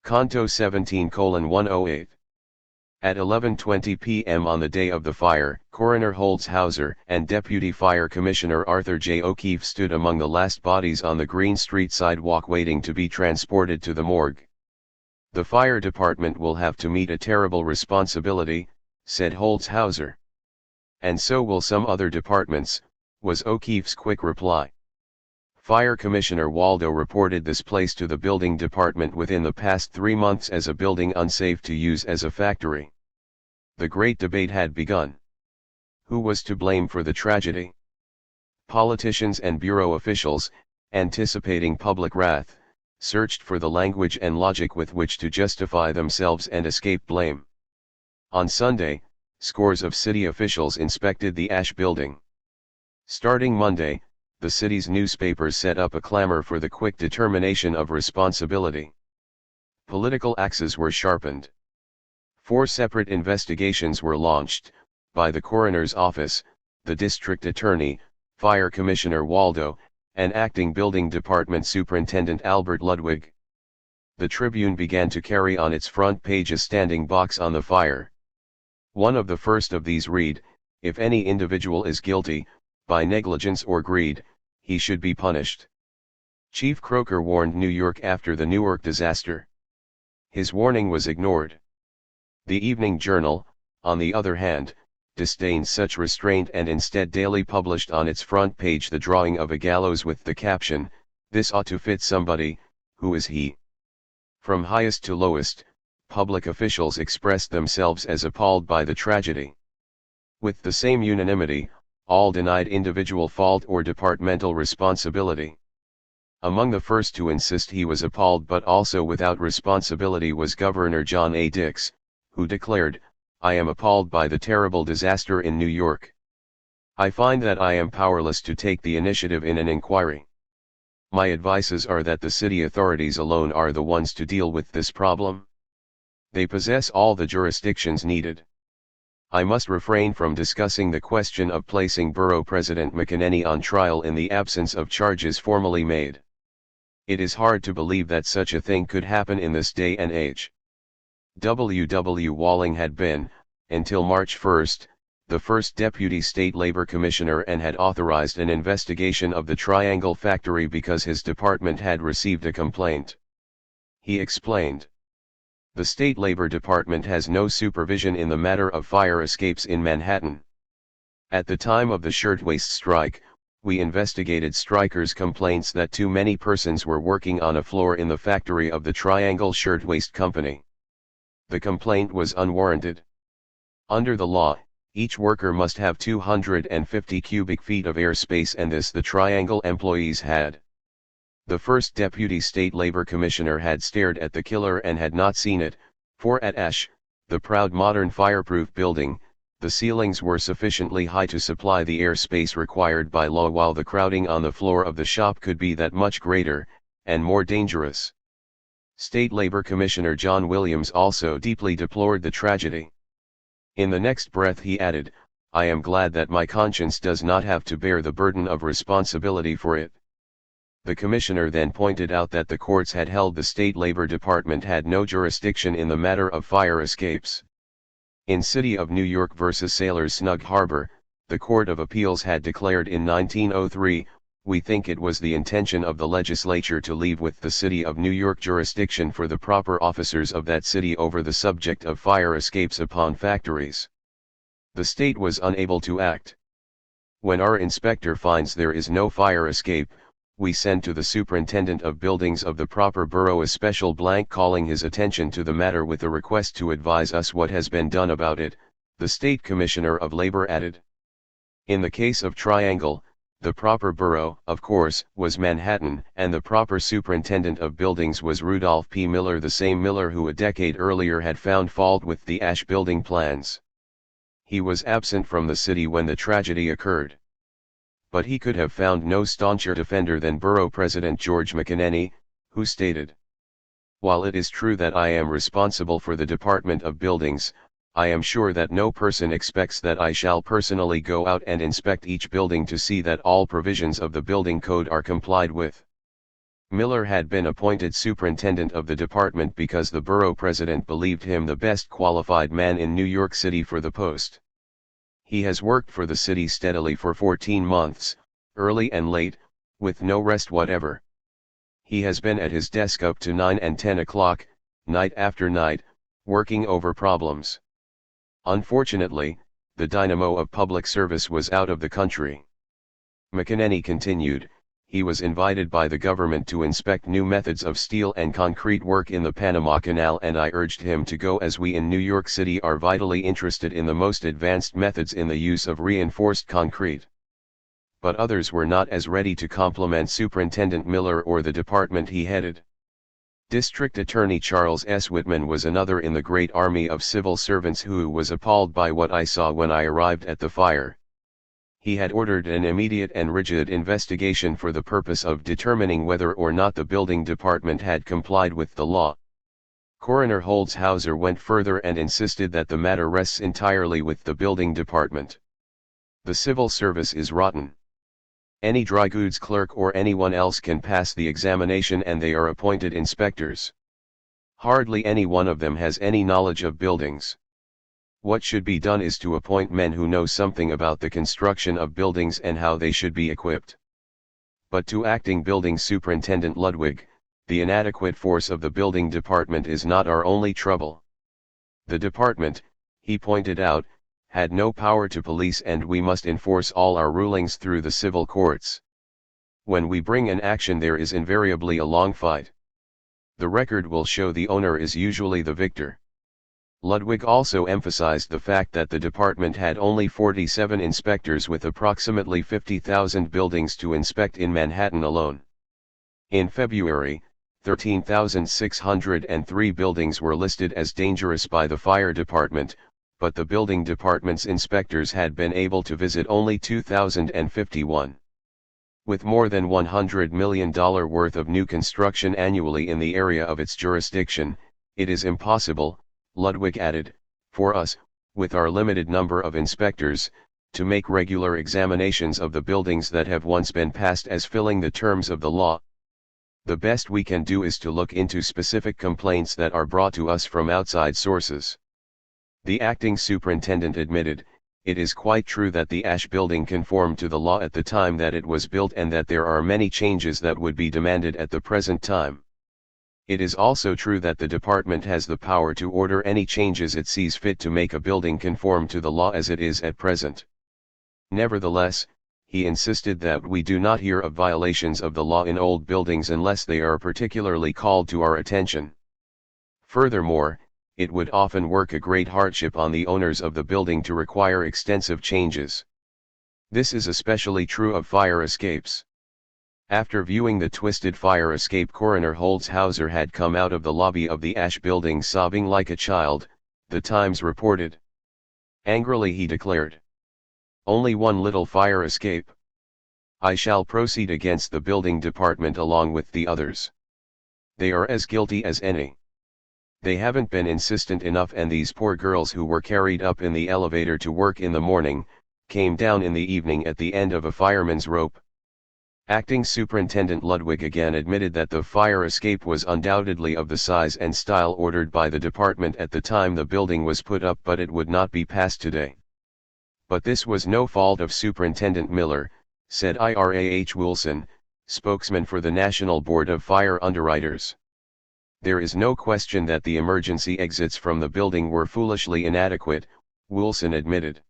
Canto 17:108. At 11:20 p.m. on the day of the fire, Coroner Holzhauser and Deputy Fire Commissioner Arthur J. O'Keefe stood among the last bodies on the Green Street sidewalk waiting to be transported to the morgue. "The fire department will have to meet a terrible responsibility," said Holzhauser. "And so will some other departments," was O'Keefe's quick reply. Fire Commissioner Waldo reported this place to the building department within the past 3 months as a building unsafe to use as a factory. The great debate had begun. Who was to blame for the tragedy? Politicians and bureau officials, anticipating public wrath, searched for the language and logic with which to justify themselves and escape blame. On Sunday, scores of city officials inspected the ash building. Starting Monday, the city's newspapers set up a clamor for the quick determination of responsibility. Political axes were sharpened. 4 separate investigations were launched, by the coroner's office, the district attorney, Fire Commissioner Waldo, and acting building department superintendent Albert Ludwig. The Tribune began to carry on its front page a standing box on the fire. One of the first of these read, "If any individual is guilty, by negligence or greed, he should be punished." Chief Croker warned New York after the Newark disaster. His warning was ignored. The Evening Journal, on the other hand, disdained such restraint and instead daily published on its front page the drawing of a gallows with the caption, "This ought to fit somebody, who is he?" From highest to lowest, public officials expressed themselves as appalled by the tragedy. With the same unanimity, all denied individual fault or departmental responsibility. Among the first to insist he was appalled but also without responsibility was Governor John A. Dix, who declared, "I am appalled by the terrible disaster in New York. I find that I am powerless to take the initiative in an inquiry. My advices are that the city authorities alone are the ones to deal with this problem. They possess all the jurisdictions needed. I must refrain from discussing the question of placing Borough President McEnany on trial in the absence of charges formally made. It is hard to believe that such a thing could happen in this day and age." W. W. Walling had been, until March 1, the first Deputy State Labor Commissioner and had authorized an investigation of the Triangle factory because his department had received a complaint. He explained, "The State Labor Department has no supervision in the matter of fire escapes in Manhattan. At the time of the shirtwaist strike, we investigated strikers' complaints that too many persons were working on a floor in the factory of the Triangle Shirtwaist Company. The complaint was unwarranted. Under the law, each worker must have 250 cubic feet of airspace, and this the Triangle employees had. The first Deputy State Labor Commissioner had stared at the killer and had not seen it, for at Ash, the proud modern fireproof building, the ceilings were sufficiently high to supply the airspace required by law, while the crowding on the floor of the shop could be that much greater, and more dangerous." State Labor Commissioner John Williams also deeply deplored the tragedy. In the next breath he added, "I am glad that my conscience does not have to bear the burden of responsibility for it." The commissioner then pointed out that the courts had held the State Labor Department had no jurisdiction in the matter of fire escapes. In City of New York v. Sailors Snug Harbor, the Court of Appeals had declared in 1903, We think it was the intention of the legislature to leave with the City of New York jurisdiction for the proper officers of that city over the subject of fire escapes upon factories. The state was unable to act. When our inspector finds there is no fire escape, we send to the superintendent of buildings of the proper borough a special blank calling his attention to the matter with a request to advise us what has been done about it, the state commissioner of labor added. In the case of Triangle, the proper borough, of course, was Manhattan, and the proper superintendent of buildings was Rudolph P. Miller, the same Miller who a decade earlier had found fault with the Ash building plans. He was absent from the city when the tragedy occurred. But he could have found no stauncher defender than Borough President George McEnany, who stated, "While it is true that I am responsible for the Department of Buildings, I am sure that no person expects that I shall personally go out and inspect each building to see that all provisions of the building code are complied with." Miller had been appointed superintendent of the department because the borough president believed him the best qualified man in New York City for the post. He has worked for the city steadily for 14 months, early and late, with no rest whatever. He has been at his desk up to 9 and 10 o'clock, night after night, working over problems. Unfortunately, the dynamo of public service was out of the country. McEnany continued, he was invited by the government to inspect new methods of steel and concrete work in the Panama Canal, and I urged him to go as we in New York City are vitally interested in the most advanced methods in the use of reinforced concrete. But others were not as ready to compliment Superintendent Miller or the department he headed. District Attorney Charles S. Whitman was another in the great army of civil servants who was appalled by what I saw when I arrived at the fire. He had ordered an immediate and rigid investigation for the purpose of determining whether or not the building department had complied with the law. Coroner Holzhauser went further and insisted that the matter rests entirely with the building department. The civil service is rotten. Any dry goods clerk or anyone else can pass the examination and they are appointed inspectors. Hardly any one of them has any knowledge of buildings. What should be done is to appoint men who know something about the construction of buildings and how they should be equipped. But to acting building superintendent Ludwig, the inadequate force of the building department is not our only trouble. The department, he pointed out, had no power to police, and we must enforce all our rulings through the civil courts. When we bring an action there is invariably a long fight. The record will show the owner is usually the victor. Ludwig also emphasized the fact that the department had only 47 inspectors with approximately 50,000 buildings to inspect in Manhattan alone. In February, 13,603 buildings were listed as dangerous by the fire department, but the building department's inspectors had been able to visit only 2,051. With more than $100 million worth of new construction annually in the area of its jurisdiction, it is impossible, Ludwig added, for us, with our limited number of inspectors, to make regular examinations of the buildings that have once been passed as filling the terms of the law. The best we can do is to look into specific complaints that are brought to us from outside sources. The acting superintendent admitted, it is quite true that the Ash building conformed to the law at the time that it was built and that there are many changes that would be demanded at the present time. It is also true that the department has the power to order any changes it sees fit to make a building conform to the law as it is at present. Nevertheless, he insisted that we do not hear of violations of the law in old buildings unless they are particularly called to our attention. Furthermore, it would often work a great hardship on the owners of the building to require extensive changes. This is especially true of fire escapes. After viewing the twisted fire escape, Coroner Holzhauser had come out of the lobby of the Ash building sobbing like a child, the Times reported. Angrily he declared, "Only one little fire escape. I shall proceed against the building department along with the others. They are as guilty as any. They haven't been insistent enough, and these poor girls who were carried up in the elevator to work in the morning, came down in the evening at the end of a fireman's rope." Acting Superintendent Ludwig again admitted that the fire escape was undoubtedly of the size and style ordered by the department at the time the building was put up, but it would not be passed today. But this was no fault of Superintendent Miller, said Ira H. Wilson, spokesman for the National Board of Fire Underwriters. There is no question that the emergency exits from the building were foolishly inadequate, Wilson admitted.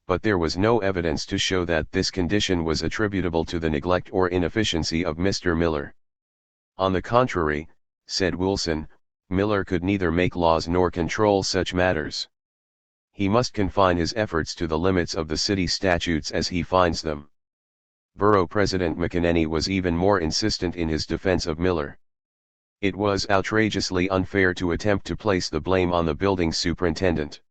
But there was no evidence to show that this condition was attributable to the neglect or inefficiency of Mr. Miller. On the contrary, said Wilson, Miller could neither make laws nor control such matters. He must confine his efforts to the limits of the city statutes as he finds them. Borough President McEnany was even more insistent in his defense of Miller. It was outrageously unfair to attempt to place the blame on the building superintendent.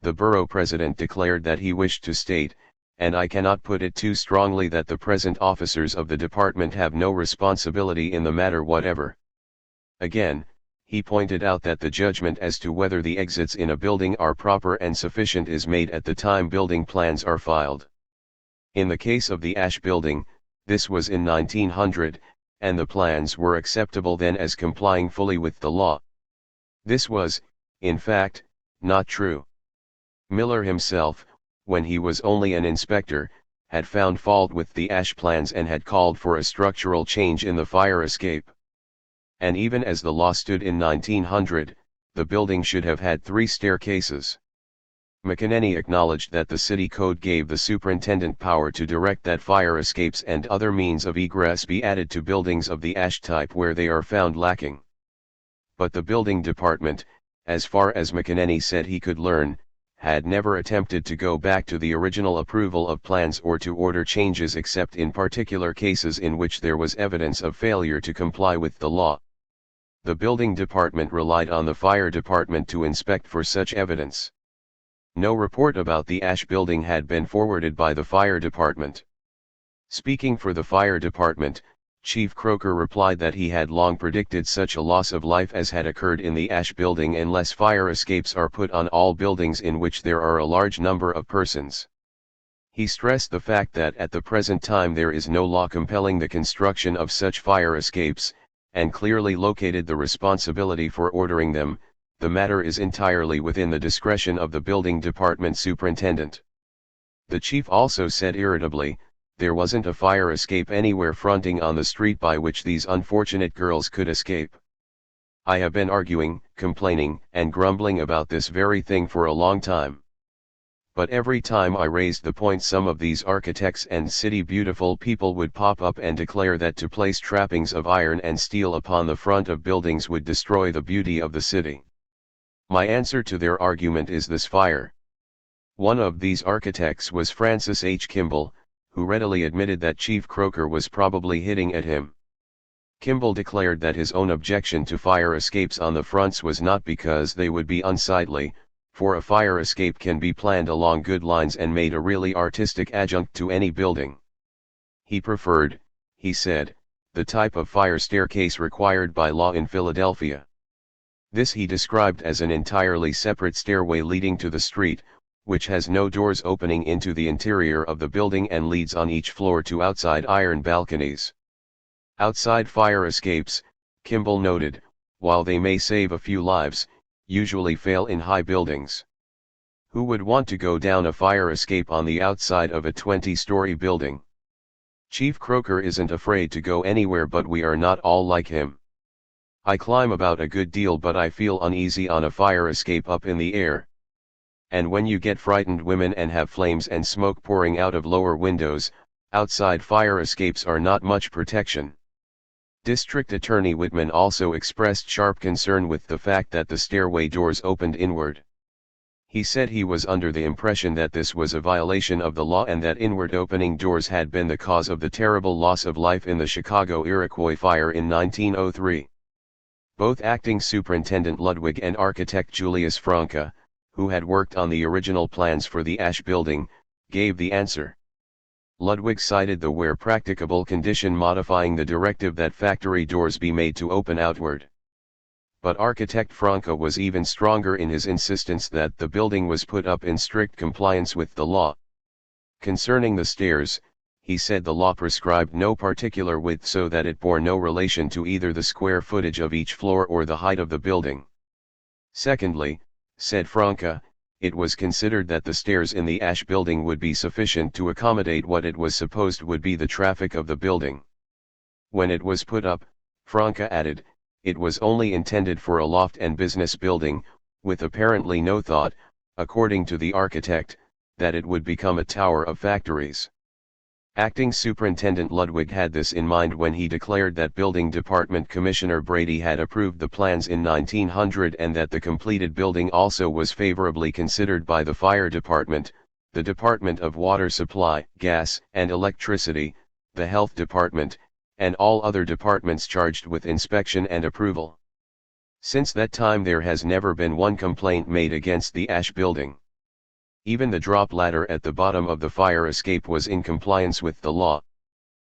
The borough president declared that he wished to state, and I cannot put it too strongly, that the present officers of the department have no responsibility in the matter whatever. Again, he pointed out that the judgment as to whether the exits in a building are proper and sufficient is made at the time building plans are filed. In the case of the Ash Building, this was in 1900, and the plans were acceptable then as complying fully with the law. This was, in fact, not true. Miller himself, when he was only an inspector, had found fault with the Ash plans and had called for a structural change in the fire escape. And even as the law stood in 1900, the building should have had 3 staircases. McEnany acknowledged that the city code gave the superintendent power to direct that fire escapes and other means of egress be added to buildings of the Ash type where they are found lacking. But the building department, as far as McEnany said he could learn, had never attempted to go back to the original approval of plans or to order changes except in particular cases in which there was evidence of failure to comply with the law. The building department relied on the fire department to inspect for such evidence. No report about the Ash Building had been forwarded by the fire department. Speaking for the fire department, Chief Croker replied that he had long predicted such a loss of life as had occurred in the Ash Building unless fire escapes are put on all buildings in which there are a large number of persons. He stressed the fact that at the present time there is no law compelling the construction of such fire escapes, and clearly located the responsibility for ordering them. The matter is entirely within the discretion of the building department superintendent. The chief also said irritably, there wasn't a fire escape anywhere fronting on the street by which these unfortunate girls could escape. I have been arguing, complaining, and grumbling about this very thing for a long time. But every time I raised the point some of these architects and city beautiful people would pop up and declare that to place trappings of iron and steel upon the front of buildings would destroy the beauty of the city. My answer to their argument is this: fire. One of these architects was Francis H. Kimball, who readily admitted that Chief Croker was probably hitting at him. Kimball declared that his own objection to fire escapes on the fronts was not because they would be unsightly, for a fire escape can be planned along good lines and made a really artistic adjunct to any building. He preferred, he said, the type of fire staircase required by law in Philadelphia. This he described as an entirely separate stairway leading to the street, which has no doors opening into the interior of the building and leads on each floor to outside iron balconies. Outside fire escapes, Kimball noted, while they may save a few lives, usually fail in high buildings. Who would want to go down a fire escape on the outside of a 20-story building? Chief Croker isn't afraid to go anywhere, but we are not all like him. I climb about a good deal, but I feel uneasy on a fire escape up in the air. And when you get frightened women and have flames and smoke pouring out of lower windows, outside fire escapes are not much protection. District Attorney Whitman also expressed sharp concern with the fact that the stairway doors opened inward. He said he was under the impression that this was a violation of the law and that inward opening doors had been the cause of the terrible loss of life in the Chicago Iroquois fire in 1903. Both acting superintendent Ludwig and architect Julius Franke, who had worked on the original plans for the Ash Building, gave the answer. Ludwig cited the where practicable condition modifying the directive that factory doors be made to open outward. But architect Franke was even stronger in his insistence that the building was put up in strict compliance with the law. Concerning the stairs, he said the law prescribed no particular width so that it bore no relation to either the square footage of each floor or the height of the building. Secondly, said Franke, it was considered that the stairs in the Ash building would be sufficient to accommodate what it was supposed would be the traffic of the building. When it was put up, Franke added, it was only intended for a loft and business building, with apparently no thought, according to the architect, that it would become a tower of factories. Acting Superintendent Ludwig had this in mind when he declared that Building Department Commissioner Brady had approved the plans in 1900 and that the completed building also was favorably considered by the Fire Department, the Department of Water Supply, Gas, and Electricity, the Health Department, and all other departments charged with inspection and approval. Since that time there has never been one complaint made against the Ash building. Even the drop ladder at the bottom of the fire escape was in compliance with the law.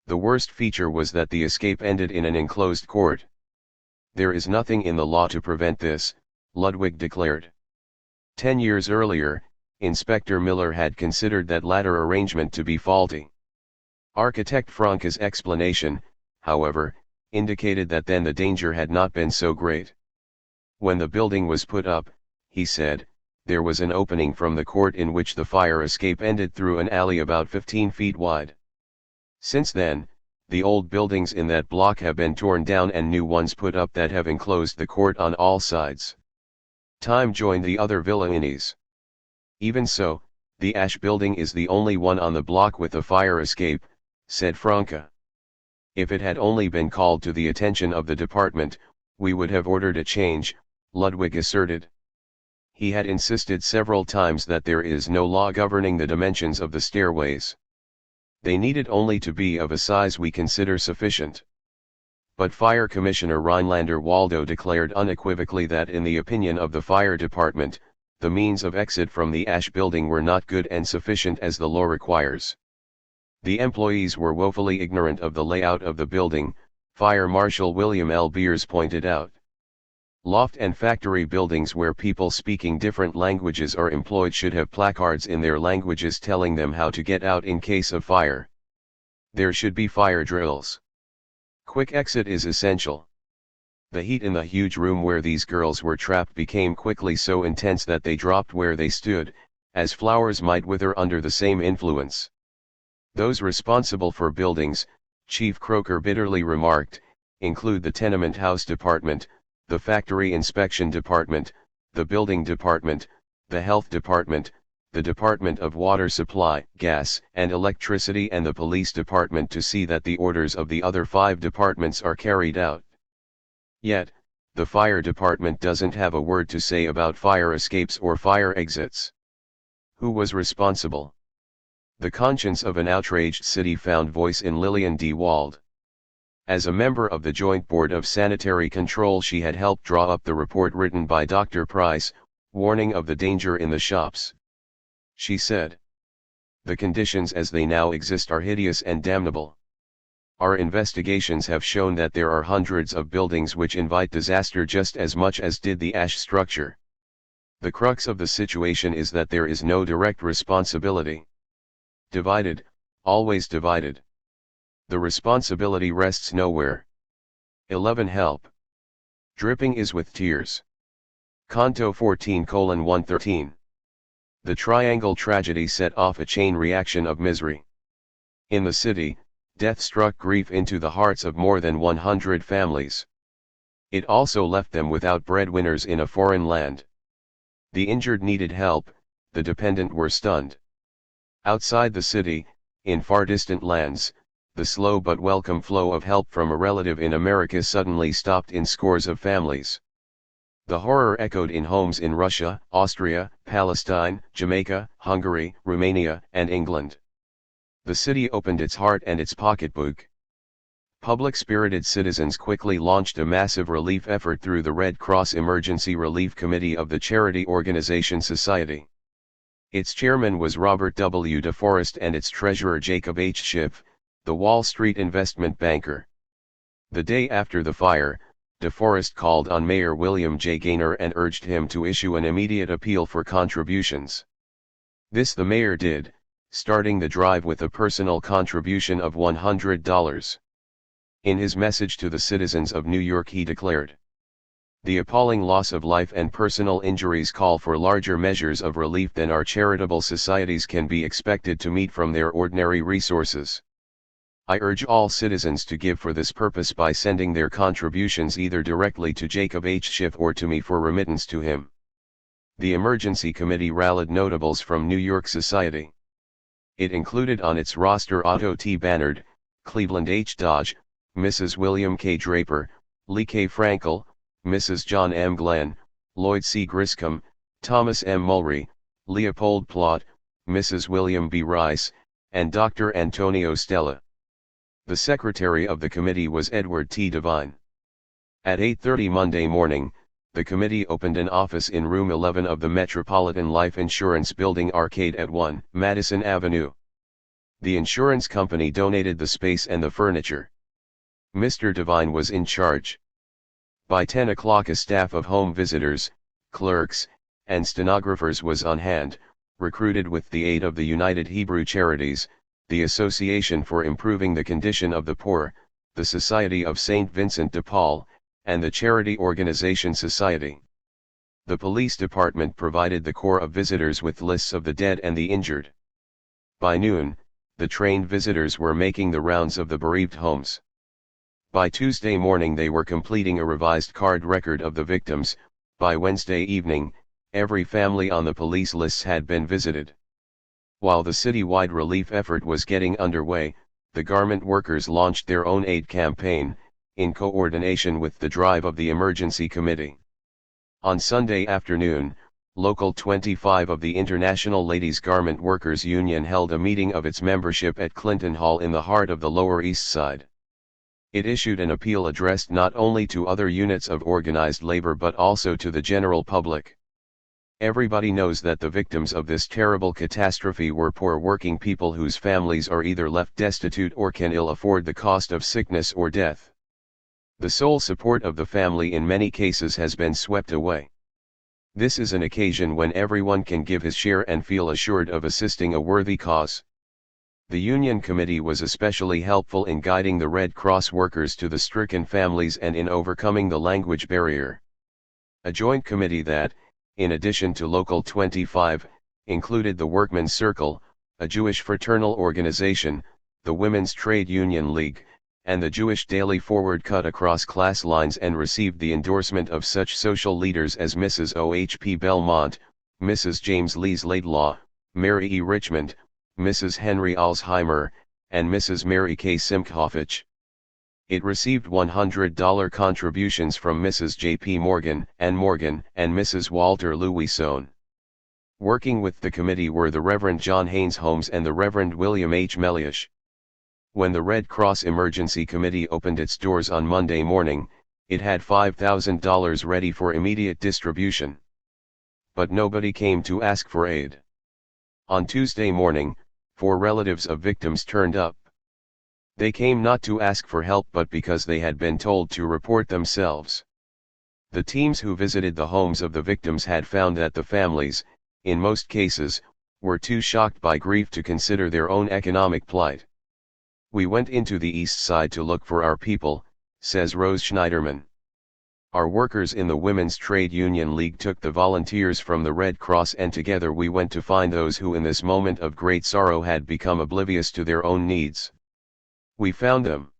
The worst feature was that the escape ended in an enclosed court. There is nothing in the law to prevent this, Ludwig declared. 10 years earlier, Inspector Miller had considered that ladder arrangement to be faulty. Architect Franke's explanation, however, indicated that then the danger had not been so great. When the building was put up, he said, there was an opening from the court in which the fire escape ended through an alley about 15 feet wide. Since then, the old buildings in that block have been torn down and new ones put up that have enclosed the court on all sides. Time joined the other villainies. Even so, the Ash building is the only one on the block with a fire escape, said Franke. If it had only been called to the attention of the department, we would have ordered a change, Ludwig asserted. He had insisted several times that there is no law governing the dimensions of the stairways. They needed only to be of a size we consider sufficient. But Fire Commissioner Rhinelander Waldo declared unequivocally that in the opinion of the fire department, the means of exit from the Ash building were not good and sufficient as the law requires. The employees were woefully ignorant of the layout of the building, Fire Marshal William L. Beers pointed out. Loft and factory buildings where people speaking different languages are employed should have placards in their languages telling them how to get out in case of fire. There should be fire drills. Quick exit is essential. The heat in the huge room where these girls were trapped became quickly so intense that they dropped where they stood, as flowers might wither under the same influence. Those responsible for buildings, Chief Croker bitterly remarked, include the tenement house department, the factory inspection department, the building department, the health department, the Department of Water Supply, Gas, and Electricity and the police department to see that the orders of the other 5 departments are carried out. Yet, the fire department doesn't have a word to say about fire escapes or fire exits. Who was responsible? The conscience of an outraged city found voice in Lillian D. Wald. As a member of the Joint Board of Sanitary Control, she had helped draw up the report written by Dr. Price, warning of the danger in the shops. She said, "The conditions as they now exist are hideous and damnable. Our investigations have shown that there are hundreds of buildings which invite disaster just as much as did the Ash structure. The crux of the situation is that there is no direct responsibility. Divided, always divided. The responsibility rests nowhere. 11 Help. Dripping is with tears." Canto 14:113. The Triangle tragedy set off a chain reaction of misery. In the city, death struck grief into the hearts of more than 100 families. It also left them without breadwinners in a foreign land. The injured needed help, the dependent were stunned. Outside the city, in far distant lands, the slow but welcome flow of help from a relative in America suddenly stopped in scores of families. The horror echoed in homes in Russia, Austria, Palestine, Jamaica, Hungary, Romania, and England. The city opened its heart and its pocketbook. Public-spirited citizens quickly launched a massive relief effort through the Red Cross Emergency Relief Committee of the charity organization Society. Its chairman was Robert W. DeForest and its treasurer Jacob H. Schiff, the Wall Street investment banker. The day after the fire, DeForest called on Mayor William J. Gaynor and urged him to issue an immediate appeal for contributions. This the mayor did, starting the drive with a personal contribution of $100. In his message to the citizens of New York he declared, The appalling loss of life and personal injuries call for larger measures of relief than our charitable societies can be expected to meet from their ordinary resources. I urge all citizens to give for this purpose by sending their contributions either directly to Jacob H. Schiff or to me for remittance to him. The Emergency Committee rallied notables from New York society. It included on its roster Otto T. Bannard, Cleveland H. Dodge, Mrs. William K. Draper, Lee K. Frankel, Mrs. John M. Glenn, Lloyd C. Griscom, Thomas M. Mulry, Leopold Plott, Mrs. William B. Rice, and Dr. Antonio Stella. The secretary of the committee was Edward T. Devine. At 8:30 Monday morning, the committee opened an office in room 11 of the Metropolitan Life Insurance Building Arcade at 1 Madison Avenue. The insurance company donated the space and the furniture. Mr. Devine was in charge. By 10 o'clock a staff of home visitors, clerks, and stenographers was on hand, recruited with the aid of the United Hebrew Charities, the Association for Improving the Condition of the Poor, the Society of St. Vincent de Paul, and the Charity Organization Society. The police department provided the corps of visitors with lists of the dead and the injured. By noon, the trained visitors were making the rounds of the bereaved homes. By Tuesday morning they were completing a revised card record of the victims. By Wednesday evening, every family on the police lists had been visited. While the city-wide relief effort was getting underway, the garment workers launched their own aid campaign, in coordination with the drive of the Emergency Committee. On Sunday afternoon, Local 25 of the International Ladies Garment Workers Union held a meeting of its membership at Clinton Hall in the heart of the Lower East Side. It issued an appeal addressed not only to other units of organized labor but also to the general public. Everybody knows that the victims of this terrible catastrophe were poor working people whose families are either left destitute or can ill afford the cost of sickness or death. The sole support of the family in many cases has been swept away. This is an occasion when everyone can give his share and feel assured of assisting a worthy cause. The Union Committee was especially helpful in guiding the Red Cross workers to the stricken families and in overcoming the language barrier. A joint committee that, in addition to Local 25, included the Workmen's Circle, a Jewish fraternal organization, the Women's Trade Union League, and the Jewish Daily Forward cut across class lines and received the endorsement of such social leaders as Mrs. O. H. P. Belmont, Mrs. James Lees Laidlaw, Mary E. Richmond, Mrs. Henry Alzheimer, and Mrs. Mary K. Simkhovich. It received $100 contributions from Mrs. J. P. Morgan and Mrs. Walter Louison. Working with the committee were the Reverend John Haynes Holmes and the Reverend William H. Mellish. When the Red Cross Emergency Committee opened its doors on Monday morning, it had $5,000 ready for immediate distribution. But nobody came to ask for aid. On Tuesday morning, 4 relatives of victims turned up. They came not to ask for help but because they had been told to report themselves. The teams who visited the homes of the victims had found that the families, in most cases, were too shocked by grief to consider their own economic plight. We went into the East Side to look for our people, says Rose Schneiderman. Our workers in the Women's Trade Union League took the volunteers from the Red Cross and together we went to find those who in this moment of great sorrow had become oblivious to their own needs. We found them.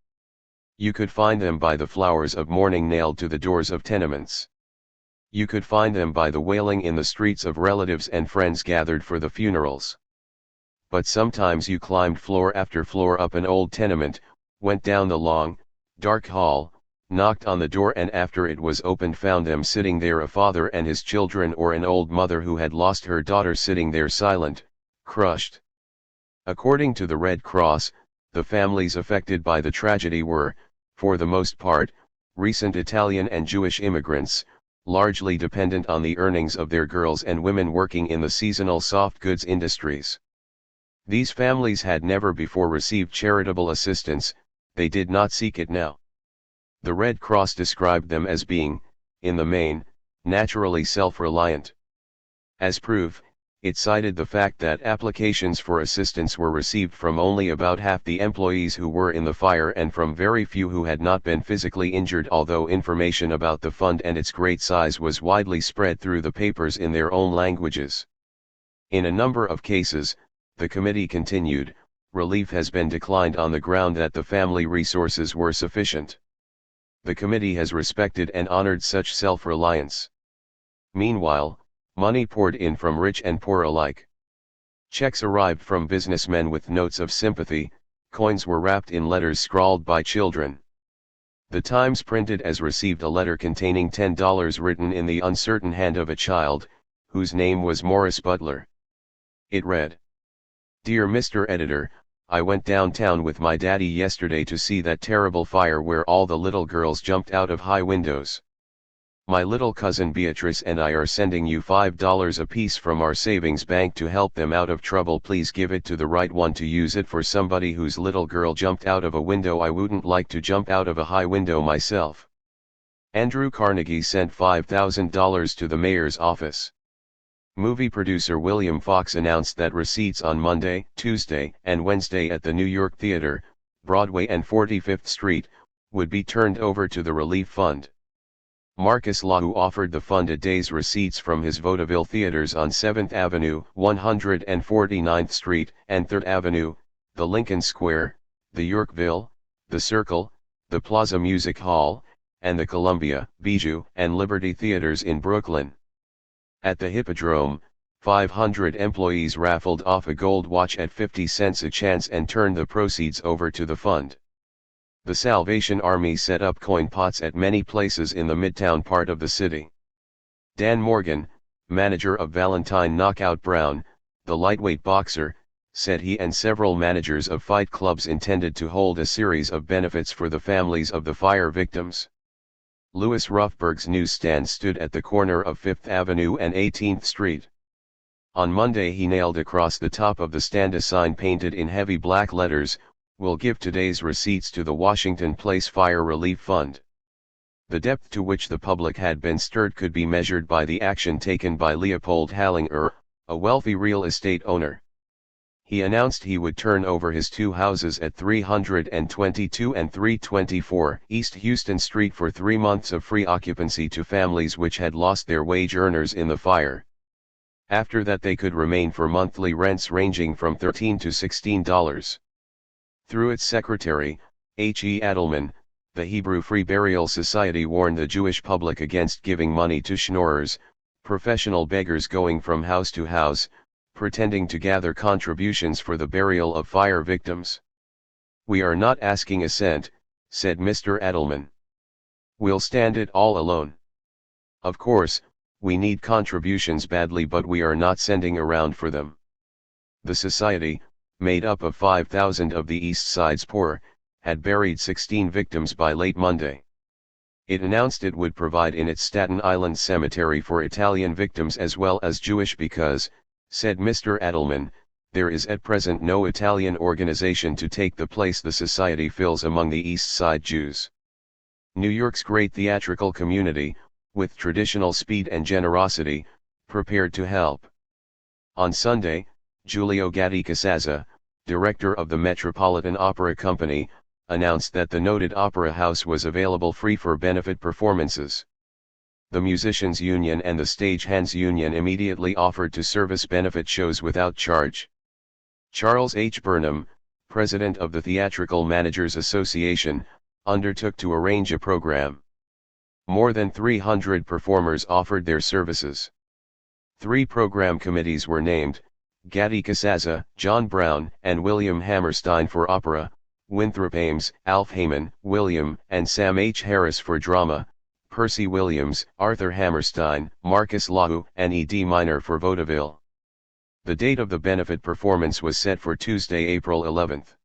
You could find them by the flowers of mourning nailed to the doors of tenements. You could find them by the wailing in the streets of relatives and friends gathered for the funerals. But sometimes you climbed floor after floor up an old tenement, went down the long, dark hall, knocked on the door and after it was opened found them sitting there, a father and his children or an old mother who had lost her daughter sitting there silent, crushed. According to the Red Cross, the families affected by the tragedy were, for the most part, recent Italian and Jewish immigrants, largely dependent on the earnings of their girls and women working in the seasonal soft goods industries. These families had never before received charitable assistance, they did not seek it now. The Red Cross described them as being, in the main, naturally self-reliant. As proof, It cited the fact that applications for assistance were received from only about half the employees who were in the fire and from very few who had not been physically injured, although information about the fund and its great size was widely spread through the papers in their own languages. In a number of cases, the committee continued, relief has been declined on the ground that the family resources were sufficient. The committee has respected and honored such self-reliance. Meanwhile, money poured in from rich and poor alike. Checks arrived from businessmen with notes of sympathy, coins were wrapped in letters scrawled by children. The Times printed as received a letter containing $10 written in the uncertain hand of a child, whose name was Morris Butler. It read, "Dear Mr. Editor, I went downtown with my daddy yesterday to see that terrible fire where all the little girls jumped out of high windows. My little cousin Beatrice and I are sending you $5 apiece from our savings bank to help them out of trouble. Please give it to the right one to use it for somebody whose little girl jumped out of a window. I wouldn't like to jump out of a high window myself." Andrew Carnegie sent $5,000 to the mayor's office. Movie producer William Fox announced that receipts on Monday, Tuesday, and Wednesday at the New York Theater, Broadway and 45th Street, would be turned over to the Relief Fund. Marcus Lahu offered the fund a day's receipts from his vaudeville theaters on 7th Avenue, 149th Street, and 3rd Avenue, the Lincoln Square, the Yorkville, the Circle, the Plaza Music Hall, and the Columbia, Bijou, and Liberty Theaters in Brooklyn. At the Hippodrome, 500 employees raffled off a gold watch at 50 cents a chance and turned the proceeds over to the fund. The Salvation Army set up coin pots at many places in the midtown part of the city. Dan Morgan, manager of Valentine Knockout Brown, the lightweight boxer, said he and several managers of fight clubs intended to hold a series of benefits for the families of the fire victims. Louis Ruffberg's newsstand stood at the corner of 5th Avenue and 18th Street. On Monday he nailed across the top of the stand a sign painted in heavy black letters, "Will give today's receipts to the Washington Place Fire Relief Fund." The depth to which the public had been stirred could be measured by the action taken by Leopold Hallinger, a wealthy real estate owner. He announced he would turn over his two houses at 322 and 324 East Houston Street for 3 months of free occupancy to families which had lost their wage earners in the fire. After that they could remain for monthly rents ranging from $13 to $16. Through its secretary, H.E. Adelman, the Hebrew Free Burial Society warned the Jewish public against giving money to schnorrers, professional beggars going from house to house, pretending to gather contributions for the burial of fire victims. "We are not asking a cent," said Mr. Adelman. "We'll stand it all alone. Of course, we need contributions badly, but we are not sending around for them." The society, made up of 5,000 of the East Side's poor, had buried 16 victims by late Monday. It announced it would provide in its Staten Island cemetery for Italian victims as well as Jewish because, said Mr. Adelman, there is at present no Italian organization to take the place the society fills among the East Side Jews. New York's great theatrical community, with traditional speed and generosity, prepared to help. On Sunday, Giulio Gatticasazza, director of the Metropolitan Opera Company, announced that the noted opera house was available free for benefit performances. The Musicians Union and the Stagehands Union immediately offered to service benefit shows without charge. Charles H. Burnham, president of the Theatrical Managers Association, undertook to arrange a program. More than 300 performers offered their services. 3 program committees were named: Gatticasazza, John Brown, and William Hammerstein for opera, Winthrop Ames, Alf Heyman, William and Sam H. Harris for drama, Percy Williams, Arthur Hammerstein, Marcus Lahu, and E.D. Minor for vaudeville. The date of the benefit performance was set for Tuesday, April 11th.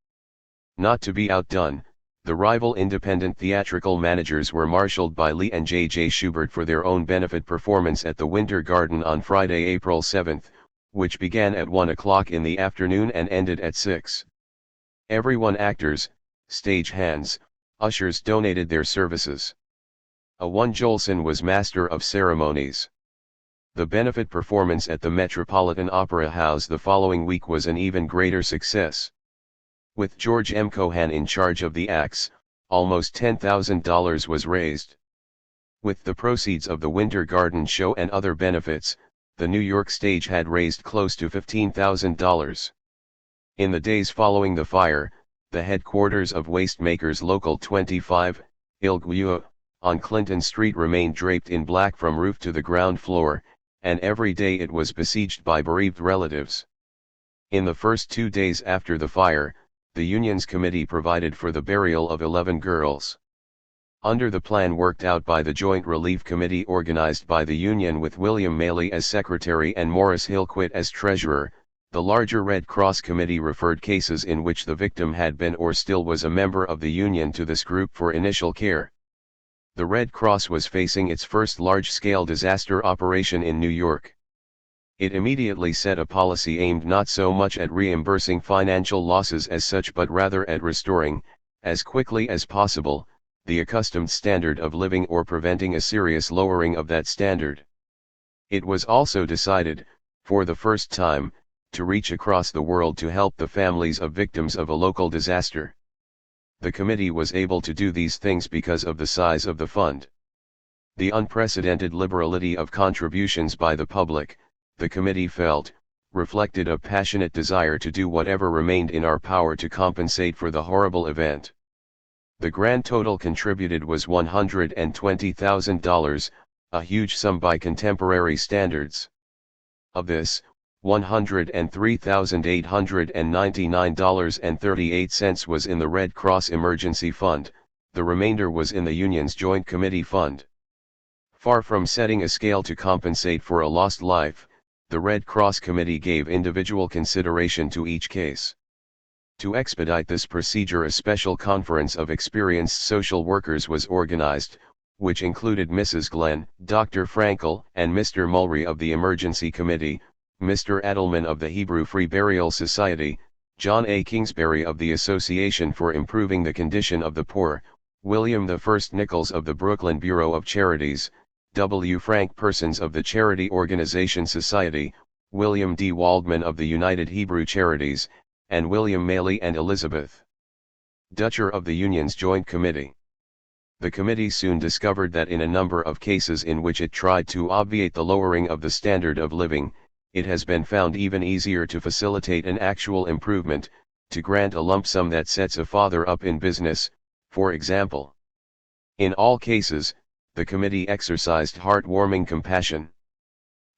Not to be outdone, the rival independent theatrical managers were marshaled by Lee and J.J. Schubert for their own benefit performance at the Winter Garden on Friday, April 7th, which began at 1 o'clock in the afternoon and ended at 6. Everyone, actors, stage hands, ushers, donated their services. One Jolson was master of ceremonies. The benefit performance at the Metropolitan Opera House the following week was an even greater success. With George M. Cohan in charge of the acts, almost $10,000 was raised. With the proceeds of the Winter Garden Show and other benefits, the New York stage had raised close to $15,000. In the days following the fire, the headquarters of Wastemakers Local 25, Il Guio, on Clinton Street remained draped in black from roof to the ground floor, and every day it was besieged by bereaved relatives. In the first 2 days after the fire, the union's committee provided for the burial of 11 girls. Under the plan worked out by the Joint Relief Committee organized by the union with William Maley as secretary and Morris Hillquit as treasurer, the larger Red Cross Committee referred cases in which the victim had been or still was a member of the union to this group for initial care. The Red Cross was facing its first large-scale disaster operation in New York. It immediately set a policy aimed not so much at reimbursing financial losses as such but rather at restoring, as quickly as possible, the accustomed standard of living or preventing a serious lowering of that standard. It was also decided, for the first time, to reach across the world to help the families of victims of a local disaster. The committee was able to do these things because of the size of the fund. The unprecedented liberality of contributions by the public, the committee felt, reflected a passionate desire to do whatever remained in our power to compensate for the horrible event. The grand total contributed was $120,000, a huge sum by contemporary standards. Of this, $103,899.38 was in the Red Cross Emergency Fund, the remainder was in the union's Joint Committee Fund. Far from setting a scale to compensate for a lost life, the Red Cross Committee gave individual consideration to each case. To expedite this procedure, a special conference of experienced social workers was organized, which included Mrs. Glenn, Dr. Frankel, and Mr. Mulry of the Emergency Committee, Mr. Edelman of the Hebrew Free Burial Society, John A. Kingsbury of the Association for Improving the Condition of the Poor, William I. Nichols of the Brooklyn Bureau of Charities, W. Frank Persons of the Charity Organization Society, William D. Waldman of the United Hebrew Charities, and William Maley and Elizabeth Dutcher of the Union's Joint Committee. The committee soon discovered that in a number of cases in which it tried to obviate the lowering of the standard of living, it has been found even easier to facilitate an actual improvement, to grant a lump sum that sets a father up in business, for example. In all cases, the committee exercised heartwarming compassion.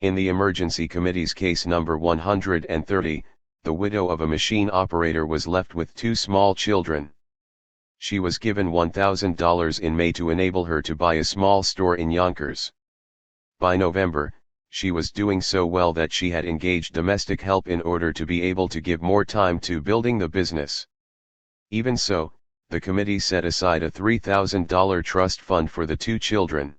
In the Emergency Committee's case number 130, the widow of a machine operator was left with 2 small children. She was given $1,000 in May to enable her to buy a small store in Yonkers. By November, she was doing so well that she had engaged domestic help in order to be able to give more time to building the business. Even so, the committee set aside a $3,000 trust fund for the 2 children.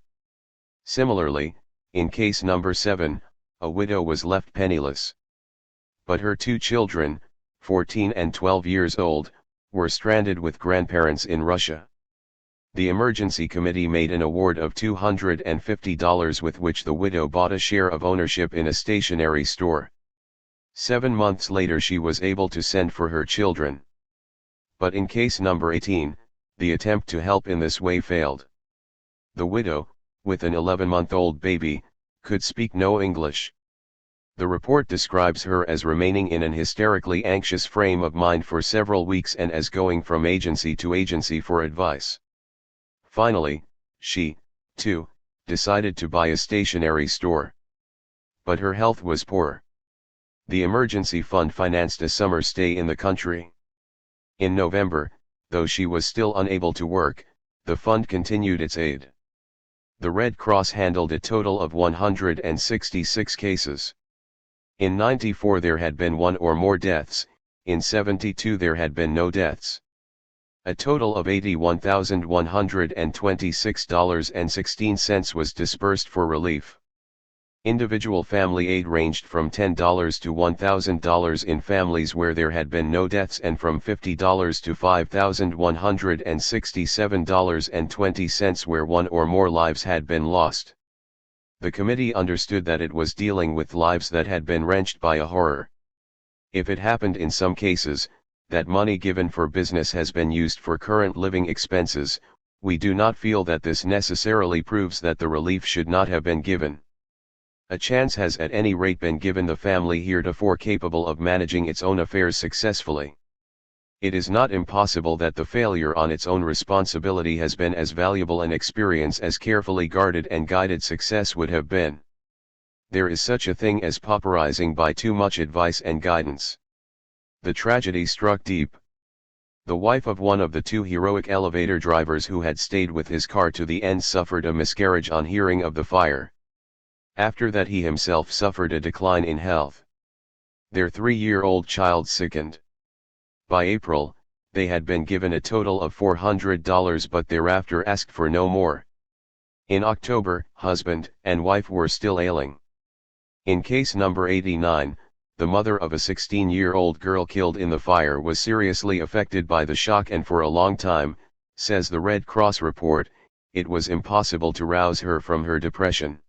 Similarly, in case number 7, a widow was left penniless. But her 2 children, 14 and 12 years old, were stranded with grandparents in Russia. The Emergency Committee made an award of $250 with which the widow bought a share of ownership in a stationery store. 7 months later she was able to send for her children. But in case number 18, the attempt to help in this way failed. The widow, with an 11-month-old baby, could speak no English. The report describes her as remaining in an hysterically anxious frame of mind for several weeks and as going from agency to agency for advice. Finally, she, too, decided to buy a stationery store. But her health was poor. The emergency fund financed a summer stay in the country. In November, though she was still unable to work, the fund continued its aid. The Red Cross handled a total of 166 cases. In 94 there had been 1 or more deaths, in 72 there had been no deaths. A total of $81,126.16 was dispersed for relief. Individual family aid ranged from $10 to $1,000 in families where there had been no deaths and from $50 to $5,167.20 where 1 or more lives had been lost. The committee understood that it was dealing with lives that had been wrenched by a horror. If it happened in some cases, that money given for business has been used for current living expenses, we do not feel that this necessarily proves that the relief should not have been given. A chance has at any rate been given the family heretofore capable of managing its own affairs successfully. It is not impossible that the failure on its own responsibility has been as valuable an experience as carefully guarded and guided success would have been. There is such a thing as pauperizing by too much advice and guidance. The tragedy struck deep. The wife of one of the two heroic elevator drivers who had stayed with his car to the end suffered a miscarriage on hearing of the fire. After that he himself suffered a decline in health. Their 3-year-old child sickened. By April, they had been given a total of $400 but thereafter asked for no more. In October, husband and wife were still ailing. In case number 89, the mother of a 16-year-old girl killed in the fire was seriously affected by the shock, and for a long time, says the Red Cross report, it was impossible to rouse her from her depression.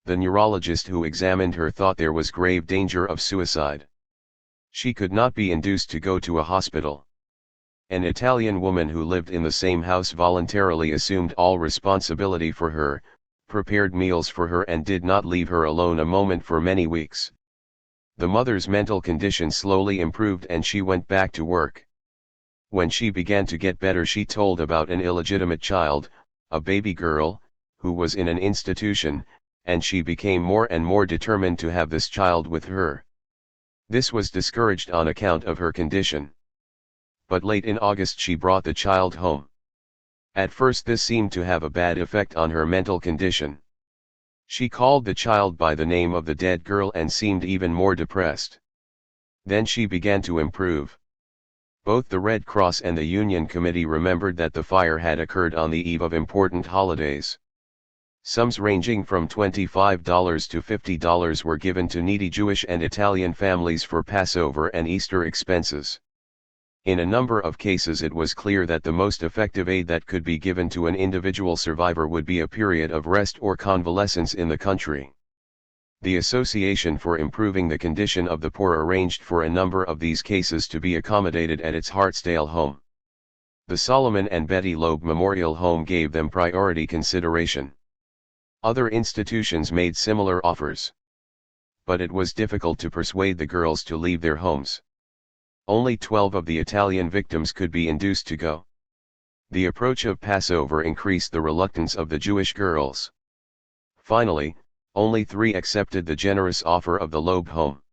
The neurologist who examined her thought there was grave danger of suicide. She could not be induced to go to a hospital. An Italian woman who lived in the same house voluntarily assumed all responsibility for her, prepared meals for her and did not leave her alone a moment for many weeks. The mother's mental condition slowly improved and she went back to work. When she began to get better, she told about an illegitimate child, a baby girl, who was in an institution, and she became more and more determined to have this child with her. This was discouraged on account of her condition. But late in August she brought the child home. At first this seemed to have a bad effect on her mental condition. She called the child by the name of the dead girl and seemed even more depressed. Then she began to improve. Both the Red Cross and the Union Committee remembered that the fire had occurred on the eve of important holidays. Sums ranging from $25 to $50 were given to needy Jewish and Italian families for Passover and Easter expenses. In a number of cases it was clear that the most effective aid that could be given to an individual survivor would be a period of rest or convalescence in the country. The Association for Improving the Condition of the Poor arranged for a number of these cases to be accommodated at its Hartsdale home. The Solomon and Betty Loeb Memorial Home gave them priority consideration. Other institutions made similar offers. But it was difficult to persuade the girls to leave their homes. Only 12 of the Italian victims could be induced to go. The approach of Passover increased the reluctance of the Jewish girls. Finally, only 3 accepted the generous offer of the Loeb home.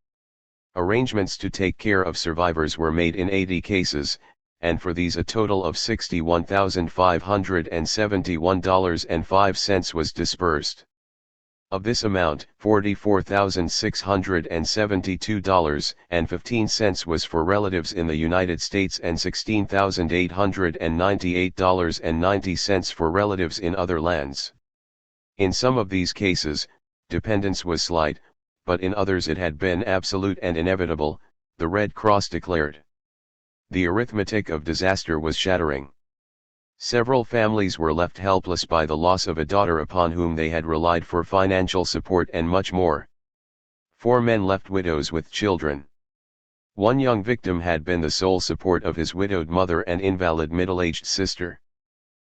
Arrangements to take care of survivors were made in 80 cases, and for these a total of $61,571.05 was disbursed. Of this amount, $44,672.15 was for relatives in the United States and $16,898.90 for relatives in other lands. In some of these cases, dependence was slight, but in others it had been absolute and inevitable, the Red Cross declared. The arithmetic of disaster was shattering. Several families were left helpless by the loss of a daughter upon whom they had relied for financial support and much more. 4 men left widows with children. One young victim had been the sole support of his widowed mother and invalid middle-aged sister.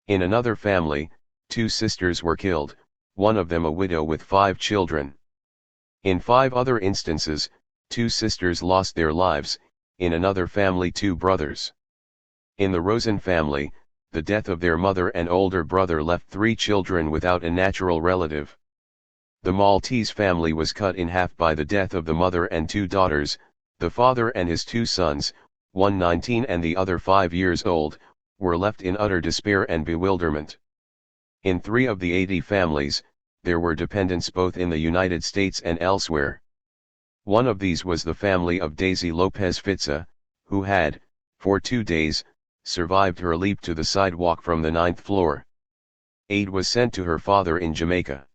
In another family, 2 sisters were killed, one of them a widow with 5 children. In 5 other instances, 2 sisters lost their lives, in another family 2 brothers. In the Rosen family, the death of their mother and older brother left 3 children without a natural relative. The Maltese family was cut in half by the death of the mother and 2 daughters, the father and his 2 sons, one 19 and the other 5 years old, were left in utter despair and bewilderment. In 3 of the 80 families, there were dependents both in the United States and elsewhere. One of these was the family of Daisy Lopez Fitza, who had, for 2 days, survived her leap to the sidewalk from the 9th floor. Aid was sent to her father in Jamaica.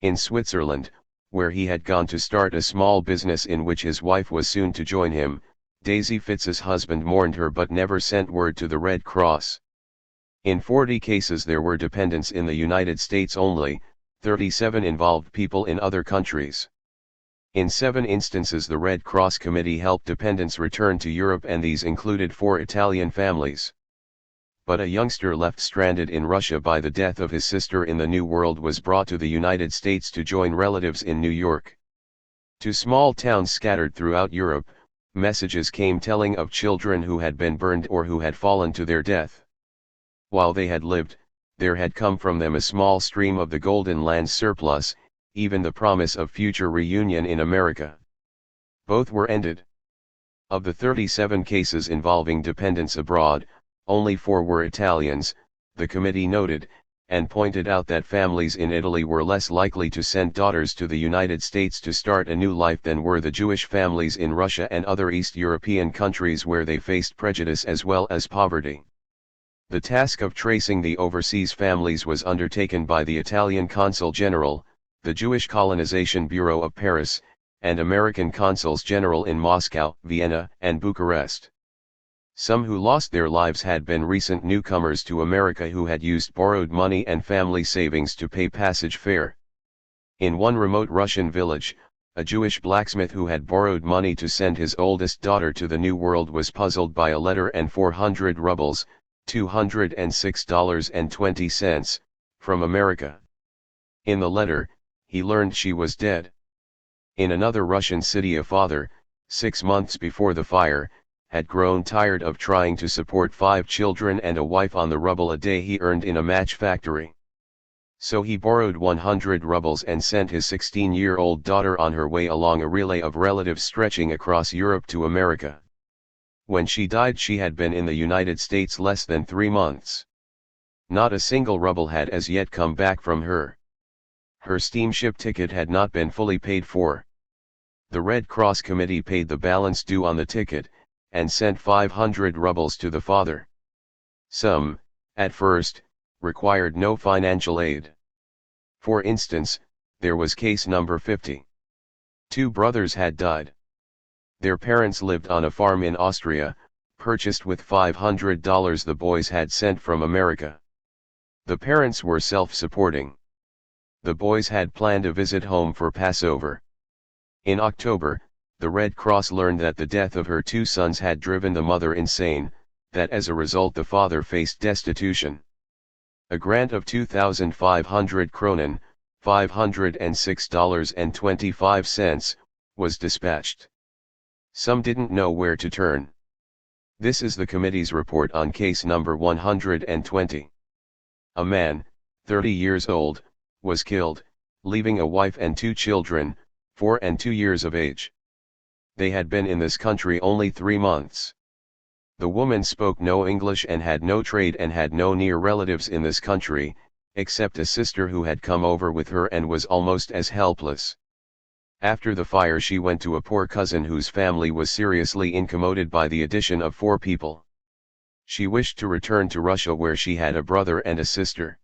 In Switzerland, where he had gone to start a small business in which his wife was soon to join him, Daisy Fitza's husband mourned her but never sent word to the Red Cross. In 40 cases there were dependents in the United States only, 37 involved people in other countries. In 7 instances the Red Cross Committee helped dependents return to Europe, and these included 4 Italian families. But a youngster left stranded in Russia by the death of his sister in the New World was brought to the United States to join relatives in New York. To small towns scattered throughout Europe, messages came telling of children who had been burned or who had fallen to their death. While they had lived, there had come from them a small stream of the Golden Land's surplus, even the promise of future reunion in America. Both were ended. Of the 37 cases involving dependents abroad, only 4 were Italians, the committee noted, and pointed out that families in Italy were less likely to send daughters to the United States to start a new life than were the Jewish families in Russia and other East European countries where they faced prejudice as well as poverty. The task of tracing the overseas families was undertaken by the Italian Consul General, the Jewish Colonization Bureau of Paris, and American consuls general in Moscow, Vienna, and Bucharest. Some who lost their lives had been recent newcomers to America who had used borrowed money and family savings to pay passage fare. In one remote Russian village, a Jewish blacksmith who had borrowed money to send his oldest daughter to the New World was puzzled by a letter and 400 rubles, $206.20, from America. In the letter, he learned she was dead. In another Russian city, a father, 6 months before the fire, had grown tired of trying to support 5 children and a wife on the ruble a day he earned in a match factory. So he borrowed 100 rubles and sent his 16-year-old daughter on her way along a relay of relatives stretching across Europe to America. When she died, she had been in the United States less than 3 months. Not a single ruble had as yet come back from her. Her steamship ticket had not been fully paid for. The Red Cross Committee paid the balance due on the ticket, and sent 500 rubles to the father. Some, at first, required no financial aid. For instance, there was case number 50. 2 brothers had died. Their parents lived on a farm in Austria, purchased with $500 the boys had sent from America. The parents were self-supporting. The boys had planned a visit home for Passover. In October, the Red Cross learned that the death of her 2 sons had driven the mother insane, that as a result the father faced destitution. A grant of 2,500 kronen, $506.25, was dispatched. Some didn't know where to turn. This is the committee's report on case number 120. A man, 30 years old, was killed, leaving a wife and 2 children, 4 and 2 years of age. They had been in this country only 3 months. The woman spoke no English and had no trade and had no near relatives in this country, except a sister who had come over with her and was almost as helpless. After the fire she went to a poor cousin whose family was seriously incommoded by the addition of 4 people. She wished to return to Russia where she had a brother and a sister.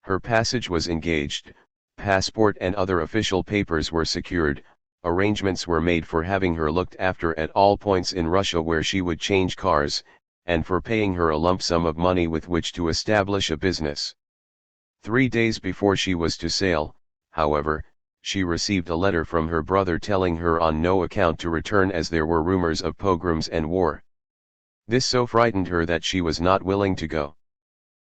Her passage was engaged, passport and other official papers were secured, arrangements were made for having her looked after at all points in Russia where she would change cars, and for paying her a lump sum of money with which to establish a business. 3 days before she was to sail, however, she received a letter from her brother telling her on no account to return as there were rumors of pogroms and war. This so frightened her that she was not willing to go.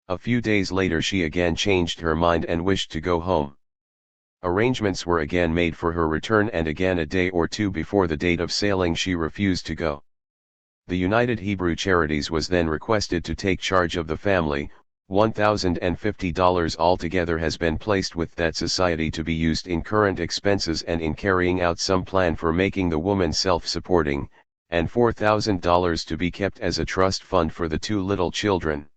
A few days later she again changed her mind and wished to go home. Arrangements were again made for her return, and again a day or 2 before the date of sailing she refused to go. The United Hebrew Charities was then requested to take charge of the family. $1,050 altogether has been placed with that society to be used in current expenses and in carrying out some plan for making the woman self-supporting, and $4,000 to be kept as a trust fund for the 2 little children.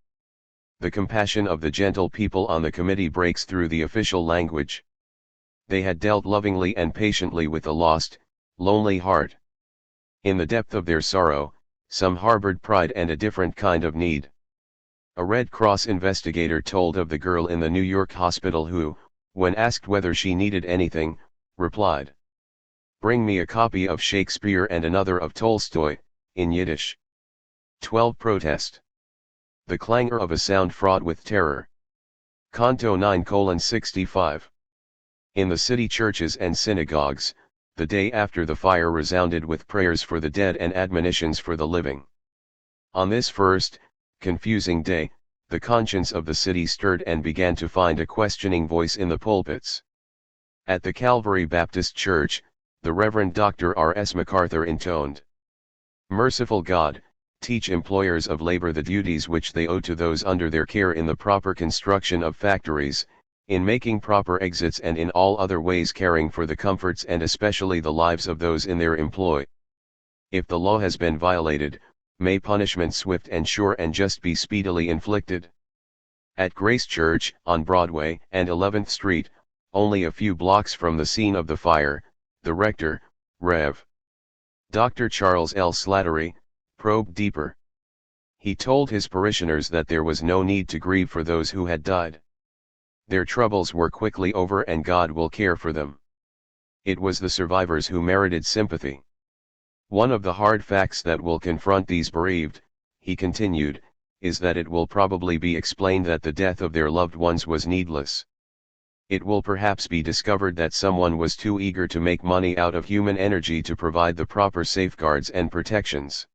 The compassion of the gentle people on the committee breaks through the official language. They had dealt lovingly and patiently with a lost, lonely heart. In the depth of their sorrow, some harbored pride and a different kind of need. A Red Cross investigator told of the girl in the New York hospital who, when asked whether she needed anything, replied, "Bring me a copy of Shakespeare and another of Tolstoy, in Yiddish." 12. Protest. The clangor of a sound fraught with terror. Canto 9:65. In the city churches and synagogues, the day after the fire resounded with prayers for the dead and admonitions for the living. On this first, confusing day, the conscience of the city stirred and began to find a questioning voice in the pulpits. At the Calvary Baptist Church, the Reverend Dr. R.S. MacArthur intoned, "Merciful God, teach employers of labor the duties which they owe to those under their care in the proper construction of factories, in making proper exits and in all other ways caring for the comforts and especially the lives of those in their employ. If the law has been violated, may punishment swift and sure and just be speedily inflicted." At Grace Church, on Broadway and 11th Street, only a few blocks from the scene of the fire, the rector, Rev. Dr. Charles L. Slattery, probed deeper. He told his parishioners that there was no need to grieve for those who had died. Their troubles were quickly over and God will care for them. It was the survivors who merited sympathy. One of the hard facts that will confront these bereaved, he continued, is that it will probably be explained that the death of their loved ones was needless. It will perhaps be discovered that someone was too eager to make money out of human energy to provide the proper safeguards and protections.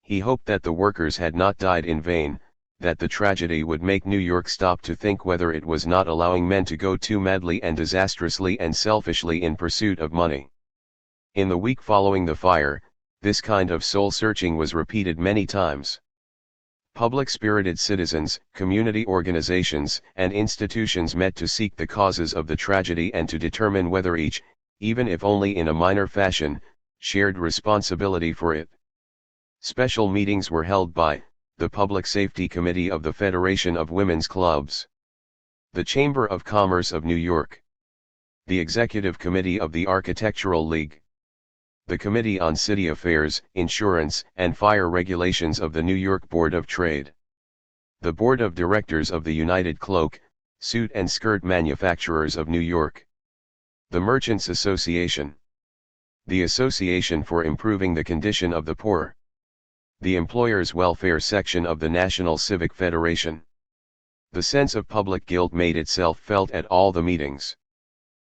He hoped that the workers had not died in vain, that the tragedy would make New York stop to think whether it was not allowing men to go too madly and disastrously and selfishly in pursuit of money. In the week following the fire, this kind of soul-searching was repeated many times. Public-spirited citizens, community organizations, and institutions met to seek the causes of the tragedy and to determine whether each, even if only in a minor fashion, shared responsibility for it. Special meetings were held by the Public Safety Committee of the Federation of Women's Clubs, the Chamber of Commerce of New York, the Executive Committee of the Architectural League, the Committee on City Affairs, Insurance, and Fire Regulations of the New York Board of Trade, the Board of Directors of the United Cloak, Suit and Skirt Manufacturers of New York, the Merchants Association, the Association for Improving the Condition of the Poor, the Employers' Welfare Section of the National Civic Federation. The sense of public guilt made itself felt at all the meetings.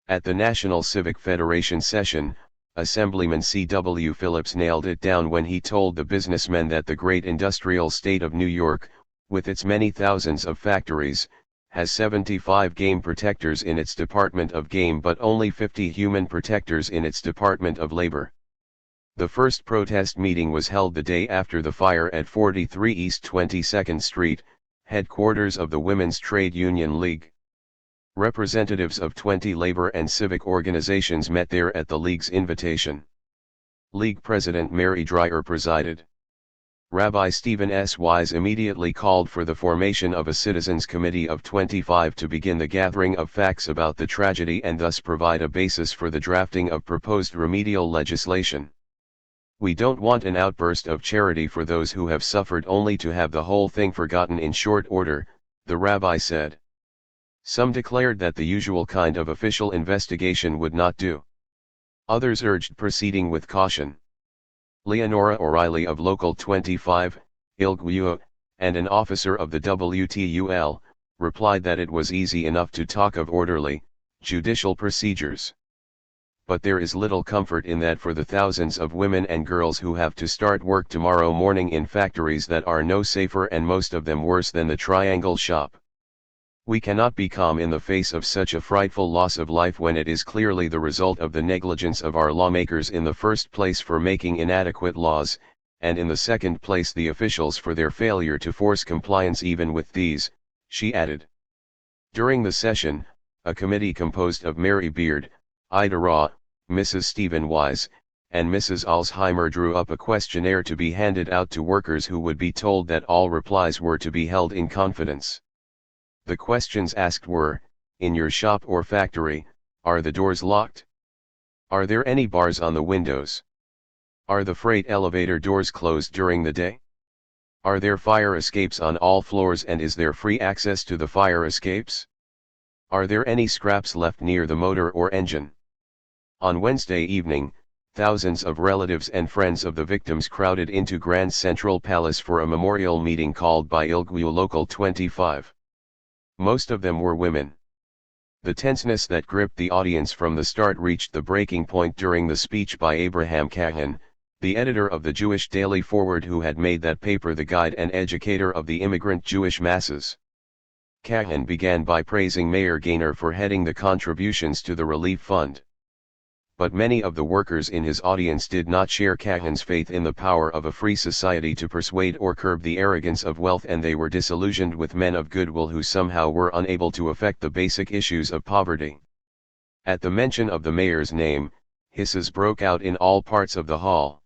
At the National Civic Federation session, Assemblyman C.W. Phillips nailed it down when he told the businessmen that the great industrial state of New York, with its many thousands of factories, has 75 game protectors in its Department of Game but only 50 human protectors in its Department of Labor. The first protest meeting was held the day after the fire at 43 East 22nd Street, headquarters of the Women's Trade Union League. Representatives of 20 labor and civic organizations met there at the League's invitation. League President Mary Dreyer presided. Rabbi Stephen S. Wise immediately called for the formation of a Citizens Committee of 25 to begin the gathering of facts about the tragedy and thus provide a basis for the drafting of proposed remedial legislation. "We don't want an outburst of charity for those who have suffered only to have the whole thing forgotten in short order," the rabbi said. Some declared that the usual kind of official investigation would not do. Others urged proceeding with caution. Leonora O'Reilly of Local 25, Ilgwuo, and an officer of the WTUL, replied that it was easy enough to talk of orderly, judicial procedures. But there is little comfort in that for the thousands of women and girls who have to start work tomorrow morning in factories that are no safer and most of them worse than the Triangle Shop. We cannot be calm in the face of such a frightful loss of life when it is clearly the result of the negligence of our lawmakers in the first place for making inadequate laws, and in the second place the officials for their failure to force compliance even with these," she added. During the session, a committee composed of Mary Beard, Ida Raw, Mrs. Stephen Wise, and Mrs. Alzheimer drew up a questionnaire to be handed out to workers who would be told that all replies were to be held in confidence. The questions asked were, in your shop or factory, are the doors locked? Are there any bars on the windows? Are the freight elevator doors closed during the day? Are there fire escapes on all floors and is there free access to the fire escapes? Are there any scraps left near the motor or engine? On Wednesday evening, thousands of relatives and friends of the victims crowded into Grand Central Palace for a memorial meeting called by Ilgwuo Local 25. Most of them were women. The tenseness that gripped the audience from the start reached the breaking point during the speech by Abraham Kahan, the editor of the Jewish Daily Forward, who had made that paper the guide and educator of the immigrant Jewish masses. Kahan began by praising Mayor Greider for heading the contributions to the relief fund. But many of the workers in his audience did not share Kahan's faith in the power of a free society to persuade or curb the arrogance of wealth, and they were disillusioned with men of goodwill who somehow were unable to affect the basic issues of poverty. At the mention of the mayor's name, hisses broke out in all parts of the hall.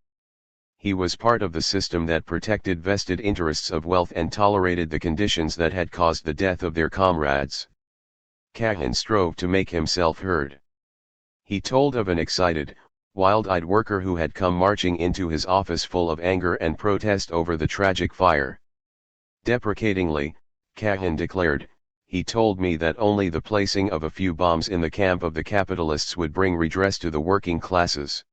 He was part of the system that protected vested interests of wealth and tolerated the conditions that had caused the death of their comrades. Kahan strove to make himself heard. He told of an excited, wild-eyed worker who had come marching into his office full of anger and protest over the tragic fire. Deprecatingly, Kahan declared, "He told me that only the placing of a few bombs in the camp of the capitalists would bring redress to the working classes."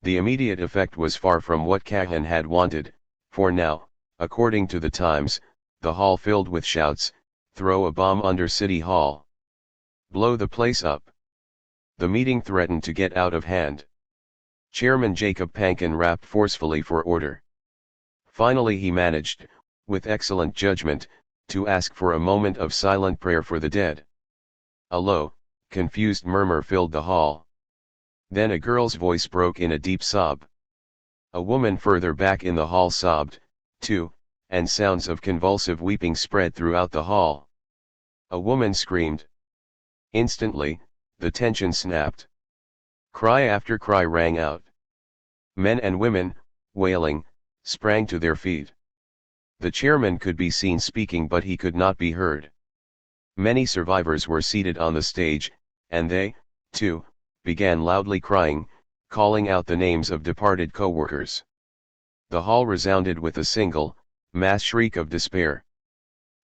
The immediate effect was far from what Kahan had wanted, for now, according to the Times, the hall filled with shouts, "Throw a bomb under City Hall! Blow the place up!" The meeting threatened to get out of hand. Chairman Jacob Pankin rapped forcefully for order. Finally he managed, with excellent judgment, to ask for a moment of silent prayer for the dead. A low, confused murmur filled the hall. Then a girl's voice broke in a deep sob. A woman further back in the hall sobbed, too, and sounds of convulsive weeping spread throughout the hall. A woman screamed. Instantly, the tension snapped. Cry after cry rang out. Men and women, wailing, sprang to their feet. The chairman could be seen speaking, but he could not be heard. Many survivors were seated on the stage, and they, too, began loudly crying, calling out the names of departed co-workers. The hall resounded with a single, mass shriek of despair.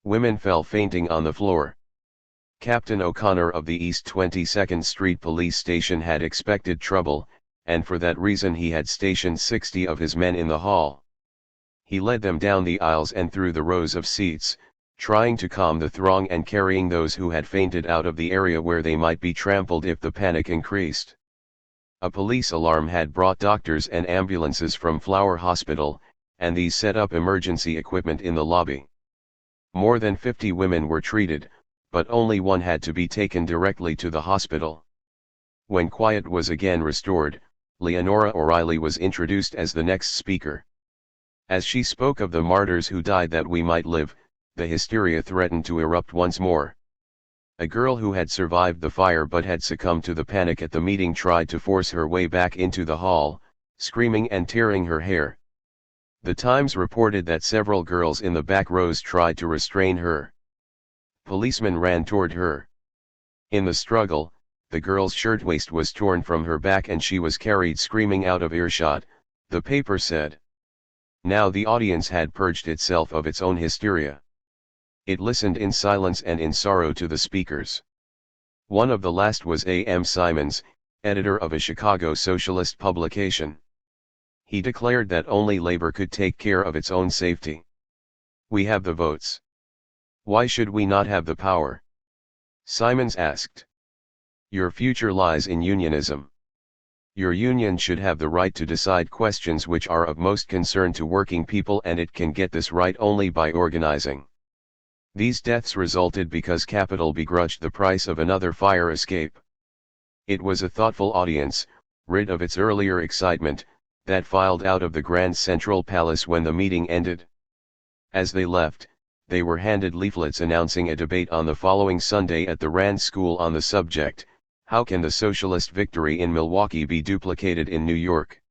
Women fell fainting on the floor. Captain O'Connor of the East 22nd Street Police Station had expected trouble, and for that reason he had stationed 60 of his men in the hall. He led them down the aisles and through the rows of seats, trying to calm the throng and carrying those who had fainted out of the area where they might be trampled if the panic increased. A police alarm had brought doctors and ambulances from Flower Hospital, and these set up emergency equipment in the lobby. More than 50 women were treated, but only one had to be taken directly to the hospital. When quiet was again restored, Leonora O'Reilly was introduced as the next speaker. As she spoke of the martyrs who died that we might live, the hysteria threatened to erupt once more. A girl who had survived the fire but had succumbed to the panic at the meeting tried to force her way back into the hall, screaming and tearing her hair. The Times reported that several girls in the back rows tried to restrain her. Policemen ran toward her. In the struggle, the girl's shirtwaist was torn from her back and she was carried screaming out of earshot, the paper said. Now the audience had purged itself of its own hysteria. It listened in silence and in sorrow to the speakers. One of the last was A.M. Simons, editor of a Chicago socialist publication. He declared that only labor could take care of its own safety. "We have the votes. Why should we not have the power?" Simons asked. "Your future lies in unionism. Your union should have the right to decide questions which are of most concern to working people, and it can get this right only by organizing. These deaths resulted because capital begrudged the price of another fire escape." It was a thoughtful audience, rid of its earlier excitement, that filed out of the Grand Central Palace when the meeting ended. As they left, they were handed leaflets announcing a debate on the following Sunday at the Rand School on the subject, "How can the socialist victory in Milwaukee be duplicated in New York?"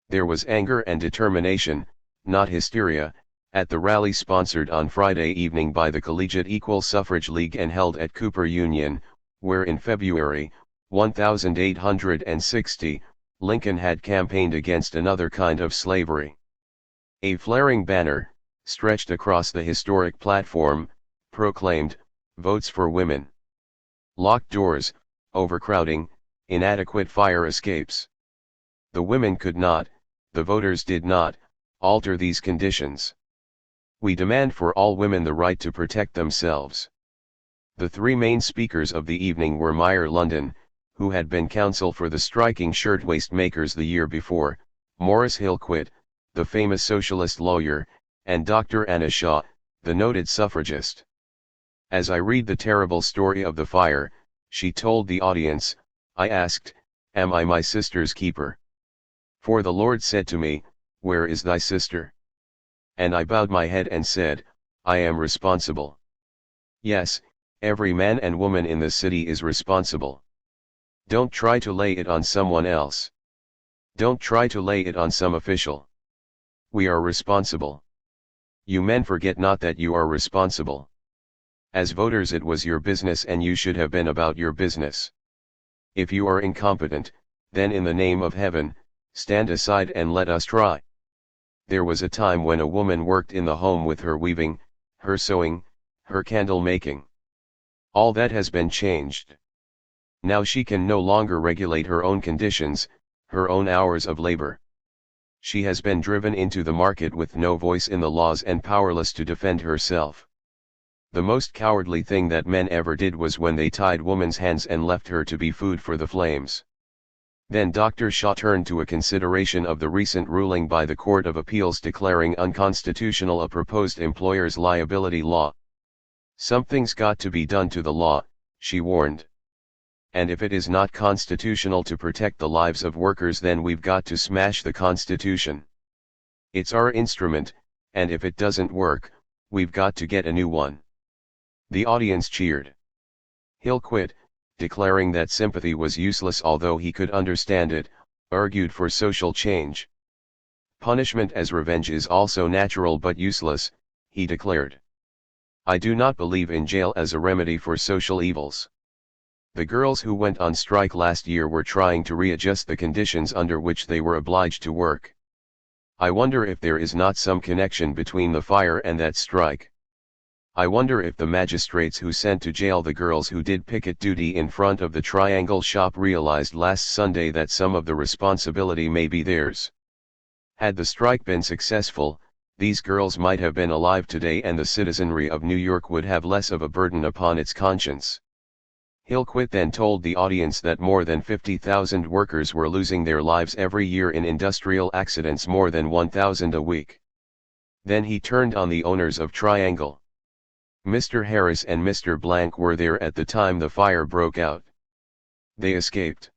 There was anger and determination, not hysteria, at the rally sponsored on Friday evening by the Collegiate Equal Suffrage League and held at Cooper Union, where in February, 1860, Lincoln had campaigned against another kind of slavery. A flaring banner, stretched across the historic platform, proclaimed, "Votes for women." Locked doors, overcrowding, inadequate fire escapes. The women could not, the voters did not, alter these conditions. "We demand for all women the right to protect themselves. The three main speakers of the evening were Meyer London, who had been counsel for the striking shirtwaist makers the year before, Morris Hillquit, the famous socialist lawyer, and Dr. Anna Shaw, the noted suffragist. As I read the terrible story of the fire, she told the audience, I asked, am I my sister's keeper? For the Lord said to me, where is thy sister? And I bowed my head and said, I am responsible. Yes, every man and woman in the city is responsible. Don't try to lay it on someone else. Don't try to lay it on some official. We are responsible. You men forget not that you are responsible. As voters it was your business and you should have been about your business. If you are incompetent, then in the name of heaven, stand aside and let us try. There was a time when a woman worked in the home with her weaving, her sewing, her candle making. All that has been changed. Now she can no longer regulate her own conditions, her own hours of labor. She has been driven into the market with no voice in the laws and powerless to defend herself. The most cowardly thing that men ever did was when they tied woman's hands and left her to be food for the flames. Then Dr. Shaw turned to a consideration of the recent ruling by the Court of Appeals declaring unconstitutional a proposed employer's liability law. Something's got to be done to the law, she warned. And if it is not constitutional to protect the lives of workers, then we've got to smash the Constitution. It's our instrument, and if it doesn't work, we've got to get a new one. The audience cheered. Hillquit, declaring that sympathy was useless although he could understand it, argued for social change. Punishment as revenge is also natural but useless, he declared. I do not believe in jail as a remedy for social evils. The girls who went on strike last year were trying to readjust the conditions under which they were obliged to work. I wonder if there is not some connection between the fire and that strike. I wonder if the magistrates who sent to jail the girls who did picket duty in front of the Triangle shop realized last Sunday that some of the responsibility may be theirs. Had the strike been successful, these girls might have been alive today and the citizenry of New York would have less of a burden upon its conscience. Hillquit then told the audience that more than 50,000 workers were losing their lives every year in industrial accidents, more than 1,000 a week. Then he turned on the owners of Triangle. Mr. Harris and Mr. Blank were there at the time the fire broke out. They escaped.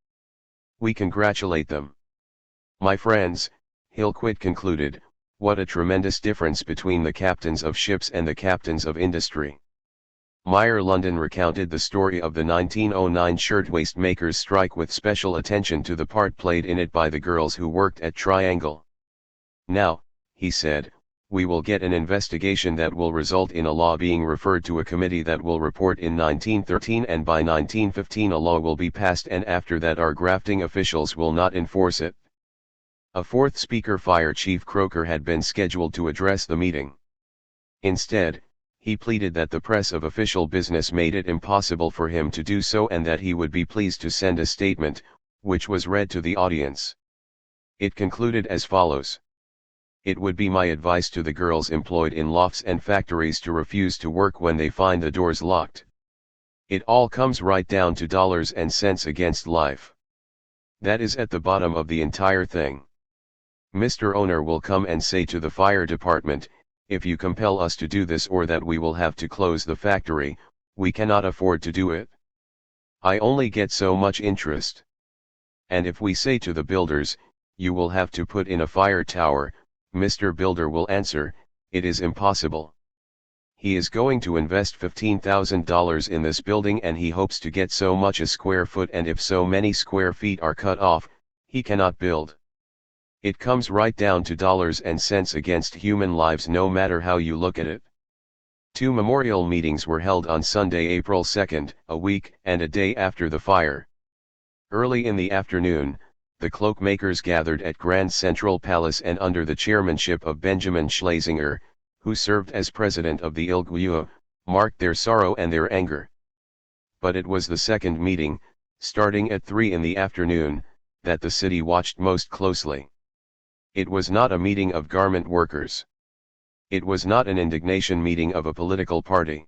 We congratulate them. My friends, Hillquit concluded, what a tremendous difference between the captains of ships and the captains of industry. Meyer London recounted the story of the 1909 shirtwaist makers' strike with special attention to the part played in it by the girls who worked at Triangle. Now, he said, we will get an investigation that will result in a law being referred to a committee that will report in 1913, and by 1915 a law will be passed, and after that our grafting officials will not enforce it. A fourth speaker, Fire Chief Croker, had been scheduled to address the meeting. Instead, he pleaded that the press of official business made it impossible for him to do so and that he would be pleased to send a statement, which was read to the audience. It concluded as follows. It would be my advice to the girls employed in lofts and factories to refuse to work when they find the doors locked. It all comes right down to dollars and cents against life. That is at the bottom of the entire thing. Mr. Owner will come and say to the fire department, if you compel us to do this or that, we will have to close the factory, we cannot afford to do it. I only get so much interest. And if we say to the builders, you will have to put in a fire tower, Mr. Builder will answer, it is impossible. He is going to invest $15,000 in this building and he hopes to get so much a square foot, and if so many square feet are cut off, he cannot build. It comes right down to dollars and cents against human lives, no matter how you look at it. 2 memorial meetings were held on Sunday, April 2nd, a week and a day after the fire. Early in the afternoon, the cloakmakers gathered at Grand Central Palace and under the chairmanship of Benjamin Schlesinger, who served as president of the ILGWU, marked their sorrow and their anger. But it was the second meeting, starting at 3 in the afternoon, that the city watched most closely. It was not a meeting of garment workers. It was not an indignation meeting of a political party.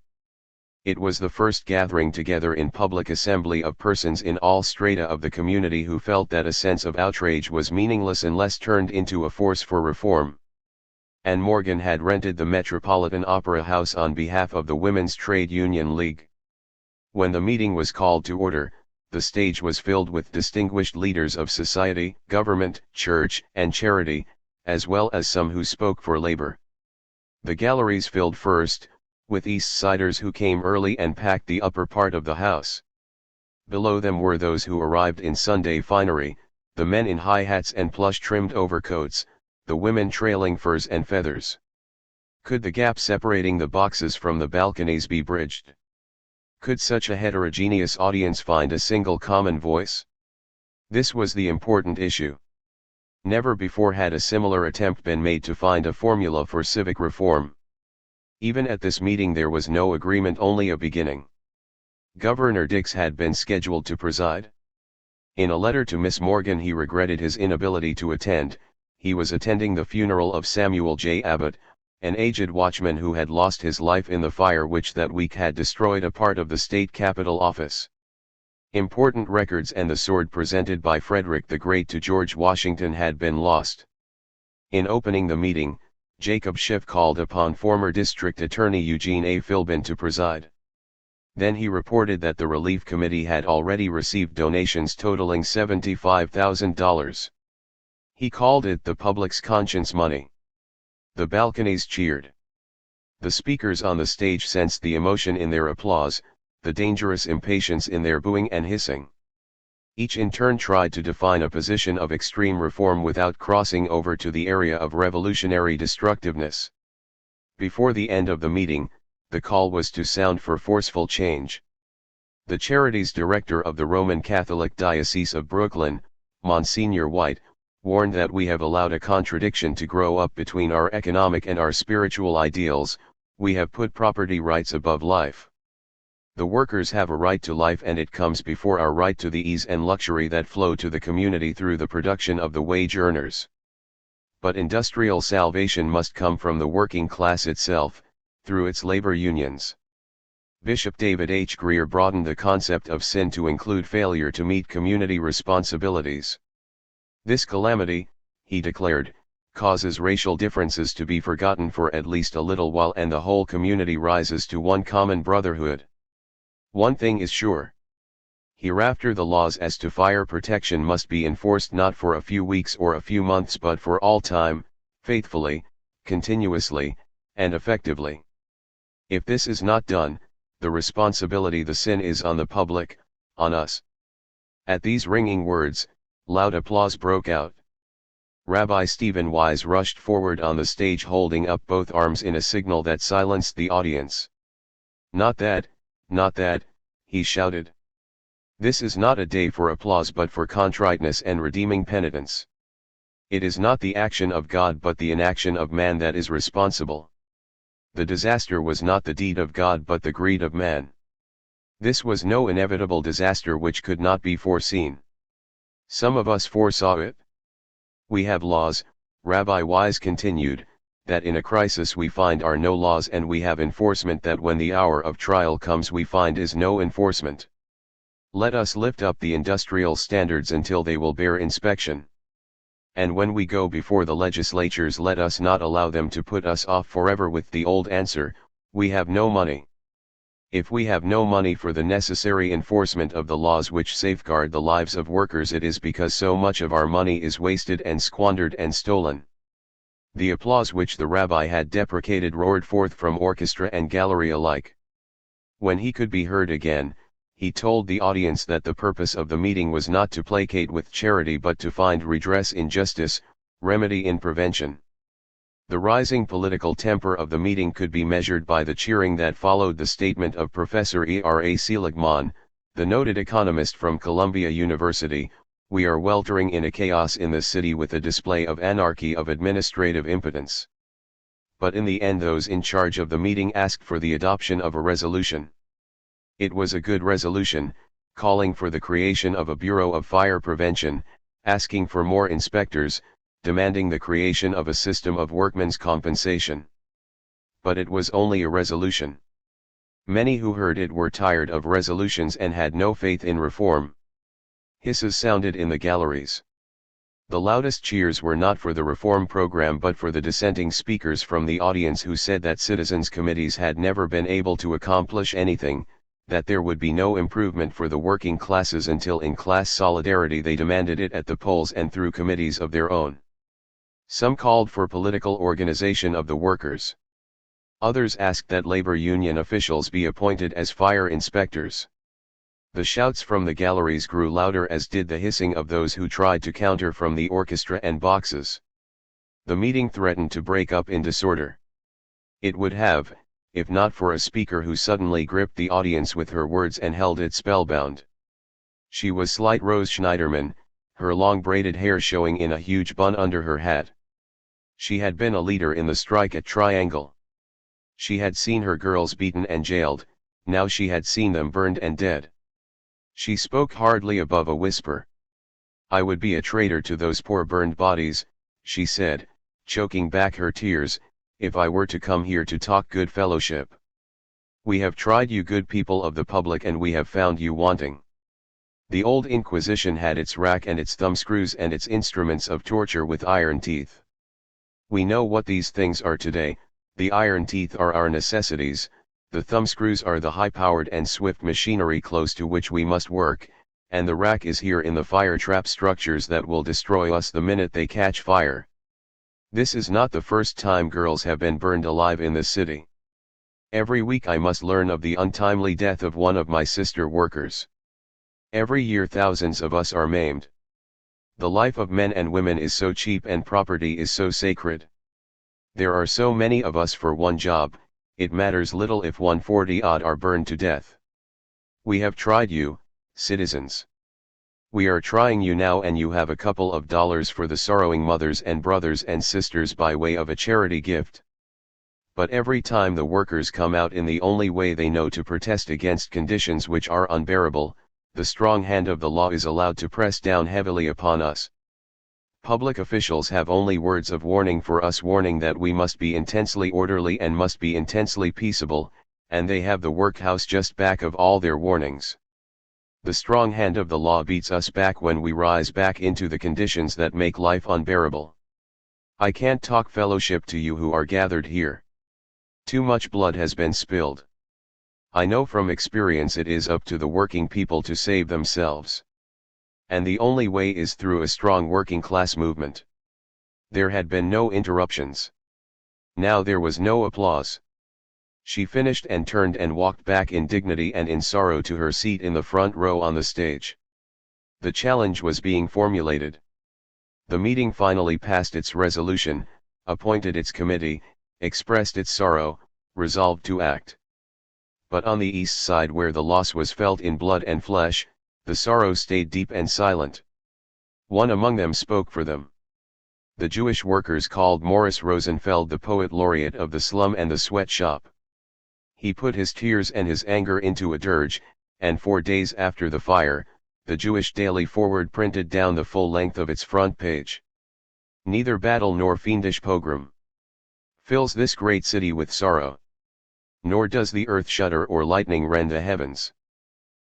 It was the first gathering together in public assembly of persons in all strata of the community who felt that a sense of outrage was meaningless unless turned into a force for reform. And Morgan had rented the Metropolitan Opera House on behalf of the Women's Trade Union League. When the meeting was called to order, the stage was filled with distinguished leaders of society, government, church, and charity, as well as some who spoke for labor. The galleries filled first, with East Siders who came early and packed the upper part of the house. Below them were those who arrived in Sunday finery, the men in high hats and plush-trimmed overcoats, the women trailing furs and feathers. Could the gap separating the boxes from the balconies be bridged? Could such a heterogeneous audience find a single common voice? This was the important issue. Never before had a similar attempt been made to find a formula for civic reform. Even at this meeting there was no agreement, only a beginning. Governor Dix had been scheduled to preside. In a letter to Miss Morgan he regretted his inability to attend. He was attending the funeral of Samuel J. Abbott, an aged watchman who had lost his life in the fire which that week had destroyed a part of the state capitol office. Important records and the sword presented by Frederick the Great to George Washington had been lost. In opening the meeting, Jacob Schiff called upon former District Attorney Eugene A. Philbin to preside. Then he reported that the Relief Committee had already received donations totaling $75,000. He called it the public's conscience money. The balconies cheered. The speakers on the stage sensed the emotion in their applause, the dangerous impatience in their booing and hissing. Each in turn tried to define a position of extreme reform without crossing over to the area of revolutionary destructiveness. Before the end of the meeting, the call was to sound for forceful change. The Charities Director of the Roman Catholic Diocese of Brooklyn, Monsignor White, warned that we have allowed a contradiction to grow up between our economic and our spiritual ideals. We have put property rights above life. The workers have a right to life, and it comes before our right to the ease and luxury that flow to the community through the production of the wage earners. But industrial salvation must come from the working class itself, through its labor unions. Bishop David H. Greider broadened the concept of sin to include failure to meet community responsibilities. This calamity, he declared, causes racial differences to be forgotten for at least a little while, and the whole community rises to one common brotherhood. One thing is sure. Hereafter the laws as to fire protection must be enforced not for a few weeks or a few months, but for all time, faithfully, continuously, and effectively. If this is not done, the responsibility, the sin is on the public, on us. At these ringing words, loud applause broke out. Rabbi Stephen Wise rushed forward on the stage holding up both arms in a signal that silenced the audience. Not that, he shouted. This is not a day for applause but for contriteness and redeeming penitence. It is not the action of God but the inaction of man that is responsible. The disaster was not the deed of God but the greed of man. This was no inevitable disaster which could not be foreseen. Some of us foresaw it. We have laws, Rabbi Wise continued, that in a crisis we find are no laws, and we have enforcement that when the hour of trial comes we find is no enforcement. Let us lift up the industrial standards until they will bear inspection. And when we go before the legislatures, let us not allow them to put us off forever with the old answer, we have no money. If we have no money for the necessary enforcement of the laws which safeguard the lives of workers, it is because so much of our money is wasted and squandered and stolen. The applause which the rabbi had deprecated roared forth from orchestra and gallery alike. When he could be heard again, he told the audience that the purpose of the meeting was not to placate with charity but to find redress in justice, remedy in prevention. The rising political temper of the meeting could be measured by the cheering that followed the statement of Professor E.R.A. Seligman, the noted economist from Columbia University. We are weltering in a chaos in the city with a display of anarchy, of administrative impotence. But in the end those in charge of the meeting asked for the adoption of a resolution. It was a good resolution, calling for the creation of a Bureau of Fire Prevention, asking for more inspectors, demanding the creation of a system of workmen's compensation. But it was only a resolution. Many who heard it were tired of resolutions and had no faith in reform. Hisses sounded in the galleries. The loudest cheers were not for the reform program but for the dissenting speakers from the audience who said that citizens' committees had never been able to accomplish anything, that there would be no improvement for the working classes until in class solidarity they demanded it at the polls and through committees of their own. Some called for political organization of the workers. Others asked that labor union officials be appointed as fire inspectors. The shouts from the galleries grew louder as did the hissing of those who tried to counter from the orchestra and boxes. The meeting threatened to break up in disorder. It would have, if not for a speaker who suddenly gripped the audience with her words and held it spellbound. She was slight Rose Schneiderman, her long braided hair showing in a huge bun under her hat. She had been a leader in the strike at Triangle. She had seen her girls beaten and jailed, now she had seen them burned and dead. She spoke hardly above a whisper. "I would be a traitor to those poor burned bodies," she said, choking back her tears, "if I were to come here to talk good fellowship. We have tried you good people of the public and we have found you wanting. The old Inquisition had its rack and its thumbscrews and its instruments of torture with iron teeth. We know what these things are today. The iron teeth are our necessities, the thumbscrews are the high-powered and swift machinery close to which we must work, and the rack is here in the fire trap structures that will destroy us the minute they catch fire. This is not the first time girls have been burned alive in this city. Every week I must learn of the untimely death of one of my sister workers. Every year thousands of us are maimed. The life of men and women is so cheap and property is so sacred. There are so many of us for one job, it matters little if 140-odd are burned to death. We have tried you, citizens. We are trying you now and you have a couple of dollars for the sorrowing mothers and brothers and sisters by way of a charity gift. But every time the workers come out in the only way they know to protest against conditions which are unbearable, the strong hand of the law is allowed to press down heavily upon us. Public officials have only words of warning for us, warning that we must be intensely orderly and must be intensely peaceable, and they have the workhouse just back of all their warnings. The strong hand of the law beats us back when we rise back into the conditions that make life unbearable. I can't talk fellowship to you who are gathered here. Too much blood has been spilled. I know from experience it is up to the working people to save themselves. And the only way is through a strong working class movement. There had been no interruptions. Now there was no applause. She finished and turned and walked back in dignity and in sorrow to her seat in the front row on the stage. The challenge was being formulated. The meeting finally passed its resolution, appointed its committee, expressed its sorrow, resolved to act. But on the east side where the loss was felt in blood and flesh, the sorrow stayed deep and silent. One among them spoke for them. The Jewish workers called Morris Rosenfeld the poet laureate of the slum and the sweatshop. He put his tears and his anger into a dirge, and 4 days after the fire, the Jewish Daily Forward printed down the full length of its front page. Neither battle nor fiendish pogrom fills this great city with sorrow. Nor does the earth shudder or lightning rend the heavens.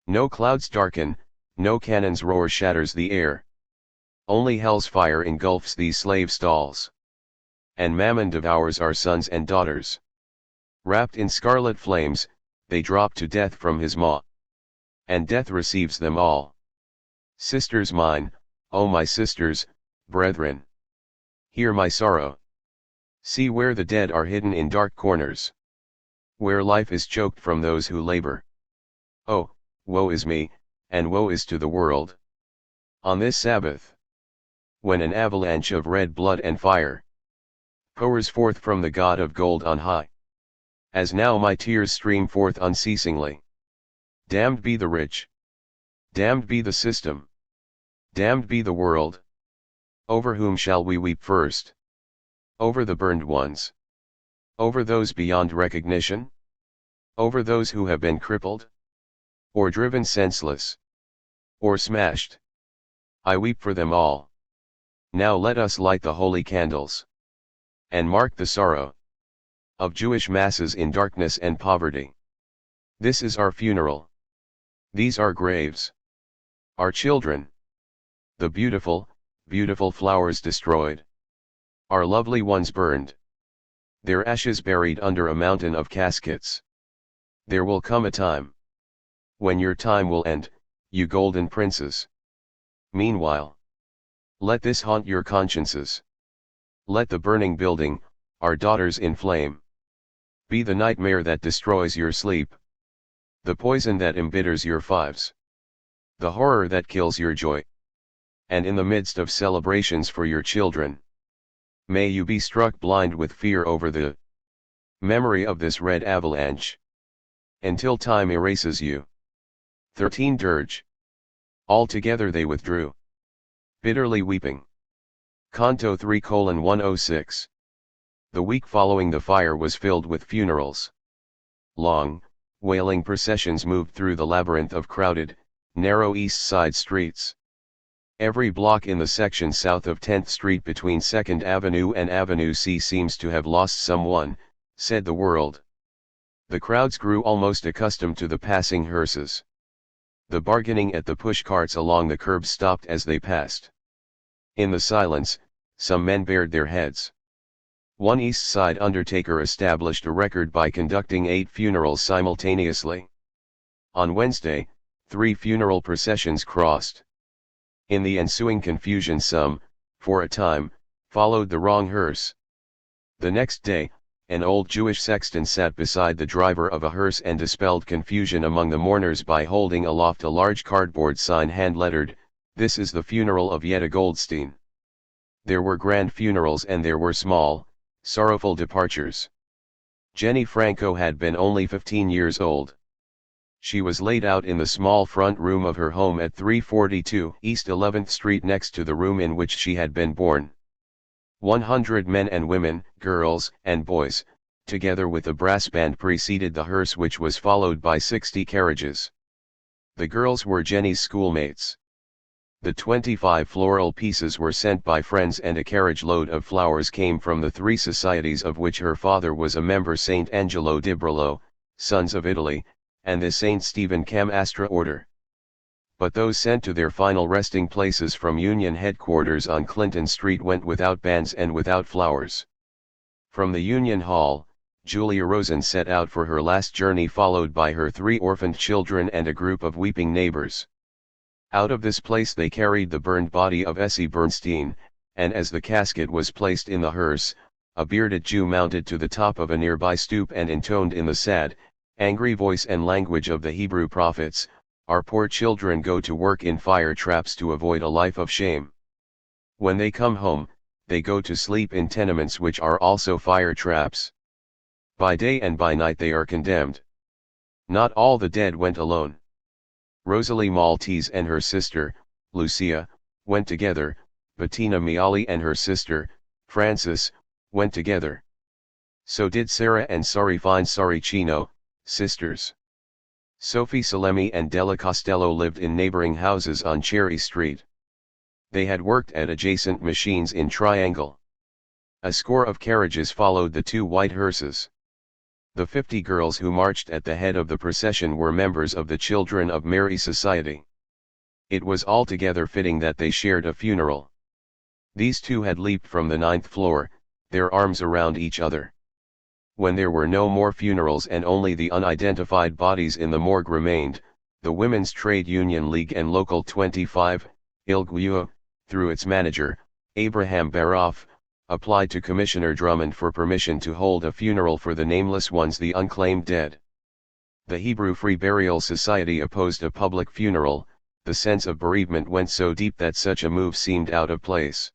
No clouds darken, no cannon's roar shatters the air. Only hell's fire engulfs these slave stalls. And Mammon devours our sons and daughters. Wrapped in scarlet flames, they drop to death from his maw. And death receives them all. Sisters mine, O my sisters, brethren. Hear my sorrow. See where the dead are hidden in dark corners. Where life is choked from those who labor. Oh, woe is me, and woe is to the world. On this Sabbath, when an avalanche of red blood and fire pours forth from the God of gold on high. As now my tears stream forth unceasingly. Damned be the rich. Damned be the system. Damned be the world. Over whom shall we weep first? Over the burned ones. Over those beyond recognition? Over those who have been crippled? Or driven senseless? Or smashed? I weep for them all. Now let us light the holy candles. And mark the sorrow of Jewish masses in darkness and poverty. This is our funeral. These are graves. Our children. The beautiful, beautiful flowers destroyed. Our lovely ones burned. Their ashes buried under a mountain of caskets. There will come a time when your time will end, you golden princes. Meanwhile, let this haunt your consciences. Let the burning building, our daughters in flame, be the nightmare that destroys your sleep, the poison that embitters your fives, the horror that kills your joy. And in the midst of celebrations for your children, may you be struck blind with fear over the memory of this red avalanche, until time erases you. 13 Dirge. Altogether they withdrew, bitterly weeping. Canto 3:106. The week following the fire was filled with funerals. Long, wailing processions moved through the labyrinth of crowded, narrow East Side streets. Every block in the section south of 10th Street between 2nd Avenue and Avenue C seems to have lost someone, said the world. The crowds grew almost accustomed to the passing hearses. The bargaining at the pushcarts along the curb stopped as they passed. In the silence, some men bared their heads. One East Side undertaker established a record by conducting 8 funerals simultaneously. On Wednesday, 3 funeral processions crossed. In the ensuing confusion some, for a time, followed the wrong hearse. The next day, an old Jewish sexton sat beside the driver of a hearse and dispelled confusion among the mourners by holding aloft a large cardboard sign hand-lettered, "This is the funeral of Yetta Goldstein." There were grand funerals and there were small, sorrowful departures. Jenny Franco had been only 15 years old. She was laid out in the small front room of her home at 342 East 11th Street next to the room in which she had been born. 100 men and women, girls and boys, together with a brass band preceded the hearse, which was followed by 60 carriages. The girls were Jenny's schoolmates. The 25 floral pieces were sent by friends and a carriage load of flowers came from the 3 societies of which her father was a member: St. Angelo di Brolo, Sons of Italy, and the St. Stephen Camastra order. But those sent to their final resting places from Union headquarters on Clinton Street went without bands and without flowers. From the Union Hall, Julia Rosen set out for her last journey, followed by her 3 orphaned children and a group of weeping neighbors. Out of this place they carried the burned body of Essie Bernstein, and as the casket was placed in the hearse, a bearded Jew mounted to the top of a nearby stoop and intoned in the sad, angry voice and language of the Hebrew prophets, "Our poor children go to work in fire traps to avoid a life of shame. When they come home, they go to sleep in tenements which are also fire traps. By day and by night they are condemned." Not all the dead went alone. Rosalie Maltese and her sister, Lucia, went together. Bettina Miali and her sister, Frances, went together. So did Sarah and Sarifine Saricino, sisters. Sophie Salemi and Della Costello lived in neighboring houses on Cherry Street. They had worked at adjacent machines in Triangle. A score of carriages followed the 2 white hearses. The 50 girls who marched at the head of the procession were members of the Children of Mary Society. It was altogether fitting that they shared a funeral. These 2 had leaped from the 9th floor, their arms around each other. When there were no more funerals and only the unidentified bodies in the morgue remained, the Women's Trade Union League and Local 25, Ilguya, through its manager, Abraham Baroff, applied to Commissioner Drummond for permission to hold a funeral for the nameless ones, the unclaimed dead. The Hebrew Free Burial Society opposed a public funeral. The sense of bereavement went so deep that such a move seemed out of place.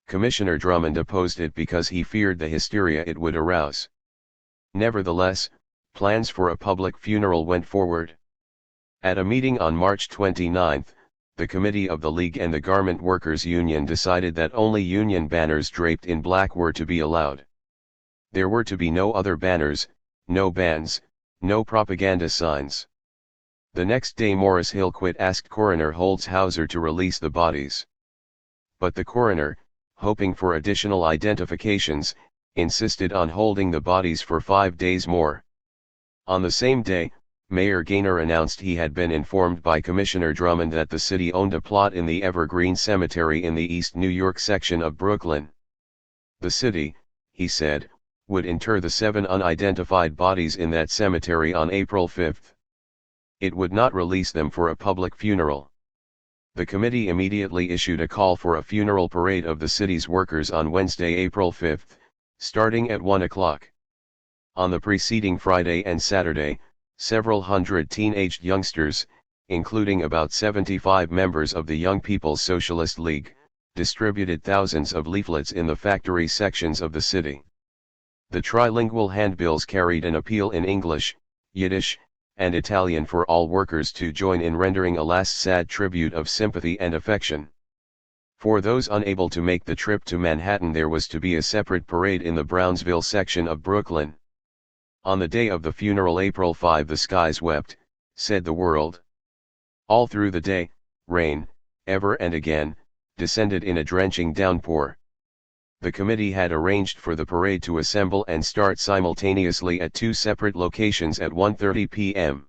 Commissioner Drummond opposed it because he feared the hysteria it would arouse. Nevertheless, plans for a public funeral went forward. At a meeting on March 29, the committee of the League and the Garment Workers Union decided that only union banners draped in black were to be allowed. There were to be no other banners, no bands, no propaganda signs. The next day Morris Hillquit asked Coroner Holzhauser to release the bodies. But the coroner, hoping for additional identifications, insisted on holding the bodies for 5 days more. On the same day, Mayor Gaynor announced he had been informed by Commissioner Drummond that the city owned a plot in the Evergreen Cemetery in the East New York section of Brooklyn. The city, he said, would inter the 7 unidentified bodies in that cemetery on April 5. It would not release them for a public funeral. The committee immediately issued a call for a funeral parade of the city's workers on Wednesday, April 5, starting at 1 o'clock. On the preceding Friday and Saturday, several hundred teenaged youngsters, including about 75 members of the Young People's Socialist League, distributed thousands of leaflets in the factory sections of the city. The trilingual handbills carried an appeal in English, Yiddish, and Italian for all workers to join in rendering a last sad tribute of sympathy and affection. For those unable to make the trip to Manhattan, there was to be a separate parade in the Brownsville section of Brooklyn. On the day of the funeral, April 5, the skies wept, said the World. All through the day, rain, ever and again, descended in a drenching downpour. The committee had arranged for the parade to assemble and start simultaneously at 2 separate locations at 1:30 p.m.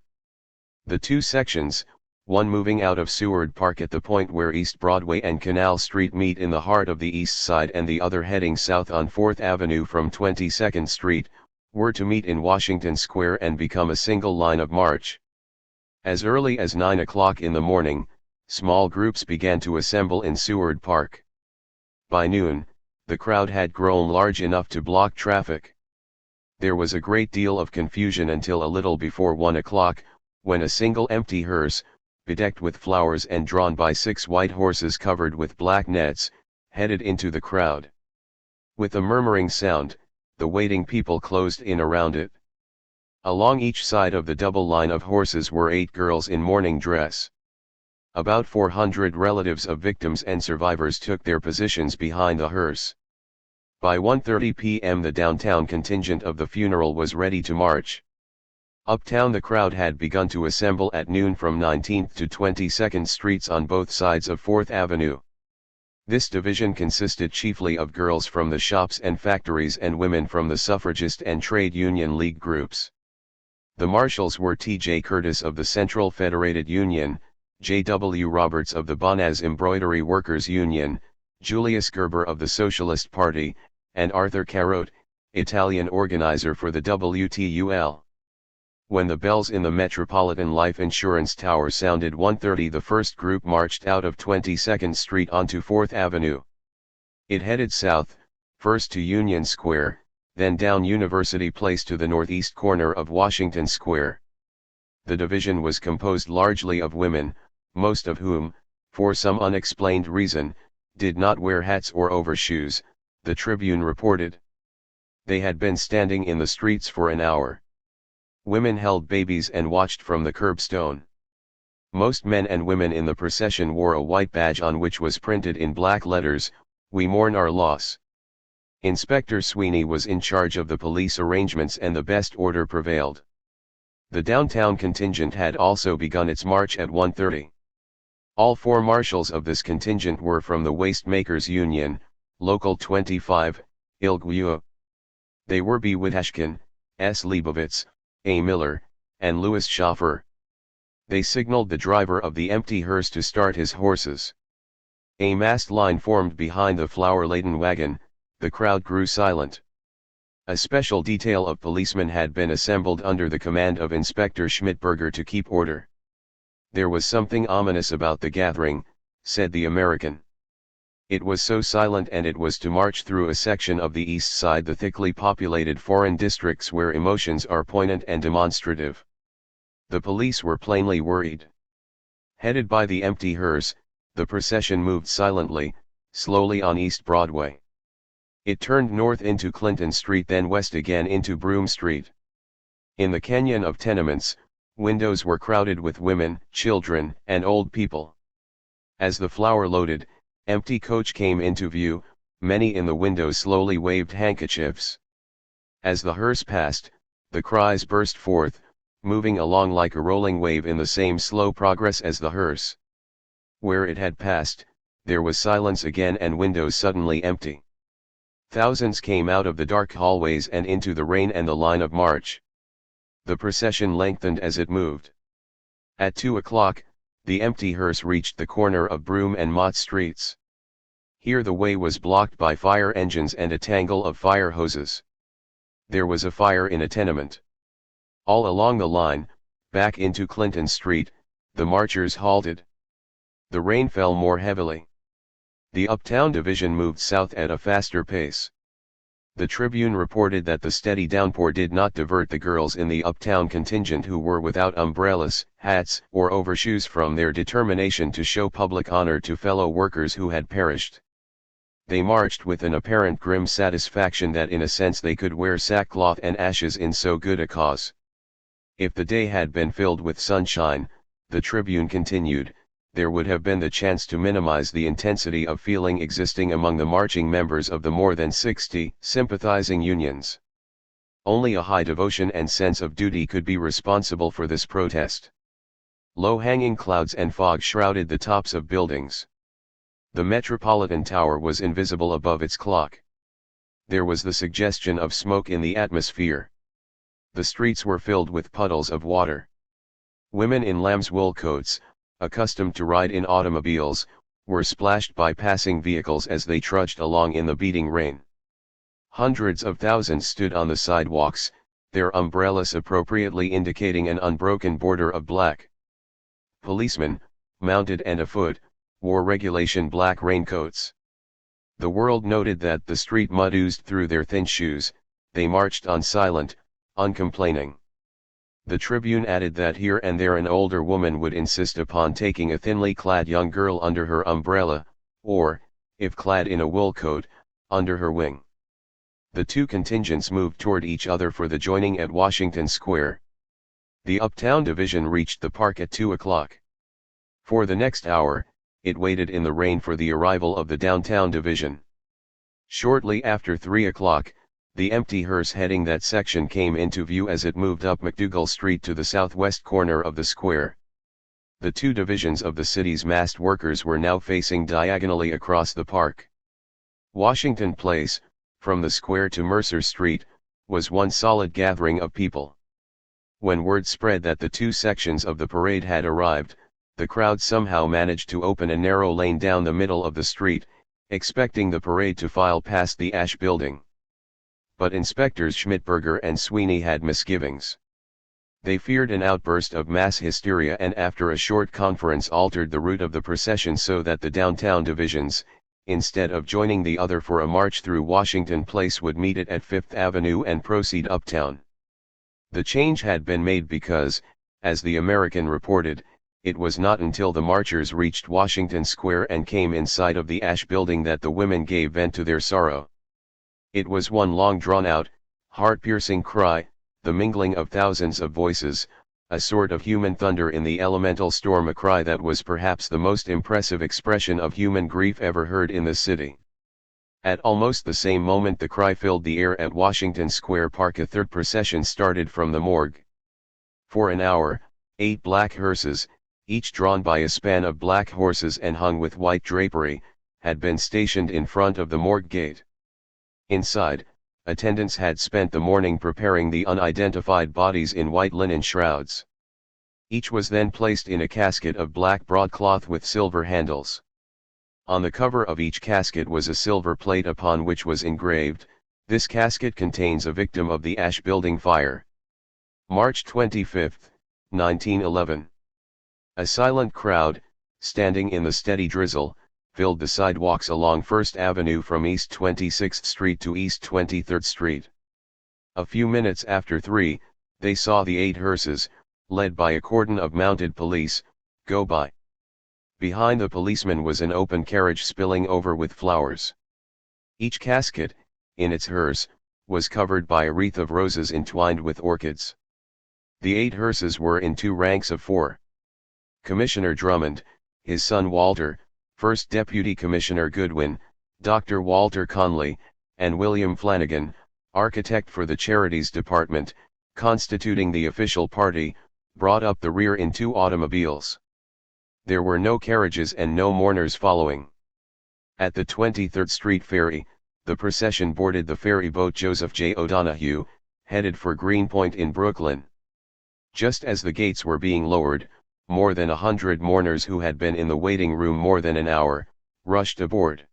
The 2 sections, one moving out of Seward Park at the point where East Broadway and Canal Street meet in the heart of the East Side, and the other heading south on 4th Avenue from 22nd Street, were to meet in Washington Square and become a single line of march. As early as 9 o'clock in the morning, small groups began to assemble in Seward Park. By noon, the crowd had grown large enough to block traffic. There was a great deal of confusion until a little before 1 o'clock, when a single empty hearse, bedecked with flowers and drawn by 6 white horses covered with black nets, headed into the crowd. With a murmuring sound, the waiting people closed in around it. Along each side of the double line of horses were 8 girls in mourning dress. About 400 relatives of victims and survivors took their positions behind the hearse. By 1:30 p.m. the downtown contingent of the funeral was ready to march. Uptown the crowd had begun to assemble at noon from 19th to 22nd Streets on both sides of 4th Avenue. This division consisted chiefly of girls from the shops and factories and women from the suffragist and trade union league groups. The marshals were T.J. Curtis of the Central Federated Union, J.W. Roberts of the Bonaz Embroidery Workers Union, Julius Gerber of the Socialist Party, and Arthur Carote, Italian organizer for the WTUL. When the bells in the Metropolitan Life Insurance Tower sounded 1:30, the first group marched out of 22nd Street onto 4th Avenue. It headed south, first to Union Square, then down University Place to the northeast corner of Washington Square. The division was composed largely of women, most of whom, for some unexplained reason, did not wear hats or overshoes, the Tribune reported. They had been standing in the streets for an hour. Women held babies and watched from the curbstone. Most men and women in the procession wore a white badge on which was printed in black letters, "We mourn our loss." Inspector Sweeney was in charge of the police arrangements and the best order prevailed. The downtown contingent had also begun its march at 1:30. All 4 marshals of this contingent were from the Waist Makers Union, Local 25, Ilgwua. They were B. Witashkin, S. Leibovitz, A. Miller, and Louis Schaffer. They signaled the driver of the empty hearse to start his horses. A massed line formed behind the flower-laden wagon. The crowd grew silent. A special detail of policemen had been assembled under the command of Inspector Schmidberger to keep order. There was something ominous about the gathering, said the American. It was so silent, and it was to march through a section of the East Side, the thickly populated foreign districts where emotions are poignant and demonstrative. The police were plainly worried. Headed by the empty hearse, the procession moved silently, slowly on East Broadway. It turned north into Clinton Street, then west again into Broome Street. In the canyon of tenements, windows were crowded with women, children, and old people. As the flower-loaded, empty coach came into view, many in the windows slowly waved handkerchiefs. As the hearse passed, the cries burst forth, moving along like a rolling wave in the same slow progress as the hearse. Where it had passed, there was silence again and windows suddenly empty. Thousands came out of the dark hallways and into the rain and the line of march. The procession lengthened as it moved. At 2 o'clock, the empty hearse reached the corner of Broome and Mott streets. Here the way was blocked by fire engines and a tangle of fire hoses. There was a fire in a tenement. All along the line, back into Clinton Street, the marchers halted. The rain fell more heavily. The Uptown Division moved south at a faster pace. The Tribune reported that the steady downpour did not divert the girls in the Uptown contingent who were without umbrellas, hats, or overshoes from their determination to show public honor to fellow workers who had perished. They marched with an apparent grim satisfaction that in a sense they could wear sackcloth and ashes in so good a cause. If the day had been filled with sunshine, the Tribune continued, there would have been the chance to minimize the intensity of feeling existing among the marching members of the more than 60 sympathizing unions. Only a high devotion and sense of duty could be responsible for this protest. Low-hanging clouds and fog shrouded the tops of buildings. The Metropolitan Tower was invisible above its clock. There was the suggestion of smoke in the atmosphere. The streets were filled with puddles of water. Women in lamb's wool coats, accustomed to ride in automobiles, were splashed by passing vehicles as they trudged along in the beating rain. Hundreds of thousands stood on the sidewalks, their umbrellas appropriately indicating an unbroken border of black. Policemen, mounted and afoot, wore regulation black raincoats. The world noted that the street mud oozed through their thin shoes. They marched on silent, uncomplaining. The Tribune added that here and there an older woman would insist upon taking a thinly clad young girl under her umbrella, or, if clad in a wool coat, under her wing. The two contingents moved toward each other for the joining at Washington Square. The Uptown Division reached the park at 2 o'clock. For the next hour, it waited in the rain for the arrival of the Downtown Division. Shortly after 3 o'clock, the empty hearse heading that section came into view as it moved up McDougal Street to the southwest corner of the square. The two divisions of the city's massed workers were now facing diagonally across the park. Washington Place, from the square to Mercer Street, was one solid gathering of people. When word spread that the two sections of the parade had arrived, the crowd somehow managed to open a narrow lane down the middle of the street, expecting the parade to file past the Ash Building. But Inspectors Schmidberger and Sweeney had misgivings. They feared an outburst of mass hysteria and after a short conference altered the route of the procession so that the downtown divisions, instead of joining the other for a march through Washington Place, would meet it at Fifth Avenue and proceed uptown. The change had been made because, as the American reported, it was not until the marchers reached Washington Square and came in sight of the Ash Building that the women gave vent to their sorrow. It was one long drawn-out, heart-piercing cry, the mingling of thousands of voices, a sort of human thunder in the elemental storm, a cry that was perhaps the most impressive expression of human grief ever heard in the city. At almost the same moment the cry filled the air at Washington Square Park. A third procession started from the morgue. For an hour, 8 black hearses, each drawn by a span of black horses and hung with white drapery, had been stationed in front of the morgue gate. Inside, attendants had spent the morning preparing the unidentified bodies in white linen shrouds. Each was then placed in a casket of black broadcloth with silver handles. On the cover of each casket was a silver plate upon which was engraved, "This casket contains a victim of the Ash Building fire. March 25, 1911. A silent crowd, standing in the steady drizzle, filled the sidewalks along First Avenue from East 26th Street to East 23rd Street. A few minutes after 3, they saw the 8 hearses, led by a cordon of mounted police, go by. Behind the policemen was an open carriage spilling over with flowers. Each casket, in its hearse, was covered by a wreath of roses entwined with orchids. The 8 hearses were in 2 ranks of 4. Commissioner Drummond, his son Walter, First Deputy Commissioner Goodwin, Dr. Walter Conley, and William Flanagan, architect for the Charities Department, constituting the official party, brought up the rear in 2 automobiles. There were no carriages and no mourners following. At the 23rd Street Ferry, the procession boarded the ferry boat Joseph J. O'Donoghue, headed for Greenpoint in Brooklyn. Just as the gates were being lowered, more than 100 mourners who had been in the waiting room more than an hour, rushed aboard.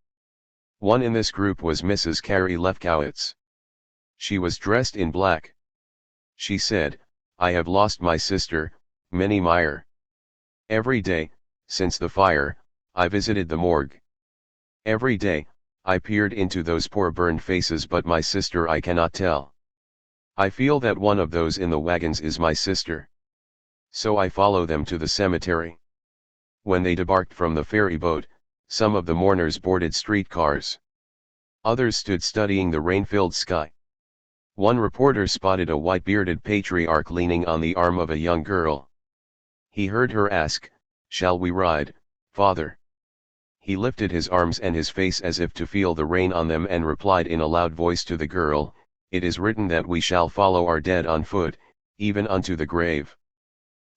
One in this group was Mrs. Carrie Lefkowitz. She was dressed in black. She said, "I have lost my sister, Minnie Meyer. Every day, since the fire, I visited the morgue. Every day, I peered into those poor burned faces, but my sister I cannot tell. I feel that one of those in the wagons is my sister. So I follow them to the cemetery." When they debarked from the ferry boat, some of the mourners boarded streetcars. Others stood studying the rain-filled sky. One reporter spotted a white-bearded patriarch leaning on the arm of a young girl. He heard her ask, "Shall we ride, father?" He lifted his arms and his face as if to feel the rain on them and replied in a loud voice to the girl, "It is written that we shall follow our dead on foot, even unto the grave."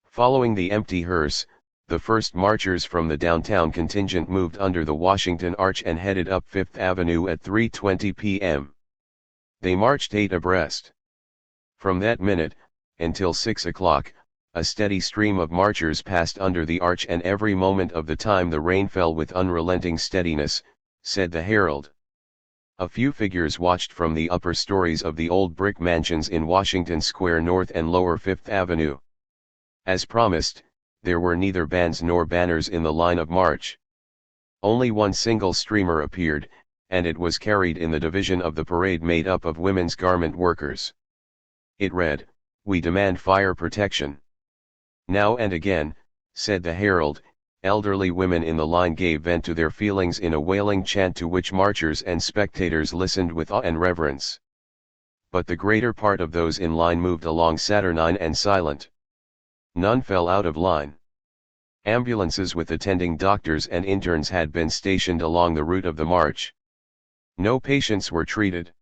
Following the empty hearse, the first marchers from the downtown contingent moved under the Washington Arch and headed up Fifth Avenue at 3:20 p.m. They marched 8 abreast. From that minute, until 6 o'clock, a steady stream of marchers passed under the arch, and every moment of the time the rain fell with unrelenting steadiness, said the Herald. A few figures watched from the upper stories of the old brick mansions in Washington Square North and Lower Fifth Avenue. As promised, there were neither bands nor banners in the line of march. Only one single streamer appeared, and it was carried in the division of the parade made up of women's garment workers. It read, "We demand fire protection." Now and again, said the Herald, elderly women in the line gave vent to their feelings in a wailing chant to which marchers and spectators listened with awe and reverence. But the greater part of those in line moved along saturnine and silent. None fell out of line. Ambulances with attending doctors and interns had been stationed along the route of the march. No patients were treated.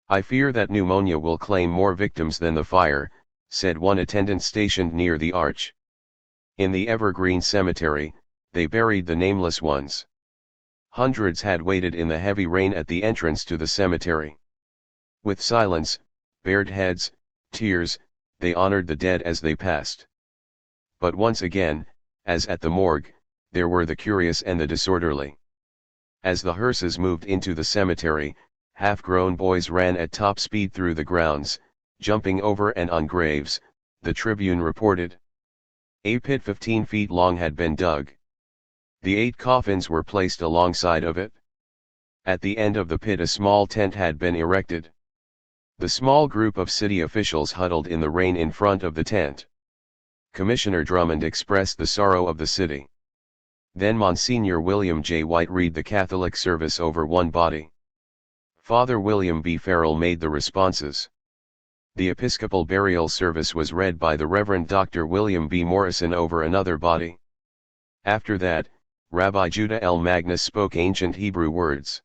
"I fear that pneumonia will claim more victims than the fire," said one attendant stationed near the arch. In the Evergreen Cemetery, they buried the nameless ones. Hundreds had waited in the heavy rain at the entrance to the cemetery. With silence, bared heads, tears, they honored the dead as they passed. But once again, as at the morgue, there were the curious and the disorderly. As the hearses moved into the cemetery, half-grown boys ran at top speed through the grounds, jumping over and on graves, the Tribune reported. A pit 15 feet long had been dug. The 8 coffins were placed alongside of it. At the end of the pit a small tent had been erected. The small group of city officials huddled in the rain in front of the tent. Commissioner Drummond expressed the sorrow of the city. Then Monsignor William J. White read the Catholic service over one body. Father William B. Farrell made the responses. The Episcopal burial service was read by the Reverend Dr. William B. Morrison over another body. After that, Rabbi Judah L. Magnus spoke ancient Hebrew words.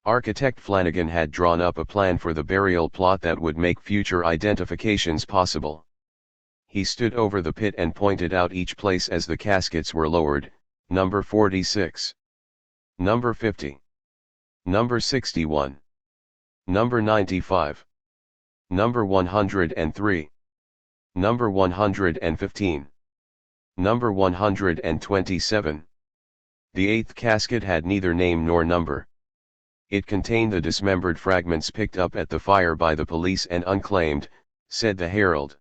Architect Flanagan had drawn up a plan for the burial plot that would make future identifications possible. He stood over the pit and pointed out each place as the caskets were lowered: number 46, number 50, number 61, number 95, number 103, number 115, number 127. The 8th casket had neither name nor number. It contained the dismembered fragments picked up at the fire by the police and unclaimed, said the Herald.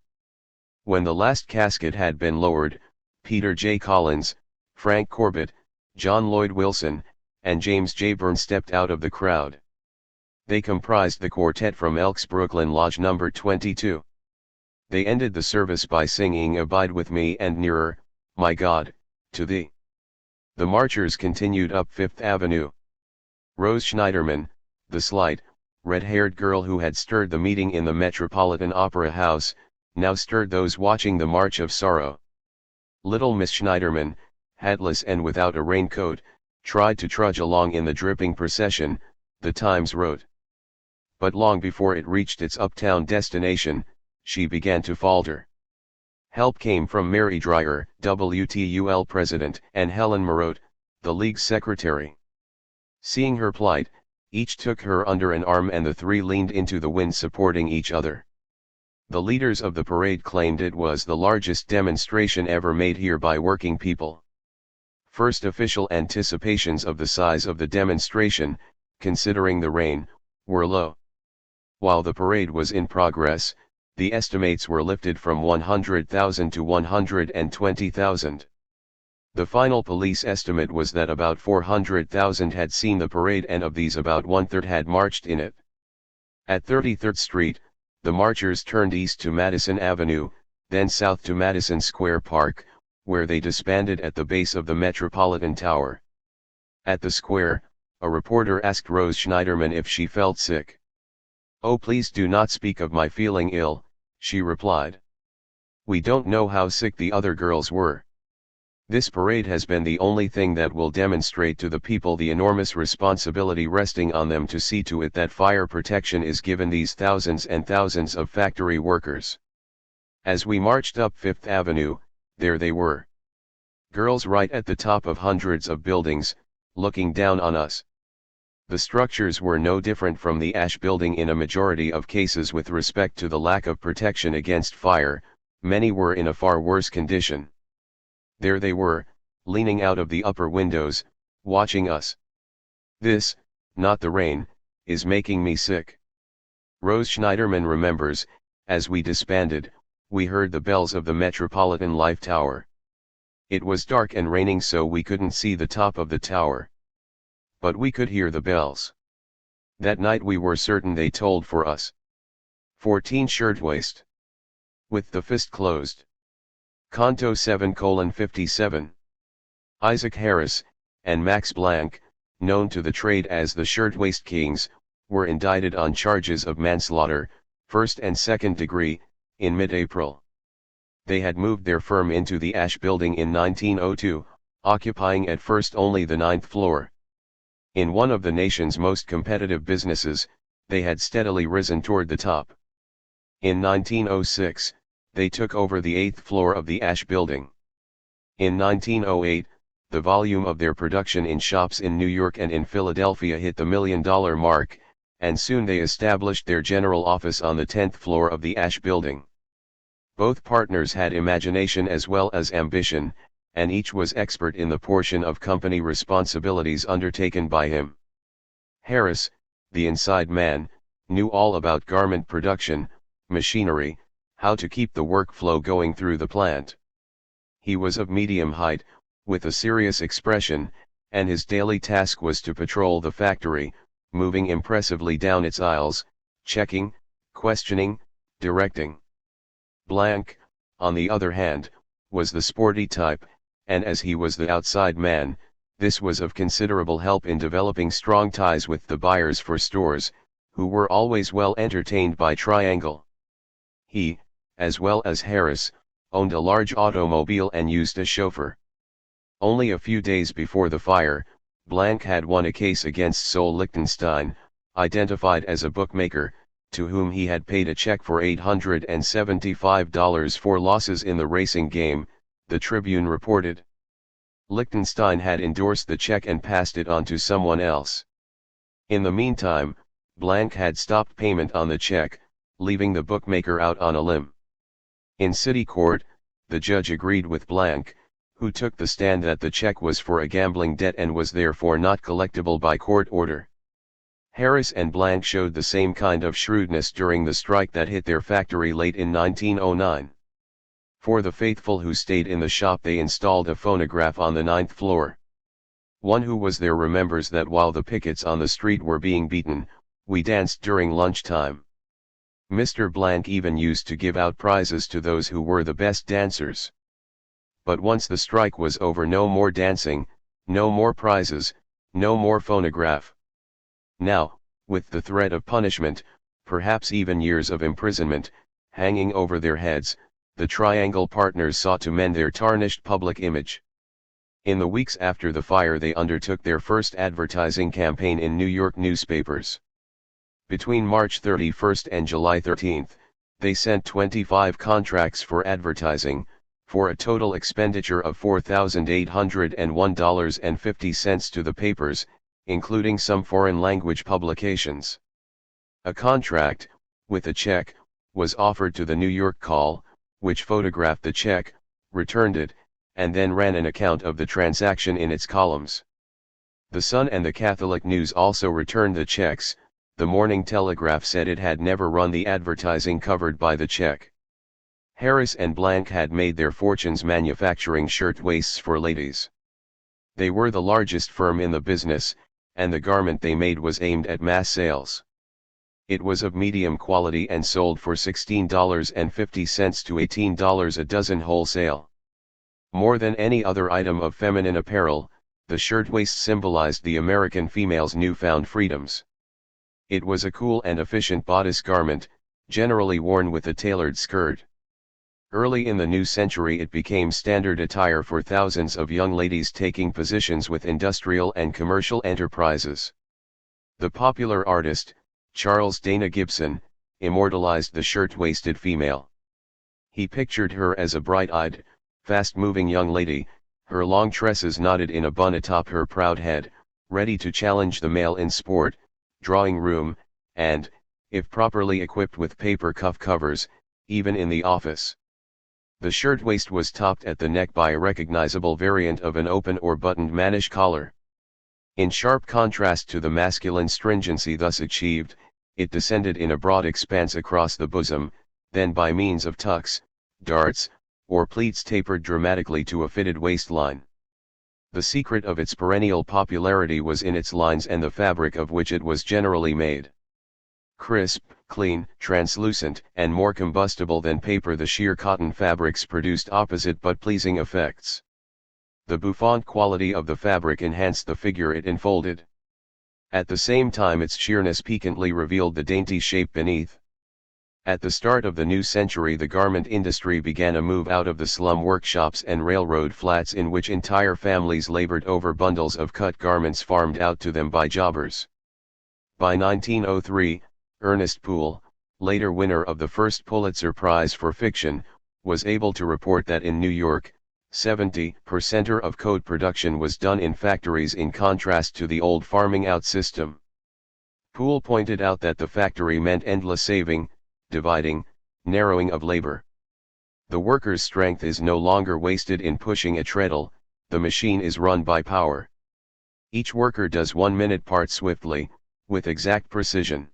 When the last casket had been lowered, Peter J. Collins, Frank Corbett, John Lloyd Wilson, and James J. Byrne stepped out of the crowd. They comprised the quartet from Elks Brooklyn Lodge number 22. They ended the service by singing "Abide with Me" and "Nearer, My God, to Thee." The marchers continued up Fifth Avenue. Rose Schneiderman, the slight, red-haired girl who had stirred the meeting in the Metropolitan Opera House, now stirred those watching the March of Sorrow. Little Miss Schneiderman, hatless and without a raincoat, tried to trudge along in the dripping procession, the Times wrote. But long before it reached its uptown destination, she began to falter. Help came from Mary Dreyer, WTUL president, and Helen Marotte, the league's secretary. Seeing her plight, each took her under an arm and the three leaned into the wind supporting each other. The leaders of the parade claimed it was the largest demonstration ever made here by working people. First official anticipations of the size of the demonstration, considering the rain, were low. While the parade was in progress, the estimates were lifted from 100,000 to 120,000. The final police estimate was that about 400,000 had seen the parade, and of these about one-third had marched in it. At 33rd Street, the marchers turned east to Madison Avenue, then south to Madison Square Park, where they disbanded at the base of the Metropolitan Tower. At the square, a reporter asked Rose Schneiderman if she felt sick. "Oh, please do not speak of my feeling ill," she replied. "We don't know how sick the other girls were. This parade has been the only thing that will demonstrate to the people the enormous responsibility resting on them to see to it that fire protection is given these thousands and thousands of factory workers." As we marched up Fifth Avenue, there they were. Girls right at the top of hundreds of buildings, looking down on us. The structures were no different from the Ash Building in a majority of cases with respect to the lack of protection against fire. Many were in a far worse condition. There they were, leaning out of the upper windows, watching us. This, not the rain, is making me sick. Rose Schneiderman remembers, as we disbanded, we heard the bells of the Metropolitan Life Tower. It was dark and raining, so we couldn't see the top of the tower. But we could hear the bells. That night we were certain they tolled for us. 14 Shirtwaist. With the fist closed. Canto 7:57. Isaac Harris, and Max Blank, known to the trade as the Shirtwaist Kings, were indicted on charges of manslaughter, first and second degree, in mid-April. They had moved their firm into the Ash Building in 1902, occupying at first only the 9th floor. In one of the nation's most competitive businesses, they had steadily risen toward the top. In 1906, they took over the 8th floor of the Ash Building. In 1908, the volume of their production in shops in New York and in Philadelphia hit the $1 million mark, and soon they established their general office on the 10th floor of the Ash Building. Both partners had imagination as well as ambition, and each was expert in the portion of company responsibilities undertaken by him. Harris, the inside man, knew all about garment production, machinery, how to keep the workflow going through the plant. He was of medium height, with a serious expression, and his daily task was to patrol the factory, moving impressively down its aisles, checking, questioning, directing. Blank, on the other hand, was the sporty type, and as he was the outside man, this was of considerable help in developing strong ties with the buyers for stores, who were always well entertained by Triangle. He, as well as Harris, owned a large automobile and used a chauffeur. Only a few days before the fire, Blank had won a case against Sol Lichtenstein, identified as a bookmaker, to whom he had paid a check for $875 for losses in the racing game, the Tribune reported. Lichtenstein had endorsed the check and passed it on to someone else. In the meantime, Blank had stopped payment on the check, leaving the bookmaker out on a limb. In city court, the judge agreed with Blank, who took the stand that the check was for a gambling debt and was therefore not collectible by court order. Harris and Blank showed the same kind of shrewdness during the strike that hit their factory late in 1909. For the faithful who stayed in the shop, they installed a phonograph on the 9th floor. One who was there remembers that while the pickets on the street were being beaten, we danced during lunchtime. Mr. Blank even used to give out prizes to those who were the best dancers. But once the strike was over, no more dancing, no more prizes, no more phonograph. Now, with the threat of punishment, perhaps even years of imprisonment, hanging over their heads, the Triangle partners sought to mend their tarnished public image. In the weeks after the fire, they undertook their first advertising campaign in New York newspapers. Between March 31 and July 13, they sent 25 contracts for advertising, for a total expenditure of $4,801.50 to the papers, including some foreign language publications. A contract, with a check, was offered to the New York Call, which photographed the check, returned it, and then ran an account of the transaction in its columns. The Sun and the Catholic News also returned the checks. The Morning Telegraph said it had never run the advertising covered by the check. Harris and Blank had made their fortunes manufacturing shirtwaists for ladies. They were the largest firm in the business, and the garment they made was aimed at mass sales. It was of medium quality and sold for $16.50 to $18 a dozen wholesale. More than any other item of feminine apparel, the shirtwaist symbolized the American female's newfound freedoms. It was a cool and efficient bodice garment, generally worn with a tailored skirt. Early in the new century it became standard attire for thousands of young ladies taking positions with industrial and commercial enterprises. The popular artist, Charles Dana Gibson, immortalized the shirt-waisted female. He pictured her as a bright-eyed, fast-moving young lady, her long tresses knotted in a bun atop her proud head, ready to challenge the male in sport, drawing room, and, if properly equipped with paper cuff covers, even in the office. The shirtwaist was topped at the neck by a recognizable variant of an open or buttoned mannish collar. In sharp contrast to the masculine stringency thus achieved, it descended in a broad expanse across the bosom, then by means of tucks, darts, or pleats tapered dramatically to a fitted waistline. The secret of its perennial popularity was in its lines and the fabric of which it was generally made. Crisp, clean, translucent, and more combustible than paper, the sheer cotton fabrics produced opposite but pleasing effects. The bouffant quality of the fabric enhanced the figure it enfolded. At the same time its sheerness piquantly revealed the dainty shape beneath. At the start of the new century the garment industry began a move out of the slum workshops and railroad flats in which entire families labored over bundles of cut garments farmed out to them by jobbers. By 1903, Ernest Poole, later winner of the first Pulitzer Prize for fiction, was able to report that in New York, 70% of coat production was done in factories in contrast to the old farming out system. Poole pointed out that the factory meant endless saving, dividing, narrowing of labor. The worker's strength is no longer wasted in pushing a treadle, the machine is run by power. Each worker does 1-minute part swiftly, with exact precision.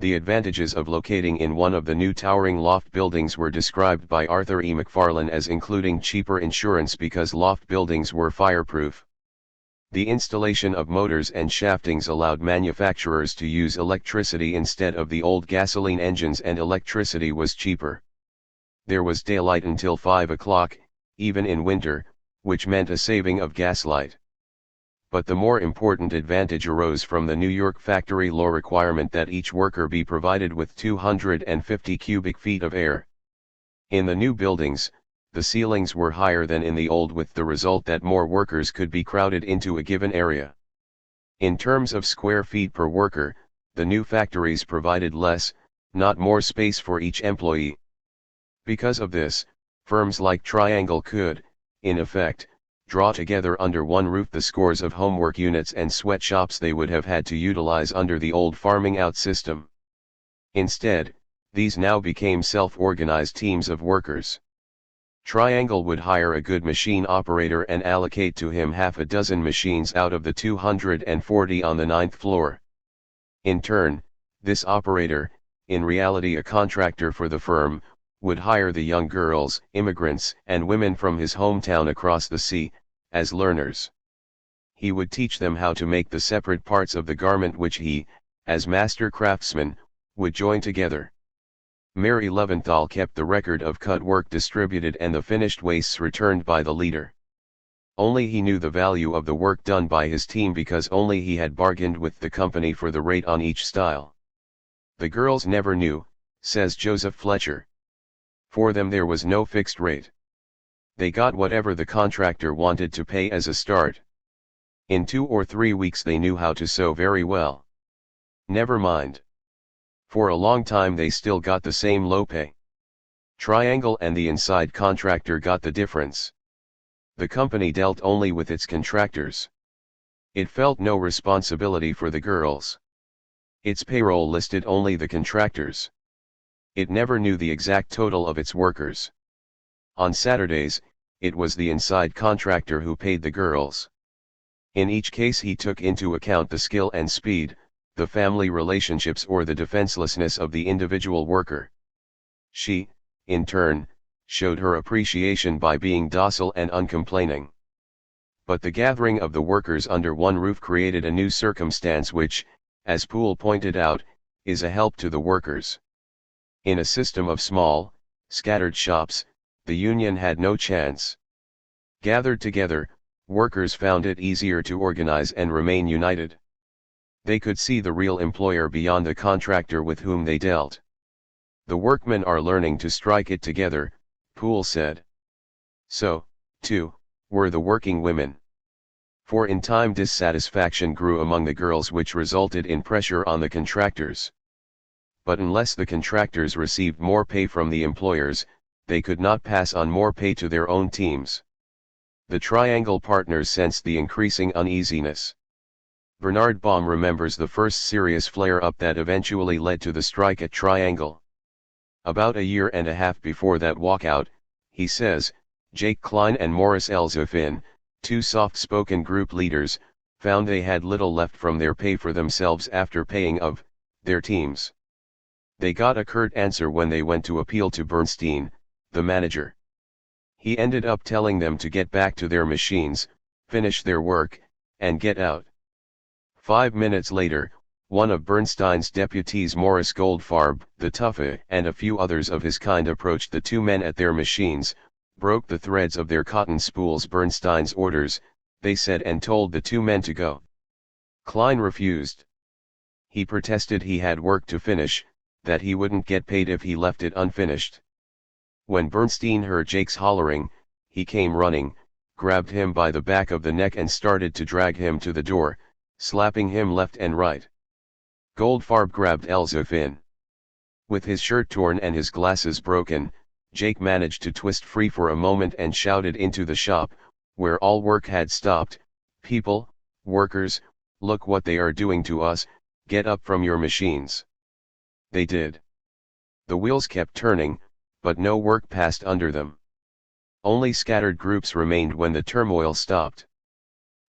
The advantages of locating in one of the new towering loft buildings were described by Arthur E. McFarlane as including cheaper insurance because loft buildings were fireproof. The installation of motors and shaftings allowed manufacturers to use electricity instead of the old gasoline engines, and electricity was cheaper. There was daylight until 5 o'clock, even in winter, which meant a saving of gaslight. But the more important advantage arose from the New York factory law requirement that each worker be provided with 250 cubic feet of air. In the new buildings, the ceilings were higher than in the old, with the result that more workers could be crowded into a given area. In terms of square feet per worker, the new factories provided less, not more space for each employee. Because of this, firms like Triangle could, in effect, draw together under one roof the scores of homework units and sweatshops they would have had to utilize under the old farming out system. Instead, these now became self-organized teams of workers. Triangle would hire a good machine operator and allocate to him half a dozen machines out of the 240 on the 9th floor. In turn, this operator, in reality a contractor for the firm, would hire the young girls, immigrants, and women from his hometown across the sea, as learners. He would teach them how to make the separate parts of the garment which he, as master craftsman, would join together. Mary Leventhal kept the record of cut work distributed and the finished waists returned by the leader. Only he knew the value of the work done by his team because only he had bargained with the company for the rate on each style. The girls never knew, says Joseph Fletcher. For them there was no fixed rate. They got whatever the contractor wanted to pay as a start. In 2 or 3 weeks they knew how to sew very well. Never mind. For a long time they still got the same low pay. Triangle and the inside contractor got the difference. The company dealt only with its contractors. It felt no responsibility for the girls. Its payroll listed only the contractors. It never knew the exact total of its workers. On Saturdays, it was the inside contractor who paid the girls. In each case he took into account the skill and speed, the family relationships or the defenselessness of the individual worker. She, in turn, showed her appreciation by being docile and uncomplaining. But the gathering of the workers under one roof created a new circumstance which, as Poole pointed out, is a help to the workers. In a system of small, scattered shops, the union had no chance. Gathered together, workers found it easier to organize and remain united. They could see the real employer beyond the contractor with whom they dealt. The workmen are learning to strike it together, Poole said. So, too, were the working women. For in time dissatisfaction grew among the girls, which resulted in pressure on the contractors. But unless the contractors received more pay from the employers, they could not pass on more pay to their own teams. The Triangle partners sensed the increasing uneasiness. Bernard Baum remembers the first serious flare-up that eventually led to the strike at Triangle. About a year and a half before that walkout, he says, Jake Klein and Morris Elzefin, two soft-spoken group leaders, found they had little left from their pay for themselves after paying of their teams. They got a curt answer when they went to appeal to Bernstein, the manager. He ended up telling them to get back to their machines, finish their work, and get out. 5 minutes later, one of Bernstein's deputies, Morris Goldfarb, the Tuffe, and a few others of his kind approached the two men at their machines, broke the threads of their cotton spools. Bernstein's orders, they said, and told the two men to go. Klein refused. He protested he had work to finish, that he wouldn't get paid if he left it unfinished. When Bernstein heard Jake's hollering, he came running, grabbed him by the back of the neck and started to drag him to the door, slapping him left and right. Goldfarb grabbed Elzefin. With his shirt torn and his glasses broken, Jake managed to twist free for a moment and shouted into the shop, where all work had stopped, "People, workers, look what they are doing to us, get up from your machines." They did. The wheels kept turning, but no work passed under them. Only scattered groups remained when the turmoil stopped.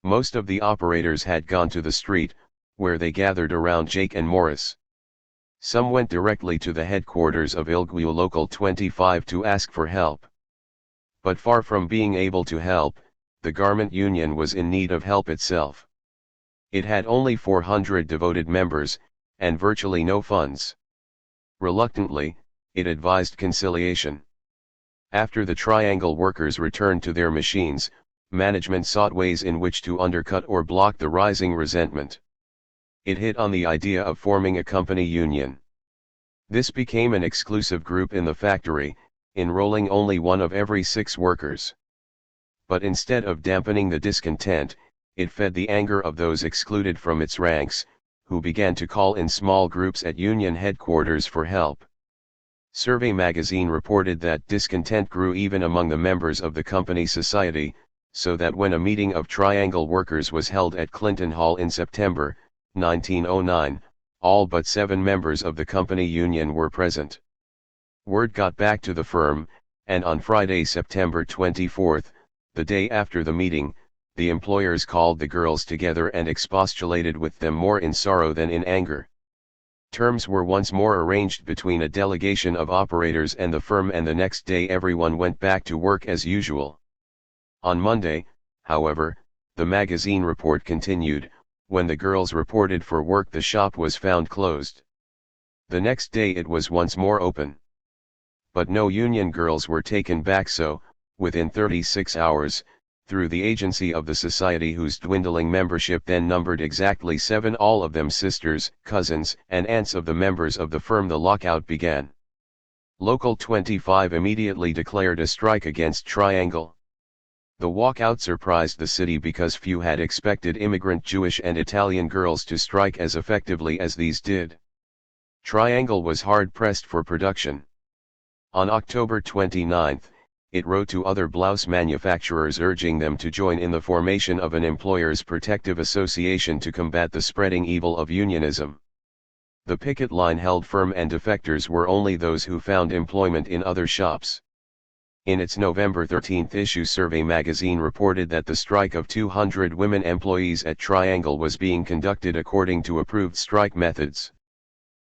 Most of the operators had gone to the street, where they gathered around Jake and Morris. Some went directly to the headquarters of Ilgwu Local 25 to ask for help. But far from being able to help, the garment union was in need of help itself. It had only 400 devoted members, and virtually no funds. Reluctantly, it advised conciliation. After the Triangle workers returned to their machines, management sought ways in which to undercut or block the rising resentment. It hit on the idea of forming a company union. This became an exclusive group in the factory, enrolling only one of every 6 workers. But instead of dampening the discontent, it fed the anger of those excluded from its ranks, who began to call in small groups at union headquarters for help. Survey magazine reported that discontent grew even among the members of the company society, so that when a meeting of Triangle workers was held at Clinton Hall in September 1909, all but 7 members of the company union were present. Word got back to the firm, and on Friday, September 24, the day after the meeting, the employers called the girls together and expostulated with them more in sorrow than in anger. Terms were once more arranged between a delegation of operators and the firm, and the next day everyone went back to work as usual. On Monday, however, the magazine report continued, when the girls reported for work the shop was found closed. The next day it was once more open. But no union girls were taken back, so, within 36 hours, through the agency of the society, whose dwindling membership then numbered exactly 7, all of them sisters, cousins, and aunts of the members of the firm, the lockout began. Local 25 immediately declared a strike against Triangle. The walkout surprised the city because few had expected immigrant Jewish and Italian girls to strike as effectively as these did. Triangle was hard-pressed for production. On October 29, it wrote to other blouse manufacturers urging them to join in the formation of an employers' protective association to combat the spreading evil of unionism. The picket line held firm and defectors were only those who found employment in other shops. In its November 13 issue, Survey magazine reported that the strike of 200 women employees at Triangle was being conducted according to approved strike methods.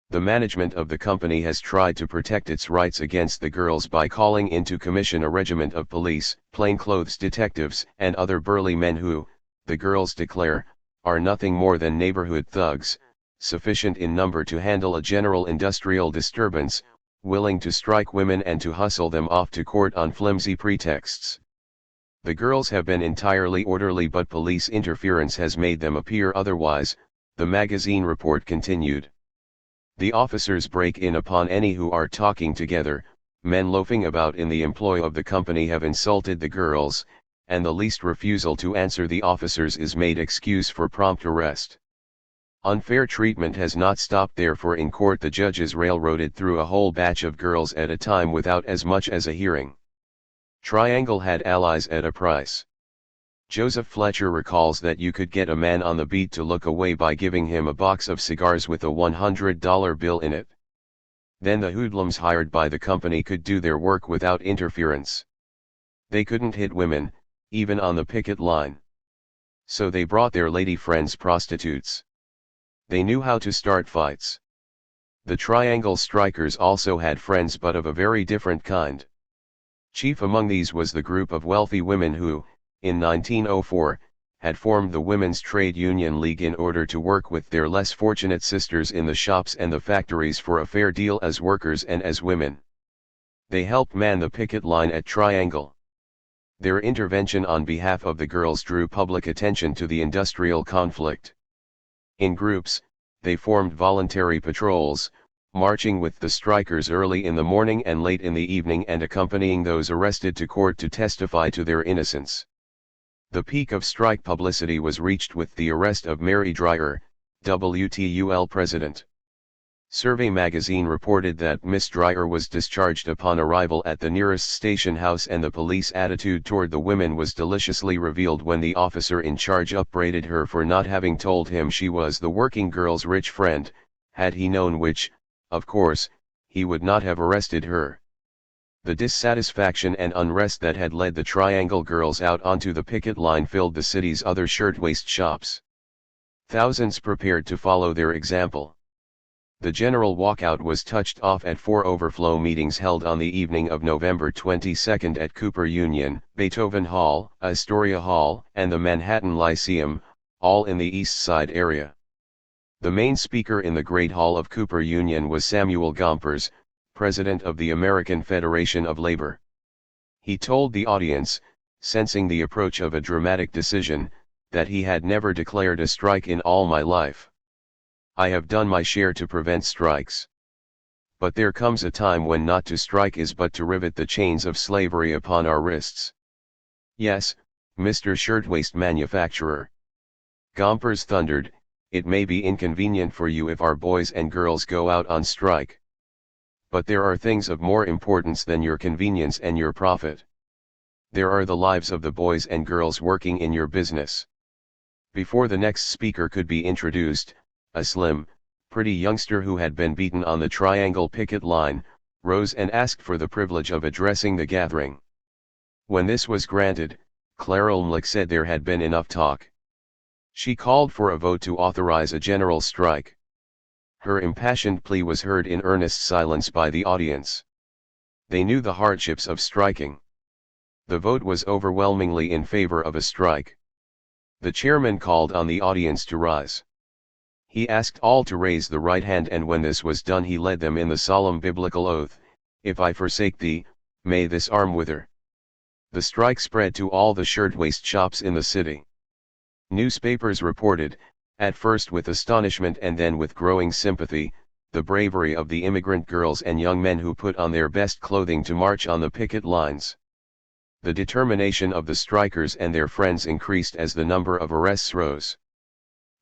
The management of the company has tried to protect its rights against the girls by calling into commission a regiment of police, plainclothes detectives, and other burly men who, the girls declare, are nothing more than neighborhood thugs, sufficient in number to handle a general industrial disturbance, willing to strike women and to hustle them off to court on flimsy pretexts. The girls have been entirely orderly, but police interference has made them appear otherwise, the magazine report continued. The officers break in upon any who are talking together. Men loafing about in the employ of the company have insulted the girls, and the least refusal to answer the officers is made excuse for prompt arrest. Unfair treatment has not stopped there, for in court the judges railroaded through a whole batch of girls at a time without as much as a hearing. Triangle had allies at a price. Joseph Fletcher recalls that you could get a man on the beat to look away by giving him a box of cigars with a $100 bill in it. Then the hoodlums hired by the company could do their work without interference. They couldn't hit women, even on the picket line. So they brought their lady friends prostitutes. They knew how to start fights. The Triangle strikers also had friends, but of a very different kind. Chief among these was the group of wealthy women who, in 1904, had formed the Women's Trade Union League in order to work with their less fortunate sisters in the shops and the factories for a fair deal as workers and as women. They helped man the picket line at Triangle. Their intervention on behalf of the girls drew public attention to the industrial conflict. In groups, they formed voluntary patrols, marching with the strikers early in the morning and late in the evening and accompanying those arrested to court to testify to their innocence. The peak of strike publicity was reached with the arrest of Mary Dreier, WTUL president. Survey magazine reported that Miss Dreier was discharged upon arrival at the nearest station house, and the police attitude toward the women was deliciously revealed when the officer in charge upbraided her for not having told him she was the working girl's rich friend. Had he known which, of course, he would not have arrested her. The dissatisfaction and unrest that had led the Triangle girls out onto the picket line filled the city's other shirtwaist shops. Thousands prepared to follow their example. The general walkout was touched off at 4 overflow meetings held on the evening of November 22 at Cooper Union, Beethoven Hall, Astoria Hall, and the Manhattan Lyceum, all in the East Side area. The main speaker in the Great Hall of Cooper Union was Samuel Gompers, president of the American Federation of Labor. He told the audience, sensing the approach of a dramatic decision, that he had never declared a strike in all my life. I have done my share to prevent strikes. But there comes a time when not to strike is but to rivet the chains of slavery upon our wrists. Yes, Mr. Shirtwaist Manufacturer. Gompers thundered, it may be inconvenient for you if our boys and girls go out on strike. But there are things of more importance than your convenience and your profit. There are the lives of the boys and girls working in your business. Before the next speaker could be introduced, a slim, pretty youngster who had been beaten on the Triangle picket line, rose and asked for the privilege of addressing the gathering. When this was granted, Clara Olmlick said there had been enough talk. She called for a vote to authorize a general strike. Her impassioned plea was heard in earnest silence by the audience. They knew the hardships of striking. The vote was overwhelmingly in favor of a strike. The chairman called on the audience to rise. He asked all to raise the right hand, and when this was done he led them in the solemn biblical oath, if I forsake thee, may this arm wither. The strike spread to all the shirtwaist shops in the city. Newspapers reported, at first with astonishment and then with growing sympathy, the bravery of the immigrant girls and young men who put on their best clothing to march on the picket lines. The determination of the strikers and their friends increased as the number of arrests rose.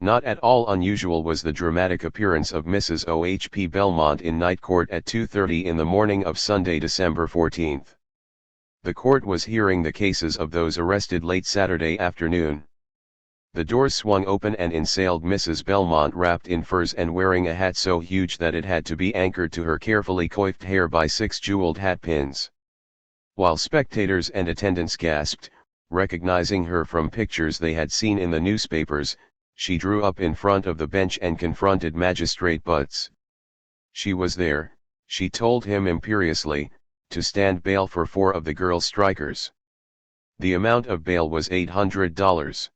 Not at all unusual was the dramatic appearance of Mrs. O.H.P. Belmont in night court at 2:30 in the morning of Sunday, December 14. The court was hearing the cases of those arrested late Saturday afternoon. The doors swung open and in sailed Mrs. Belmont, wrapped in furs and wearing a hat so huge that it had to be anchored to her carefully coiffed hair by 6 jeweled hat pins. While spectators and attendants gasped, recognizing her from pictures they had seen in the newspapers, she drew up in front of the bench and confronted Magistrate Butts. She was there, she told him imperiously, to stand bail for 4 of the girl strikers. The amount of bail was $800.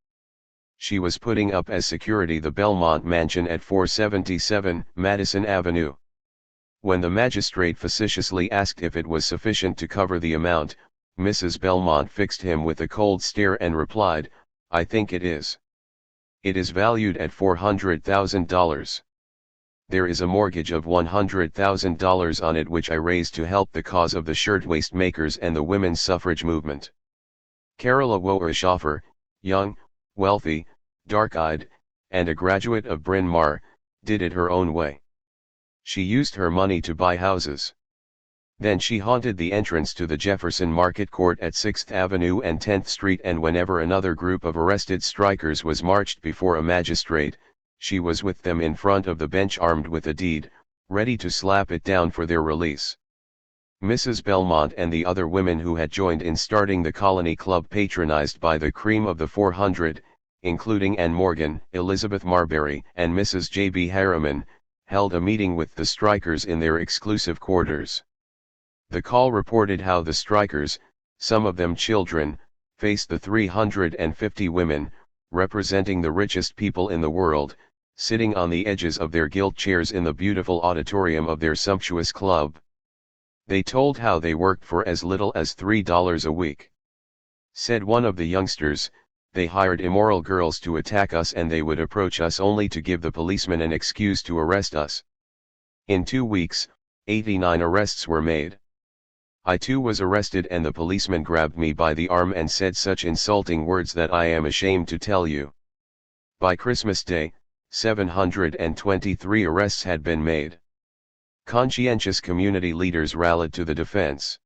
She was putting up as security the Belmont mansion at 477 Madison Avenue. When the magistrate facetiously asked if it was sufficient to cover the amount, Mrs. Belmont fixed him with a cold stare and replied, "I think it is. It is valued at $400,000. There is a mortgage of $100,000 on it which I raised to help the cause of the shirtwaist makers and the women's suffrage movement." Carola Woerschoffer, young, wealthy, dark-eyed, and a graduate of Bryn Mawr, did it her own way. She used her money to buy houses. Then she haunted the entrance to the Jefferson Market Court at 6th Avenue and 10th Street, and whenever another group of arrested strikers was marched before a magistrate, she was with them in front of the bench armed with a deed, ready to slap it down for their release. Mrs. Belmont and the other women who had joined in starting the Colony Club, patronized by the cream of the 400, including Anne Morgan, Elizabeth Marbury, and Mrs. J.B. Harriman, held a meeting with the strikers in their exclusive quarters. The call reported how the strikers, some of them children, faced the 350 women, representing the richest people in the world, sitting on the edges of their gilt chairs in the beautiful auditorium of their sumptuous club. They told how they worked for as little as $3 a week. Said one of the youngsters, "They hired immoral girls to attack us and they would approach us only to give the policeman an excuse to arrest us. In 2 weeks, 89 arrests were made. I too was arrested and the policeman grabbed me by the arm and said such insulting words that I am ashamed to tell you." By Christmas Day, 723 arrests had been made. Conscientious community leaders rallied to the defense.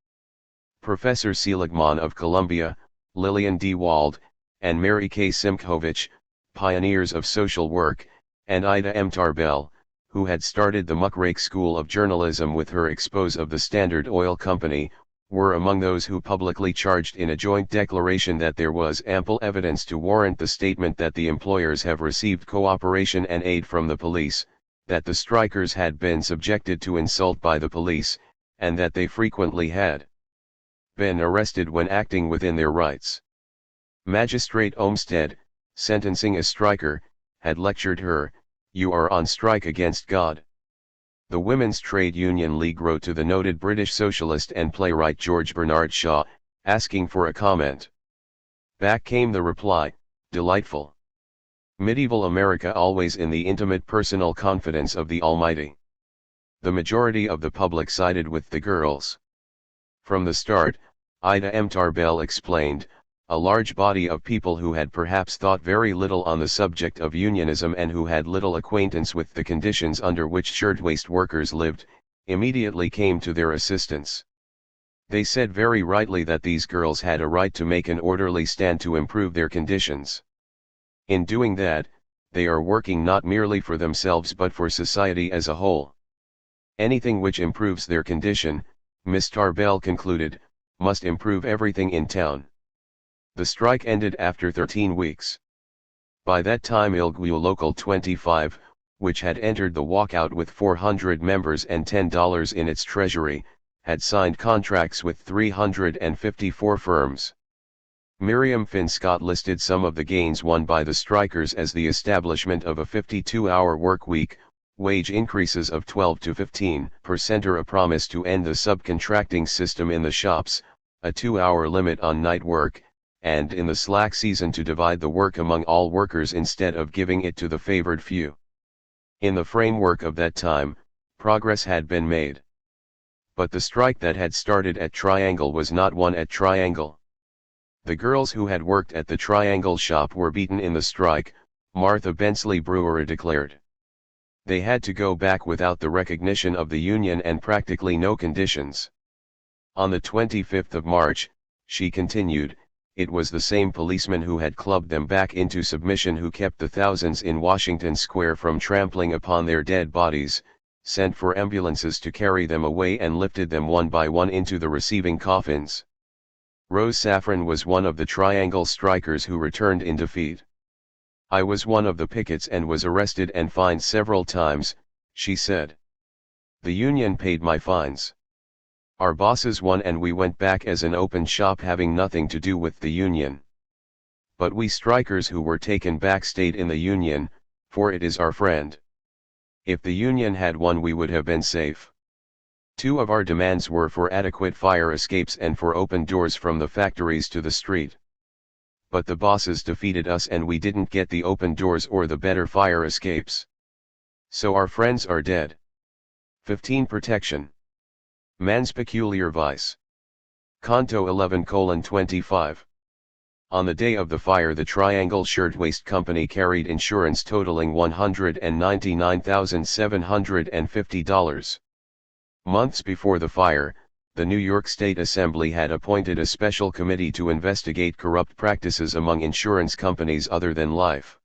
Professor Seligman of Columbia, Lillian D. Wald, and Mary K. Simkovich, pioneers of social work, and Ida M. Tarbell, who had started the Muckrake School of Journalism with her expose of the Standard Oil Company, were among those who publicly charged in a joint declaration that there was ample evidence to warrant the statement that the employers have received cooperation and aid from the police, that the strikers had been subjected to insult by the police, and that they frequently had been arrested when acting within their rights. Magistrate Olmsted, sentencing a striker, had lectured her, "You are on strike against God." The Women's Trade Union League wrote to the noted British socialist and playwright George Bernard Shaw, asking for a comment. Back came the reply, "Delightful. Medieval America always in the intimate personal confidence of the Almighty." The majority of the public sided with the girls. From the start, Ida M. Tarbell explained, a large body of people who had perhaps thought very little on the subject of unionism and who had little acquaintance with the conditions under which shirtwaist workers lived, immediately came to their assistance. They said very rightly that these girls had a right to make an orderly stand to improve their conditions. In doing that, they are working not merely for themselves but for society as a whole. Anything which improves their condition, Miss Tarbell concluded, must improve everything in town. The strike ended after 13 weeks. By that time Ilgu Local 25, which had entered the walkout with 400 members and $10 in its treasury, had signed contracts with 354 firms. Miriam Finn Scott listed some of the gains won by the strikers as the establishment of a 52-hour work week, wage increases of 12 to 15%, or a promise to end the subcontracting system in the shops, a 2-hour limit on night work, and in the slack season to divide the work among all workers instead of giving it to the favored few. In the framework of that time, progress had been made. But the strike that had started at Triangle was not one at Triangle. The girls who had worked at the Triangle shop were beaten in the strike, Martha Bensley Brewer declared. They had to go back without the recognition of the union and practically no conditions. On the 25th of March, she continued, it was the same policeman who had clubbed them back into submission who kept the thousands in Washington Square from trampling upon their dead bodies, sent for ambulances to carry them away and lifted them one by one into the receiving coffins. Rose Saffron was one of the Triangle strikers who returned in defeat. "I was one of the pickets and was arrested and fined several times," she said. "The union paid my fines. Our bosses won and we went back as an open shop having nothing to do with the union. But we strikers who were taken back stayed in the union, for it is our friend. If the union had won we would have been safe. Two of our demands were for adequate fire escapes and for open doors from the factories to the street. But the bosses defeated us and we didn't get the open doors or the better fire escapes. So our friends are dead." 15. Protection. Man's peculiar vice. Canto 11:25. On the day of the fire the Triangle Shirtwaist Company carried insurance totaling $199,750. Months before the fire, the New York State Assembly had appointed a special committee to investigate corrupt practices among insurance companies other than life.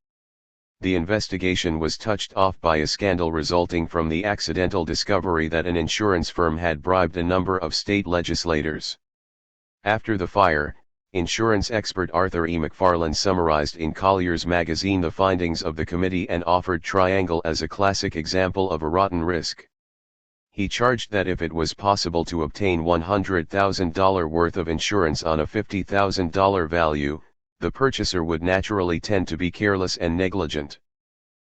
The investigation was touched off by a scandal resulting from the accidental discovery that an insurance firm had bribed a number of state legislators. After the fire, insurance expert Arthur E. McFarlane summarized in Collier's magazine the findings of the committee and offered Triangle as a classic example of a rotten risk. He charged that if it was possible to obtain $100,000 worth of insurance on a $50,000 value, the purchaser would naturally tend to be careless and negligent.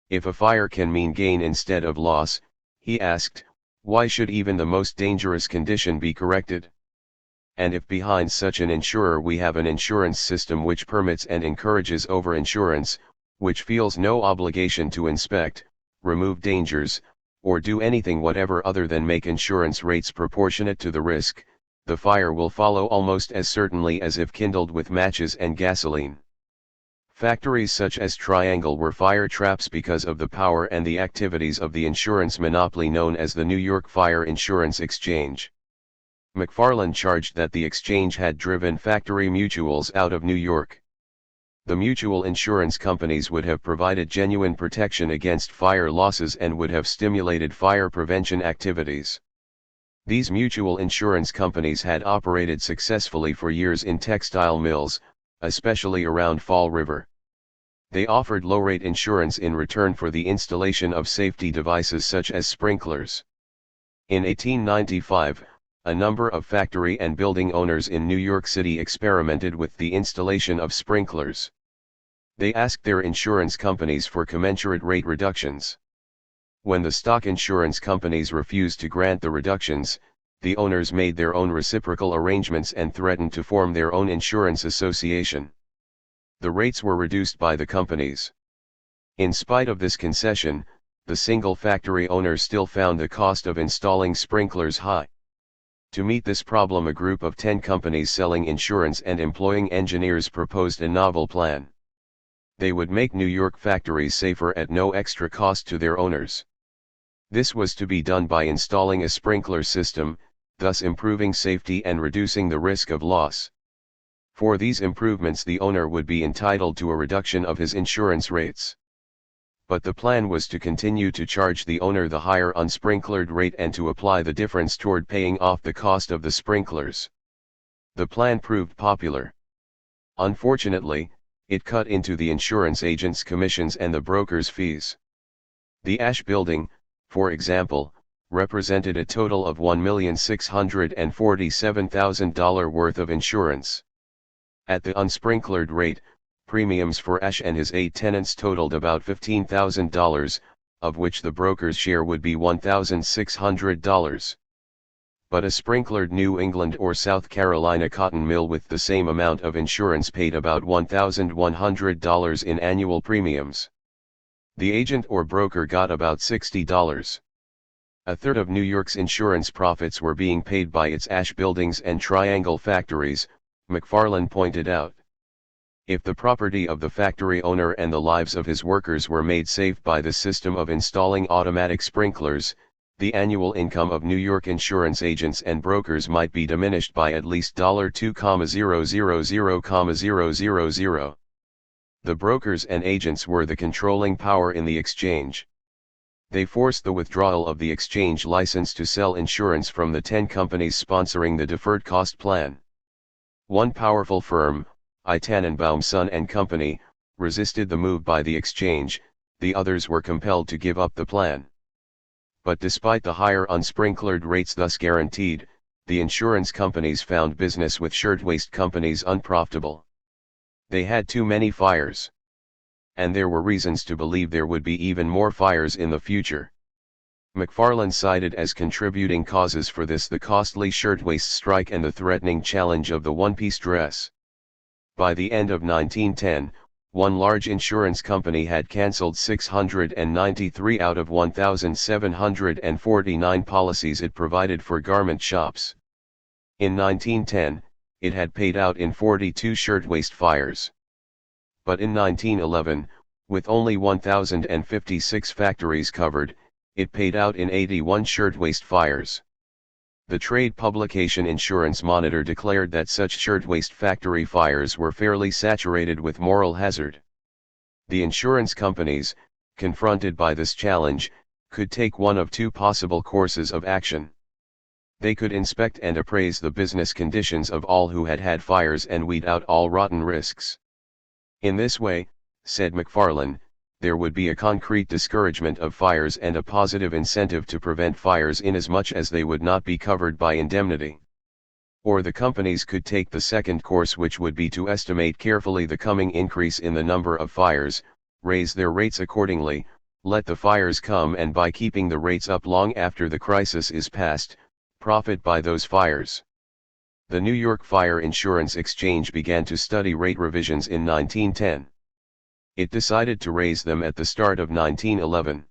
If a fire can mean gain instead of loss, he asked, why should even the most dangerous condition be corrected? And if behind such an insurer we have an insurance system which permits and encourages over-insurance, which feels no obligation to inspect, remove dangers, or do anything whatever other than make insurance rates proportionate to the risk, the fire will follow almost as certainly as if kindled with matches and gasoline. Factories such as Triangle were fire traps because of the power and the activities of the insurance monopoly known as the New York Fire Insurance Exchange. McFarlane charged that the exchange had driven factory mutuals out of New York. The mutual insurance companies would have provided genuine protection against fire losses and would have stimulated fire prevention activities. These mutual insurance companies had operated successfully for years in textile mills, especially around Fall River. They offered low-rate insurance in return for the installation of safety devices such as sprinklers. In 1895, a number of factory and building owners in New York City experimented with the installation of sprinklers. They asked their insurance companies for commensurate rate reductions. When the stock insurance companies refused to grant the reductions, the owners made their own reciprocal arrangements and threatened to form their own insurance association. The rates were reduced by the companies. In spite of this concession, the single factory owner still found the cost of installing sprinklers high. To meet this problem, a group of 10 companies selling insurance and employing engineers proposed a novel plan. They would make New York factories safer at no extra cost to their owners. This was to be done by installing a sprinkler system, thus improving safety and reducing the risk of loss. For these improvements the owner would be entitled to a reduction of his insurance rates. But the plan was to continue to charge the owner the higher unsprinklered rate and to apply the difference toward paying off the cost of the sprinklers. The plan proved popular. Unfortunately, it cut into the insurance agents' commissions and the brokers' fees. The Ash Building, for example, represented a total of $1,647,000 worth of insurance. At the unsprinkled rate, premiums for Ash and his 8 tenants totaled about $15,000, of which the broker's share would be $1,600. But a sprinklered New England or South Carolina cotton mill with the same amount of insurance paid about $1,100 in annual premiums. The agent or broker got about $60. A third of New York's insurance profits were being paid by its Ash buildings and Triangle factories, McFarlane pointed out. If the property of the factory owner and the lives of his workers were made safe by the system of installing automatic sprinklers, the annual income of New York insurance agents and brokers might be diminished by at least $2,000,000. The brokers and agents were the controlling power in the exchange. They forced the withdrawal of the exchange license to sell insurance from the 10 companies sponsoring the deferred cost plan. One powerful firm, I. Tannenbaum Son and Company, resisted the move by the exchange. The others were compelled to give up the plan. But despite the higher unsprinklered rates thus guaranteed, the insurance companies found business with shirtwaist companies unprofitable. They had too many fires. And there were reasons to believe there would be even more fires in the future. McFarland cited as contributing causes for this the costly shirtwaist strike and the threatening challenge of the one-piece dress. By the end of 1910, one large insurance company had cancelled 693 out of 1,749 policies it provided for garment shops. In 1910, it had paid out in 42 shirtwaist fires. But in 1911, with only 1,056 factories covered, it paid out in 81 shirtwaist fires. The trade publication Insurance Monitor declared that such shirtwaist factory fires were fairly saturated with moral hazard. The insurance companies, confronted by this challenge, could take one of two possible courses of action. They could inspect and appraise the business conditions of all who had had fires and weed out all rotten risks. In this way, said McFarland, there would be a concrete discouragement of fires and a positive incentive to prevent fires inasmuch as they would not be covered by indemnity. Or the companies could take the second course, which would be to estimate carefully the coming increase in the number of fires, raise their rates accordingly, let the fires come, and by keeping the rates up long after the crisis is past, profit by those fires. The New York Fire Insurance Exchange began to study rate revisions in 1910. It decided to raise them at the start of 1911.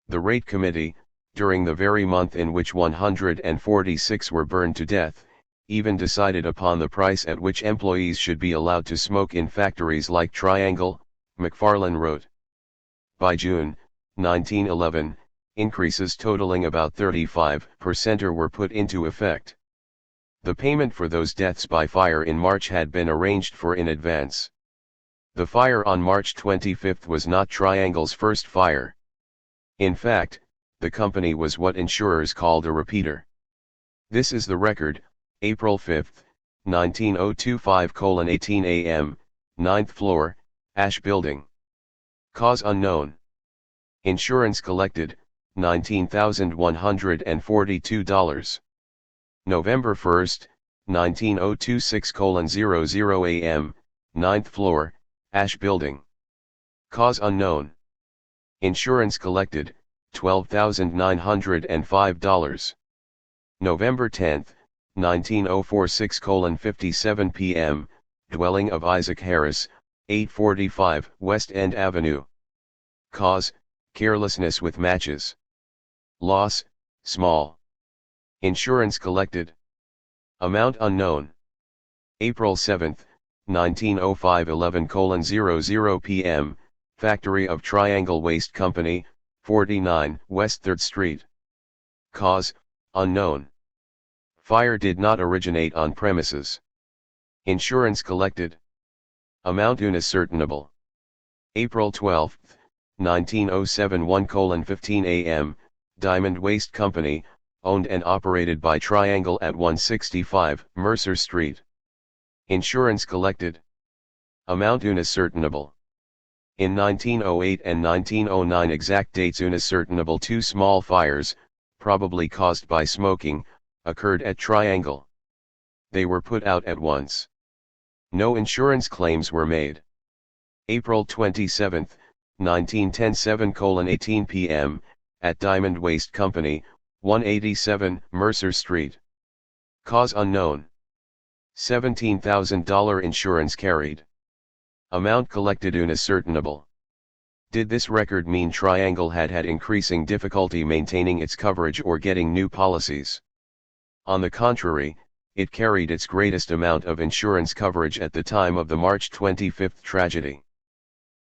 The Rate Committee, during the very month in which 146 were burned to death, even decided upon the price at which employees should be allowed to smoke in factories like Triangle, McFarland wrote. By June, 1911, increases totaling about 35% were put into effect. The payment for those deaths by fire in March had been arranged for in advance. The fire on March 25 was not Triangle's first fire. In fact, the company was what insurers called a repeater. This is the record: April 5, 1902 a.m., 9th floor, Ash Building. Cause unknown. Insurance collected, $19,142. November 1, 1902 6:00 a.m., 9th floor, Ash Building. Cause unknown. Insurance collected, $12,905. November 10, 1904 6:57 p.m., dwelling of Isaac Harris, 845 West End Avenue. Cause, carelessness with matches. Loss, small. Insurance collected. Amount unknown. April 7, 1905 11:00 p.m., Factory of Triangle Waste Company, 49 West 3rd Street. Cause, unknown. Fire did not originate on premises. Insurance collected. Amount unascertainable. April 12, 1907 1:15 a.m., Diamond Waste Company, owned and operated by Triangle at 165 Mercer Street. Insurance collected. Amount unascertainable. In 1908 and 1909, exact dates unascertainable, two small fires, probably caused by smoking, occurred at Triangle. They were put out at once. No insurance claims were made. April 27, 1910 7:18 p.m., at Diamond Waste Company, 187 Mercer Street. Cause unknown. $17,000 insurance carried. Amount collected unascertainable. Did this record mean Triangle had increasing difficulty maintaining its coverage or getting new policies? On the contrary, it carried its greatest amount of insurance coverage at the time of the March 25 tragedy.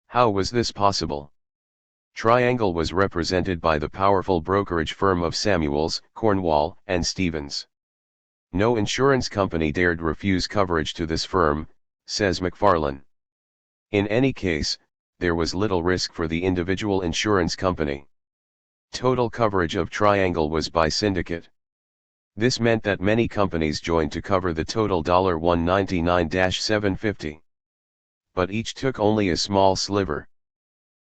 How was this possible? Triangle was represented by the powerful brokerage firm of Samuels, Cornwall, and Stevens. No insurance company dared refuse coverage to this firm, says McFarlane. In any case, there was little risk for the individual insurance company. Total coverage of Triangle was by syndicate. This meant that many companies joined to cover the total $199-750. But each took only a small sliver.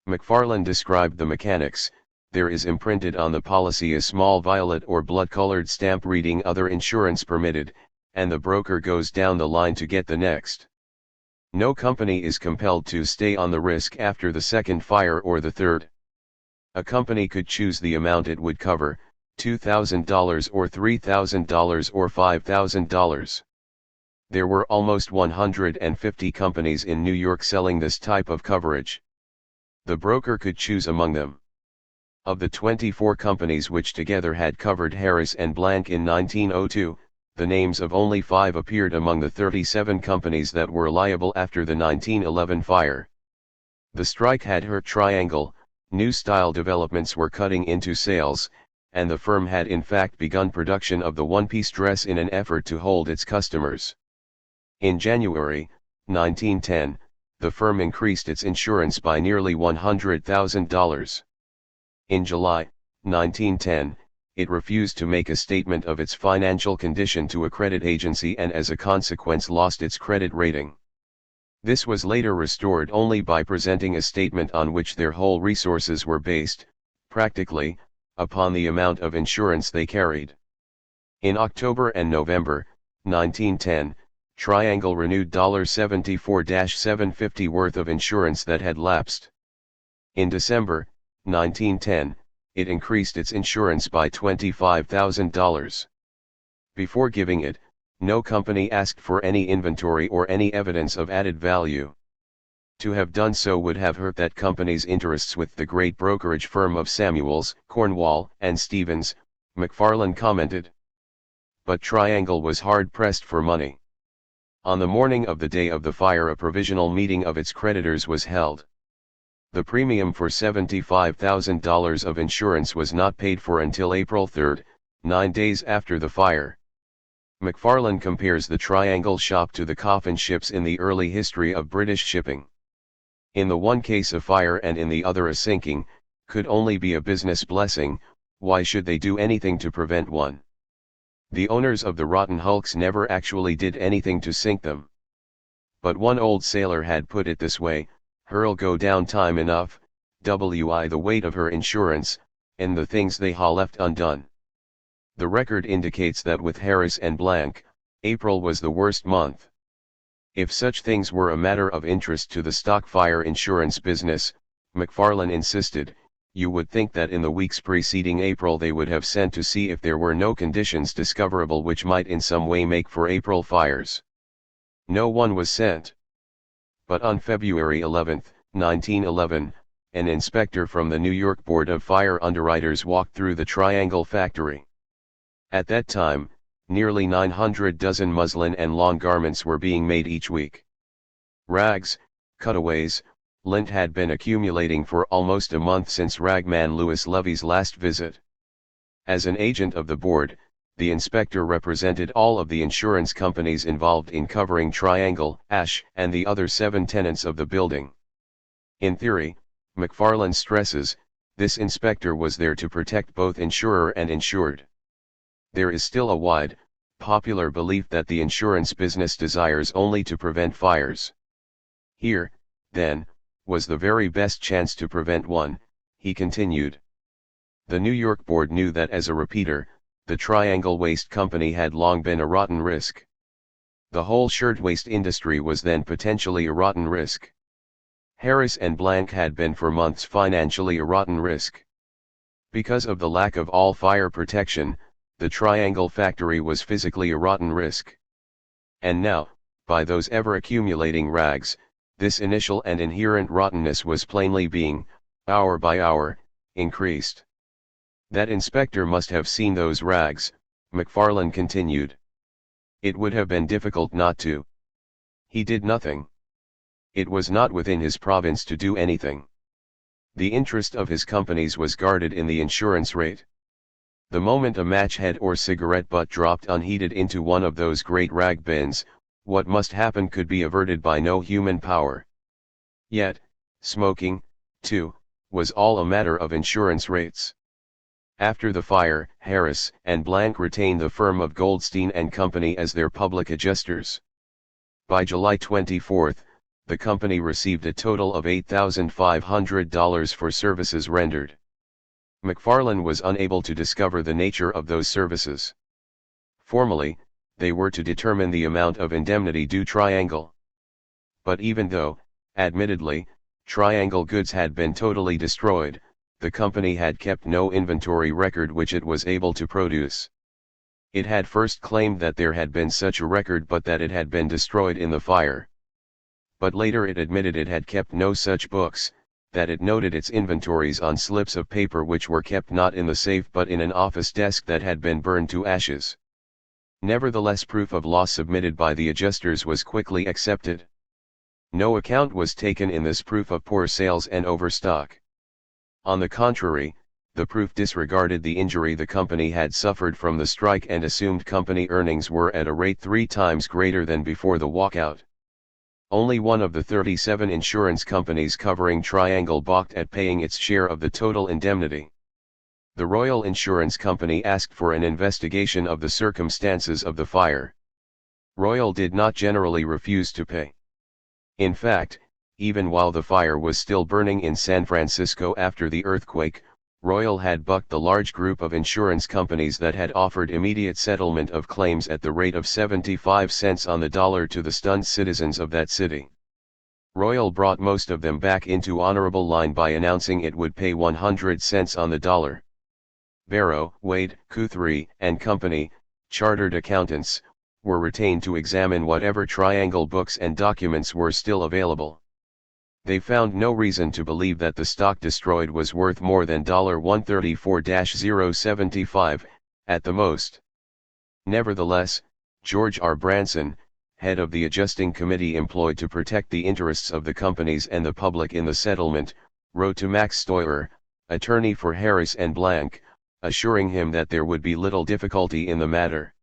McFarlane described the mechanics. There is imprinted on the policy a small violet or blood-colored stamp reading "Other insurance permitted," and the broker goes down the line to get the next. No company is compelled to stay on the risk after the second fire or the third. A company could choose the amount it would cover, $2,000 or $3,000 or $5,000. There were almost 150 companies in New York selling this type of coverage. The broker could choose among them. Of the 24 companies which together had covered Harris and Blank in 1902, the names of only 5 appeared among the 37 companies that were liable after the 1911 fire. The strike had hurt Triangle, new style developments were cutting into sales, and the firm had in fact begun production of the one-piece dress in an effort to hold its customers. In January 1910, the firm increased its insurance by nearly $100,000. In July 1910, it refused to make a statement of its financial condition to a credit agency and as a consequence lost its credit rating. This was later restored only by presenting a statement on which their whole resources were based, practically, upon the amount of insurance they carried. In October and November 1910, Triangle renewed $74-750 worth of insurance that had lapsed. In December 1910, it increased its insurance by $25,000. Before giving it, no company asked for any inventory or any evidence of added value. To have done so would have hurt that company's interests with the great brokerage firm of Samuels, Cornwall, and Stevens, McFarlane commented. But Triangle was hard-pressed for money. On the morning of the day of the fire a provisional meeting of its creditors was held. The premium for $75,000 of insurance was not paid for until April 3, 9 days after the fire. McFarlane compares the Triangle shop to the coffin ships in the early history of British shipping. In the one case a fire and in the other a sinking, could only be a business blessing. Why should they do anything to prevent one? The owners of the rotten hulks never actually did anything to sink them. But one old sailor had put it this way: her'll go down time enough, wi the weight of her insurance, and the things they ha left undone. The record indicates that with Harris and Blank, April was the worst month. If such things were a matter of interest to the stock fire insurance business, McFarlane insisted, you would think that in the weeks preceding April they would have sent to see if there were no conditions discoverable which might in some way make for April fires. No one was sent. But on February 11, 1911, an inspector from the New York Board of Fire Underwriters walked through the Triangle factory. At that time, nearly 900 dozen muslin and lawn garments were being made each week. Rags, cutaways, lint had been accumulating for almost a month since ragman Louis Levy's last visit. As an agent of the board, the inspector represented all of the insurance companies involved in covering Triangle, Ash, and the other 7 tenants of the building. In theory, McFarlane stresses, this inspector was there to protect both insurer and insured. There is still a wide, popular belief that the insurance business desires only to prevent fires. Here, then, was the very best chance to prevent one, he continued. The New York board knew that as a repeater, the Triangle Waste Company had long been a rotten risk. The whole shirtwaist industry was then potentially a rotten risk. Harris and Blank had been for months financially a rotten risk. Because of the lack of all fire protection, the Triangle factory was physically a rotten risk. And now, by those ever-accumulating rags, this initial and inherent rottenness was plainly being, hour by hour, increased. That inspector must have seen those rags, McFarlane continued. It would have been difficult not to. He did nothing. It was not within his province to do anything. The interest of his companies was guarded in the insurance rate. The moment a match head or cigarette butt dropped unheeded into one of those great rag bins, what must happen could be averted by no human power. Yet, smoking, too, was all a matter of insurance rates. After the fire, Harris and Blank retained the firm of Goldstein and Company as their public adjusters. By July 24, the company received a total of $8,500 for services rendered. McFarlane was unable to discover the nature of those services. Formally, they were to determine the amount of indemnity due Triangle. But even though, admittedly, Triangle goods had been totally destroyed, the company had kept no inventory record which it was able to produce. It had first claimed that there had been such a record but that it had been destroyed in the fire. But later it admitted it had kept no such books, that it noted its inventories on slips of paper which were kept not in the safe but in an office desk that had been burned to ashes. Nevertheless, proof of loss submitted by the adjusters was quickly accepted. No account was taken in this proof of poor sales and overstock. On the contrary, the proof disregarded the injury the company had suffered from the strike and assumed company earnings were at a rate 3 times greater than before the walkout. Only one of the 37 insurance companies covering Triangle balked at paying its share of the total indemnity. The Royal Insurance Company asked for an investigation of the circumstances of the fire. Royal did not generally refuse to pay. In fact, even while the fire was still burning in San Francisco after the earthquake, Royal had bucked the large group of insurance companies that had offered immediate settlement of claims at the rate of 75 cents on the dollar to the stunned citizens of that city. Royal brought most of them back into honorable line by announcing it would pay 100 cents on the dollar. Barrow, Wade, Guthrie, and Company, chartered accountants, were retained to examine whatever Triangle books and documents were still available. They found no reason to believe that the stock destroyed was worth more than $134,075, at the most. Nevertheless, George R. Branson, head of the adjusting committee employed to protect the interests of the companies and the public in the settlement, wrote to Max Steuer, attorney for Harris and Blank, assuring him that there would be little difficulty in the matter.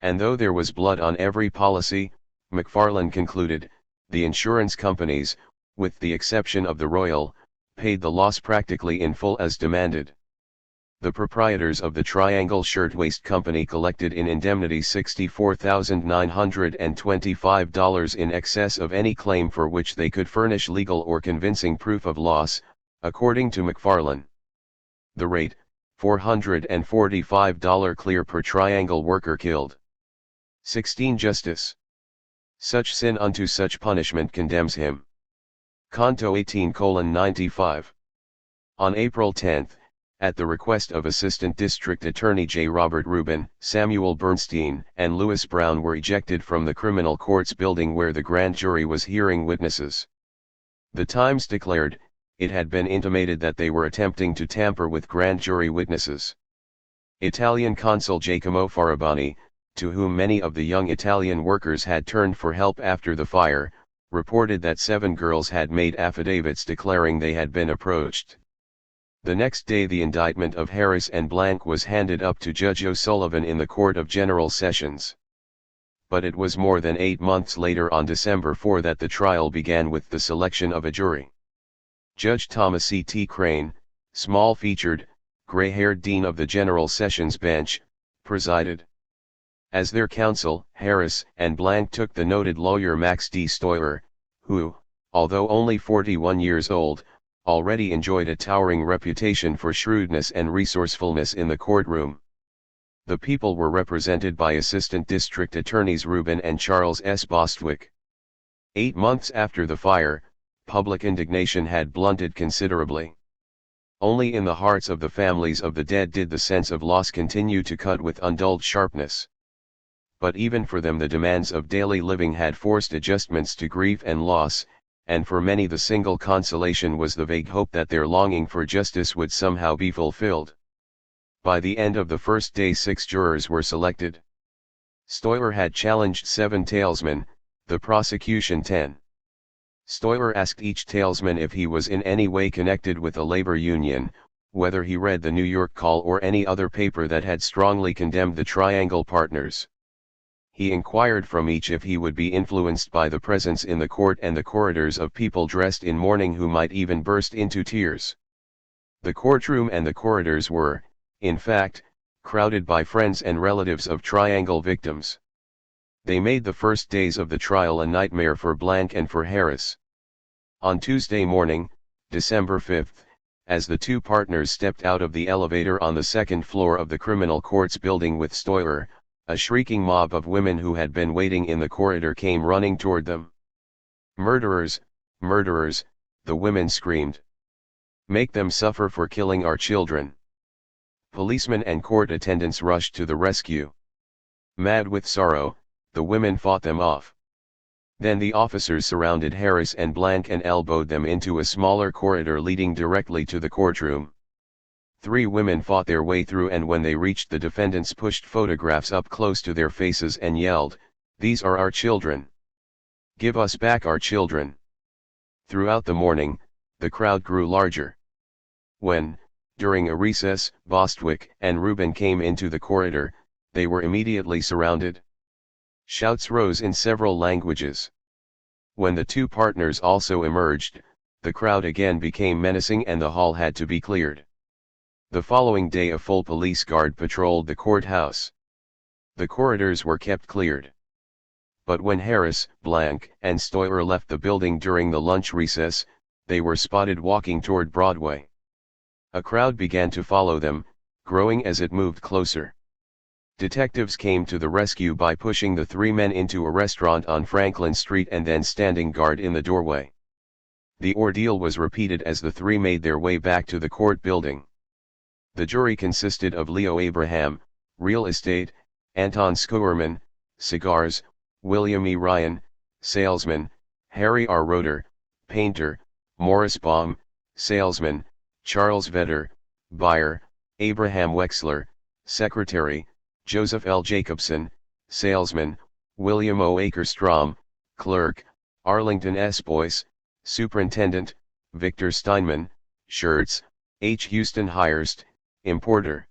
And though there was blood on every policy, McFarlane concluded, the insurance companies, with the exception of the Royal, paid the loss practically in full as demanded. The proprietors of the Triangle Shirtwaist Company collected in indemnity $64,925 in excess of any claim for which they could furnish legal or convincing proof of loss, according to McFarlane. The rate, $445 clear per Triangle worker killed. 16 Justice. Such sin unto such punishment condemns him. Canto 18:95. On April 10, at the request of Assistant District Attorney J. Robert Rubin, Samuel Bernstein and Louis Brown were ejected from the criminal courts building where the grand jury was hearing witnesses. The Times declared, it had been intimated that they were attempting to tamper with grand jury witnesses. Italian consul Giacomo Farabani, to whom many of the young Italian workers had turned for help after the fire, reported that 7 girls had made affidavits declaring they had been approached. The next day the indictment of Harris and Blank was handed up to Judge O'Sullivan in the Court of General Sessions. But it was more than 8 months later, on December 4, that the trial began with the selection of a jury. Judge Thomas E. T. Crane, small-featured, gray-haired dean of the General Sessions bench, presided. As their counsel, Harris and Blank took the noted lawyer Max D. Steuer, who, although only 41 years old, already enjoyed a towering reputation for shrewdness and resourcefulness in the courtroom. The people were represented by Assistant District Attorneys Rubin and Charles S. Bostwick. 8 months after the fire, public indignation had blunted considerably. Only in the hearts of the families of the dead did the sense of loss continue to cut with undulled sharpness. But even for them the demands of daily living had forced adjustments to grief and loss, and for many the single consolation was the vague hope that their longing for justice would somehow be fulfilled. By the end of the first day 6 jurors were selected. Steuer had challenged 7 talesmen, the prosecution 10. Stoiler asked each talesman if he was in any way connected with a labor union, whether he read the New York Call or any other paper that had strongly condemned the Triangle Partners. He inquired from each if he would be influenced by the presence in the court and the corridors of people dressed in mourning who might even burst into tears. The courtroom and the corridors were, in fact, crowded by friends and relatives of Triangle victims. They made the first days of the trial a nightmare for Blank and for Harris. On Tuesday morning, December 5th, as the two partners stepped out of the elevator on the second floor of the criminal courts building with Stoiler, a shrieking mob of women who had been waiting in the corridor came running toward them. "Murderers, murderers," the women screamed. "Make them suffer for killing our children." Policemen and court attendants rushed to the rescue. Mad with sorrow, the women fought them off. Then the officers surrounded Harris and Blank and elbowed them into a smaller corridor leading directly to the courtroom. 3 women fought their way through, and when they reached the defendants pushed photographs up close to their faces and yelled, "These are our children. Give us back our children." Throughout the morning, the crowd grew larger. When, during a recess, Bostwick and Rubin came into the corridor, they were immediately surrounded. Shouts rose in several languages. When the two partners also emerged, the crowd again became menacing and the hall had to be cleared. The following day a full police guard patrolled the courthouse. The corridors were kept cleared. But when Harris, Blank, and Stoiler left the building during the lunch recess, they were spotted walking toward Broadway. A crowd began to follow them, growing as it moved closer. Detectives came to the rescue by pushing the 3 men into a restaurant on Franklin Street and then standing guard in the doorway. The ordeal was repeated as the 3 made their way back to the court building. The jury consisted of Leo Abraham, real estate, Anton Schuerman, cigars, William E. Ryan, salesman, Harry R. Roeder, painter, Morris Baum, salesman, Charles Vedder, buyer, Abraham Wexler, secretary, Joseph L. Jacobson, salesman, William O. Akerstrom, clerk, Arlington S. Boyce, superintendent, Victor Steinman, shirts, H. Houston Hirsch, importer.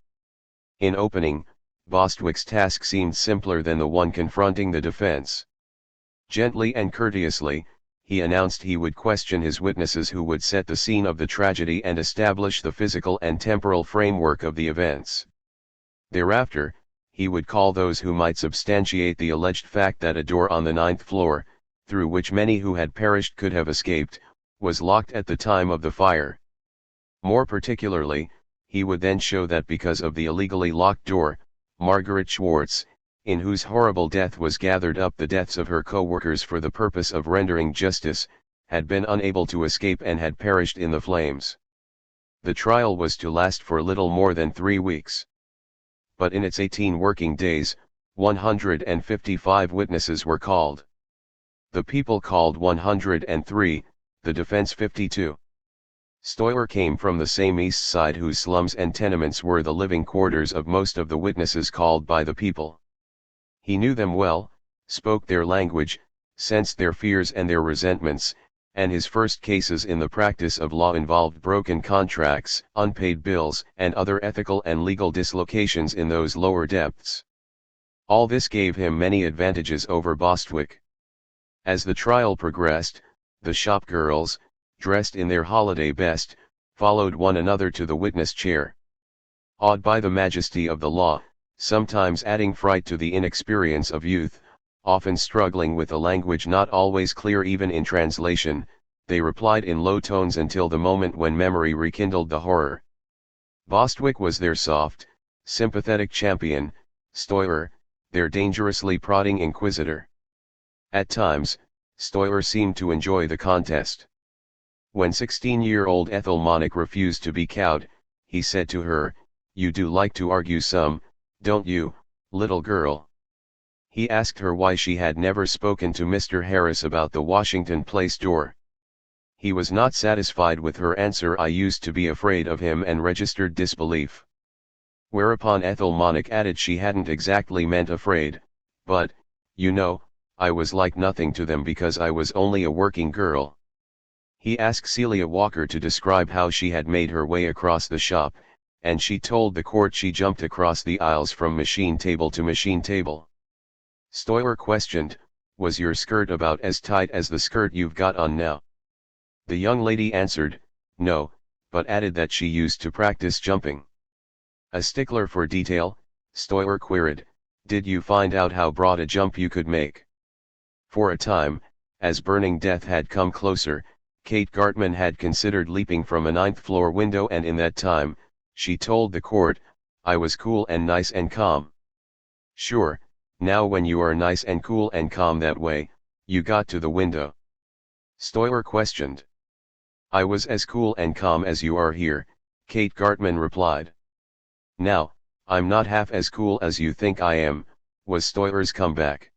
In opening, Bostwick's task seemed simpler than the one confronting the defense. Gently and courteously, he announced he would question his witnesses who would set the scene of the tragedy and establish the physical and temporal framework of the events. Thereafter, he would call those who might substantiate the alleged fact that a door on the 9th floor, through which many who had perished could have escaped, was locked at the time of the fire. More particularly, he would then show that because of the illegally locked door, Margaret Schwartz, in whose horrible death was gathered up the deaths of her co-workers for the purpose of rendering justice, had been unable to escape and had perished in the flames. The trial was to last for little more than 3 weeks. But in its 18 working days, 155 witnesses were called. The people called 103, the defense 52. Stoiler came from the same East Side whose slums and tenements were the living quarters of most of the witnesses called by the people. He knew them well, spoke their language, sensed their fears and their resentments, and his first cases in the practice of law involved broken contracts, unpaid bills, and other ethical and legal dislocations in those lower depths. All this gave him many advantages over Bostwick. As the trial progressed, the shop girls, dressed in their holiday best, followed one another to the witness chair. Awed by the majesty of the law, sometimes adding fright to the inexperience of youth, often struggling with a language not always clear even in translation, they replied in low tones until the moment when memory rekindled the horror. Bostwick was their soft, sympathetic champion, Stoiler, their dangerously prodding inquisitor. At times, Stoiler seemed to enjoy the contest. When 16-year-old Ethel Monick refused to be cowed, he said to her, "You do like to argue some, don't you, little girl?" He asked her why she had never spoken to Mr. Harris about the Washington Place door. He was not satisfied with her answer. "I used to be afraid of him," and registered disbelief. Whereupon Ethel Monick added she hadn't exactly meant afraid, but, you know, I was like nothing to them because I was only a working girl. He asked Celia Walker to describe how she had made her way across the shop, and she told the court she jumped across the aisles from machine table to machine table. Stoyer questioned, "Was your skirt about as tight as the skirt you've got on now?" The young lady answered, "No," but added that she used to practice jumping. A stickler for detail, Stoyer queried, "Did you find out how broad a jump you could make?" For a time, as burning death had come closer, Kate Gartman had considered leaping from a 9th-floor window, and in that time, she told the court, "I was cool and nice and calm." "Sure, now when you are nice and cool and calm that way, you got to the window?" Stoyer questioned. "I was as cool and calm as you are here," Kate Gartman replied. "Now, I'm not half as cool as you think I am," was Stoyer's comeback.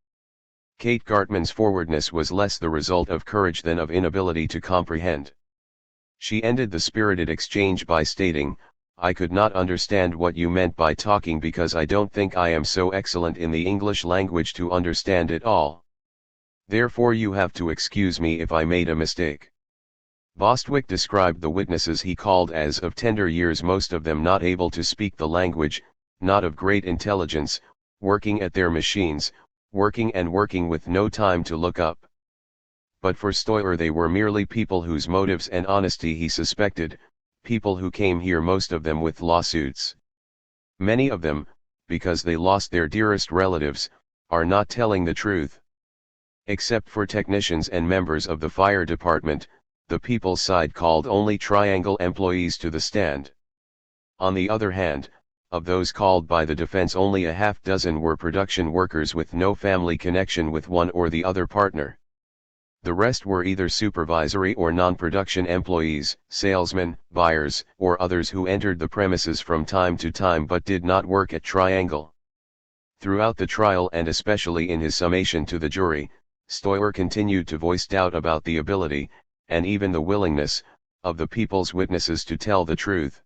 Kate Gartman's forwardness was less the result of courage than of inability to comprehend. She ended the spirited exchange by stating, "I could not understand what you meant by talking because I don't think I am so excellent in the English language to understand it all. Therefore you have to excuse me if I made a mistake." Bostwick described the witnesses he called as of tender years, most of them not able to speak the language, not of great intelligence, working at their machines, working and working with no time to look up. But for Stoyer they were merely people whose motives and honesty he suspected, people who came here most of them with lawsuits. Many of them, because they lost their dearest relatives, are not telling the truth. Except for technicians and members of the fire department, the people's side called only Triangle employees to the stand. On the other hand, of those called by the defense only a half dozen were production workers with no family connection with one or the other partner. The rest were either supervisory or non-production employees, salesmen, buyers, or others who entered the premises from time to time but did not work at Triangle. Throughout the trial and especially in his summation to the jury, Stoyer continued to voice doubt about the ability, and even the willingness, of the people's witnesses to tell the truth.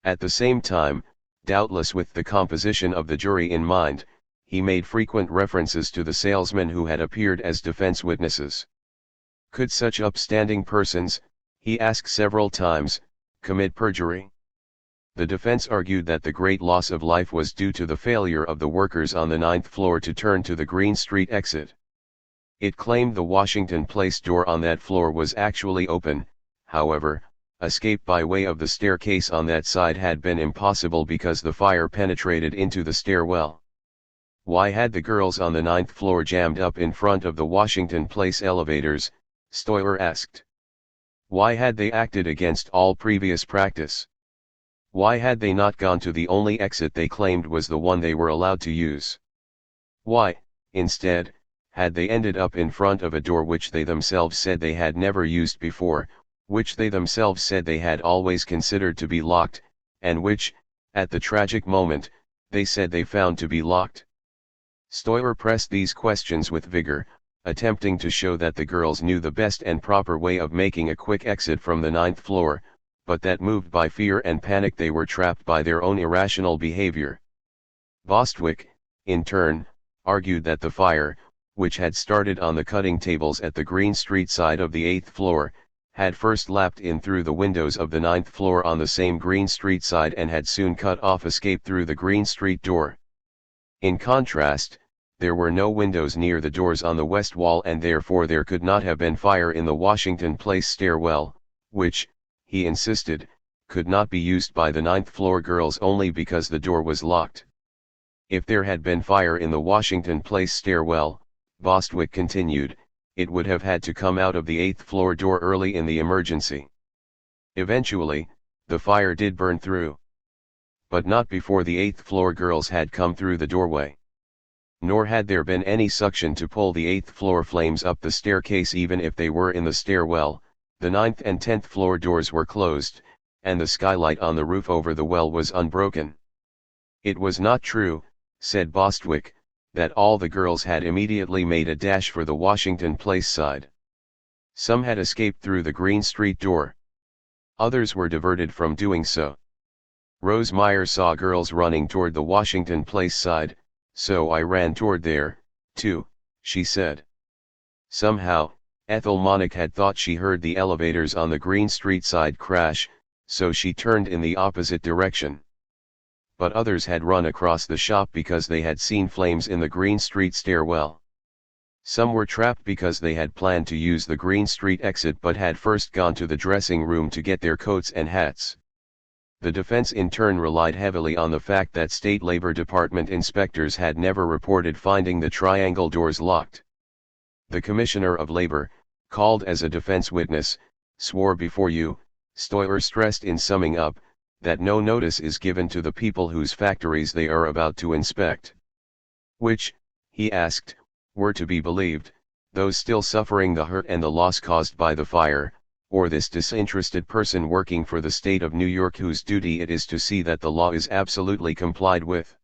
At the same time, doubtless with the composition of the jury in mind, he made frequent references to the salesmen who had appeared as defense witnesses. Could such upstanding persons, he asked several times, commit perjury? The defense argued that the great loss of life was due to the failure of the workers on the 9th floor to turn to the Green Street exit. It claimed the Washington Place door on that floor was actually open, however, escape by way of the staircase on that side had been impossible because the fire penetrated into the stairwell. Why had the girls on the 9th floor jammed up in front of the Washington Place elevators? Stoyer asked. Why had they acted against all previous practice? Why had they not gone to the only exit they claimed was the one they were allowed to use? Why, instead, had they ended up in front of a door which they themselves said they had never used before, which they themselves said they had always considered to be locked, and which, at the tragic moment, they said they found to be locked? Stoyer pressed these questions with vigor, attempting to show that the girls knew the best and proper way of making a quick exit from the 9th floor, but that moved by fear and panic they were trapped by their own irrational behavior. Bostwick, in turn, argued that the fire, which had started on the cutting tables at the Green Street side of the 8th floor, had first lapped in through the windows of the 9th floor on the same Green Street side and had soon cut off escape through the Green Street door. In contrast, there were no windows near the doors on the west wall and therefore there could not have been fire in the Washington Place stairwell, which, he insisted, could not be used by the 9th floor girls only because the door was locked. If there had been fire in the Washington Place stairwell, Bostwick continued, it would have had to come out of the 8th floor door early in the emergency. Eventually, the fire did burn through. But not before the 8th floor girls had come through the doorway. Nor had there been any suction to pull the 8th floor flames up the staircase even if they were in the stairwell. The 9th and 10th floor doors were closed, and the skylight on the roof over the well was unbroken. It was not true, said Bostwick, that all the girls had immediately made a dash for the Washington Place side. Some had escaped through the Green Street door. Others were diverted from doing so. Rose Meyer saw girls running toward the Washington Place side, so I ran toward there, too, she said. Somehow, Ethel Monick had thought she heard the elevators on the Green Street side crash, so she turned in the opposite direction. But others had run across the shop because they had seen flames in the Green Street stairwell. Some were trapped because they had planned to use the Green Street exit but had first gone to the dressing room to get their coats and hats. The defense in turn relied heavily on the fact that State Labor Department inspectors had never reported finding the triangle doors locked. The Commissioner of Labor, called as a defense witness, swore before you, Stoyer stressed in summing up, that no notice is given to the people whose factories they are about to inspect. Which, he asked, were to be believed, those still suffering the hurt and the loss caused by the fire, or this disinterested person working for the state of New York whose duty it is to see that the law is absolutely complied with.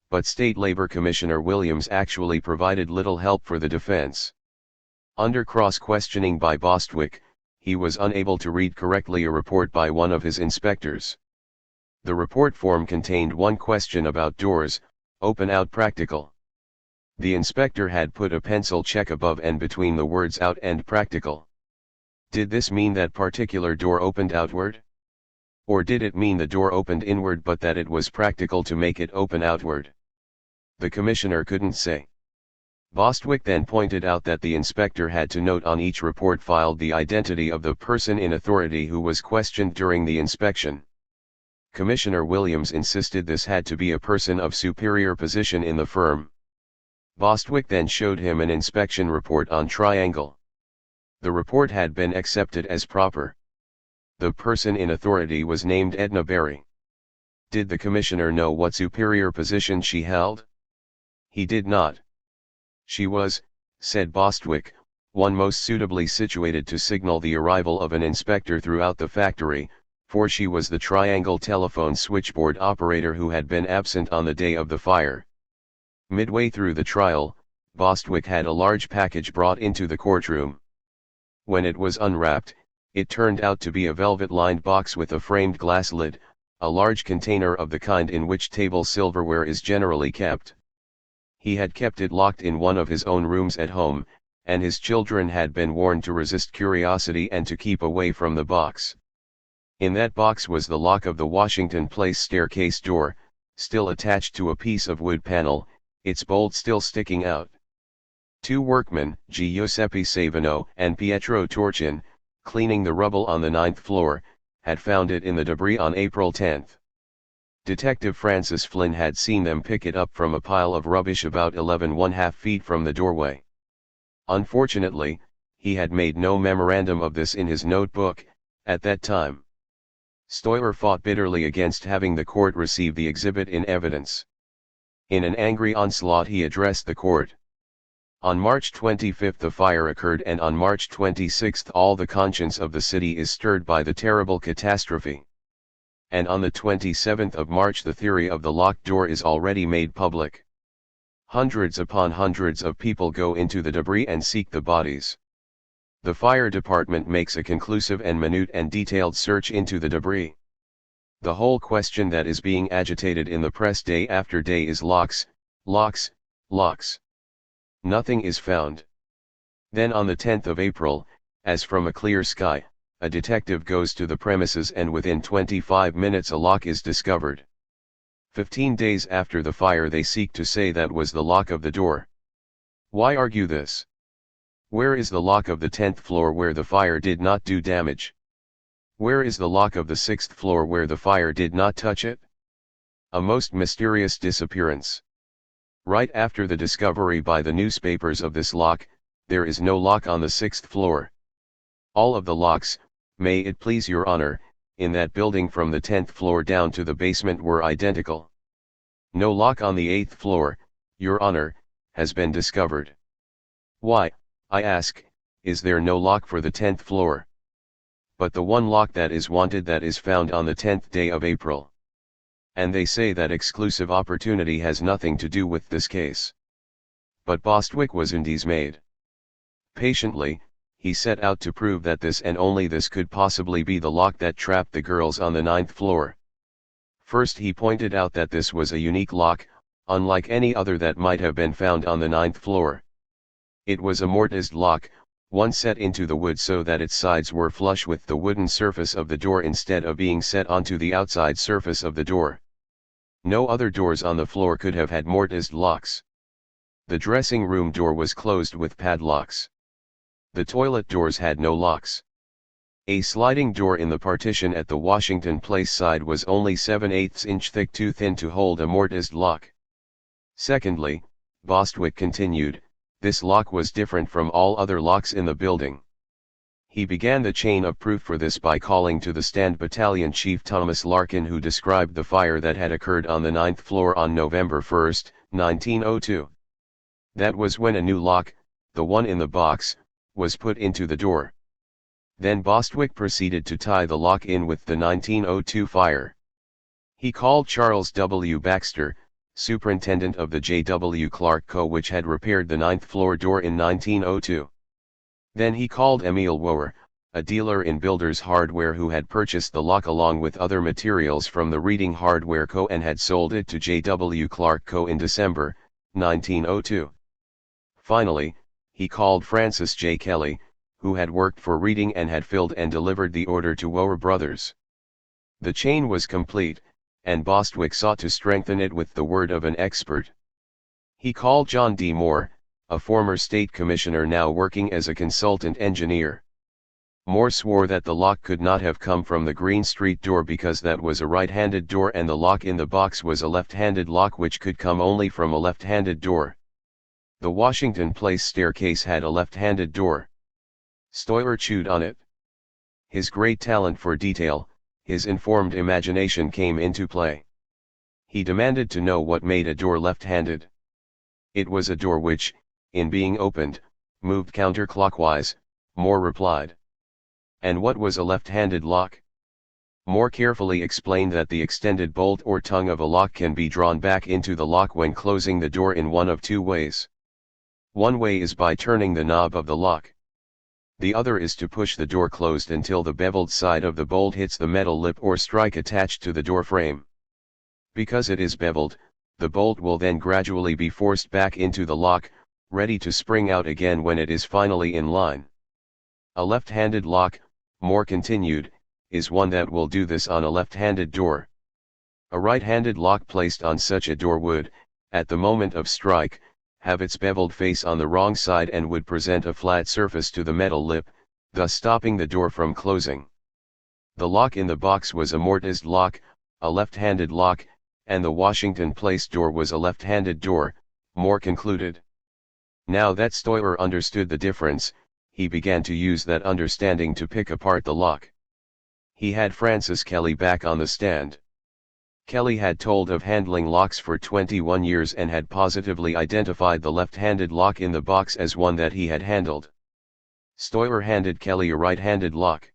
But State Labor Commissioner Williams actually provided little help for the defense. Under cross-questioning by Bostwick, he was unable to read correctly a report by one of his inspectors. The report form contained one question about doors, open out practical. The inspector had put a pencil check above and between the words out and practical. Did this mean that particular door opened outward? Or did it mean the door opened inward but that it was practical to make it open outward? The commissioner couldn't say. Bostwick then pointed out that the inspector had to note on each report filed the identity of the person in authority who was questioned during the inspection. Commissioner Williams insisted this had to be a person of superior position in the firm. Bostwick then showed him an inspection report on triangle. The report had been accepted as proper. The person in authority was named Edna Berry. Did the commissioner know what superior position she held? He did not. She was, said Bostwick, one most suitably situated to signal the arrival of an inspector throughout the factory, for she was the triangle telephone switchboard operator who had been absent on the day of the fire. Midway through the trial, Bostwick had a large package brought into the courtroom. When it was unwrapped, it turned out to be a velvet-lined box with a framed glass lid, a large container of the kind in which table silverware is generally kept. He had kept it locked in one of his own rooms at home, and his children had been warned to resist curiosity and to keep away from the box. In that box was the lock of the Washington Place staircase door, still attached to a piece of wood panel, its bolt still sticking out. Two workmen, Giuseppe Savino and Pietro Torchin, cleaning the rubble on the 9th floor, had found it in the debris on April 10. Detective Francis Flynn had seen them pick it up from a pile of rubbish about 11½ feet from the doorway. Unfortunately, he had made no memorandum of this in his notebook, at that time. Stoyer fought bitterly against having the court receive the exhibit in evidence. In an angry onslaught he addressed the court. On March 25 the fire occurred, and on March 26 all the conscience of the city is stirred by the terrible catastrophe. And on the 27th of March the theory of the locked door is already made public. Hundreds upon hundreds of people go into the debris and seek the bodies. The fire department makes a conclusive and minute and detailed search into the debris. The whole question that is being agitated in the press day after day is locks, locks, locks. Nothing is found. Then on the 10th of April, as from a clear sky, a detective goes to the premises and within 25 minutes a lock is discovered. 15 days after the fire they seek to say that was the lock of the door. Why argue this? Where is the lock of the 10th floor where the fire did not do damage? Where is the lock of the 6th floor where the fire did not touch it? A most mysterious disappearance. Right after the discovery by the newspapers of this lock, there is no lock on the 6th floor. All of the locks, may it please your honor, in that building from the 10th floor down to the basement were identical. No lock on the 8th floor, your honor, has been discovered. Why, I ask, is there no lock for the 10th floor? But the one lock that is wanted that is found on the 10th day of April. And they say that exclusive opportunity has nothing to do with this case. But Bostwick was undismayed. Patiently, he set out to prove that this and only this could possibly be the lock that trapped the girls on the 9th floor. First he pointed out that this was a unique lock, unlike any other that might have been found on the 9th floor. It was a mortised lock, One set into the wood so that its sides were flush with the wooden surface of the door instead of being set onto the outside surface of the door. No other doors on the floor could have had mortised locks. The dressing room door was closed with padlocks. The toilet doors had no locks. A sliding door in the partition at the Washington Place side was only 7/8 inch thick, too thin to hold a mortised lock. Secondly, Bostwick continued, this lock was different from all other locks in the building. He began the chain of proof for this by calling to the stand Battalion Chief Thomas Larkin, who described the fire that had occurred on the 9th floor on November 1, 1902. That was when a new lock, the one in the box, was put into the door. Then Bostwick proceeded to tie the lock in with the 1902 fire. He called Charles W. Baxter, superintendent of the J.W. Clark Co., which had repaired the 9th floor door in 1902. Then he called Emil Woer, a dealer in builder's hardware who had purchased the lock along with other materials from the Reading Hardware Co. and had sold it to J.W. Clark Co. in December, 1902. Finally, he called Francis J. Kelly, who had worked for Reading and had filled and delivered the order to Woer Brothers. The chain was complete, and Bostwick sought to strengthen it with the word of an expert. He called John D. Moore, a former state commissioner now working as a consultant engineer. Moore swore that the lock could not have come from the Green Street door because that was a right-handed door and the lock in the box was a left-handed lock which could come only from a left-handed door. The Washington Place staircase had a left-handed door. Stoiler chewed on it. His great talent for detail, his informed imagination came into play. He demanded to know what made a door left-handed. It was a door which, in being opened, moved counterclockwise, Moore replied. And what was a left-handed lock? Moore carefully explained that the extended bolt or tongue of a lock can be drawn back into the lock when closing the door in one of two ways. One way is by turning the knob of the lock. The other is to push the door closed until the beveled side of the bolt hits the metal lip or strike attached to the door frame. Because it is beveled, the bolt will then gradually be forced back into the lock, ready to spring out again when it is finally in line. A left-handed lock, Moore continued, is one that will do this on a left-handed door. A right-handed lock placed on such a door would, at the moment of strike, have its beveled face on the wrong side and would present a flat surface to the metal lip, thus stopping the door from closing. The lock in the box was a mortised lock, a left-handed lock, and the Washington Place door was a left-handed door, Moore concluded. Now that Stoiler understood the difference, he began to use that understanding to pick apart the lock. He had Francis Kelly back on the stand. Kelly had told of handling locks for 21 years and had positively identified the left-handed lock in the box as one that he had handled. Stoiler handed Kelly a right-handed lock.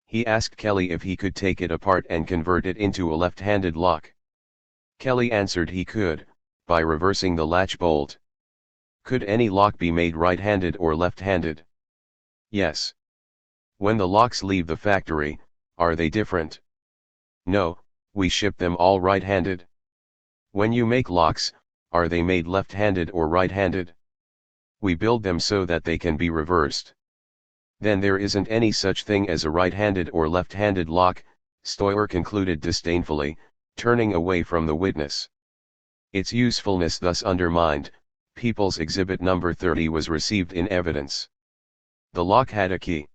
He asked Kelly if he could take it apart and convert it into a left-handed lock. Kelly answered he could, by reversing the latch bolt. Could any lock be made right-handed or left-handed? Yes. When the locks leave the factory, are they different? No, we ship them all right-handed. When you make locks, are they made left-handed or right-handed? We build them so that they can be reversed. Then there isn't any such thing as a right-handed or left-handed lock, Stoiler concluded disdainfully, turning away from the witness. Its usefulness thus undermined, People's Exhibit Number 30 was received in evidence. The lock had a key.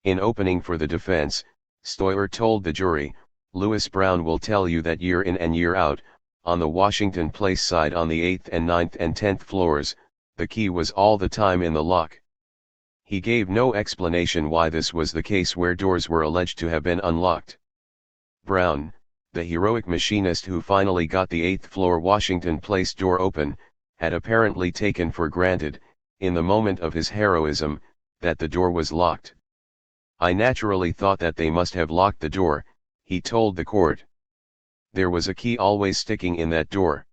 In opening for the defense, Stoiler told the jury, Lewis Brown will tell you that year in and year out, on the Washington Place side on the 8th and 9th and 10th floors, the key was all the time in the lock. He gave no explanation why this was the case where doors were alleged to have been unlocked. Brown, the heroic machinist who finally got the 8th floor Washington Place door open, had apparently taken for granted, in the moment of his heroism, that the door was locked. I naturally thought that they must have locked the door, he told the court. There was a key always sticking in that door.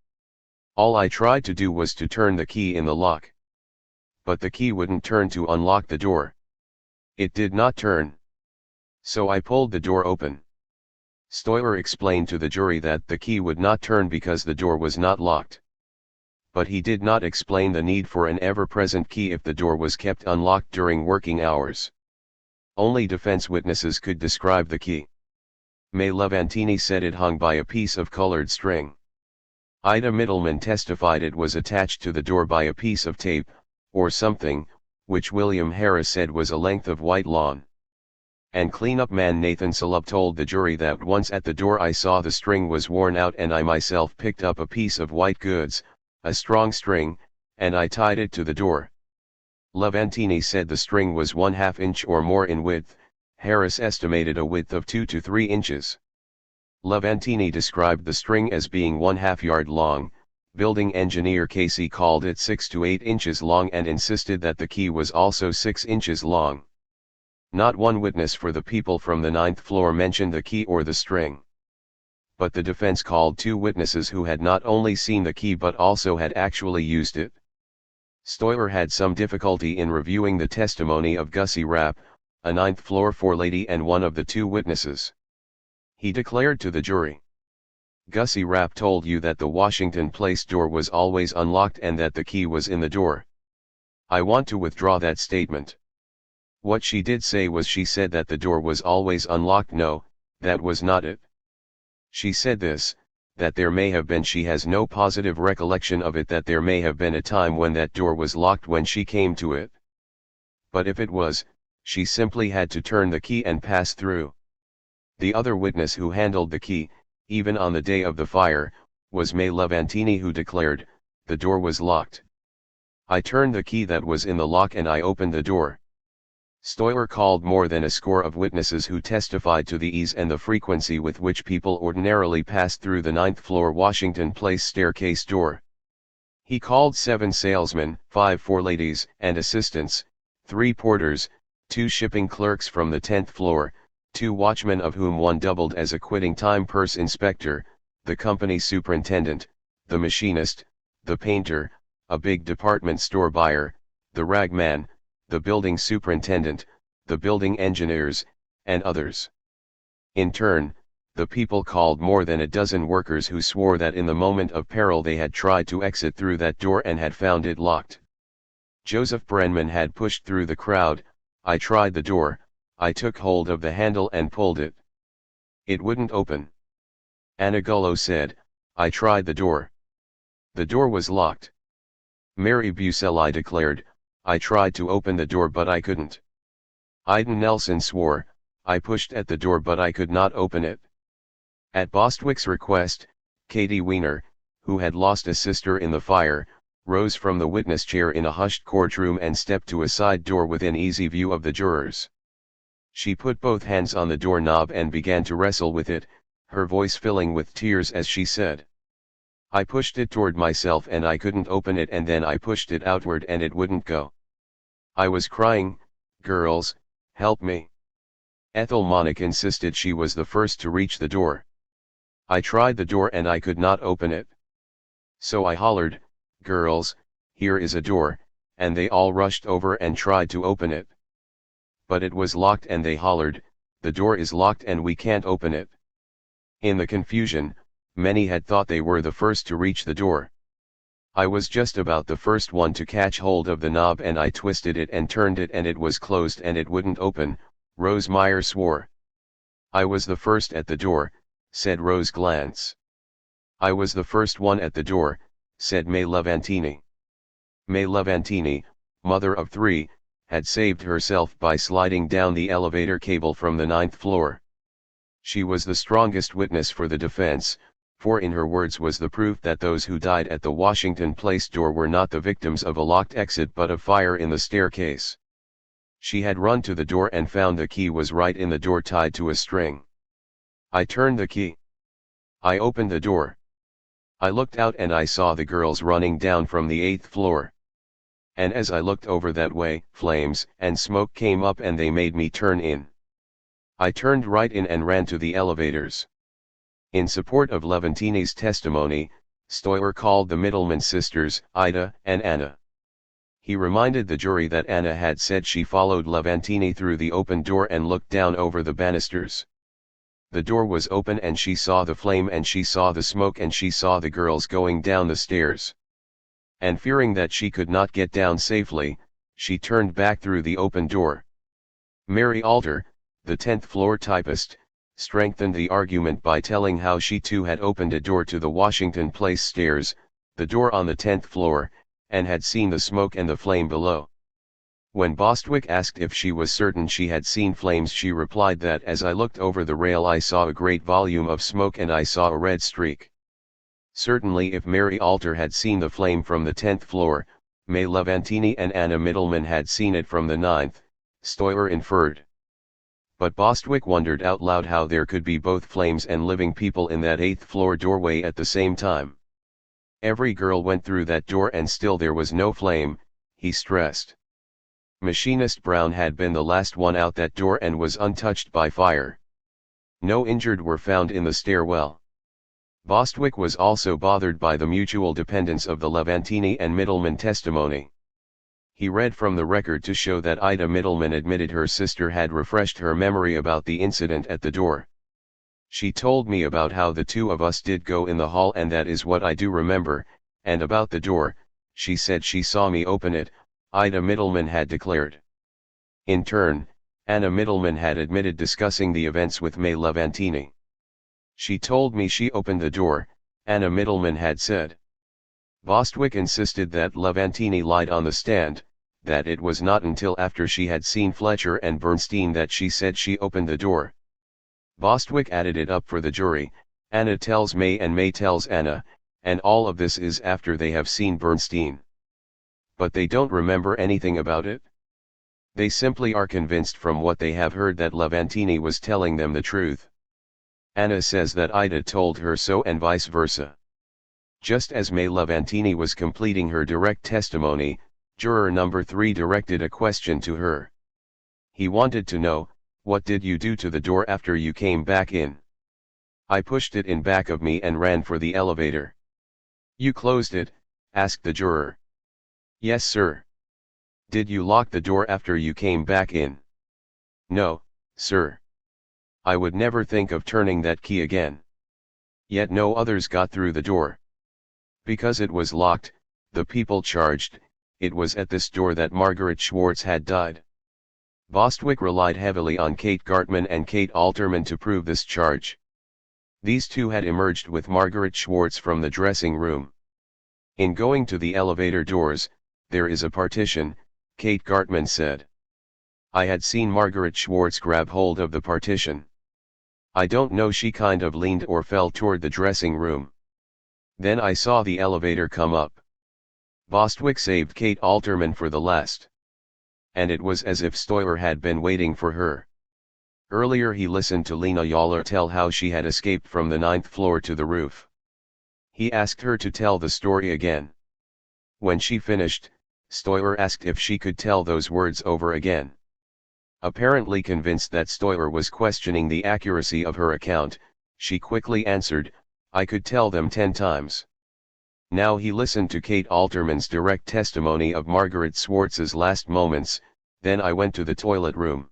All I tried to do was to turn the key in the lock. But the key wouldn't turn to unlock the door. It did not turn. So I pulled the door open. Stoiler explained to the jury that the key would not turn because the door was not locked. but he did not explain the need for an ever-present key if the door was kept unlocked during working hours. Only defense witnesses could describe the key. May Levantini said it hung by a piece of colored string. Ida Middleman testified it was attached to the door by a piece of tape, or something, which William Harris said was a length of white lawn. And cleanup man Nathan Salub told the jury that once at the door I saw the string was worn out and I myself picked up a piece of white goods, a strong string, and I tied it to the door. Levantini said the string was 1/2 inch or more in width. Harris estimated a width of 2 to 3 inches. Levantini described the string as being 1/2 yard long. Building engineer Casey called it 6 to 8 inches long and insisted that the key was also 6 inches long. Not one witness for the people from the 9th floor mentioned the key or the string. But the defense called 2 witnesses who had not only seen the key but also had actually used it. Stoyer had some difficulty in reviewing the testimony of Gussie Rapp, a 9th floor forelady and one of the 2 witnesses. He declared to the jury, "Gussie Rapp told you that the Washington Place door was always unlocked and that the key was in the door. I want to withdraw that statement. What she did say was she said that the door was always unlocked. No, that was not it. She said this, that there may have been, she has no positive recollection of it, that there may have been a time when that door was locked when she came to it. But if it was, she simply had to turn the key and pass through." The other witness who handled the key, even on the day of the fire, was May Levantini, who declared, "The door was locked. I turned the key that was in the lock and I opened the door." Stoyer called more than a score of witnesses who testified to the ease and the frequency with which people ordinarily passed through the 9th floor Washington Place staircase door. He called 7 salesmen, 5 foreladies and assistants, 3 porters, 2 shipping clerks from the 10th floor, 2 watchmen of whom one doubled as a quitting time purse inspector, the company superintendent, the machinist, the painter, a big department store buyer, the rag man, the building superintendent, the building engineers, and others. In turn, the people called more than a dozen workers who swore that in the moment of peril they had tried to exit through that door and had found it locked. Joseph Brenman had pushed through the crowd. "I tried the door, I took hold of the handle and pulled it. It wouldn't open." Anna Gullo said, "I tried the door. The door was locked." Mary Buseli declared, "I tried to open the door but I couldn't." Iden Nelson swore, "I pushed at the door but I could not open it." At Bostwick's request, Katie Weiner, who had lost a sister in the fire, rose from the witness chair in a hushed courtroom and stepped to a side door within easy view of the jurors. She put both hands on the doorknob and began to wrestle with it, her voice filling with tears as she said, "I pushed it toward myself and I couldn't open it, and then I pushed it outward and it wouldn't go. I was crying, 'Girls, help me.'" Ethel Monick insisted she was the first to reach the door. "I tried the door and I could not open it. So I hollered, 'Girls, here is a door,' and they all rushed over and tried to open it. But it was locked and they hollered, 'The door is locked and we can't open it.' In the confusion, many had thought they were the first to reach the door. I was just about the first one to catch hold of the knob and I twisted it and turned it and it was closed and it wouldn't open," Rose Meyer swore. "I was the first at the door," said Rose Glantz. "I was the first one at the door," said May Levantini. May Levantini, mother of 3, had saved herself by sliding down the elevator cable from the 9th floor. She was the strongest witness for the defense, for in her words was the proof that those who died at the Washington Place door were not the victims of a locked exit but of fire in the staircase. She had run to the door and found the key was right in the door tied to a string. "I turned the key. I opened the door. I looked out and I saw the girls running down from the 8th floor. And as I looked over that way, flames and smoke came up and they made me turn in. I turned right in and ran to the elevators." In support of Levantini's testimony, Stoyer called the Middleman sisters, Ida and Anna. He reminded the jury that Anna had said she followed Levantini through the open door and looked down over the banisters. The door was open and she saw the flame and she saw the smoke and she saw the girls going down the stairs. and fearing that she could not get down safely, she turned back through the open door. Mary Alter, the 10th floor typist, strengthened the argument by telling how she too had opened a door to the Washington Place stairs, the door on the 10th floor, and had seen the smoke and the flame below. When Bostwick asked if she was certain she had seen flames, she replied that as I looked over the rail I saw a great volume of smoke and I saw a red streak. Certainly if Mary Alter had seen the flame from the 10th floor, May Levantini and Anna Middleman had seen it from the 9th, Stoyer inferred. But Bostwick wondered out loud how there could be both flames and living people in that 8th floor doorway at the same time. Every girl went through that door and still there was no flame, he stressed. Machinist Brown had been the last one out that door and was untouched by fire. No injured were found in the stairwell. Bostwick was also bothered by the mutual dependence of the Levantini and Middleman testimony. He read from the record to show that Ida Middleman admitted her sister had refreshed her memory about the incident at the door. She told me about how the two of us did go in the hall and that is what I do remember, and about the door, she said she saw me open it, Ida Middleman had declared. In turn, Anna Middleman had admitted discussing the events with May Levantini. She told me she opened the door, Anna Middleman had said. Bostwick insisted that Levantini lied on the stand, that it was not until after she had seen Fletcher and Bernstein that she said she opened the door. Bostwick added it up for the jury, Anna tells May and May tells Anna, and all of this is after they have seen Bernstein. But they don't remember anything about it. They simply are convinced from what they have heard that Levantini was telling them the truth. Anna says that Ida told her so and vice versa. Just as May Levantini was completing her direct testimony, juror number 3 directed a question to her. He wanted to know, what did you do to the door after you came back in? I pushed it in back of me and ran for the elevator. You closed it? Asked the juror. Yes, sir. Did you lock the door after you came back in? No, sir. I would never think of turning that key again. Yet no others got through the door. Because it was locked, the people charged, it was at this door that Margaret Schwartz had died. Bostwick relied heavily on Kate Gartman and Kate Alterman to prove this charge. These two had emerged with Margaret Schwartz from the dressing room. In going to the elevator doors, there is a partition, Kate Gartman said. I had seen Margaret Schwartz grab hold of the partition. I don't know, she kind of leaned or fell toward the dressing room. Then I saw the elevator come up. Bostwick saved Kate Alterman for the last. And it was as if Stoyer had been waiting for her. Earlier he listened to Lena Yaller tell how she had escaped from the 9th floor to the roof. He asked her to tell the story again. When she finished, Stoyer asked if she could tell those words over again. Apparently convinced that Stoyer was questioning the accuracy of her account, she quickly answered, I could tell them 10 times. Now he listened to Kate Alterman's direct testimony of Margaret Schwartz's last moments, then I went to the toilet room.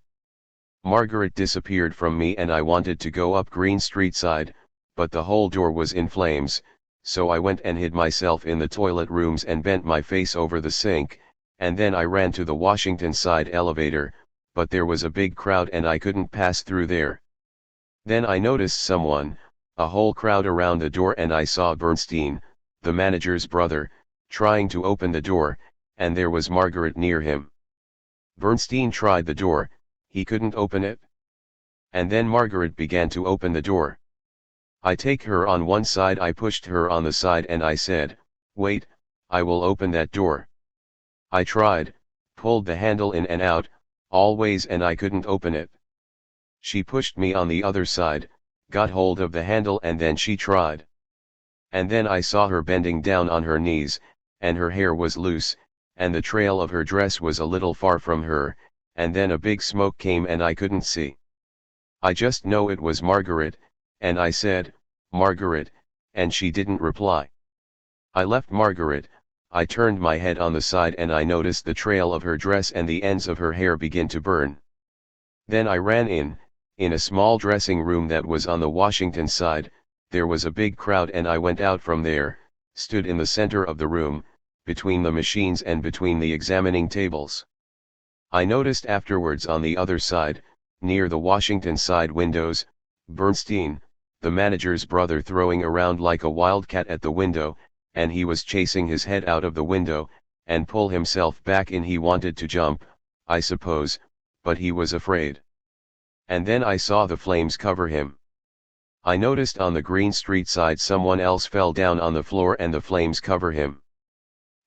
Margaret disappeared from me and I wanted to go up Green Street side, but the whole door was in flames, so I went and hid myself in the toilet rooms and bent my face over the sink, and then I ran to the Washington side elevator, but there was a big crowd and I couldn't pass through there. Then I noticed someone, a whole crowd around the door, and I saw Bernstein, the manager's brother, trying to open the door, and there was Margaret near him. Bernstein tried the door, he couldn't open it. And then Margaret began to open the door. I take her on one side, I pushed her on the side and I said, wait, I will open that door. I tried, pulled the handle in and out, always, and I couldn't open it. She pushed me on the other side, got hold of the handle, and then she tried. And then I saw her bending down on her knees, and her hair was loose, and the trail of her dress was a little far from her, and then a big smoke came and I couldn't see. I just know it was Margaret, and I said, Margaret, and she didn't reply. I left Margaret, I turned my head on the side and I noticed the trail of her dress and the ends of her hair begin to burn. Then I ran in a small dressing room that was on the Washington side. There was a big crowd and I went out from there, stood in the center of the room, between the machines and between the examining tables. I noticed afterwards on the other side, near the Washington side windows, Bernstein, the manager's brother, throwing around like a wildcat at the window, and he was chasing his head out of the window, and pull himself back in. He wanted to jump, I suppose, but he was afraid. And then I saw the flames cover him. I noticed on the Green Street side someone else fell down on the floor and the flames cover him.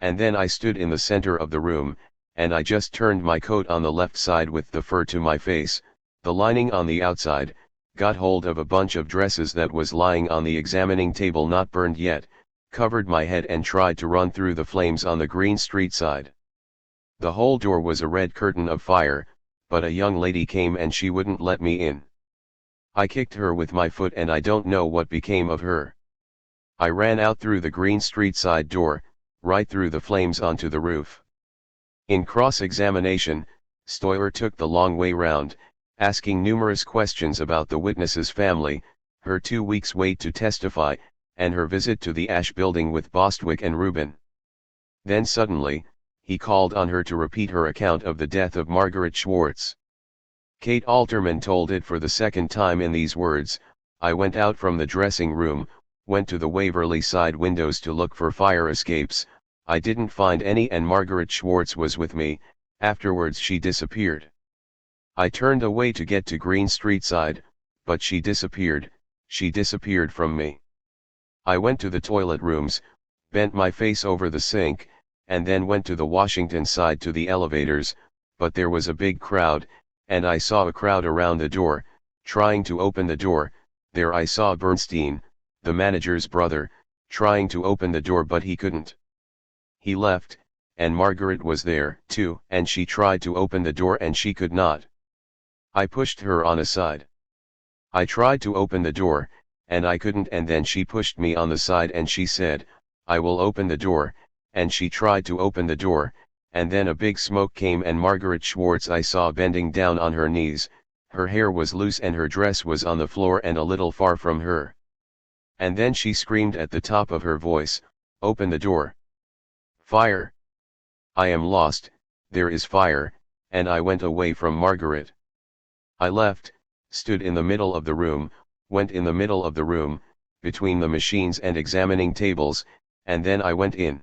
And then I stood in the center of the room, and I just turned my coat on the left side with the fur to my face, the lining on the outside, got hold of a bunch of dresses that was lying on the examining table not burned yet, covered my head and tried to run through the flames on the Green Street side. The whole door was a red curtain of fire, but a young lady came and she wouldn't let me in. I kicked her with my foot and I don't know what became of her. I ran out through the Green Street side door, right through the flames onto the roof. In cross-examination, Stoyer took the long way round, asking numerous questions about the witness's family, her 2 weeks' wait to testify, and her visit to the Ash building with Bostwick and Rubin. Then suddenly, he called on her to repeat her account of the death of Margaret Schwartz. Kate Alterman told it for the second time in these words: I went out from the dressing room, went to the Waverly side windows to look for fire escapes, I didn't find any and Margaret Schwartz was with me, afterwards she disappeared. I turned away to get to Green Street side, but she disappeared from me. I went to the toilet rooms, bent my face over the sink, and then went to the Washington side to the elevators, but there was a big crowd, and I saw a crowd around the door, trying to open the door. There I saw Bernstein, the manager's brother, trying to open the door but he couldn't. He left, and Margaret was there too, and she tried to open the door and she could not. I pushed her on a side. I tried to open the door, and I couldn't, and then she pushed me on the side and she said, I will open the door, and she tried to open the door, and then a big smoke came and Margaret Schwartz I saw bending down on her knees, her hair was loose and her dress was on the floor and a little far from her. And then she screamed at the top of her voice, open the door. Fire! I am lost, there is fire, and I went away from Margaret. I left, stood in the middle of the room, went in the middle of the room, between the machines and examining tables, and then I went in.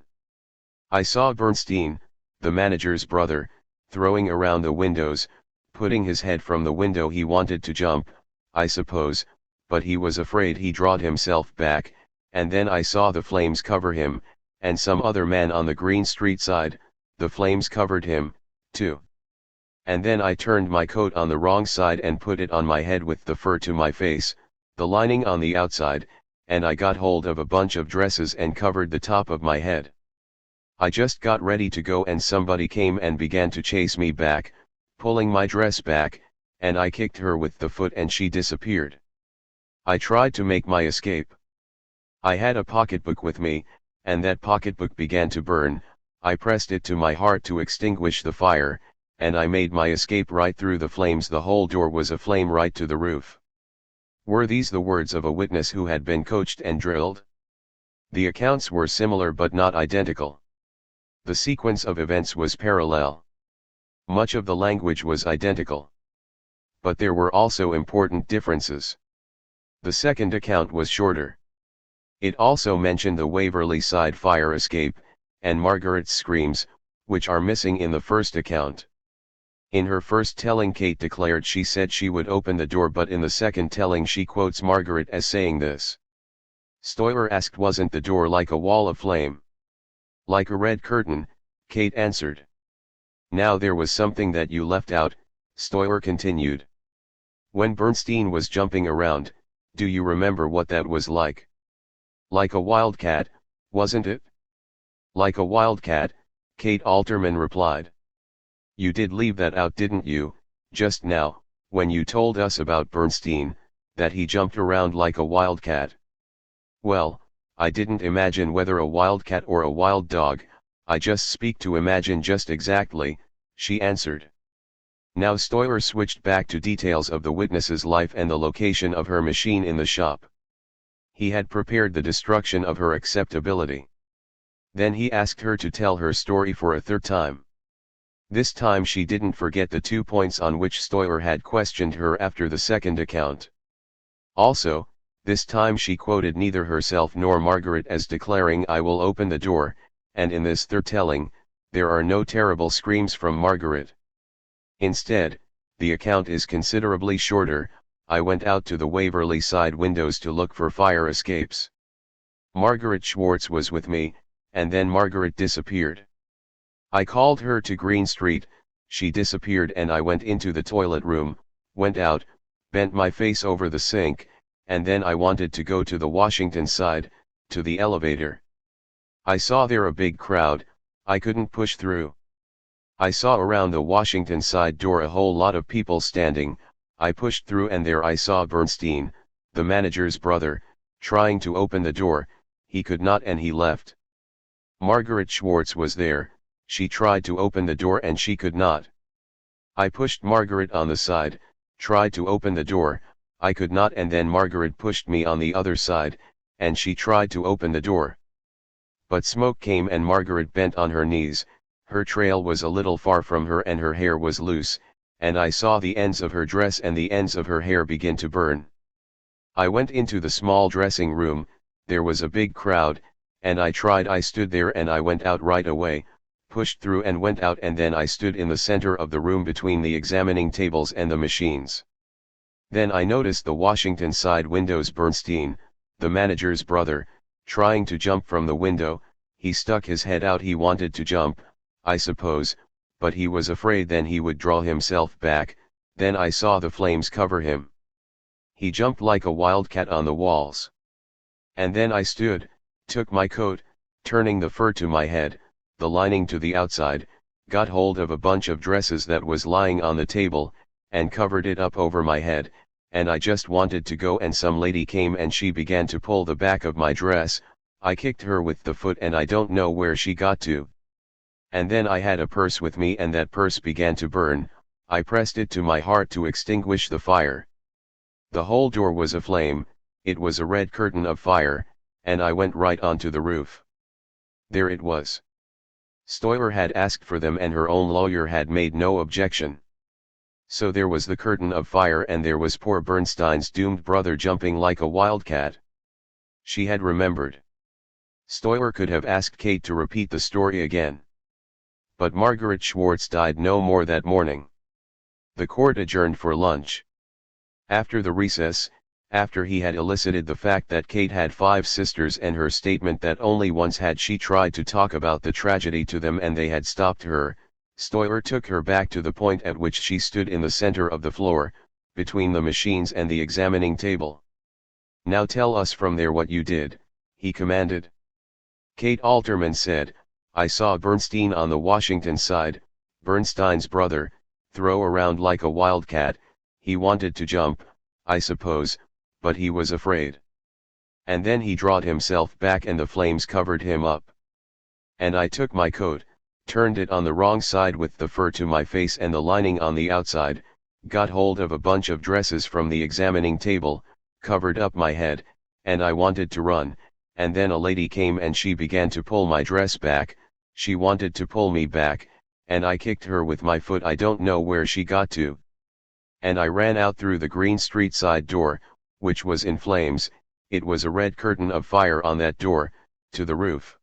I saw Bernstein, the manager's brother, throwing around the windows, putting his head from the window. He wanted to jump, I suppose, but he was afraid. He drawed himself back, and then I saw the flames cover him, and some other man on the Green Street side, the flames covered him, too. And then I turned my coat on the wrong side and put it on my head with the fur to my face, the lining on the outside, and I got hold of a bunch of dresses and covered the top of my head. I just got ready to go and somebody came and began to chase me back, pulling my dress back, and I kicked her with the foot and she disappeared. I tried to make my escape. I had a pocketbook with me, and that pocketbook began to burn. I pressed it to my heart to extinguish the fire, and I made my escape right through the flames. The whole door was aflame right to the roof. Were these the words of a witness who had been coached and drilled? The accounts were similar but not identical. The sequence of events was parallel. Much of the language was identical. But there were also important differences. The second account was shorter. It also mentioned the Waverly side fire escape, and Margaret's screams, which are missing in the first account. In her first telling, Kate declared she said she would open the door, but in the second telling she quotes Margaret as saying this. Stoyer asked, wasn't the door like a wall of flame? Like a red curtain, Kate answered. Now there was something that you left out, Stoyer continued. When Bernstein was jumping around, do you remember what that was like? Like a wildcat, wasn't it? Like a wildcat, Kate Alterman replied. You did leave that out, didn't you, just now, when you told us about Bernstein, that he jumped around like a wildcat? Well, I didn't imagine whether a wildcat or a wild dog, I just speak to imagine just exactly, she answered. Now Stoyer switched back to details of the witness's life and the location of her machine in the shop. He had prepared the destruction of her acceptability. Then he asked her to tell her story for a third time. This time she didn't forget the 2 points on which Stoiler had questioned her after the second account. Also, this time she quoted neither herself nor Margaret as declaring "I will open the door," and in this third telling, there are no terrible screams from Margaret. Instead, the account is considerably shorter. "I went out to the Waverley side windows to look for fire escapes. Margaret Schwartz was with me, and then Margaret disappeared. I called her to Green Street, she disappeared and I went into the toilet room, went out, bent my face over the sink, and then I wanted to go to the Washington side, to the elevator. I saw there a big crowd, I couldn't push through. I saw around the Washington side door a whole lot of people standing, I pushed through and there I saw Bernstein, the manager's brother, trying to open the door, he could not and he left. Margaret Schwartz was there, she tried to open the door and she could not. I pushed Margaret on the side, tried to open the door, I could not and then Margaret pushed me on the other side, and she tried to open the door. But smoke came and Margaret bent on her knees, her trail was a little far from her and her hair was loose, and I saw the ends of her dress and the ends of her hair begin to burn. I went into the small dressing room, there was a big crowd, and I stood there and I went out right away, pushed through and went out and then I stood in the center of the room between the examining tables and the machines. Then I noticed the Washington side windows. Bernstein, the manager's brother, trying to jump from the window, he stuck his head out, he wanted to jump, I suppose, but he was afraid then he would draw himself back, then I saw the flames cover him. He jumped like a wildcat on the walls. And then I stood, took my coat, turning the fur to my head, the lining to the outside, got hold of a bunch of dresses that was lying on the table, and covered it up over my head, and I just wanted to go and some lady came and she began to pull the back of my dress, I kicked her with the foot and I don't know where she got to. And then I had a purse with me and that purse began to burn, I pressed it to my heart to extinguish the fire. The whole door was aflame, it was a red curtain of fire, and I went right onto the roof. There it was. Stoiler had asked for them and her own lawyer had made no objection. So there was the curtain of fire and there was poor Bernstein's doomed brother jumping like a wildcat. She had remembered. Stoiler could have asked Kate to repeat the story again. But Margaret Schwartz died no more that morning. The court adjourned for lunch. After the recess, after he had elicited the fact that Kate had 5 sisters and her statement that only once had she tried to talk about the tragedy to them and they had stopped her, Stoiler took her back to the point at which she stood in the center of the floor, between the machines and the examining table. "Now tell us from there what you did," he commanded. Kate Alterman said, "I saw Bernstein on the Washington side, Bernstein's brother, throw around like a wildcat, he wanted to jump, I suppose, but he was afraid. And then he drawed himself back and the flames covered him up. And I took my coat, turned it on the wrong side with the fur to my face and the lining on the outside, got hold of a bunch of dresses from the examining table, covered up my head, and I wanted to run, and then a lady came and she began to pull my dress back, she wanted to pull me back, and I kicked her with my foot, I don't know where she got to. And I ran out through the Green Street side door, which was in flames, it was a red curtain of fire on that door, to the roof."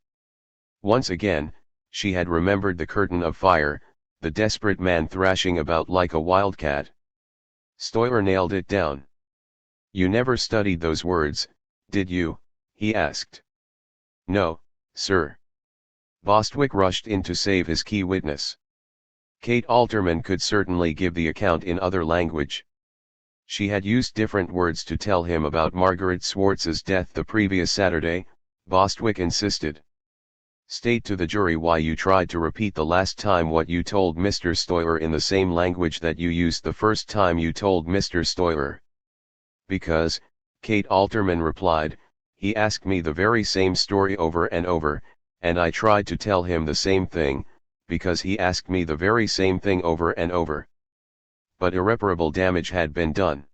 Once again, she had remembered the curtain of fire, the desperate man thrashing about like a wildcat. Stoiler nailed it down. "You never studied those words, did you?" he asked. "No, sir." Bostwick rushed in to save his key witness. Kate Alterman could certainly give the account in other language. She had used different words to tell him about Margaret Schwartz's death the previous Saturday, Bostwick insisted. "State to the jury why you tried to repeat the last time what you told Mr. Stoiler in the same language that you used the first time you told Mr. Stoiler." "Because," Kate Alterman replied, "he asked me the very same story over and over, and I tried to tell him the same thing, because he asked me the very same thing over and over." But irreparable damage had been done.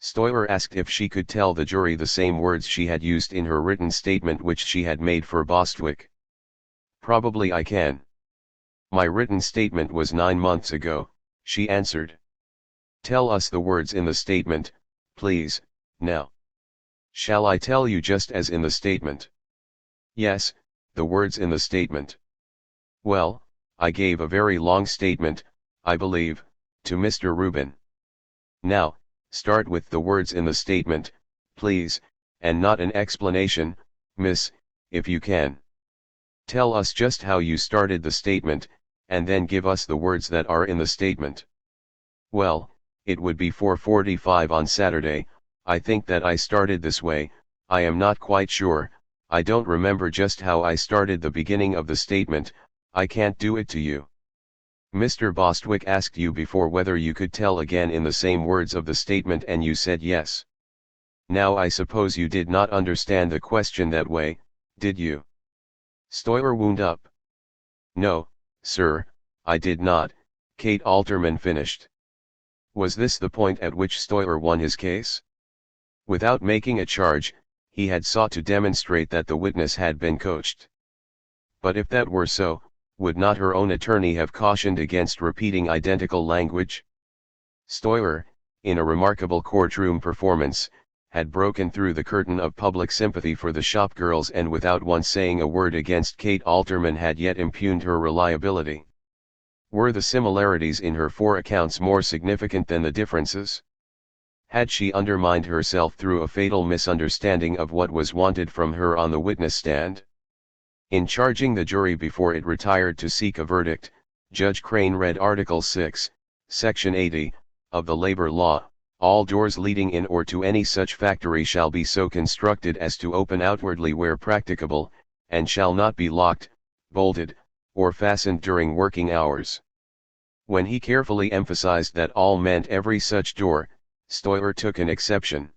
Stoiler asked if she could tell the jury the same words she had used in her written statement which she had made for Bostwick. Probably I can. My written statement was 9 months ago, she answered. Tell us the words in the statement, please, now. Shall I tell you just as in the statement? Yes, the words in the statement. Well, I gave a very long statement, I believe, to Mr. Rubin. Now, start with the words in the statement, please, and not an explanation, miss, if you can. Tell us just how you started the statement, and then give us the words that are in the statement. Well, it would be 4:45 on Saturday. I think that I started this way, I am not quite sure, I don't remember just how I started the beginning of the statement, I can't do it to you. Mr. Bostwick asked you before whether you could tell again in the same words of the statement and you said yes. Now I suppose you did not understand the question that way, did you? Stoiler wound up. No, sir, I did not, Kate Alterman finished. Was this the point at which Stoiler won his case? Without making a charge, he had sought to demonstrate that the witness had been coached. But if that were so, would not her own attorney have cautioned against repeating identical language? Stoiler, in a remarkable courtroom performance, had broken through the curtain of public sympathy for the shopgirls and without once saying a word against Kate Alterman had yet impugned her reliability. Were the similarities in her 4 accounts more significant than the differences? Had she undermined herself through a fatal misunderstanding of what was wanted from her on the witness stand? In charging the jury before it retired to seek a verdict, Judge Crane read Article 6, Section 80, of the Labor Law. All doors leading in or to any such factory shall be so constructed as to open outwardly where practicable, and shall not be locked, bolted, or fastened during working hours. When he carefully emphasized that all meant every such door, Stoiler took an exception.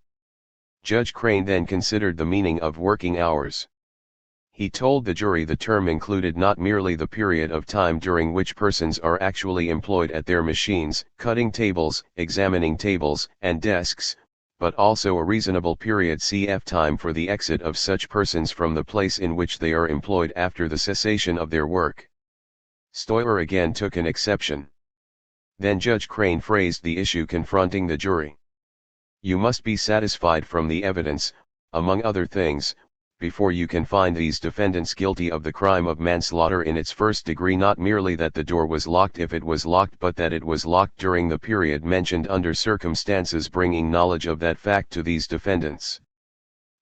Judge Crane then considered the meaning of working hours. He told the jury the term included not merely the period of time during which persons are actually employed at their machines, cutting tables, examining tables and desks, but also a reasonable period cf. Time for the exit of such persons from the place in which they are employed after the cessation of their work. Stoiler again took an exception. Then Judge Crane phrased the issue confronting the jury. You must be satisfied from the evidence, among other things, before you can find these defendants guilty of the crime of manslaughter in its first degree, not merely that the door was locked if it was locked, but that it was locked during the period mentioned under circumstances bringing knowledge of that fact to these defendants.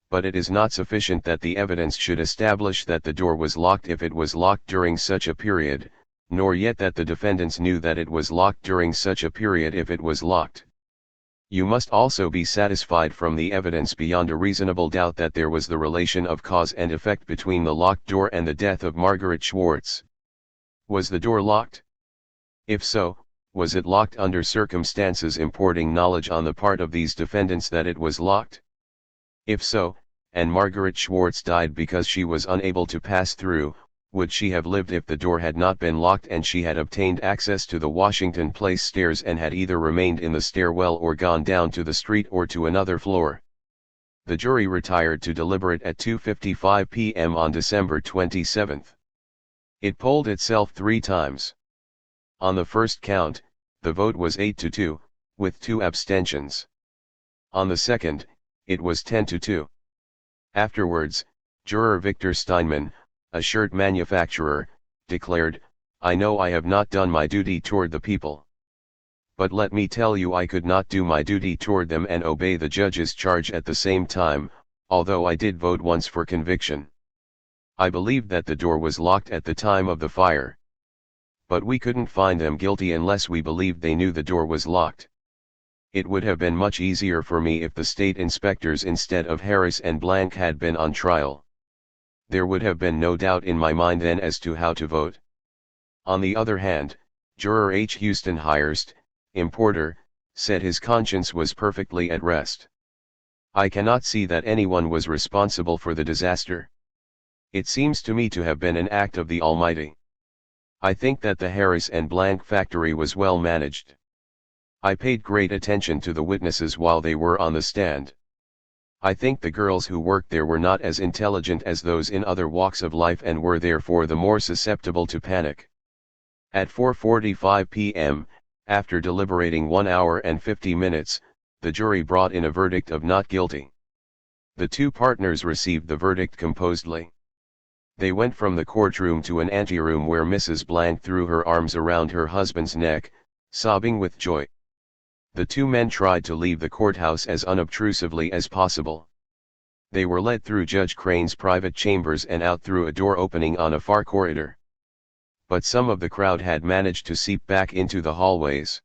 But it is not sufficient that the evidence should establish that the door was locked if it was locked during such a period, nor yet that the defendants knew that it was locked during such a period if it was locked. You must also be satisfied from the evidence beyond a reasonable doubt that there was the relation of cause and effect between the locked door and the death of Margaret Schwartz. Was the door locked? If so, was it locked under circumstances importing knowledge on the part of these defendants that it was locked? If so, and Margaret Schwartz died because she was unable to pass through, would she have lived if the door had not been locked and she had obtained access to the Washington Place stairs and had either remained in the stairwell or gone down to the street or to another floor? The jury retired to deliberate at 2:55 p.m. on December 27. It polled itself 3 times. On the first count, the vote was 8-2, with 2 abstentions. On the second, it was 10-2. Afterwards, juror Victor Steinman, a shirt manufacturer, declared, "I know I have not done my duty toward the people. But let me tell you, I could not do my duty toward them and obey the judge's charge at the same time, although I did vote once for conviction. I believed that the door was locked at the time of the fire. But we couldn't find them guilty unless we believed they knew the door was locked. It would have been much easier for me if the state inspectors instead of Harris and Blank had been on trial. There would have been no doubt in my mind then as to how to vote." On the other hand, juror H. Houston Hirst, importer, said his conscience was perfectly at rest. "I cannot see that anyone was responsible for the disaster. It seems to me to have been an act of the Almighty. I think that the Harris and Blank factory was well managed. I paid great attention to the witnesses while they were on the stand. I think the girls who worked there were not as intelligent as those in other walks of life and were therefore the more susceptible to panic. At 4:45 p.m., after deliberating 1 hour and 50 minutes, the jury brought in a verdict of not guilty. The two partners received the verdict composedly. They went from the courtroom to an anteroom where Mrs. Blank threw her arms around her husband's neck, sobbing with joy. The two men tried to leave the courthouse as unobtrusively as possible. They were led through Judge Crane's private chambers and out through a door opening on a far corridor. But some of the crowd had managed to seep back into the hallways.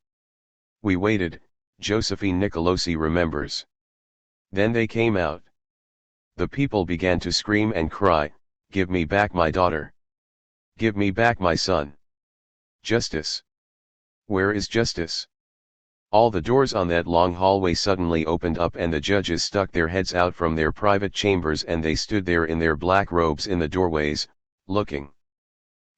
We waited, Josephine Nicolosi remembers. Then they came out. The people began to scream and cry, "Give me back my daughter! Give me back my son! Justice! Where is justice?" All the doors on that long hallway suddenly opened up and the judges stuck their heads out from their private chambers and they stood there in their black robes in the doorways, looking.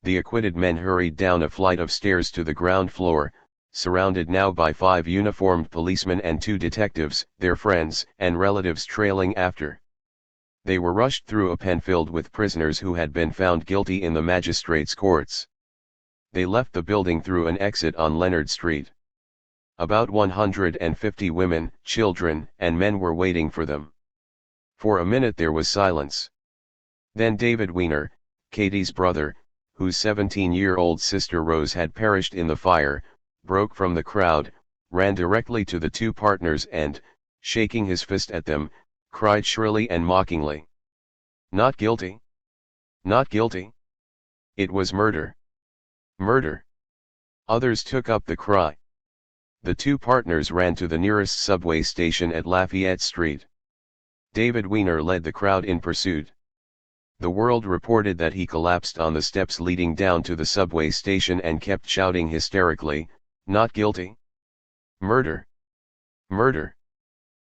The acquitted men hurried down a flight of stairs to the ground floor, surrounded now by 5 uniformed policemen and 2 detectives, their friends and relatives trailing after. They were rushed through a pen filled with prisoners who had been found guilty in the magistrates' courts. They left the building through an exit on Leonard Street. About 150 women, children, and men were waiting for them. For a minute there was silence. Then David Weiner, Katie's brother, whose 17-year-old sister Rose had perished in the fire, broke from the crowd, ran directly to the two partners and, shaking his fist at them, cried shrilly and mockingly, "Not guilty! Not guilty! It was murder! Murder!" Others took up the cry. The two partners ran to the nearest subway station at Lafayette Street. David Weiner led the crowd in pursuit. The World reported that he collapsed on the steps leading down to the subway station and kept shouting hysterically, "Not guilty! Murder! Murder!"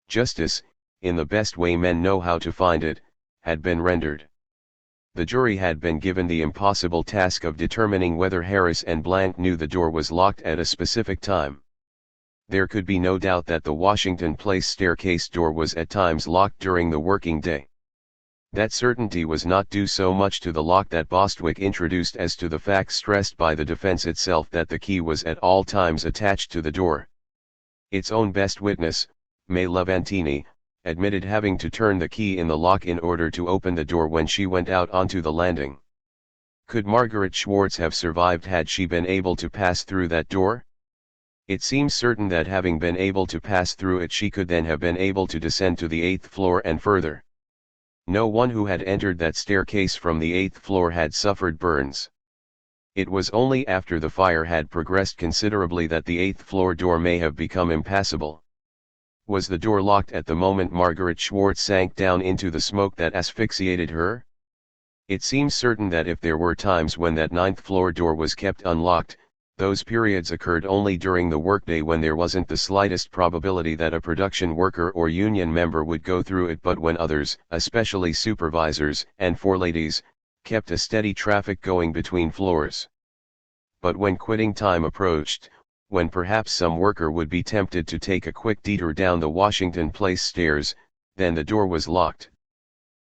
Justice, in the best way men know how to find it, had been rendered. The jury had been given the impossible task of determining whether Harris and Blank knew the door was locked at a specific time. There could be no doubt that the Washington Place staircase door was at times locked during the working day. That certainty was not due so much to the lock that Bostwick introduced as to the fact stressed by the defense itself that the key was at all times attached to the door. Its own best witness, May Levantini, admitted having to turn the key in the lock in order to open the door when she went out onto the landing. Could Margaret Schwartz have survived had she been able to pass through that door? It seems certain that having been able to pass through it she could then have been able to descend to the 8th floor and further. No one who had entered that staircase from the 8th floor had suffered burns. It was only after the fire had progressed considerably that the 8th floor door may have become impassable. Was the door locked at the moment Margaret Schwartz sank down into the smoke that asphyxiated her? It seems certain that if there were times when that 9th floor door was kept unlocked, those periods occurred only during the workday when there wasn't the slightest probability that a production worker or union member would go through it, but when others, especially supervisors and foreladies, kept a steady traffic going between floors. But when quitting time approached, when perhaps some worker would be tempted to take a quick detour down the Washington Place stairs, then the door was locked.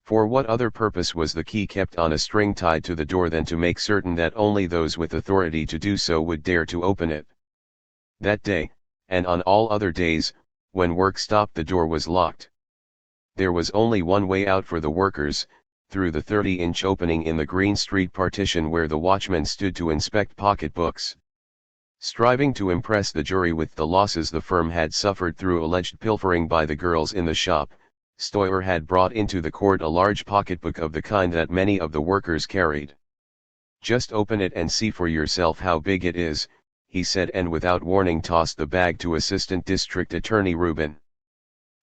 For what other purpose was the key kept on a string tied to the door than to make certain that only those with authority to do so would dare to open it? That day, and on all other days, when work stopped the door was locked. There was only one way out for the workers, through the 30-inch opening in the Green Street partition where the watchman stood to inspect pocketbooks. Striving to impress the jury with the losses the firm had suffered through alleged pilfering by the girls in the shop, Stoyer had brought into the court a large pocketbook of the kind that many of the workers carried. "Just open it and see for yourself how big it is," he said, and without warning tossed the bag to Assistant District Attorney Rubin.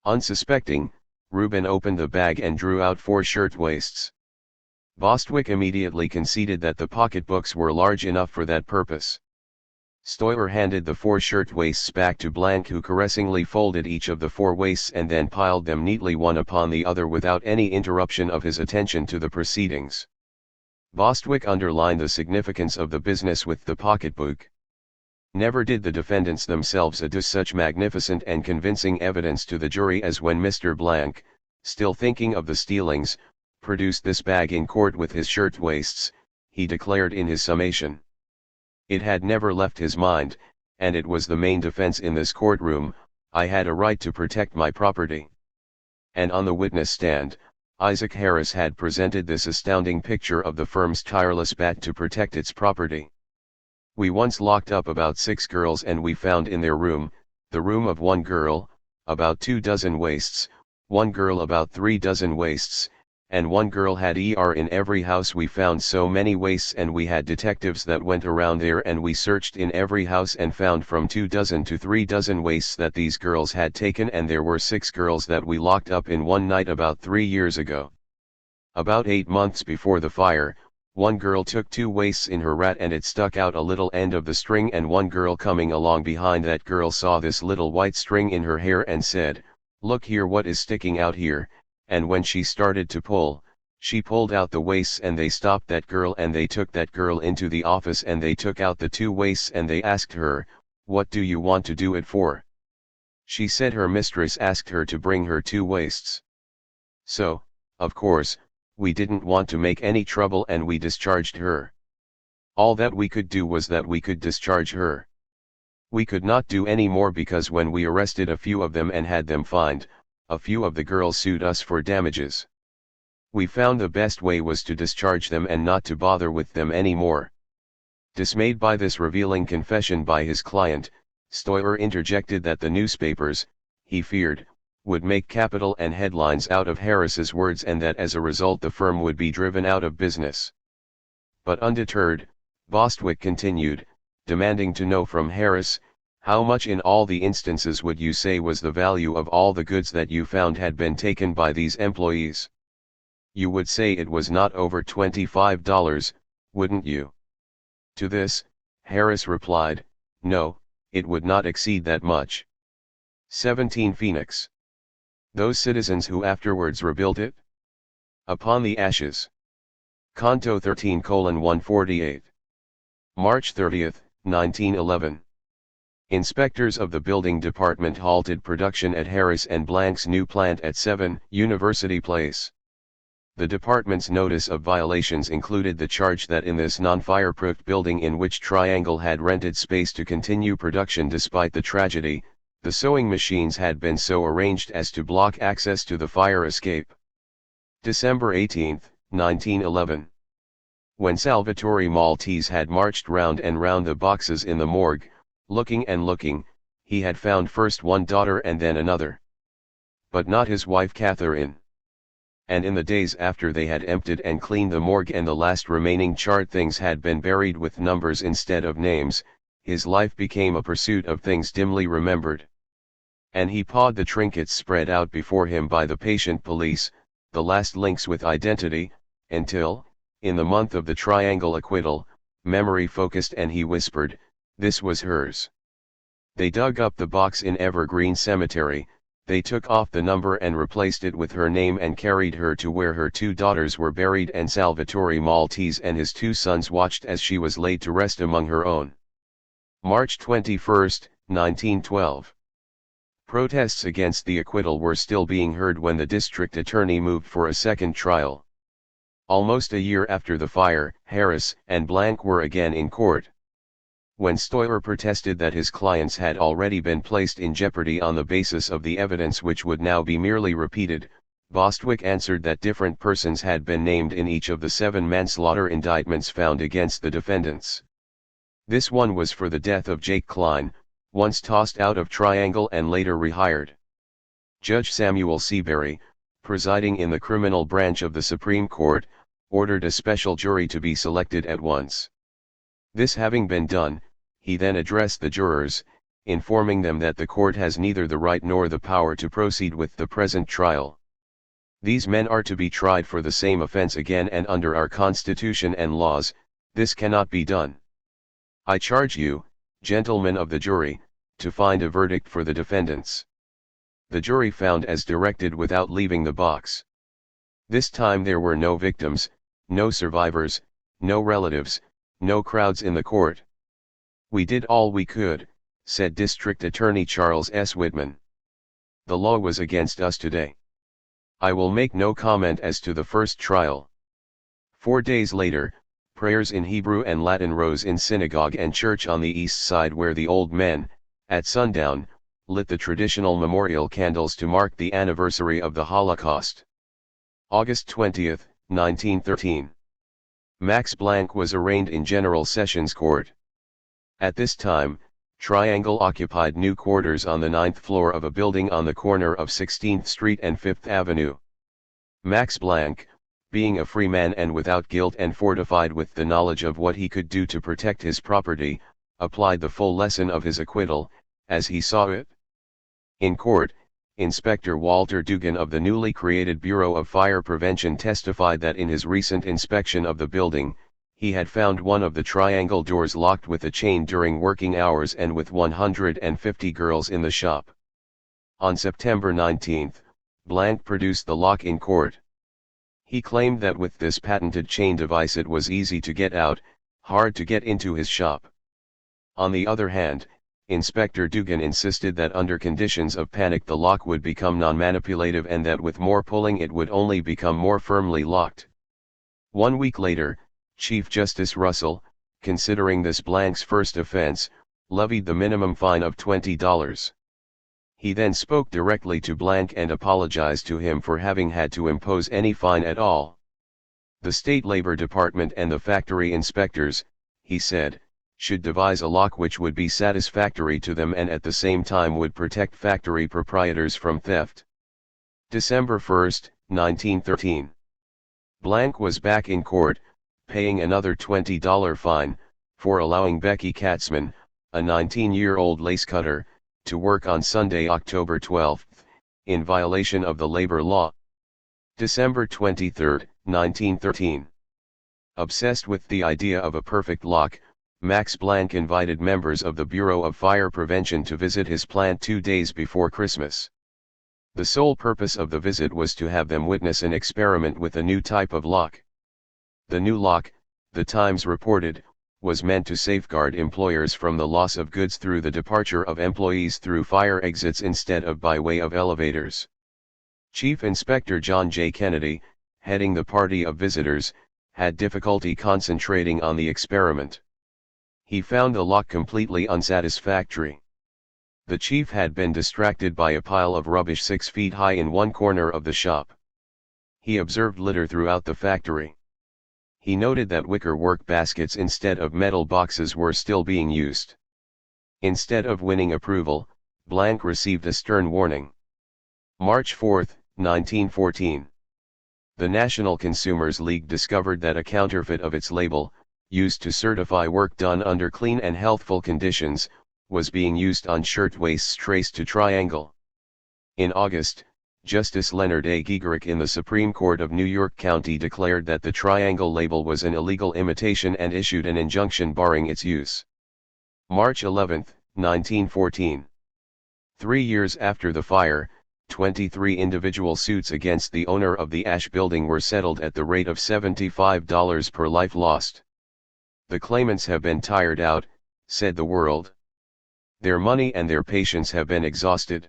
Unsuspecting, Rubin opened the bag and drew out 4 shirtwaists. Bostwick immediately conceded that the pocketbooks were large enough for that purpose. Stoyer handed the 4 shirtwaists back to Blank, who caressingly folded each of the 4 waists and then piled them neatly one upon the other without any interruption of his attention to the proceedings. Bostwick underlined the significance of the business with the pocketbook. Never did the defendants themselves adduce such magnificent and convincing evidence to the jury as when Mr. Blank, Still thinking of the stealings, produced this bag in court with his shirtwaists, he declared in his summation. It had never left his mind, and it was the main defense in this courtroom. I had a right to protect my property. And on the witness stand, Isaac Harris had presented this astounding picture of the firm's tireless bat to protect its property. We once locked up about 6 girls, and we found in their room, the room of one girl, about 2 dozen waists, one girl about 3 dozen waists, and one girl had in every house. We found so many waists, and we had detectives that went around there, and we searched in every house and found from 2 dozen to 3 dozen waists that these girls had taken, and there were 6 girls that we locked up in one night about 3 years ago. About 8 months before the fire, one girl took 2 waists in her rat and it stuck out a little end of the string, and one girl coming along behind that girl saw this little white string in her hair and said, "Look here, what is sticking out here?" And when she started to pull, she pulled out the waists, and they stopped that girl, and they took that girl into the office, and they took out the 2 waists, and they asked her, "What do you want to do it for?" She said her mistress asked her to bring her 2 waists. So, of course, we didn't want to make any trouble, and we discharged her. All that we could do was that we could discharge her. We could not do any more, because when we arrested a few of them and had them fined, a few of the girls sued us for damages. We found the best way was to discharge them and not to bother with them any more. Dismayed by this revealing confession by his client, Stoyer interjected that the newspapers, he feared, would make capital and headlines out of Harris's words, and that as a result the firm would be driven out of business. But undeterred, Bostwick continued, demanding to know from Harris, "How much in all the instances would you say was the value of all the goods that you found had been taken by these employees? You would say it was not over $25, wouldn't you?" To this, Harris replied, "No, it would not exceed that much." 17 Phoenix. Those citizens who afterwards rebuilt it? Upon the ashes. Canto 13:148. March 30, 1911. Inspectors of the building department halted production at Harris and Blank's new plant at 7 University Place. The department's notice of violations included the charge that in this non-fireproof building, in which Triangle had rented space to continue production despite the tragedy, the sewing machines had been so arranged as to block access to the fire escape. December 18, 1911. When Salvatore Maltese had marched round and round the boxes in the morgue, looking and looking, he had found first one daughter and then another. But not his wife Catherine. And in the days after they had emptied and cleaned the morgue and the last remaining charred things had been buried with numbers instead of names, his life became a pursuit of things dimly remembered. And he pawed the trinkets spread out before him by the patient police, the last links with identity, until, in the month of the Triangle acquittal, memory focused and he whispered, "This was hers." They dug up the box in Evergreen Cemetery, they took off the number and replaced it with her name and carried her to where her 2 daughters were buried, and Salvatore Maltese and his 2 sons watched as she was laid to rest among her own. March 21, 1912. Protests against the acquittal were still being heard when the district attorney moved for a second trial. Almost a year after the fire, Harris and Blank were again in court. When Stoyer protested that his clients had already been placed in jeopardy on the basis of the evidence which would now be merely repeated, Bostwick answered that different persons had been named in each of the 7 manslaughter indictments found against the defendants. This one was for the death of Jake Klein, once tossed out of Triangle and later rehired. Judge Samuel Seabury, presiding in the criminal branch of the Supreme Court, ordered a special jury to be selected at once. This having been done, he then addressed the jurors, informing them that the court has neither the right nor the power to proceed with the present trial. These men are to be tried for the same offense again, and under our Constitution and laws, this cannot be done. I charge you, gentlemen of the jury, to find a verdict for the defendants. The jury found as directed without leaving the box. This time there were no victims, no survivors, no relatives, no crowds in the court. "We did all we could," said District Attorney Charles S. Whitman. "The law was against us today. I will make no comment as to the first trial. 4 days later, prayers in Hebrew and Latin rose in synagogue and church on the east side, where the old men, at sundown, lit the traditional memorial candles to mark the anniversary of the Holocaust. August 20, 1913. Max Planck was arraigned in General Sessions Court. At this time, Triangle occupied new quarters on the 9th floor of a building on the corner of 16th Street and 5th Avenue. Max Planck, being a free man and without guilt and fortified with the knowledge of what he could do to protect his property, applied the full lesson of his acquittal, as he saw it. In court, Inspector Walter Dugan of the newly created Bureau of Fire Prevention testified that in his recent inspection of the building, he had found one of the triangle doors locked with a chain during working hours and with 150 girls in the shop. On September 19, Blank produced the lock in court. He claimed that with this patented chain device it was easy to get out, hard to get into his shop. On the other hand, Inspector Dugan insisted that under conditions of panic the lock would become non-manipulative and that with more pulling it would only become more firmly locked. 1 week later, Chief Justice Russell, considering this Blank's first offense, levied the minimum fine of $20. He then spoke directly to Blank and apologized to him for having had to impose any fine at all. The State Labor Department and the factory inspectors, he said, should devise a lock which would be satisfactory to them and at the same time would protect factory proprietors from theft. December 1, 1913. Blank was back in court, paying another $20 fine, for allowing Becky Katzman, a 19-year-old lace cutter, to work on Sunday, October 12, in violation of the labor law. December 23, 1913. Obsessed with the idea of a perfect lock, Max Blank invited members of the Bureau of Fire Prevention to visit his plant 2 days before Christmas. The sole purpose of the visit was to have them witness an experiment with a new type of lock. The new lock, the Times reported, was meant to safeguard employers from the loss of goods through the departure of employees through fire exits instead of by way of elevators. Chief Inspector John J. Kennedy, heading the party of visitors, had difficulty concentrating on the experiment. He found the lock completely unsatisfactory. The chief had been distracted by a pile of rubbish 6 feet high in one corner of the shop. He observed litter throughout the factory. He noted that wicker work baskets instead of metal boxes were still being used. Instead of winning approval, Blank received a stern warning. March 4, 1914. The National Consumers League discovered that a counterfeit of its label, used to certify work done under clean and healthful conditions, was being used on shirtwaists traced to Triangle. In August, Justice Leonard A. Gigerich in the Supreme Court of New York County declared that the Triangle label was an illegal imitation and issued an injunction barring its use. March 11, 1914. 3 years after the fire, 23 individual suits against the owner of the Ash Building were settled at the rate of $75 per life lost. The claimants have been tired out, said the World. Their money and their patience have been exhausted.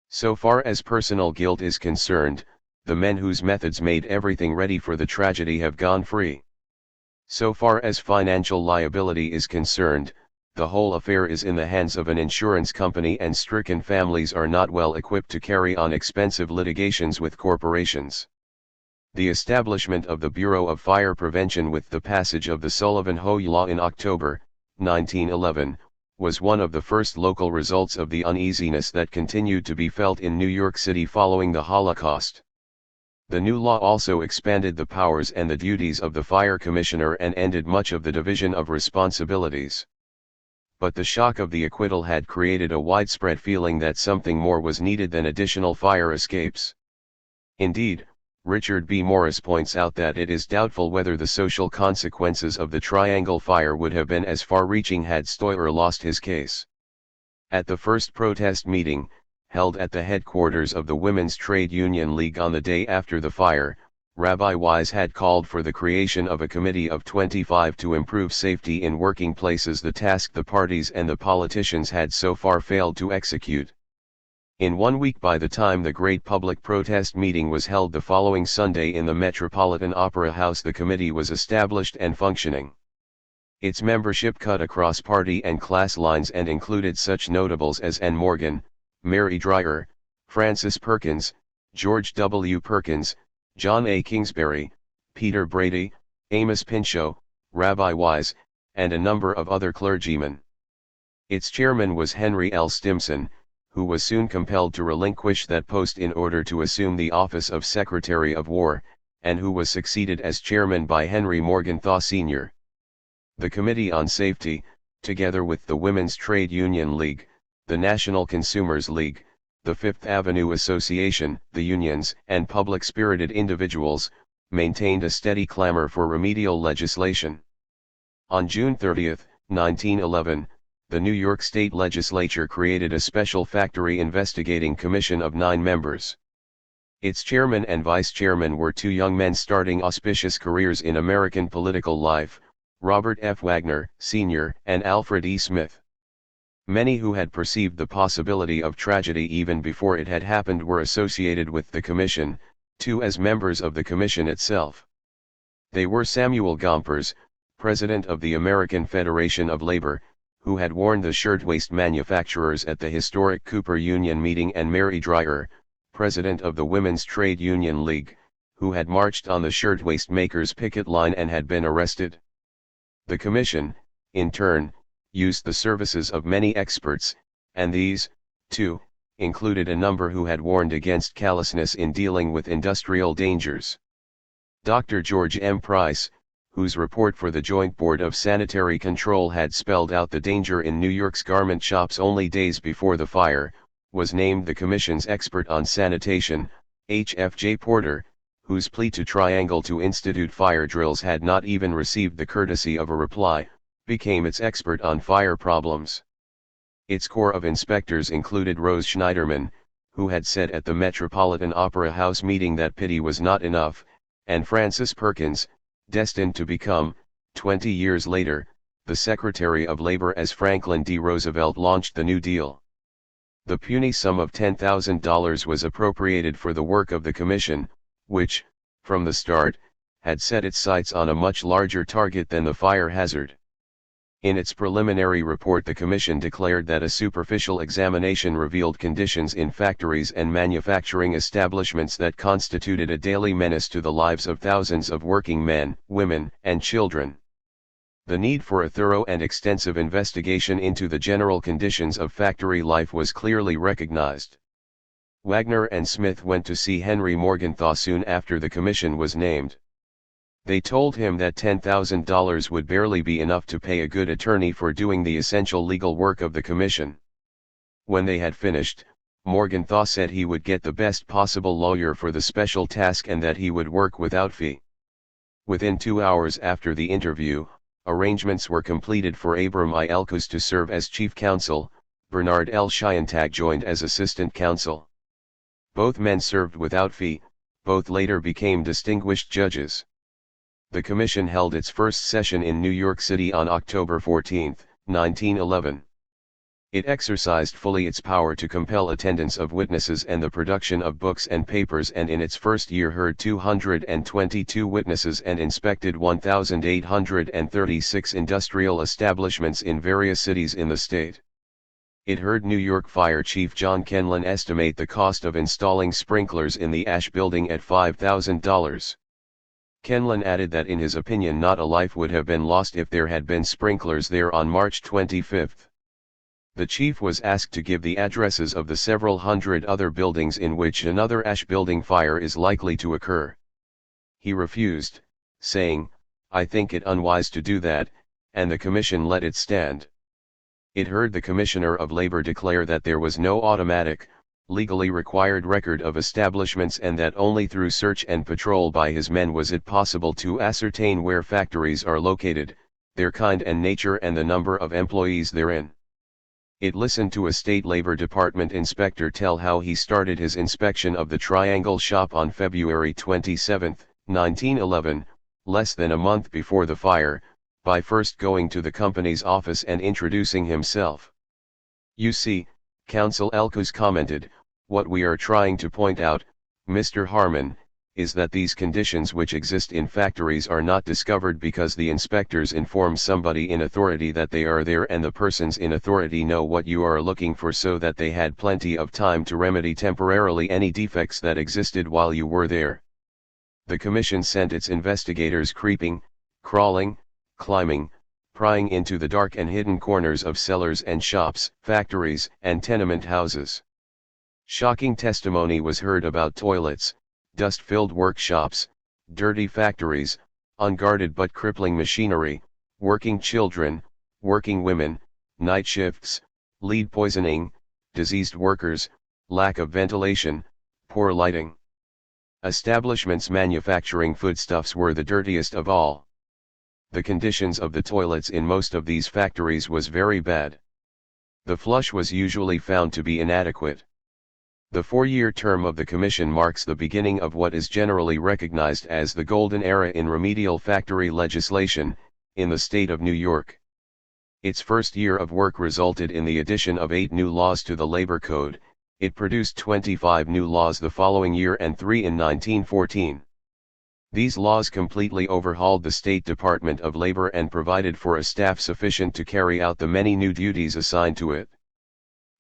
So far as personal guilt is concerned, the men whose methods made everything ready for the tragedy have gone free. So far as financial liability is concerned, the whole affair is in the hands of an insurance company and stricken families are not well equipped to carry on expensive litigations with corporations. The establishment of the Bureau of Fire Prevention with the passage of the Sullivan-Howe Law in October, 1911, was one of the first local results of the uneasiness that continued to be felt in New York City following the Holocaust. The new law also expanded the powers and the duties of the fire commissioner and ended much of the division of responsibilities. But the shock of the acquittal had created a widespread feeling that something more was needed than additional fire escapes. Indeed, Richard B. Morris points out that it is doubtful whether the social consequences of the Triangle fire would have been as far-reaching had Steuer lost his case. At the first protest meeting, held at the headquarters of the Women's Trade Union League on the day after the fire, Rabbi Wise had called for the creation of a committee of 25 to improve safety in working places, the task the parties and the politicians had so far failed to execute. In 1 week by the time the great public protest meeting was held the following Sunday in the Metropolitan Opera House, the committee was established and functioning. Its membership cut across party and class lines and included such notables as N. Morgan, Mary Dreyer, Francis Perkins, George W. Perkins, John A. Kingsbury, Peter Brady, Amos Pinchot, Rabbi Wise, and a number of other clergymen. Its chairman was Henry L. Stimson, who was soon compelled to relinquish that post in order to assume the office of Secretary of War, and who was succeeded as chairman by Henry Morgenthau Sr. The Committee on Safety, together with the Women's Trade Union League, the National Consumers League, the Fifth Avenue Association, the unions, and public-spirited individuals, maintained a steady clamor for remedial legislation. On June 30, 1911, the New York State Legislature created a special factory investigating commission of 9 members. Its chairman and vice chairman were 2 young men starting auspicious careers in American political life, Robert F. Wagner, Sr., and Alfred E. Smith. Many who had perceived the possibility of tragedy even before it had happened were associated with the commission, 2 as members of the commission itself. They were Samuel Gompers, president of the American Federation of Labor, who had warned the shirtwaist manufacturers at the historic Cooper Union meeting, and Mary Dreyer, president of the Women's Trade Union League, who had marched on the shirtwaist makers' picket line and had been arrested. The commission, in turn, used the services of many experts, and these, too, included a number who had warned against callousness in dealing with industrial dangers. Dr. George M. Price, whose report for the Joint Board of Sanitary Control had spelled out the danger in New York's garment shops only days before the fire, was named the Commission's expert on sanitation. H. F. J. Porter, whose plea to Triangle to institute fire drills had not even received the courtesy of a reply, became its expert on fire problems. Its corps of inspectors included Rose Schneiderman, who had said at the Metropolitan Opera House meeting that pity was not enough, and Francis Perkins, destined to become, 20 years later, the Secretary of Labor as Franklin D. Roosevelt launched the New Deal. The puny sum of $10,000 was appropriated for the work of the Commission, which, from the start, had set its sights on a much larger target than the fire hazard. In its preliminary report, the Commission declared that a superficial examination revealed conditions in factories and manufacturing establishments that constituted a daily menace to the lives of thousands of working men, women, and children. The need for a thorough and extensive investigation into the general conditions of factory life was clearly recognized. Wagner and Smith went to see Henry Morgenthau soon after the commission was named. They told him that $10,000 would barely be enough to pay a good attorney for doing the essential legal work of the commission. When they had finished, Morgenthau said he would get the best possible lawyer for the special task and that he would work without fee. Within 2 hours after the interview, arrangements were completed for Abram I. Elkus to serve as chief counsel. Bernard L. Schiontag joined as assistant counsel. Both men served without fee, both later became distinguished judges. The commission held its first session in New York City on October 14, 1911. It exercised fully its power to compel attendance of witnesses and the production of books and papers, and in its first year heard 222 witnesses and inspected 1,836 industrial establishments in various cities in the state. It heard New York Fire Chief John Kenlin estimate the cost of installing sprinklers in the Ash Building at $5,000. Kenlin added that in his opinion not a life would have been lost if there had been sprinklers there on March 25. The chief was asked to give the addresses of the several hundred other buildings in which another ash building fire is likely to occur. He refused, saying, "I think it unwise to do that," and the commission let it stand. It heard the Commissioner of Labor declare that there was no automatic, legally required record of establishments and that only through search and patrol by his men was it possible to ascertain where factories are located, their kind and nature and the number of employees therein. It listened to a state labor department inspector tell how he started his inspection of the Triangle shop on February 27, 1911, less than a month before the fire, by first going to the company's office and introducing himself. "You see," Counsel Elkus commented, What we are trying to point out, Mr. Harmon, is that these conditions which exist in factories are not discovered because the inspectors inform somebody in authority that they are there and the persons in authority know what you are looking for, so that they had plenty of time to remedy temporarily any defects that existed while you were there. The Commission sent its investigators creeping, crawling, climbing, prying into the dark and hidden corners of cellars and shops, factories, and tenement houses. Shocking testimony was heard about toilets, dust-filled workshops, dirty factories, unguarded but crippling machinery, working children, working women, night shifts, lead poisoning, diseased workers, lack of ventilation, poor lighting. Establishments manufacturing foodstuffs were the dirtiest of all. The conditions of the toilets in most of these factories was very bad. The flush was usually found to be inadequate. The 4-year term of the Commission marks the beginning of what is generally recognized as the golden era in remedial factory legislation, in the state of New York. Its first year of work resulted in the addition of 8 new laws to the Labor Code. It produced 25 new laws the following year and 3 in 1914. These laws completely overhauled the State Department of Labor and provided for a staff sufficient to carry out the many new duties assigned to it.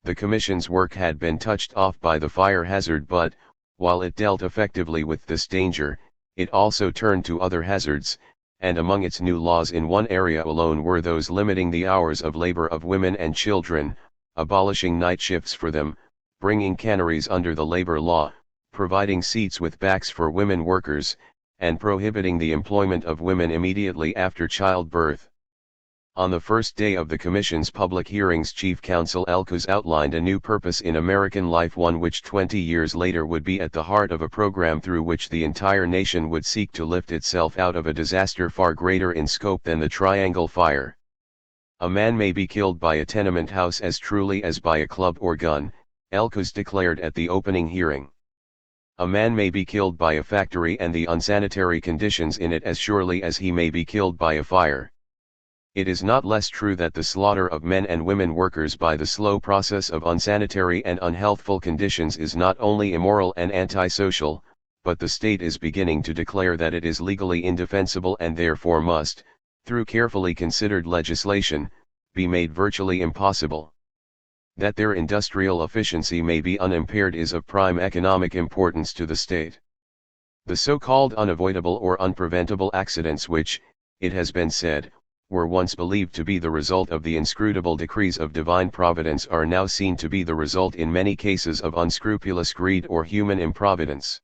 The Commission's work had been touched off by the fire hazard, but, while it dealt effectively with this danger, it also turned to other hazards, and among its new laws in one area alone were those limiting the hours of labor of women and children, abolishing night shifts for them, bringing canneries under the labor law, providing seats with backs for women workers, and prohibiting the employment of women immediately after childbirth. On the first day of the Commission's public hearings, Chief Counsel Elkoes outlined a new purpose in American life, one which 20 years later would be at the heart of a program through which the entire nation would seek to lift itself out of a disaster far greater in scope than the Triangle Fire. A man may be killed by a tenement house as truly as by a club or gun, Elkoes declared at the opening hearing. A man may be killed by a factory and the unsanitary conditions in it as surely as he may be killed by a fire. It is not less true that the slaughter of men and women workers by the slow process of unsanitary and unhealthful conditions is not only immoral and antisocial, but the state is beginning to declare that it is legally indefensible and therefore must, through carefully considered legislation, be made virtually impossible. That their industrial efficiency may be unimpaired is of prime economic importance to the state. The so-called unavoidable or unpreventable accidents which, it has been said, were once believed to be the result of the inscrutable decrees of divine providence are now seen to be the result in many cases of unscrupulous greed or human improvidence.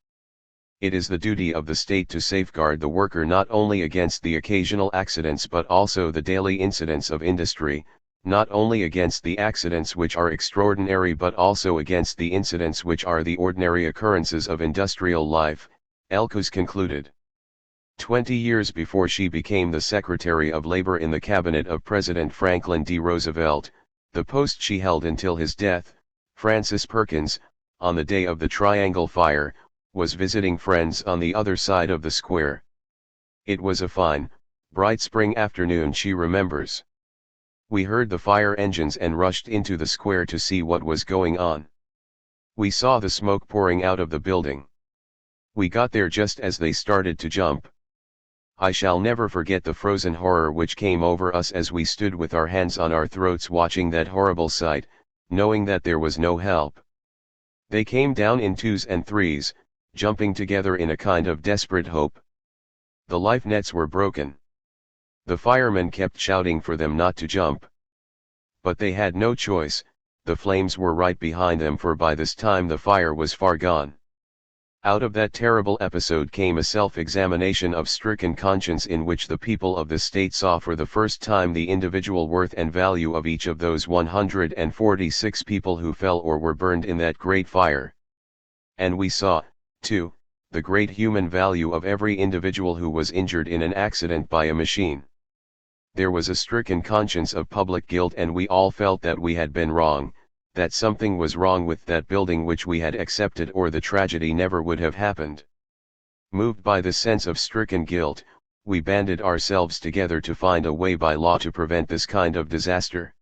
It is the duty of the state to safeguard the worker not only against the occasional accidents but also the daily incidents of industry, not only against the accidents which are extraordinary but also against the incidents which are the ordinary occurrences of industrial life, Elkoes concluded. 20 years before she became the Secretary of Labor in the cabinet of President Franklin D. Roosevelt, the post she held until his death, Francis Perkins, on the day of the Triangle Fire, was visiting friends on the other side of the square. It was a fine, bright spring afternoon, she remembers. We heard the fire engines and rushed into the square to see what was going on. We saw the smoke pouring out of the building. We got there just as they started to jump. I shall never forget the frozen horror which came over us as we stood with our hands on our throats watching that horrible sight, knowing that there was no help. They came down in 2s and 3s, jumping together in a kind of desperate hope. The life nets were broken. The firemen kept shouting for them not to jump. But they had no choice, the flames were right behind them, for by this time the fire was far gone. Out of that terrible episode came a self-examination of stricken conscience in which the people of the state saw for the first time the individual worth and value of each of those 146 people who fell or were burned in that great fire. And we saw, too, the great human value of every individual who was injured in an accident by a machine. There was a stricken conscience of public guilt, and we all felt that we had been wrong, that something was wrong with that building which we had accepted, or the tragedy never would have happened. Moved by the sense of stricken guilt, we banded ourselves together to find a way by law to prevent this kind of disaster.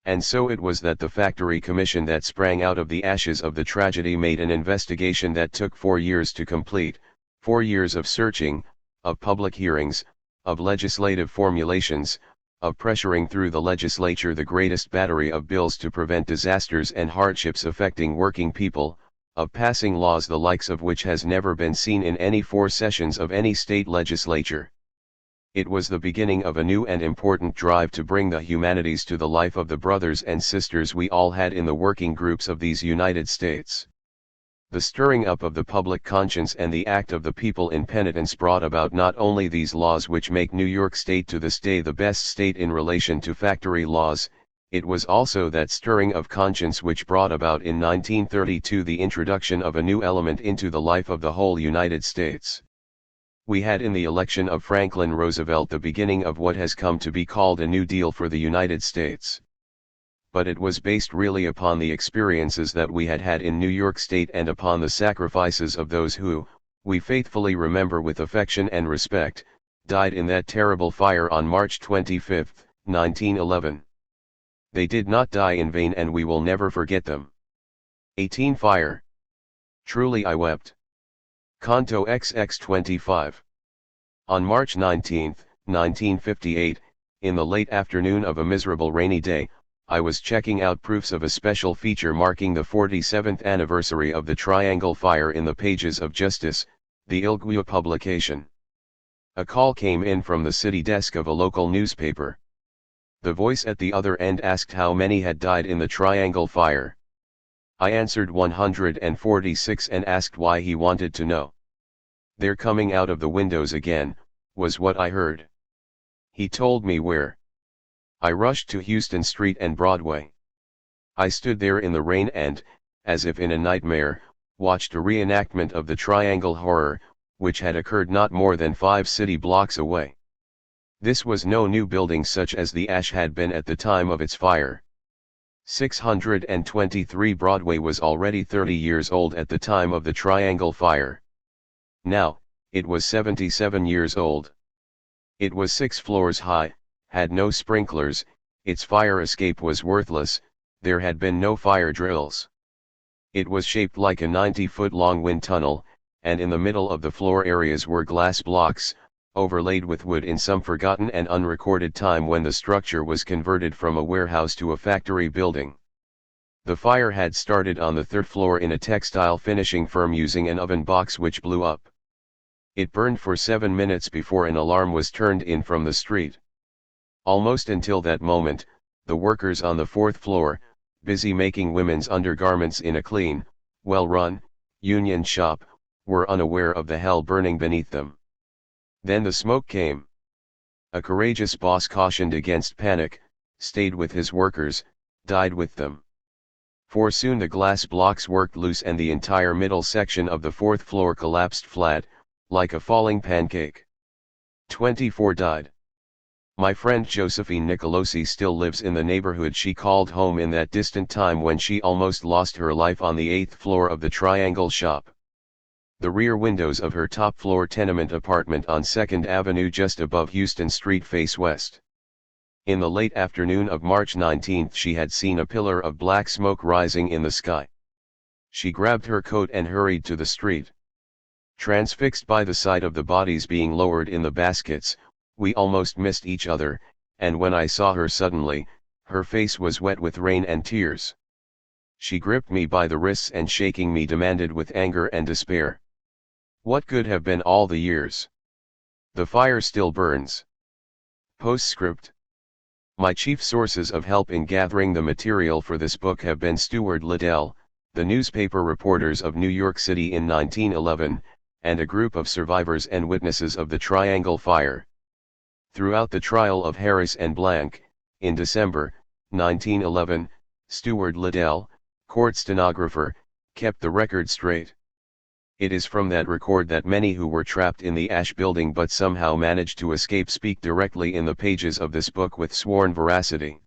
And so it was that the Factory Commission that sprang out of the ashes of the tragedy made an investigation that took 4 years to complete, 4 years of searching, of public hearings, of legislative formulations, of pressuring through the legislature the greatest battery of bills to prevent disasters and hardships affecting working people, of passing laws the likes of which has never been seen in any 4 sessions of any state legislature. It was the beginning of a new and important drive to bring the humanities to the life of the brothers and sisters we all had in the working groups of these United States. The stirring up of the public conscience and the act of the people in penitence brought about not only these laws which make New York State to this day the best state in relation to factory laws, it was also that stirring of conscience which brought about in 1932 the introduction of a new element into the life of the whole United States. We had in the election of Franklin Roosevelt the beginning of what has come to be called a New Deal for the United States. But it was based really upon the experiences that we had had in New York State and upon the sacrifices of those who, we faithfully remember with affection and respect, died in that terrible fire on March 25, 1911. They did not die in vain and we will never forget them. 18 Fire. Truly I wept. Canto XX 25. On March 19, 1958, in the late afternoon of a miserable rainy day, I was checking out proofs of a special feature marking the 47th anniversary of the Triangle Fire in the pages of Justice, the Ilguia publication. A call came in from the city desk of a local newspaper. The voice at the other end asked how many had died in the Triangle Fire. I answered 146 and asked why he wanted to know. "They're coming out of the windows again," was what I heard. He told me where. I rushed to Houston Street and Broadway. I stood there in the rain and, as if in a nightmare, watched a reenactment of the Triangle Horror, which had occurred not more than 5 city blocks away. This was no new building such as the Ash had been at the time of its fire. 623 Broadway was already 30 years old at the time of the Triangle Fire. Now, it was 77 years old. It was 6 floors high, had no sprinklers, its fire escape was worthless, there had been no fire drills. It was shaped like a 90-foot-long wind tunnel, and in the middle of the floor areas were glass blocks, overlaid with wood in some forgotten and unrecorded time when the structure was converted from a warehouse to a factory building. The fire had started on the 3rd floor in a textile finishing firm using an oven box which blew up. It burned for 7 minutes before an alarm was turned in from the street. Almost until that moment, the workers on the 4th floor, busy making women's undergarments in a clean, well-run, union shop, were unaware of the hell burning beneath them. Then the smoke came. A courageous boss cautioned against panic, stayed with his workers, died with them. For soon the glass blocks worked loose and the entire middle section of the 4th floor collapsed flat, like a falling pancake. 24 died. My friend Josephine Nicolosi still lives in the neighborhood she called home in that distant time when she almost lost her life on the 8th floor of the Triangle shop. The rear windows of her top-floor tenement apartment on 2nd Avenue just above Houston Street face west. In the late afternoon of March 19 she had seen a pillar of black smoke rising in the sky. She grabbed her coat and hurried to the street. Transfixed by the sight of the bodies being lowered in the baskets, we almost missed each other, and when I saw her suddenly, her face was wet with rain and tears. She gripped me by the wrists and shaking me demanded with anger and despair, "What good have been all the years? The fire still burns." Postscript. My chief sources of help in gathering the material for this book have been Stewart Liddell, the newspaper reporters of New York City in 1911, and a group of survivors and witnesses of the Triangle Fire. Throughout the trial of Harris and Blank, in December, 1911, Stewart Liddell, court stenographer, kept the record straight. It is from that record that many who were trapped in the Ash building but somehow managed to escape speak directly in the pages of this book with sworn veracity.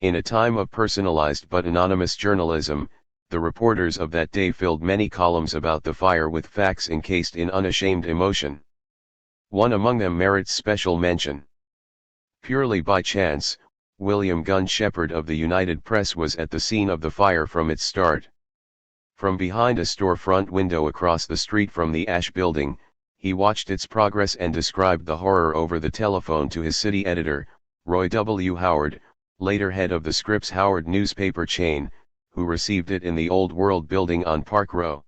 In a time of personalized but anonymous journalism, the reporters of that day filled many columns about the fire with facts encased in unashamed emotion. One among them merits special mention. Purely by chance, William Gunn Shepard of the United Press was at the scene of the fire from its start. From behind a storefront window across the street from the Ash Building, he watched its progress and described the horror over the telephone to his city editor, Roy W. Howard, later head of the Scripps Howard newspaper chain, who received it in the Old World Building on Park Row.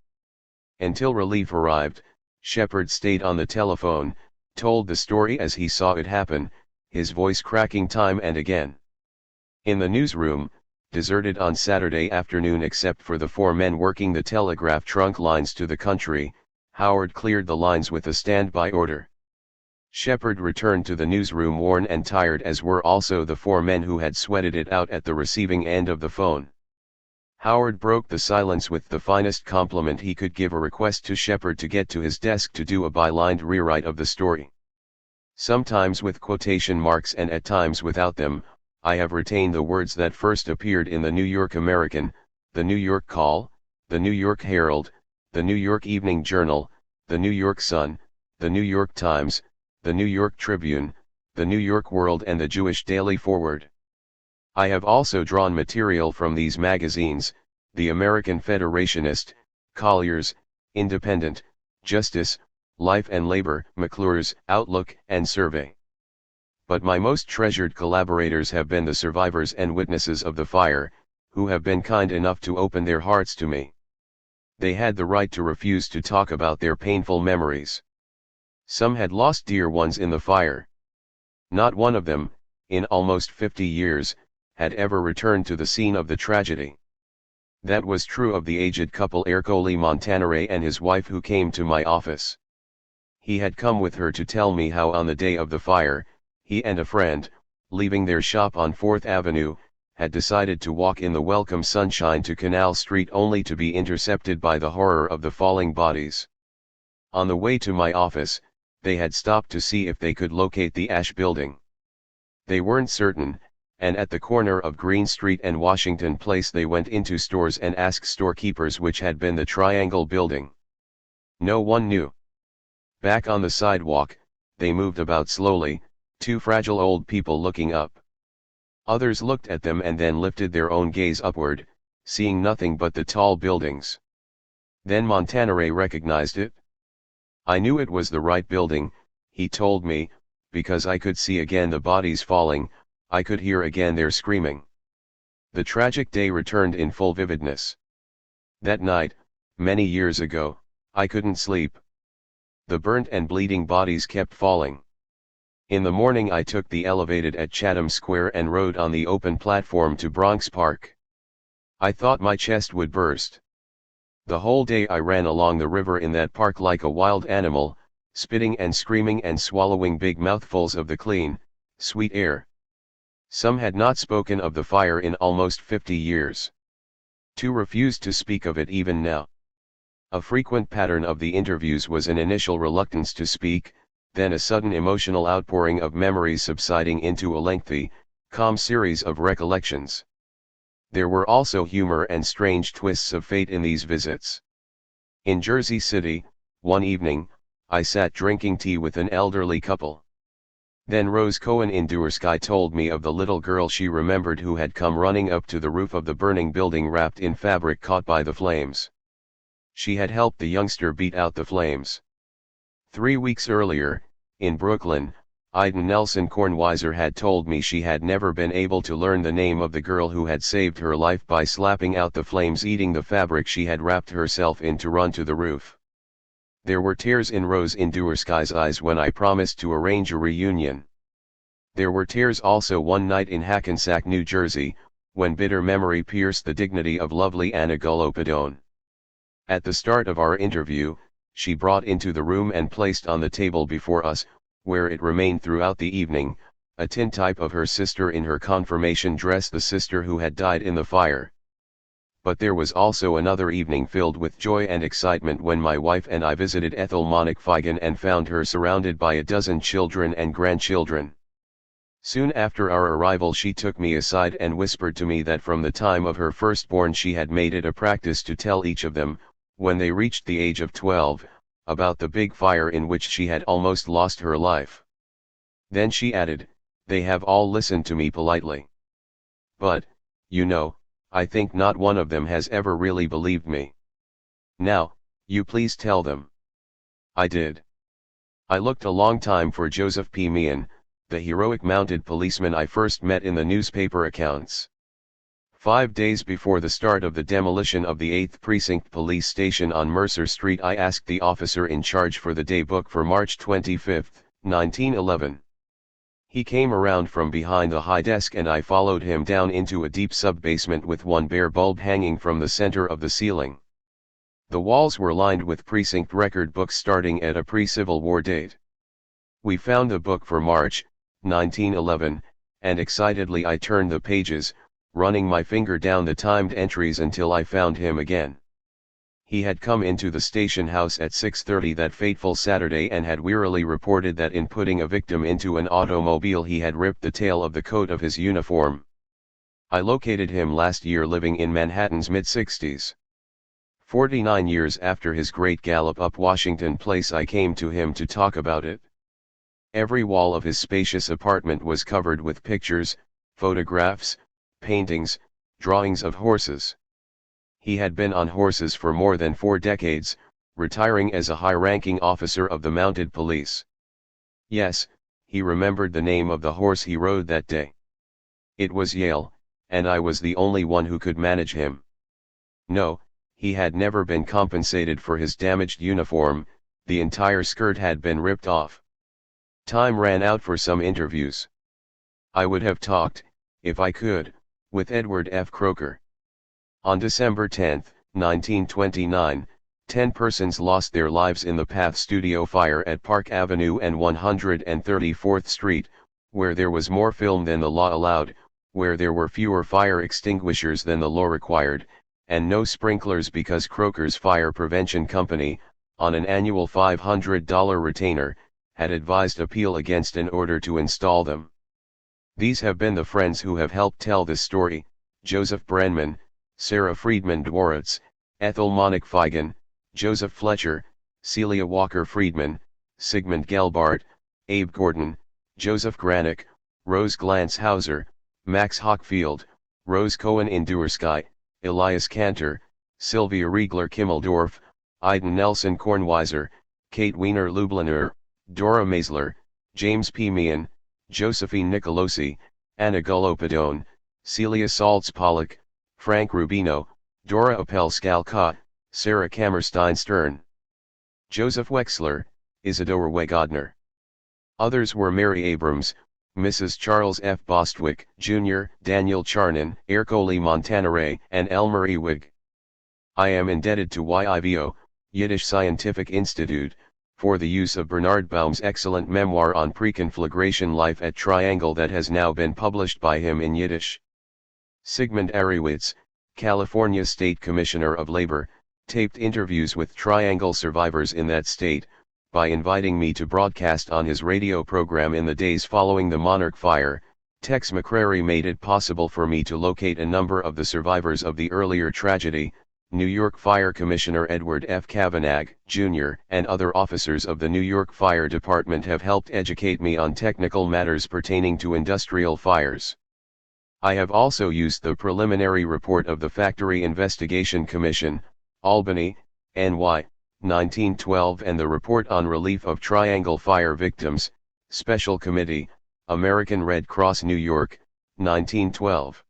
Until relief arrived, Shepard stayed on the telephone, told the story as he saw it happen, his voice cracking time and again. In the newsroom, deserted on Saturday afternoon except for the 4 men working the telegraph trunk lines to the country, Howard cleared the lines with a standby order. Shepard returned to the newsroom worn and tired, as were also the 4 men who had sweated it out at the receiving end of the phone. Howard broke the silence with the finest compliment he could give, a request to Shepard to get to his desk to do a bylined rewrite of the story. Sometimes with quotation marks and at times without them, I have retained the words that first appeared in the New York American, the New York Call, the New York Herald, the New York Evening Journal, the New York Sun, the New York Times, the New York Tribune, the New York World and the Jewish Daily Forward. I have also drawn material from these magazines, the American Federationist, Collier's, Independent, Justice, Life and Labor, McClure's, Outlook, and Survey. But my most treasured collaborators have been the survivors and witnesses of the fire, who have been kind enough to open their hearts to me. They had the right to refuse to talk about their painful memories. Some had lost dear ones in the fire. Not one of them, in almost 50 years, had ever returned to the scene of the tragedy. That was true of the aged couple Ercole Montanare and his wife, who came to my office. He had come with her to tell me how on the day of the fire, he and a friend, leaving their shop on 4th Avenue, had decided to walk in the welcome sunshine to Canal Street, only to be intercepted by the horror of the falling bodies. On the way to my office, they had stopped to see if they could locate the Ash Building. They weren't certain, and at the corner of Green Street and Washington Place they went into stores and asked storekeepers which had been the Triangle Building. No one knew. Back on the sidewalk, they moved about slowly, 2 fragile old people looking up. Others looked at them and then lifted their own gaze upward, seeing nothing but the tall buildings. Then Montanare recognized it. I knew it was the right building, he told me, because I could see again the bodies falling, I could hear again their screaming. The tragic day returned in full vividness. That night, many years ago, I couldn't sleep. The burnt and bleeding bodies kept falling. In the morning I took the elevated at Chatham Square and rode on the open platform to Bronx Park. I thought my chest would burst. The whole day I ran along the river in that park like a wild animal, spitting and screaming and swallowing big mouthfuls of the clean, sweet air. Some had not spoken of the fire in almost 50 years. 2 refused to speak of it even now. A frequent pattern of the interviews was an initial reluctance to speak, then a sudden emotional outpouring of memories subsiding into a lengthy, calm series of recollections. There were also humor and strange twists of fate in these visits. In Jersey City, one evening, I sat drinking tea with an elderly couple. Then Rose Cohen in Duersky told me of the little girl she remembered who had come running up to the roof of the burning building wrapped in fabric caught by the flames. She had helped the youngster beat out the flames. 3 weeks earlier, in Brooklyn, Ida Nelson Kornweiser had told me she had never been able to learn the name of the girl who had saved her life by slapping out the flames eating the fabric she had wrapped herself in to run to the roof. There were tears in Rose in Duersky's eyes when I promised to arrange a reunion. There were tears also one night in Hackensack, New Jersey, when bitter memory pierced the dignity of lovely Anna Golopadone. At the start of our interview, she brought into the room and placed on the table before us, where it remained throughout the evening, a tintype of her sister in her confirmation dress, the sister who had died in the fire. But there was also another evening filled with joy and excitement when my wife and I visited Ethel Monick-Feigen and found her surrounded by a dozen children and grandchildren. Soon after our arrival she took me aside and whispered to me that from the time of her firstborn she had made it a practice to tell each of them, when they reached the age of 12, about the big fire in which she had almost lost her life. Then she added, "They have all listened to me politely. But, you know, I think not one of them has ever really believed me. Now, you please tell them. I did. I looked a long time for Joseph P. Meehan, the heroic mounted policeman I first met in the newspaper accounts. 5 days before the start of the demolition of the 8th Precinct Police Station on Mercer Street, I asked the officer in charge for the day book for March 25, 1911. He came around from behind the high desk and I followed him down into a deep sub-basement with one bare bulb hanging from the center of the ceiling. The walls were lined with precinct record books starting at a pre-Civil War date. We found the book for March, 1911, and excitedly I turned the pages, running my finger down the timed entries until I found him again. He had come into the station house at 6:30 that fateful Saturday and had wearily reported that in putting a victim into an automobile he had ripped the tail of the coat of his uniform. I located him last year living in Manhattan's mid-60s. 49 years after his great gallop up Washington Place I came to him to talk about it. Every wall of his spacious apartment was covered with pictures, photographs, paintings, drawings of horses. He had been on horses for more than 4 decades, retiring as a high-ranking officer of the mounted police. Yes, he remembered the name of the horse he rode that day. It was Yale, and I was the only one who could manage him. No, he had never been compensated for his damaged uniform, the entire skirt had been ripped off. Time ran out for some interviews. I would have talked, if I could, with Edward F. Croker. On December 10, 1929, 10 persons lost their lives in the Path Studio fire at Park Avenue and 134th Street, where there was more film than the law allowed, where there were fewer fire extinguishers than the law required, and no sprinklers because Croker's Fire Prevention Company, on an annual $500 retainer, had advised appeal against an order to install them. These have been the friends who have helped tell this story: Joseph Brenman, Sarah Friedman Dworitz, Ethel Monick Feigen, Joseph Fletcher, Celia Walker Friedman, Sigmund Gelbart, Abe Gordon, Joseph Granick, Rose Glantz Hauser, Max Hochfield, Rose Cohen Indursky, Elias Cantor, Sylvia Riegler Kimmeldorf, Iden Nelson Kornweiser, Kate Wiener Lubliner, Dora Maisler, James P. Meehan, Josephine Nicolosi, Anna Golopadone, Celia Saltz Pollock, Frank Rubino, Dora Appel Skalka, Sarah Kammerstein Stern, Joseph Wexler, Isadora Wegodner. Others were Mary Abrams, Mrs. Charles F. Bostwick, Jr., Daniel Charnin, Ercole Montanare, and Elmer Ewig. I am indebted to YIVO, Yiddish Scientific Institute, for the use of Bernard Baum's excellent memoir on preconflagration life at Triangle that has now been published by him in Yiddish. Sigmund Ariewicz, California State Commissioner of Labor, taped interviews with Triangle survivors in that state, by inviting me to broadcast on his radio program in the days following the Monarch fire. Tex McCrary made it possible for me to locate a number of the survivors of the earlier tragedy. New York Fire Commissioner Edward F. Kavanagh, Jr., and other officers of the New York Fire Department have helped educate me on technical matters pertaining to industrial fires. I have also used the preliminary report of the Factory Investigation Commission, Albany, NY, 1912 and the Report on Relief of Triangle Fire Victims, Special Committee, American Red Cross New York, 1912.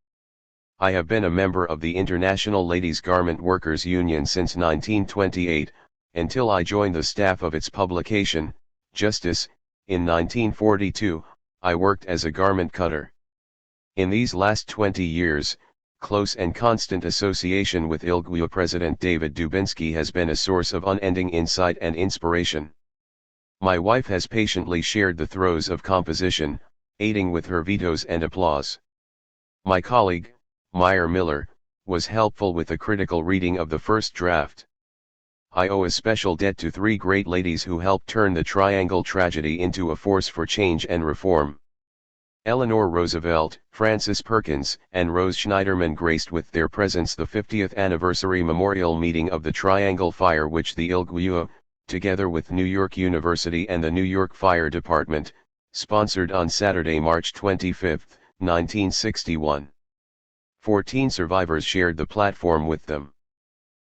I have been a member of the International Ladies Garment Workers Union since 1928, until I joined the staff of its publication, Justice. In 1942, I worked as a garment cutter. In these last 20 years, close and constant association with ILGWU President David Dubinsky has been a source of unending insight and inspiration. My wife has patiently shared the throes of composition, aiding with her vetoes and applause. My colleague, Meyer Miller, was helpful with a critical reading of the first draft. I owe a special debt to 3 great ladies who helped turn the Triangle tragedy into a force for change and reform. Eleanor Roosevelt, Frances Perkins, and Rose Schneiderman graced with their presence the 50th anniversary memorial meeting of the Triangle Fire, which the ILGWU, together with New York University and the New York Fire Department, sponsored on Saturday, March 25, 1961. 14 survivors shared the platform with them.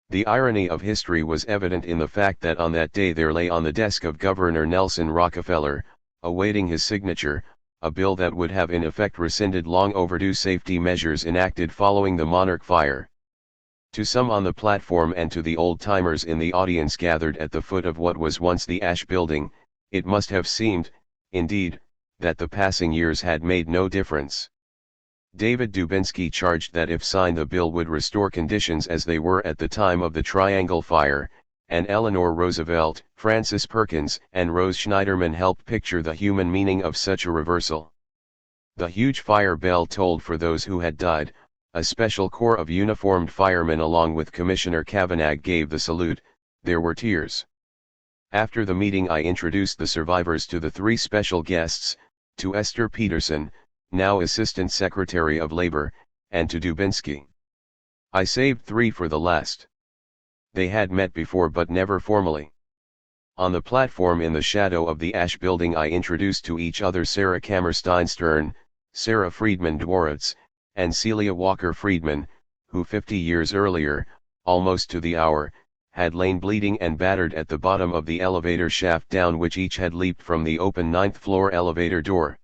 The irony of history was evident in the fact that on that day there lay on the desk of Governor Nelson Rockefeller, awaiting his signature, a bill that would have in effect rescinded long overdue safety measures enacted following the Monarch fire. To some on the platform and to the old-timers in the audience gathered at the foot of what was once the Ash Building, it must have seemed, indeed, that the passing years had made no difference. David Dubinsky charged that if signed the bill would restore conditions as they were at the time of the Triangle Fire, and Eleanor Roosevelt, Francis Perkins, and Rose Schneiderman helped picture the human meaning of such a reversal. The huge fire bell tolled for those who had died. A special corps of uniformed firemen along with Commissioner Kavanagh gave the salute. There were tears. After the meeting I introduced the survivors to the 3 special guests, to Esther Peterson, now Assistant Secretary of Labor, and to Dubinsky. I saved 3 for the last. They had met before but never formally. On the platform in the shadow of the Ash Building I introduced to each other Sarah Kammerstein Stern, Sarah Friedman Dworitz, and Celia Walker Friedman, who 50 years earlier, almost to the hour, had lain bleeding and battered at the bottom of the elevator shaft down which each had leaped from the open 9th floor elevator door.